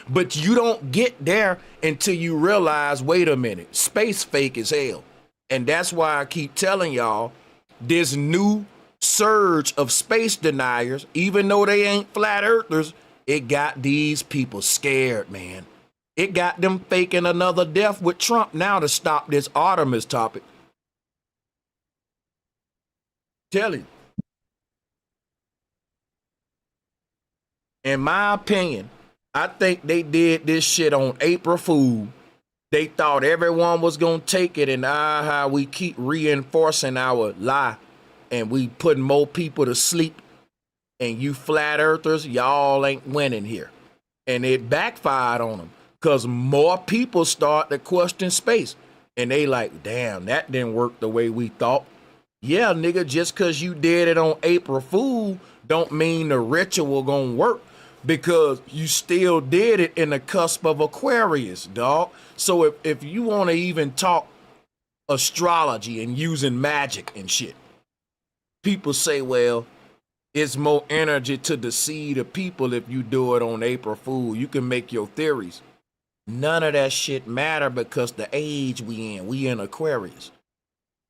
But you don't get there until you realize, wait a minute, space fake as hell. And that's why I keep telling y'all, this new surge of space deniers, even though they ain't flat earthers, it got these people scared, man. It got them faking another death with Trump now to stop this Artemis topic. Tell you. In my opinion, I think they did this shit on April Fool. They thought everyone was gonna take it, and how we keep reinforcing our lie, and we putting more people to sleep. And you flat earthers, y'all ain't winning here. And it backfired on them, because more people start to question space. And they like, damn, that didn't work the way we thought. Yeah, nigga, just because you did it on April Fool don't mean the ritual gonna work, because you still did it in the cusp of Aquarius, dog. So if you want to even talk astrology and using magic and shit, people say, well, it's more energy to deceive the people if you do it on April Fool. You can make your theories. None of that shit matter, because the age we in Aquarius.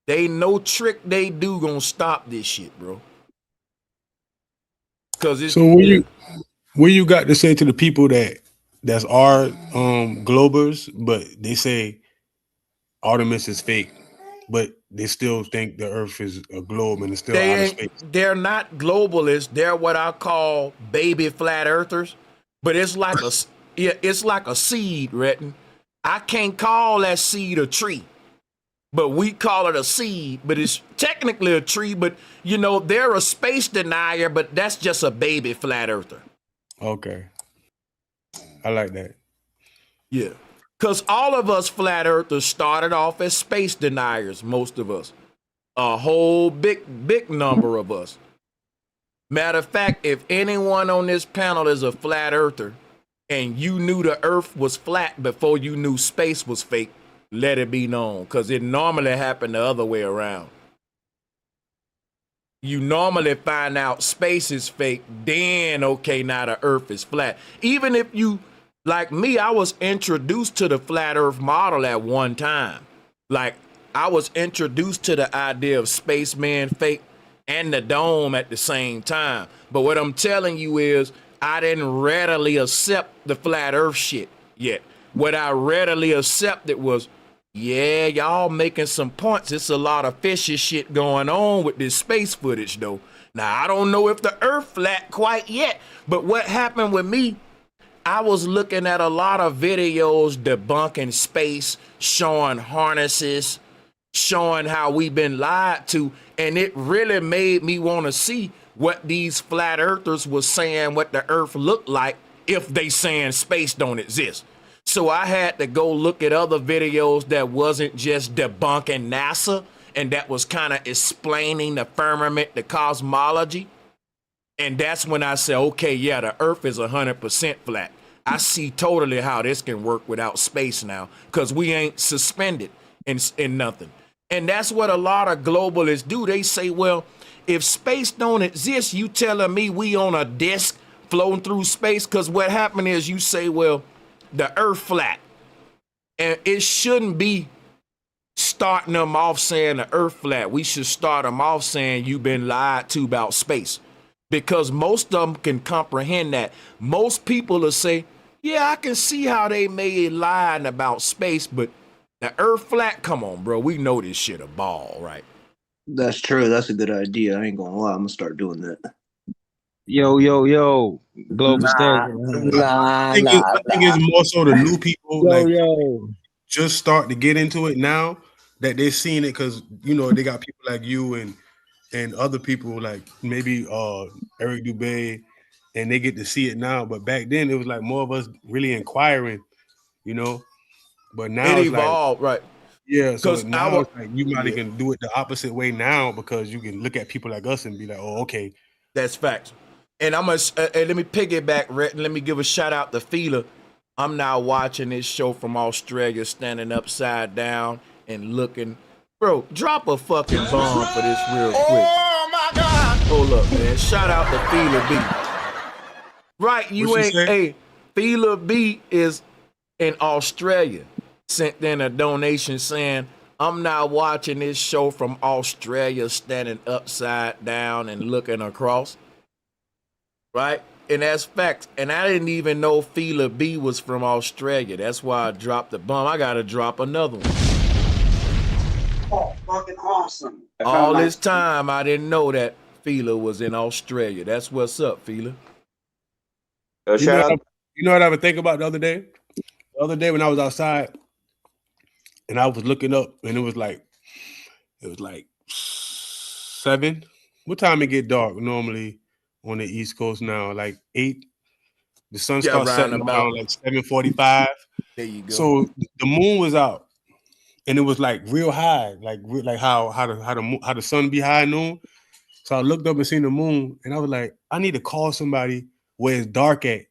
They no trick they do gonna stop this shit, bro. Cause it's, So what you got to say to the people that's are globers, but they say Artemis is fake, but they still think the Earth is a globe and it's still out of space? they're not globalists. They're what I call baby flat earthers. But it's like it's like a seed, Retton. I can't call that seed a tree, but we call it a seed. But it's technically a tree. But you know, they're a space denier, but that's just a baby flat earther. Okay, I like that. Yeah, because all of us flat earthers started off as space deniers. Most of us, a whole big number of us. Matter of fact, if anyone on this panel is a flat earther and you knew the earth was flat before you knew space was fake, let it be known, because it normally happened the other way around. You normally find out space is fake, then okay, now the earth is flat. Even if you Like me, I was introduced to the flat earth model at one time. Like I was introduced to the idea of spaceman fake and the dome at the same time. But what I'm telling you is I didn't readily accept the flat earth shit yet. What I readily accepted was, yeah, y'all making some points. It's a lot of fishy shit going on with this space footage though. Now I don't know if the earth flat quite yet, but what happened with me, I was looking at a lot of videos debunking space, showing harnesses, showing how we've been lied to, and it really made me want to see what these flat earthers was saying what the earth looked like if they saying space don't exist. So I had to go look at other videos that wasn't just debunking NASA and that was kind of explaining the firmament, the cosmology. And that's when I said, okay, yeah, the earth is 100% flat. I see totally how this can work without space now, because we ain't suspended in nothing. And that's what a lot of globalists do. They say, well, if space don't exist, you telling me we on a disk floating through space? Because what happened is you say, well, the earth flat. And it shouldn't be starting them off saying the earth flat. We should start them off saying you've been lied to about space. Because most of them can comprehend that. Most people will say, yeah, I can see how they may lying about space, but the earth flat, come on, bro. We know this shit a ball, right? That's true. That's a good idea. I ain't gonna lie. I'm gonna start doing that. Yo, global Nah, stairs. I think it's more so the new people Yo. just start to get into it now that they're seeing it, because you know they got people like you and other people like maybe Eric Dubé, and they get to see it now. But back then it was like more of us really inquiring, you know. But now It it's like, evolved, right? yeah. So 'Cause now it's like you might can do it the opposite way now, because you can look at people like us and be like, oh, okay. That's facts. And I'm gonna let me piggyback, Rhett, and let me give a shout out to Fila. I'm now watching this show from Australia, standing upside down and looking. Bro, drop a fucking bomb for this real quick. Oh my God! Hold up, man. Shout out to Fila B. Right, you What she ain't. say? Hey, Fila B is in Australia. Sent in a donation saying, I'm now watching this show from Australia, standing upside down and looking across. Right? And that's facts. And I didn't even know Fila B was from Australia. That's why I dropped the bomb. I gotta drop another one. Oh, fucking awesome. All this time I didn't know that Fila was in Australia. That's what's up, Fila. You know what I would think about the other day? The other day when I was outside and I was looking up, and it was like 7. What time it get dark normally on the East Coast now? Like 8. The sun starts setting around like 7:45. There you go. So the moon was out, and it was like real high, like how the sun be high at noon. So I looked up and seen the moon, and I was like, I need to call somebody where it's dark at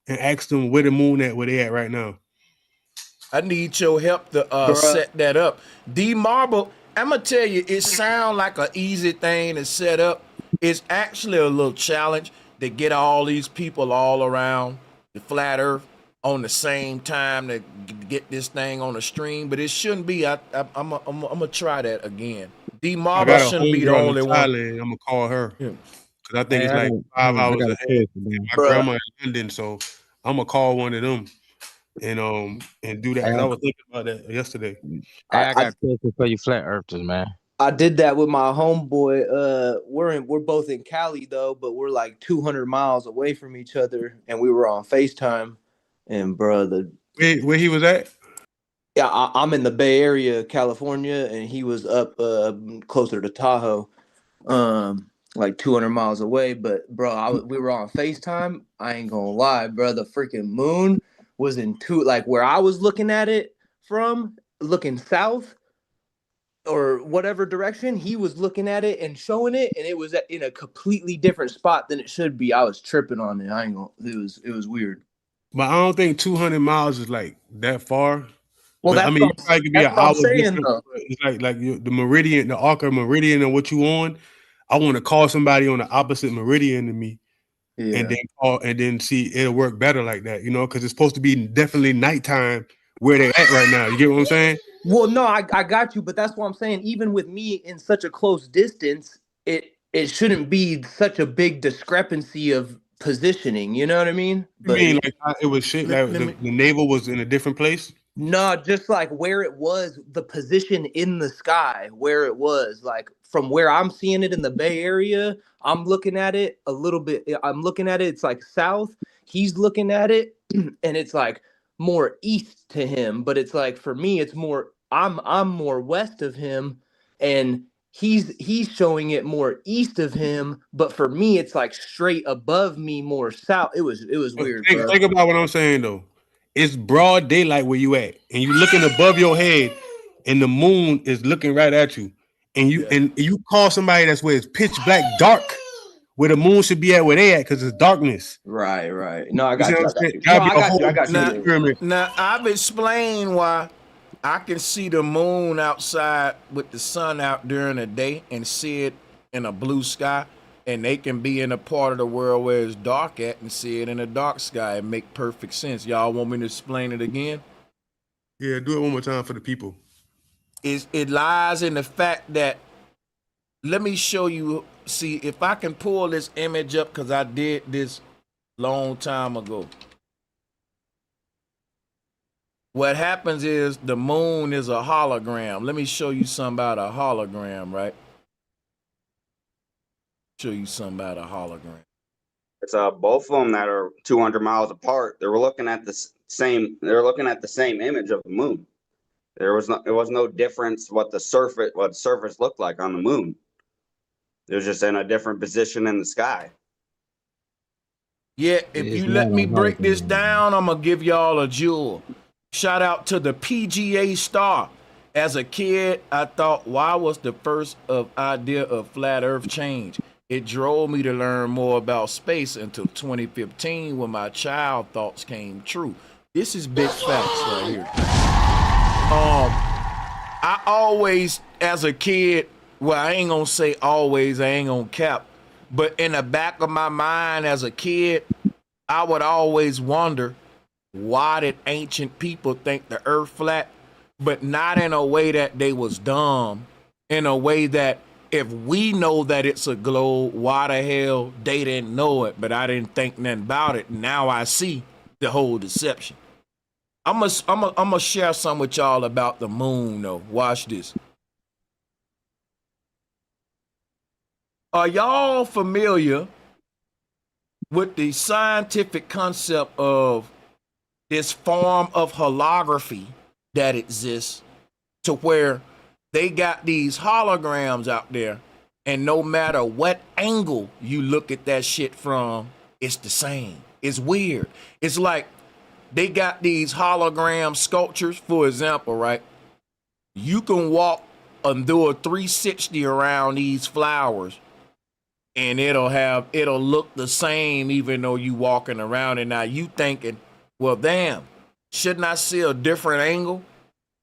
and ask them where the moon at, where they at right now. I need your help to set that up. D Marble, I'm gonna tell you, it sounds like an easy thing to set up. It's actually a little challenge to get all these people all around the flat earth on the same time to get this thing on the stream, but it shouldn't be. I'm gonna try that again. D Marble shouldn't be the only one. I'm gonna call her because I think it's like 5 hours ahead. My grandma in London, so I'm gonna call one of them and do that. I was thinking about that yesterday. I got a question for you, flat earthers, man. I did that with my homeboy. We're both in Cali though, but we're like 200 miles away from each other, and we were on FaceTime. And bro, where he was at? Yeah, I'm in the Bay Area, California, and he was up closer to Tahoe, like 200 miles away. But bro, we were on FaceTime. I ain't gonna lie, bro. The freaking moon was like where I was looking at it from, looking south or whatever direction. He was looking at it and showing it, and it was in a completely different spot than it should be. I was tripping on it. I ain't gonna. It was weird. But I don't think 200 miles is like that far. Well, but, I mean, it probably could be an hour difference. It's like the meridian, the arc of meridian, and what you on. I want to call somebody on the opposite meridian to me Yeah. and then see it'll work better like that, you know, because it's supposed to be definitely nighttime where they're at right now. You get what I'm saying? Well, no, I got you, but that's what I'm saying. Even with me in such a close distance, it shouldn't be such a big discrepancy of positioning. You know what I mean? You But mean yeah. like it was shit Let, like let me the navel was in a different place? No, just like where it was, the position in the sky, where it was, like from where I'm seeing it in the Bay Area, I'm looking at it a little bit. I'm looking at it, it's like south. He's looking at it, and it's like more east to him. But it's like for me, it's more. I'm more west of him, and he's showing it more east of him. But for me, it's like straight above me, more south. It was But weird, bro. think about what I'm saying though. It's broad daylight where you at, and you looking above your head, and the moon is looking right at you, and yeah. you call somebody that's where it's pitch black dark, where the moon should be at where they at, because it's darkness. Right, right. No, I You see got what you. I'm I got saying? you. No, Gotta be I a got you. whole I got you. Now, Yeah. pyramid. now I've explained why I can see the moon outside with the sun out during the day and see it in a blue sky, and they can be in a part of the world where it's dark at and see it in a dark sky. It make perfect sense. Y'all want me to explain it again? Yeah, do it one more time for the people. It lies in the fact that, let me show you. See if I can pull this image up, because I did this long time ago. What happens is the moon is a hologram. Let me show you something about a hologram, right? Show you something about a hologram. It's both of them that are 200 miles apart. They were looking at the same. They're looking at the same image of the moon. There was no difference what the surface looked like on the moon. It was just in a different position in the sky. Yeah, if It's you not let me a break this hologram. down, I'm gonna give y'all a jewel. Shout out to the PGA star. As a kid, I thought, why was the first idea of flat Earth change? It drove me to learn more about space until 2015, when my child thoughts came true. This is big facts right here. I always, as a kid, well, I ain't gonna say always, I ain't gonna cap, but in the back of my mind as a kid, I would always wonder, why did ancient people think the earth flat? But not in a way that they was dumb, in a way that if we know that it's a globe, why the hell they didn't know it? But I didn't think nothing about it. Now I see the whole deception. I'm gonna share some with y'all about the moon though. Watch this. Are y'all familiar with the scientific concept of this form of holography that exists, to where they got these holograms out there, and no matter what angle you look at that shit from, it's the same. It's weird. It's like they got these hologram sculptures, for example, right? You can walk and do a 360 around these flowers, and it'll look the same even though you walking around it. Now you thinking, well, damn, shouldn't I see a different angle?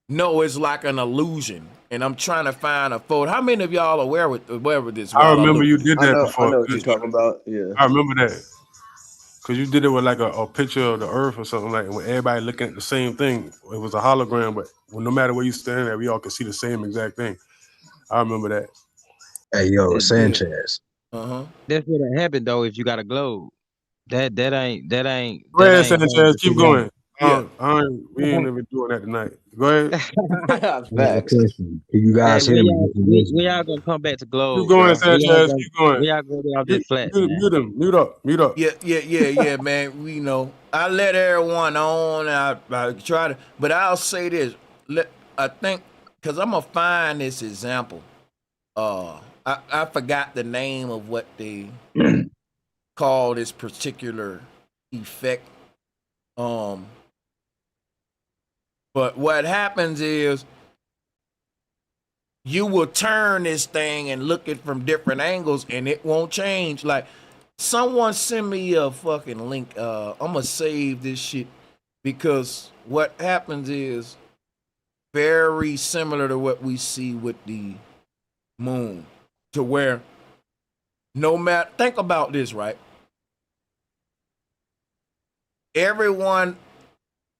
No, it's like an illusion. And I'm trying to find a photo. How many of y'all are aware with this I while I remember look you for this? did I that know. I before. know what you're talking about. Yeah. I remember that because you did it with like a picture of the Earth or something like. When everybody looking at the same thing, it was a hologram, but no matter where you stand at, we all could see the same exact thing. I remember that. Hey, yo, It, Yeah. Sanchez. Uh-huh. That's what happened though. If you got a globe, Go that ahead, ain't hard Sanchez. to Keep figure out. going. Yeah. We ain't even doing that tonight. Go ahead. I got a facts. question. Can you Hey, guys hear me? We y'all gonna come back to Keep globe, going, bro. Sanchez. Keep going. We y'all gonna get off that flat, man. Mute him. Mute up. Mute up. Yeah, man. We know. I let everyone on. I try to, but I'll say this. I think, because I'm gonna find this example. I forgot the name of what they call this particular effect. Um, but what happens is you will turn this thing and look it from different angles, and it won't change. Like, someone send me a fucking link. I'm gonna save this shit, because what happens is very similar to what we see with the moon, to where no matter, think about this, right? everyone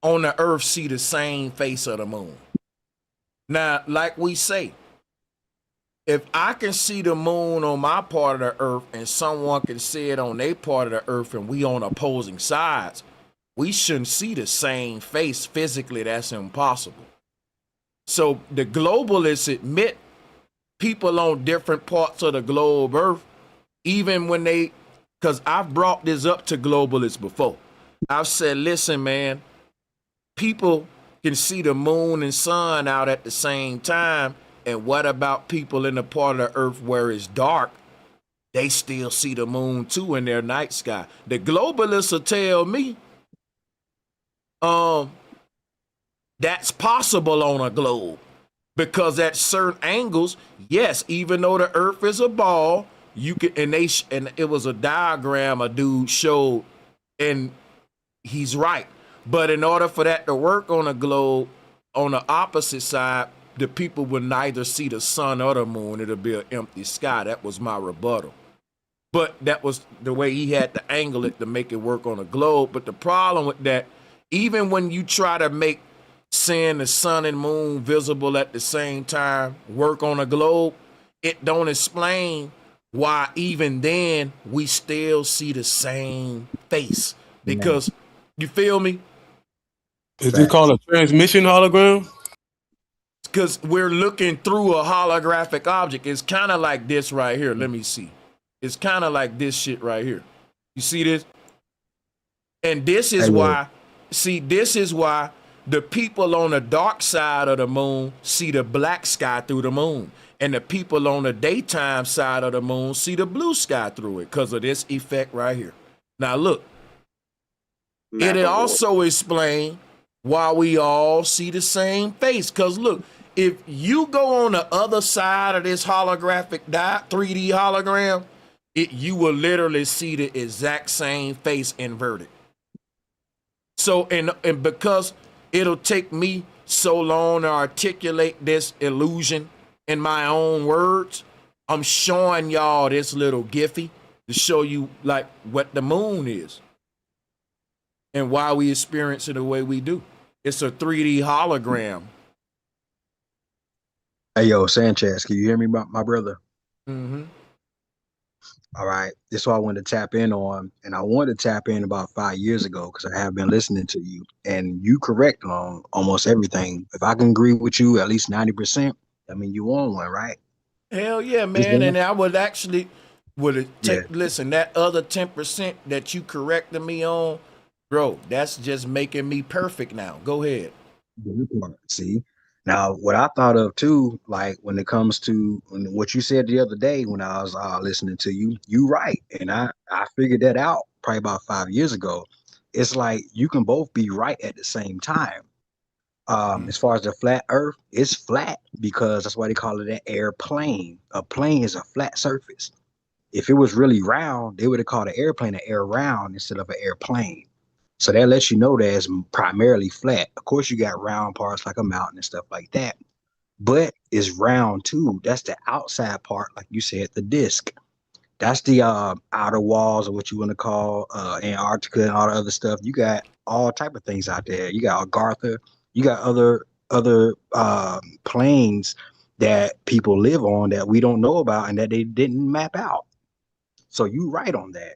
on the earth see the same face of the moon. Now, like we say, if I can see the moon on my part of the earth and someone can see it on their part of the earth and we on opposing sides, we shouldn't see the same face physically. That's impossible. So the globalists admit people on different parts of the globe earth, even when they, because I've brought this up to globalists before. I've said, listen, man, people can see the moon and sun out at the same time. And what about people in the part of the earth where it's dark? They still see the moon too in their night sky. The globalists will tell me, that's possible on a globe because at certain angles, yes, even though the earth is a ball, you can, and it was a diagram a dude showed, and he's right. But in order for that to work on a globe, on the opposite side, the people would neither see the sun or the moon. It'll be an empty sky. That was my rebuttal. But that was the way he had to angle it to make it work on a globe. But the problem with that, even when you try to make seeing the sun and moon visible at the same time work on a globe, it don't explain why even then we still see the same face. Because, you feel me? Is it called a transmission hologram? Because we're looking through a holographic object. It's kind of like this right here. Let me see. It's kind of like this shit right here. You see this? And this is why, this is why the people on the dark side of the moon see the black sky through the moon. And the people on the daytime side of the moon see the blue sky through it because of this effect right here. Now look, it'll also explain why we all see the same face. Because look, if you go on the other side of this holographic 3D hologram, you will literally see the exact same face inverted. So, and because it'll take me so long to articulate this illusion in my own words, I'm showing y'all this little Giphy to show you like what the moon is and why we experience it the way we do. It's a 3D hologram. Hey, yo, Sanchez, can you hear me, my brother? Mm-hmm. All right. This is what I wanted to tap in on. And I wanted to tap in about 5 years ago because I have been listening to you. And you correct on almost everything. If I can agree with you at least 90%, I mean, you on one, right? Hell yeah, man. And I would actually listen, that other 10% that you corrected me on, bro, that's just making me perfect now. Go ahead. See? Now, what I thought of too, like when it comes to what you said the other day when I was listening to you, you right. And I figured that out probably about 5 years ago. It's like you can both be right at the same time. As far as the flat earth, it's flat because that's why they call it an airplane. A plane is a flat surface. If it was really round, they would have called an airplane an air round instead of an airplane. So that lets you know that it's primarily flat. Of course, you got round parts like a mountain and stuff like that, but it's round too. That's the outside part, like you said, the disc. That's the outer walls of what you want to call Antarctica and all the other stuff. You got all type of things out there. You got Agartha. You got other planes that people live on that we don't know about and that they didn't map out. So you right on that.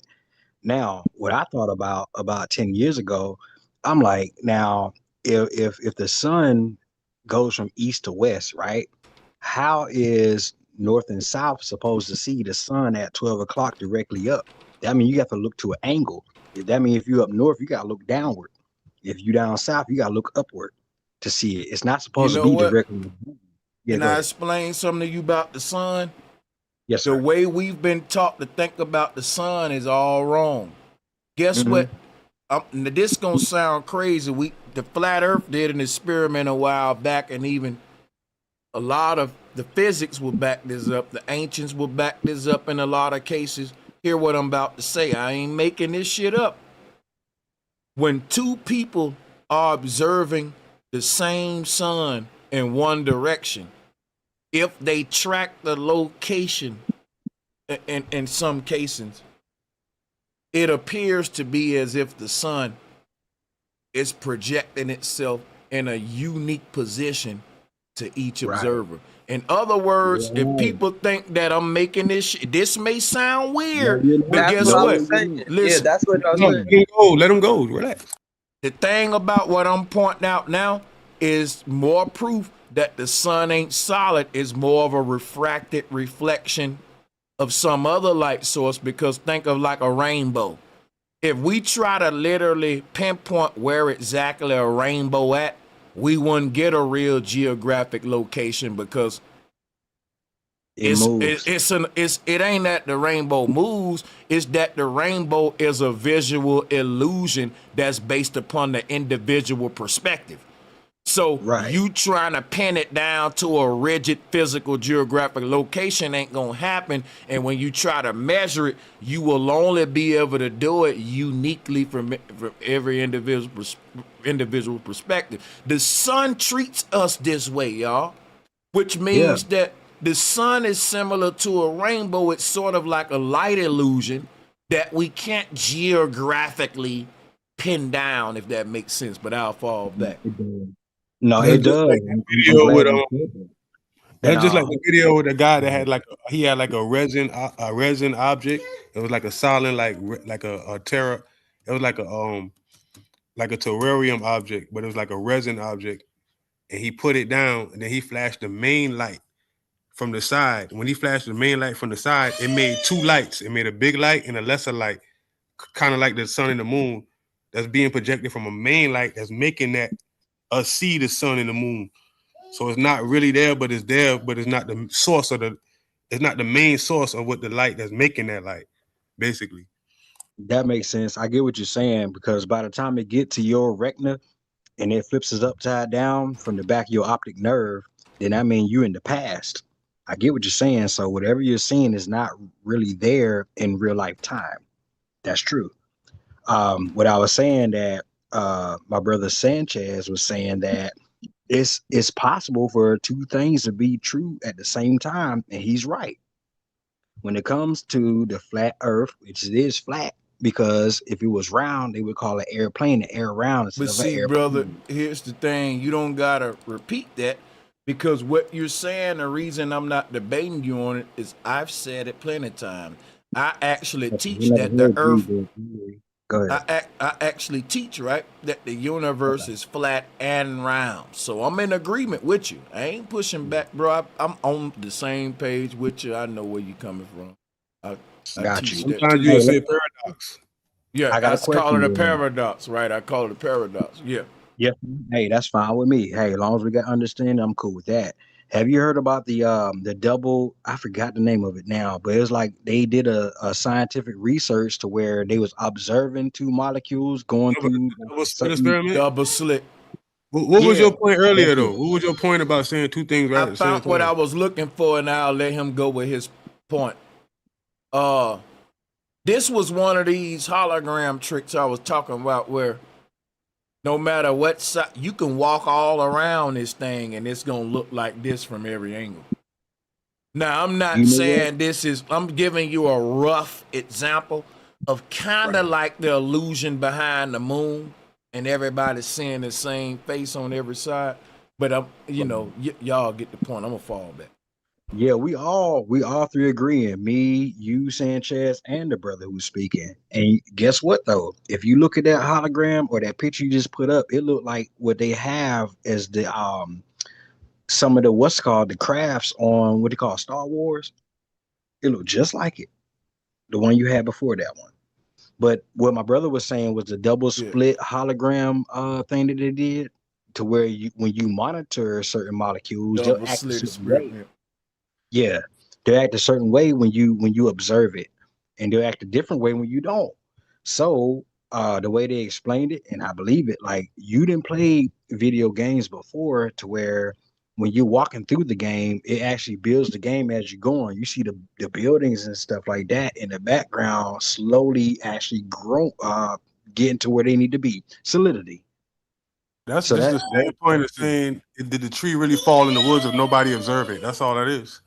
Now, what I thought about 10 years ago, I'm like, now, if the sun goes from east to west, right? How is north and south supposed to see the sun at 12 o'clock directly up? That means you have to look to an angle. That means if you're up north, you got to look downward. If you down south, you got to look upward to see it. It's not supposed to be directly. Can I explain something to you about the sun? Yes, sir. The way we've been taught to think about the sun is all wrong. Guess what? This gonna sound crazy. The flat Earth did an experiment a while back, and even a lot of the physics will back this up. The ancients will back this up in a lot of cases. Hear what I'm about to say. I ain't making this shit up. When two people are observing the same sun in one direction, if they track the location in some cases, it appears to be as if the sun is projecting itself in a unique position to each observer. In other words, if people think that I'm making this may sound weird, but That's guess what I what? was saying. Yeah, Listen, that's what I was No, saying. let him go. Relax. the thing about what I'm pointing out now is more proof that the sun ain't solid, is more of a refracted reflection of some other light source, because think of like a rainbow. If we try to literally pinpoint where exactly a rainbow at, we wouldn't get a real geographic location, because It moves. it ain't that the rainbow moves, it's that the rainbow is a visual illusion that's based upon the individual perspective. So Right. you trying to pin it down to a rigid physical geographic location ain't gonna happen. And when you try to measure it, you will only be able to do it uniquely from every individual perspective. The sun treats us this way, y'all, which means that the sun is similar to a rainbow. It's sort of like a light illusion that we can't geographically pin down, if that makes sense. But I'll fall back. No, That's it just does. like the I'm video glad with you said that. that's And just like the video with the guy that had like he had like a resin object. It was like a solid like a terra. It was like a terrarium object, but it was like a resin object. And he put it down, and then he flashed the main light from the side. When he flashed the main light from the side, it made two lights. It made a big light and a lesser light, kind of like the sun and the moon, that's being projected from a main light that's making that us see the sun and the moon. So it's not really there, but it's there, but it's not the source of it's not the main source of what the light that's making that light, basically. that makes sense. I get what you're saying, because by the time it get to your retina and it flips us upside down from the back of your optic nerve, then I mean you in the past. I get what you're saying. So whatever you're seeing is not really there in real life time. That's true. What I was saying that my brother Sanchez was saying that it's possible for two things to be true at the same time, and he's right. When it comes to the flat Earth, which it is flat, because if it was round, they would call it airplane, the air round instead But of an see, brother, airplane. here's the thing. You don't got to repeat that, because what you're saying, the reason I'm not debating you on it is I've said it plenty of times. I actually teach that the Earth, Go ahead. I actually teach, right, that the universe is flat and round. So I'm in agreement with you. I ain't pushing back, bro. I'm on the same page with you. I know where you're coming from. I Got teach you. that Sometimes too. you say paradox. Yeah, I got I a call it a question. paradox, right? I call it a paradox. Yeah. Yeah. Hey, that's fine with me. Hey, as long as we got understanding, I'm cool with that. Have you heard about the double? I forgot the name of it now, but it was like they did a scientific research to where they was observing two molecules going through like Double a split certain. experiment. Double slit. What was Yeah. your point earlier That's though? it. What was your point about saying two things right I at the same found what I time? was looking for, and I'll let him go with his point. This was one of these hologram tricks I was talking about, where no matter what side, you can walk all around this thing and it's gonna look like this from every angle. Now, I'm not You know what? saying this is, I'm giving you a rough example of kind of like the illusion behind the moon and everybody's seeing the same face on every side. But y'all get the point. I'm gonna fall back. Yeah, we all three agreeing. Me, you, Sanchez, and the brother who's speaking. And guess what though? If you look at that hologram or that picture you just put up, it looked like what they have is the some of the what's called the crafts on what they call Star Wars. It looked just like it, the one you had before that one. But what my brother was saying was the double Yeah, split hologram thing that they did, to where you when you monitor certain molecules, they'll double act a slit certain experiment. way. Yeah, they act a certain way when you observe it, and they'll act a different way when you don't. So the way they explained it, and I believe it, like you didn't play video games before, to where when you're walking through the game, it actually builds the game as you're going. You see the buildings and stuff like that in the background slowly actually grow, getting to where they need to be. Solidity. That's So just the that same point of saying, did the tree really fall in the woods if nobody observed it? That's all that is.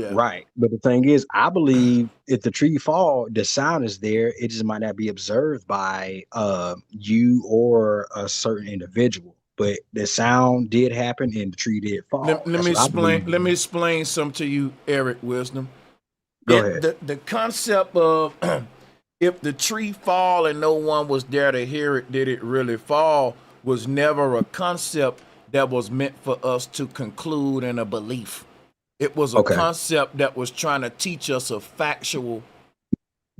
Yeah. Right. But the thing is, I believe if the tree fall, the sound is there. It just might not be observed by you or a certain individual. But the sound did happen and the tree did fall. Let That's me what I explain. believe. Let me explain something to you, Eric Wisdom. Go ahead. The concept of if the tree fall and no one was there to hear it, did it really fall? Was never a concept that was meant for us to conclude in a belief. It was a Okay. concept that was trying to teach us a factual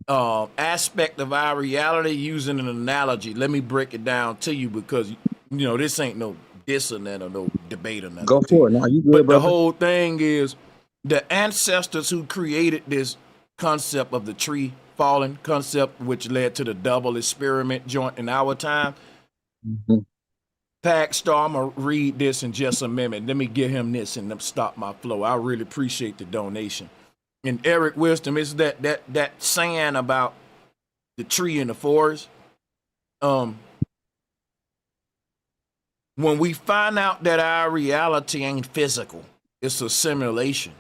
aspect of our reality using an analogy. Let me break it down to you because this ain't no dissonant or no debate or nothing Go to you. for it. No, you good, But the brother. whole thing is the ancestors who created this concept of the tree falling concept, which led to the double experiment joint in our time. Mhm. Pack Star, I'm gonna read this in just a minute. Let me give him this and then stop my flow. I really appreciate the donation. And Eric Wisdom is that saying about the tree in the forest. When we find out that our reality ain't physical, it's a simulation.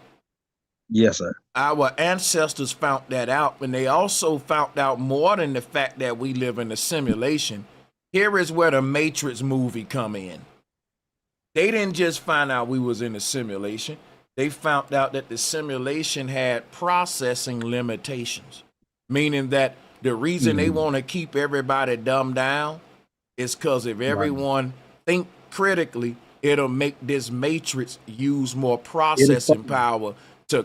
Yes, sir. Our ancestors found that out, and they also found out more than the fact that we live in a simulation. Here is where the Matrix movie come in. They didn't just find out we was in a simulation. They found out that the simulation had processing limitations, meaning that the reason they want to keep everybody dumbed down is because if everyone think critically, it'll make this matrix use more processing power to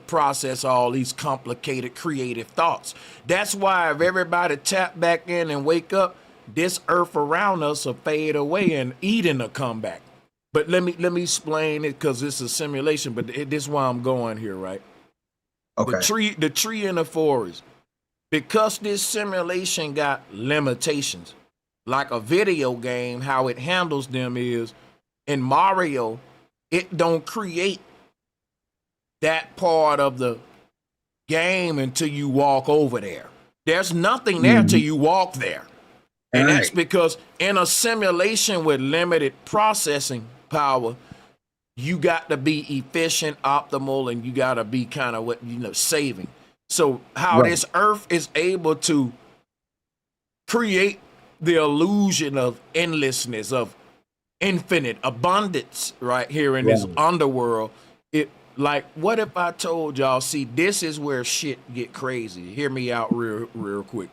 process all these complicated creative thoughts. That's why if everybody tap back in and wake up, this earth around us will fade away and Eden will come back. But let me explain it because it's a simulation. But this is why I'm going here, right? Okay. The tree in the forest, because this simulation got limitations, like a video game, how it handles them is in Mario, it don't create that part of the game until you walk over there. There's nothing there till you walk there. And that's because in a simulation with limited processing power, you got to be efficient, optimal, and you got to be kind of saving. So how this earth is able to create the illusion of endlessness, of infinite abundance right here in this underworld. It like, what if I told y'all, see, this is where shit get crazy. Hear me out real quick.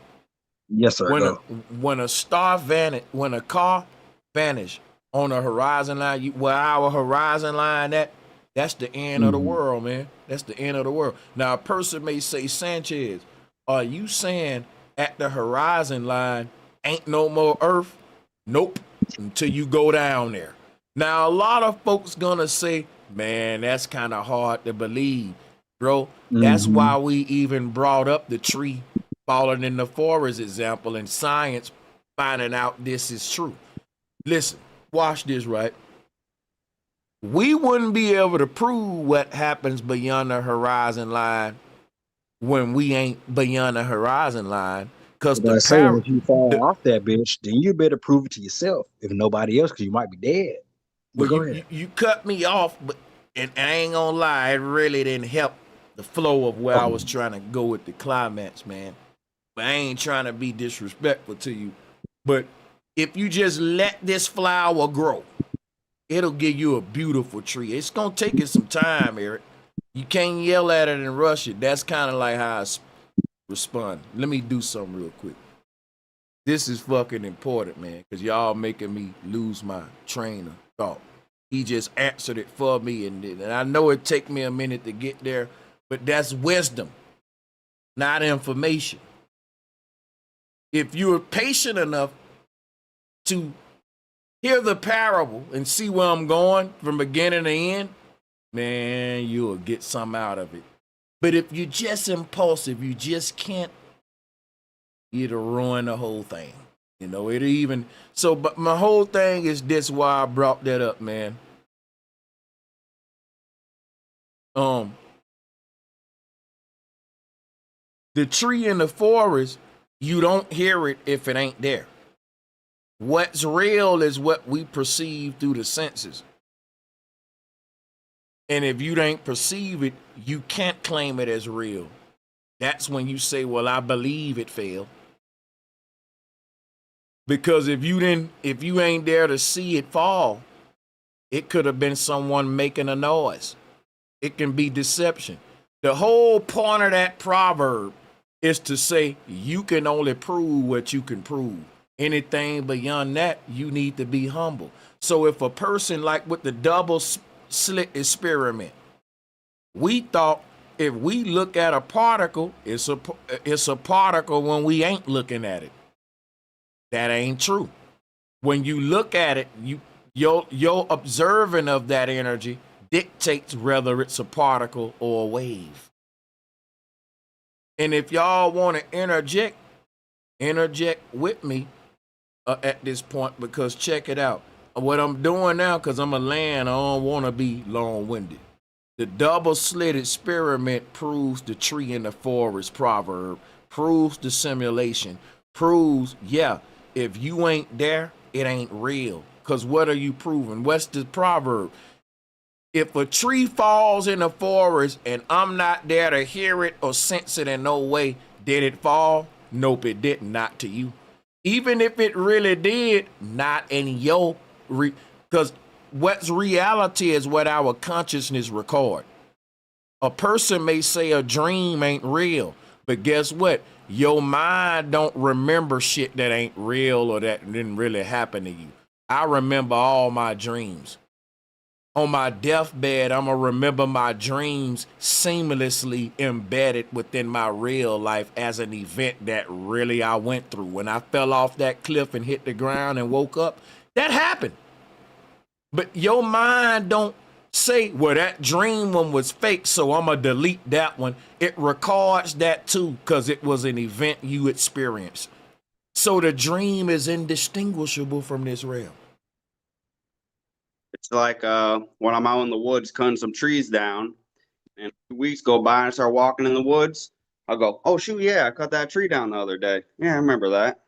Yes, sir. When a car vanish on a horizon line, where our horizon line that's the end of the world, man. That's the end of the world. Now a person may say, Sanchez, are you saying at the horizon line ain't no more earth? Nope. Until you go down there. Now a lot of folks gonna say, man, that's kind of hard to believe, bro. That's why we even brought up the tree falling in the forest example in science, finding out this is true. Listen, watch this, right? We wouldn't be able to prove what happens beyond the horizon line when we ain't beyond the horizon line. Because if you fall off that bitch, then you better prove it to yourself, if nobody else, because you might be dead. But well, go ahead. You cut me off, but and I ain't gonna lie, it really didn't help the flow of where I was trying to go with the climax, man. But I ain't trying to be disrespectful to you. But if you just let this flower grow, it'll give you a beautiful tree. It's gonna take it some time, Eric. You can't yell at it and rush it. That's kind of like how I respond. Let me do something real quick. This is fucking important, man, because y'all making me lose my train of thought. He just answered it for me, and I know it take me a minute to get there, but that's wisdom, not information. If you're patient enough to hear the parable and see where I'm going from beginning to end, man, you'll get something out of it. But if you're just impulsive, you just can't, it'll ruin the whole thing. It'll even, so, but my whole thing is this, why I brought that up, man. The tree in the forest, you don't hear it if it ain't there. What's real is what we perceive through the senses. And if you ain't perceive it, you can't claim it as real. That's when you say, well, I believe it fell. Because if you ain't there to see it fall, it could have been someone making a noise. It can be deception. The whole point of that proverb is to say you can only prove what you can prove. Anything beyond that, you need to be humble. So if a person, like with the double slit experiment, we thought if we look at a particle, it's a particle when we ain't looking at it. That ain't true. When you look at it, your observing of that energy dictates whether it's a particle or a wave. And if y'all want to interject with me at this point, because check it out. What I'm doing now, because I'm a land, I don't want to be long-winded. The double slit experiment proves the tree in the forest proverb, proves the simulation, proves, yeah, if you ain't there, it ain't real. Because what are you proving? What's the proverb? If a tree falls in the forest and I'm not there to hear it or sense it in no way, did it fall? Nope, it didn't. Not to you. Even if it really did, not in your because what's reality is what our consciousness record. A person may say a dream ain't real, but guess what? Your mind don't remember shit that ain't real or that didn't really happen to you. I remember all my dreams. On my deathbed, I'm going to remember my dreams seamlessly embedded within my real life as an event that really I went through. When I fell off that cliff and hit the ground and woke up, that happened. But your mind don't say, well, that dream one was fake, so I'm going to delete that one. It records that too because it was an event you experienced. So the dream is indistinguishable from this realm. It's like when I'm out in the woods cutting some trees down, and 2 weeks go by and I start walking in the woods, I'll go, oh shoot, yeah, I cut that tree down the other day. Yeah, I remember that.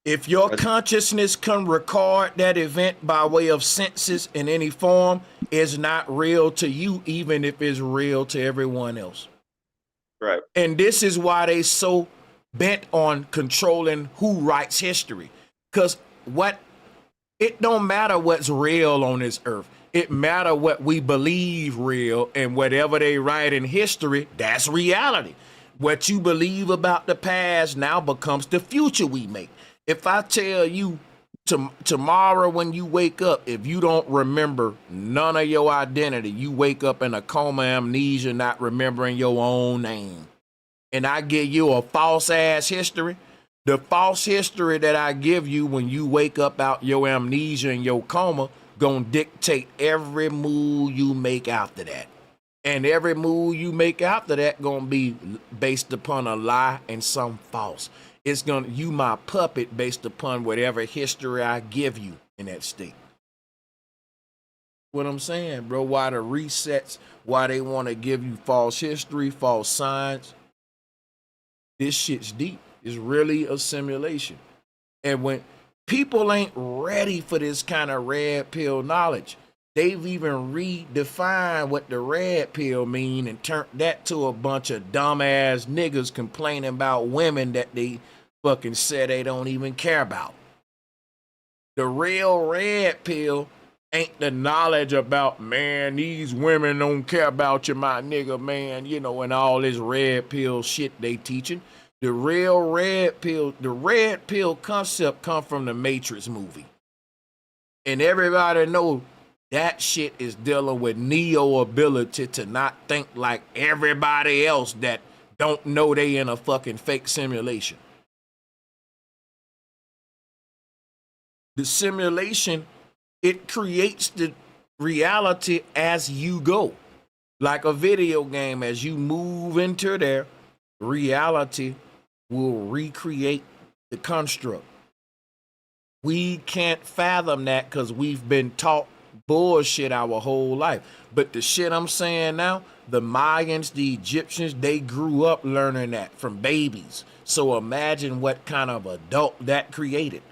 If your consciousness can record that event by way of senses in any form, it's not real to you, even if it's real to everyone else. Right. And this is why they so bent on controlling who writes history. Because it don't matter what's real on this earth. It matter what we believe real, and whatever they write in history, that's reality. What you believe about the past now becomes the future we make. If I tell you tomorrow when you wake up, if you don't remember none of your identity, you wake up in a coma, amnesia, not remembering your own name, and I give you a false ass history, the false history that I give you when you wake up out your amnesia and your coma gonna dictate every move you make after that. And every move you make after that gonna be based upon a lie and some false. It's gonna, you my puppet based upon whatever history I give you in that state. What I'm saying, bro, why the resets, why they want to give you false history, false science. This shit's deep. It's really a simulation. And when people ain't ready for this kind of red pill knowledge, they've even redefined what the red pill mean and turned that to a bunch of dumbass niggas complaining about women that they fucking say they don't even care about. The real red pill ain't the knowledge about, man, these women don't care about you, my nigga, man, you know, and all this red pill shit they teaching. The real red pill concept come from the Matrix movie. And everybody know that shit is dealing with Neo ability to not think like everybody else that don't know they in a fucking fake simulation. The simulation, it creates the reality as you go. Like a video game, as you move into there, reality will recreate the construct. We can't fathom that because we've been taught bullshit our whole life. But the shit I'm saying now, the Mayans, the Egyptians, they grew up learning that from babies. So imagine what kind of adult that created.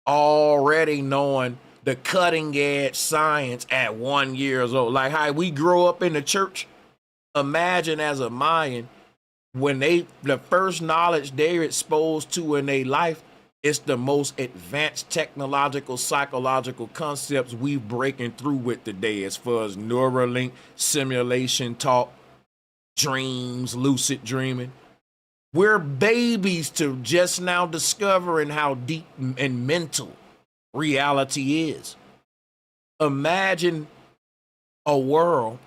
Already knowing the cutting edge science at 1 years old. Like how we grow up in the church. Imagine as a Mayan, when the first knowledge they're exposed to in their life, it's the most advanced technological, psychological concepts we breaking through with today as far as Neuralink, simulation talk, dreams, lucid dreaming. We're babies to just now discovering how deep and mental reality is. Imagine a world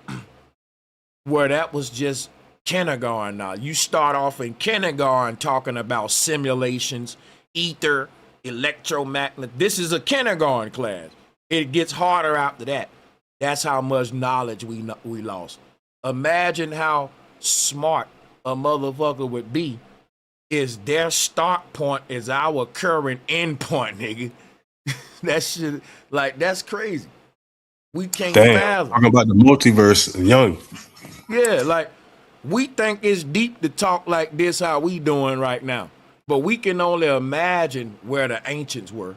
where that was just kindergarten now. You start off in kindergarten talking about simulations, ether, electromagnet. This is a kindergarten class. It gets harder after that. That's how much knowledge we lost. Imagine how smart a motherfucker would be is their start point is our current end point, nigga. That shit, like, that's crazy. We can't fathom. Talking about the multiverse young. Yeah, like, we think it's deep to talk like this how we doing right now. But we can only imagine where the ancients were.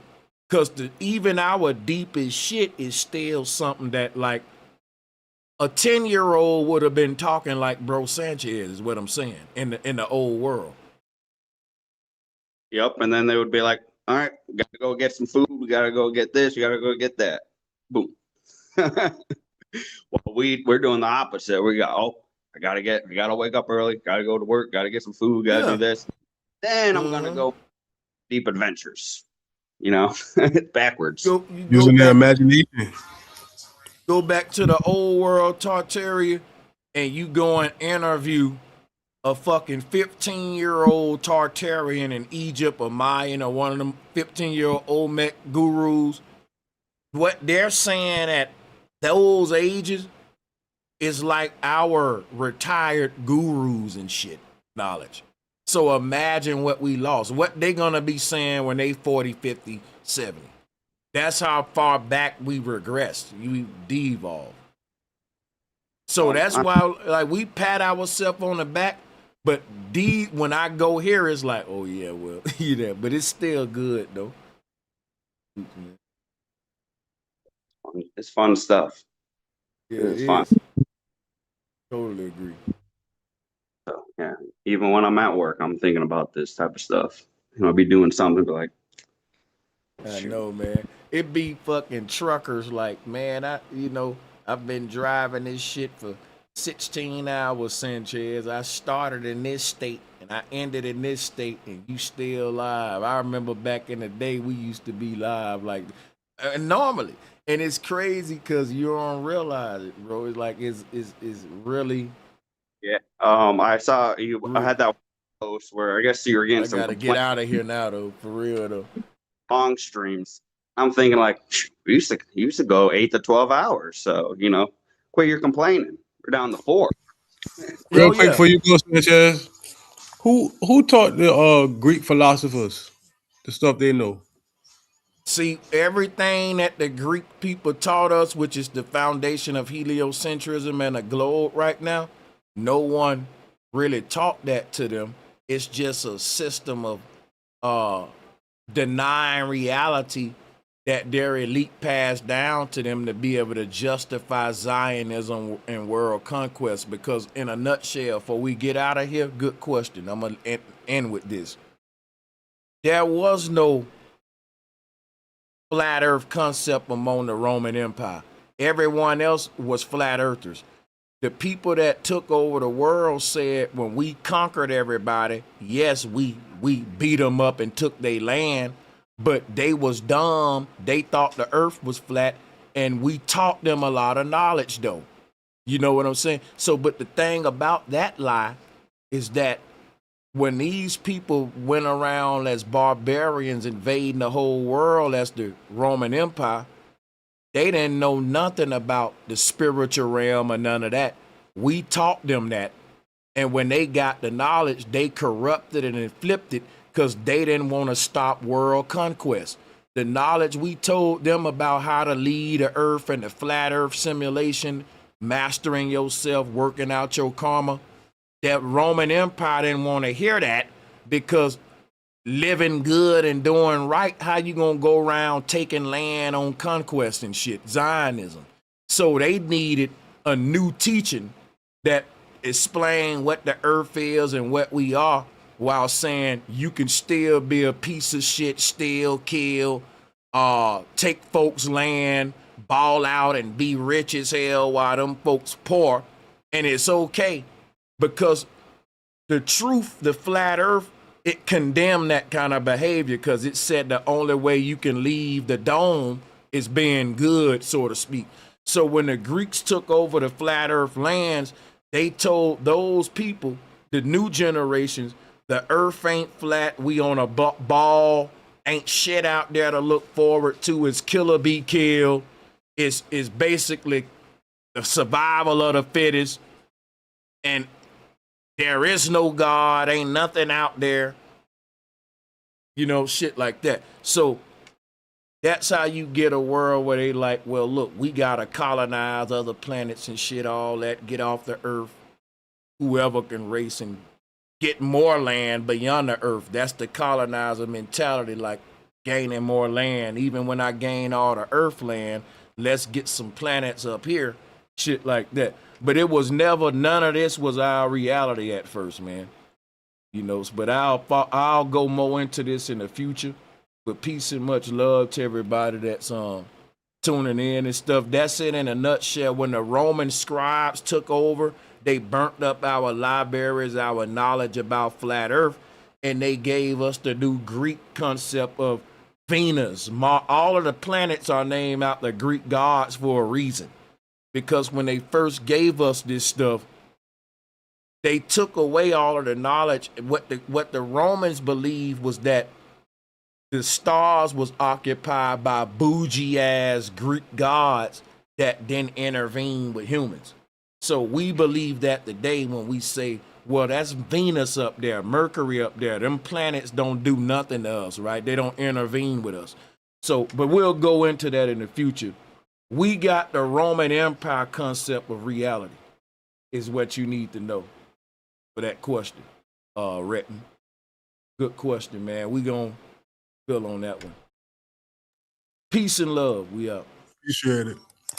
Because even our deepest shit is still something that, like, a 10-year-old would have been talking like Bro Sanchez, is what I'm saying, in the old world. Yep, and then they would be like, all right, we gotta go get some food, we gotta go get this, we gotta go get that. Boom. Well, we're doing the opposite. We got, I gotta wake up early, gotta go to work, gotta get some food, gotta do this. Then I'm gonna go deep adventures. You know, backwards. Using their imagination. Go back to the old world Tartaria and you go and interview a fucking 15-year-old Tartarian in Egypt or Mayan or one of them 15-year-old Olmec gurus. What they're saying at those ages is like our retired gurus and shit knowledge. So imagine what we lost. What they gonna be saying when they 40, 50, 70. That's how far back we regressed. We devolved. So that's why, like, we pat ourselves on the back, but when I go here, it's like, oh yeah, well, you know, but it's still good though. It's fun stuff. Yeah, it's fun. Totally agree. So yeah, even when I'm at work, I'm thinking about this type of stuff. You know, I'll be doing something, be like, I know, man. It be fucking truckers like, man, I've been driving this shit for 16 hours, Sanchez. I started in this state and I ended in this state and you still live. I remember back in the day we used to be live like normally. And it's crazy because you don't realize it, bro. It's like it's really. Yeah. I saw you. I had that post where I guess you were getting I gotta get out of here now, though. For real, though. Long streams. I'm thinking like we used to go 8 to 12 hours. So you know, quit your complaining. We're down to 4. Real quick before you go, Sanchez, who taught the Greek philosophers the stuff they know? See, everything that the Greek people taught us, which is the foundation of heliocentrism and the globe right now, no one really taught that to them. It's just a system of denying reality that their elite passed down to them to be able to justify Zionism and world conquest. Because in a nutshell, before we get out of here, good question. I'm going to end with this. There was no flat earth concept among the Roman Empire. Everyone else was flat earthers. The people that took over the world said when we conquered everybody, yes, we beat them up and took their land, but they was dumb. They thought the earth was flat, and we taught them a lot of knowledge, though. You know what I'm saying? So, but the thing about that lie is that when these people went around as barbarians invading the whole world as the Roman Empire, they didn't know nothing about the spiritual realm or none of that. We taught them that. And when they got the knowledge, they corrupted it and flipped it because they didn't want to stop world conquest. The knowledge we told them about how to lead the earth and the flat earth simulation, mastering yourself, working out your karma, that Roman Empire didn't want to hear that because living good and doing right, how you gonna go around taking land on conquest and shit? Zionism. So they needed a new teaching that explained what the earth is and what we are, while saying you can still be a piece of shit, still kill, take folks' land, ball out and be rich as hell while them folks poor, and it's okay because the truth, the flat earth, it condemned that kind of behavior because it said the only way you can leave the dome is being good, so to speak. So when the Greeks took over the flat earth lands, they told those people, the new generations, the earth ain't flat, we on a ball, ain't shit out there to look forward to, it's kill or be killed, is basically the survival of the fittest, and there is no God, ain't nothing out there, you know, shit like that. So that's how you get a world where they like, well, look, we gotta colonize other planets and shit, all that, get off the earth, whoever can race and get more land beyond the earth. That's the colonizer mentality, like gaining more land. Even when I gain all the earth land, let's get some planets up here, shit like that. But it was never, none of this was our reality at first, man. You know, but I'll go more into this in the future. But peace and much love to everybody that's tuning in and stuff. That's it in a nutshell. When the Roman scribes took over, they burnt up our libraries, our knowledge about flat earth, and they gave us the new Greek concept of Venus. All of the planets are named after Greek gods for a reason. Because when they first gave us this stuff, they took away all of the knowledge. What the Romans believed was that the stars was occupied by bougie ass Greek gods that then intervened with humans. So we believe that today when we say, well, that's Venus up there, Mercury up there. Them planets don't do nothing to us, right? They don't intervene with us. So, but we'll go into that in the future. We got the Roman Empire concept of reality, is what you need to know for that question, Retton. Good question, man. We gonna fill on that one. Peace and love. We out. Appreciate it.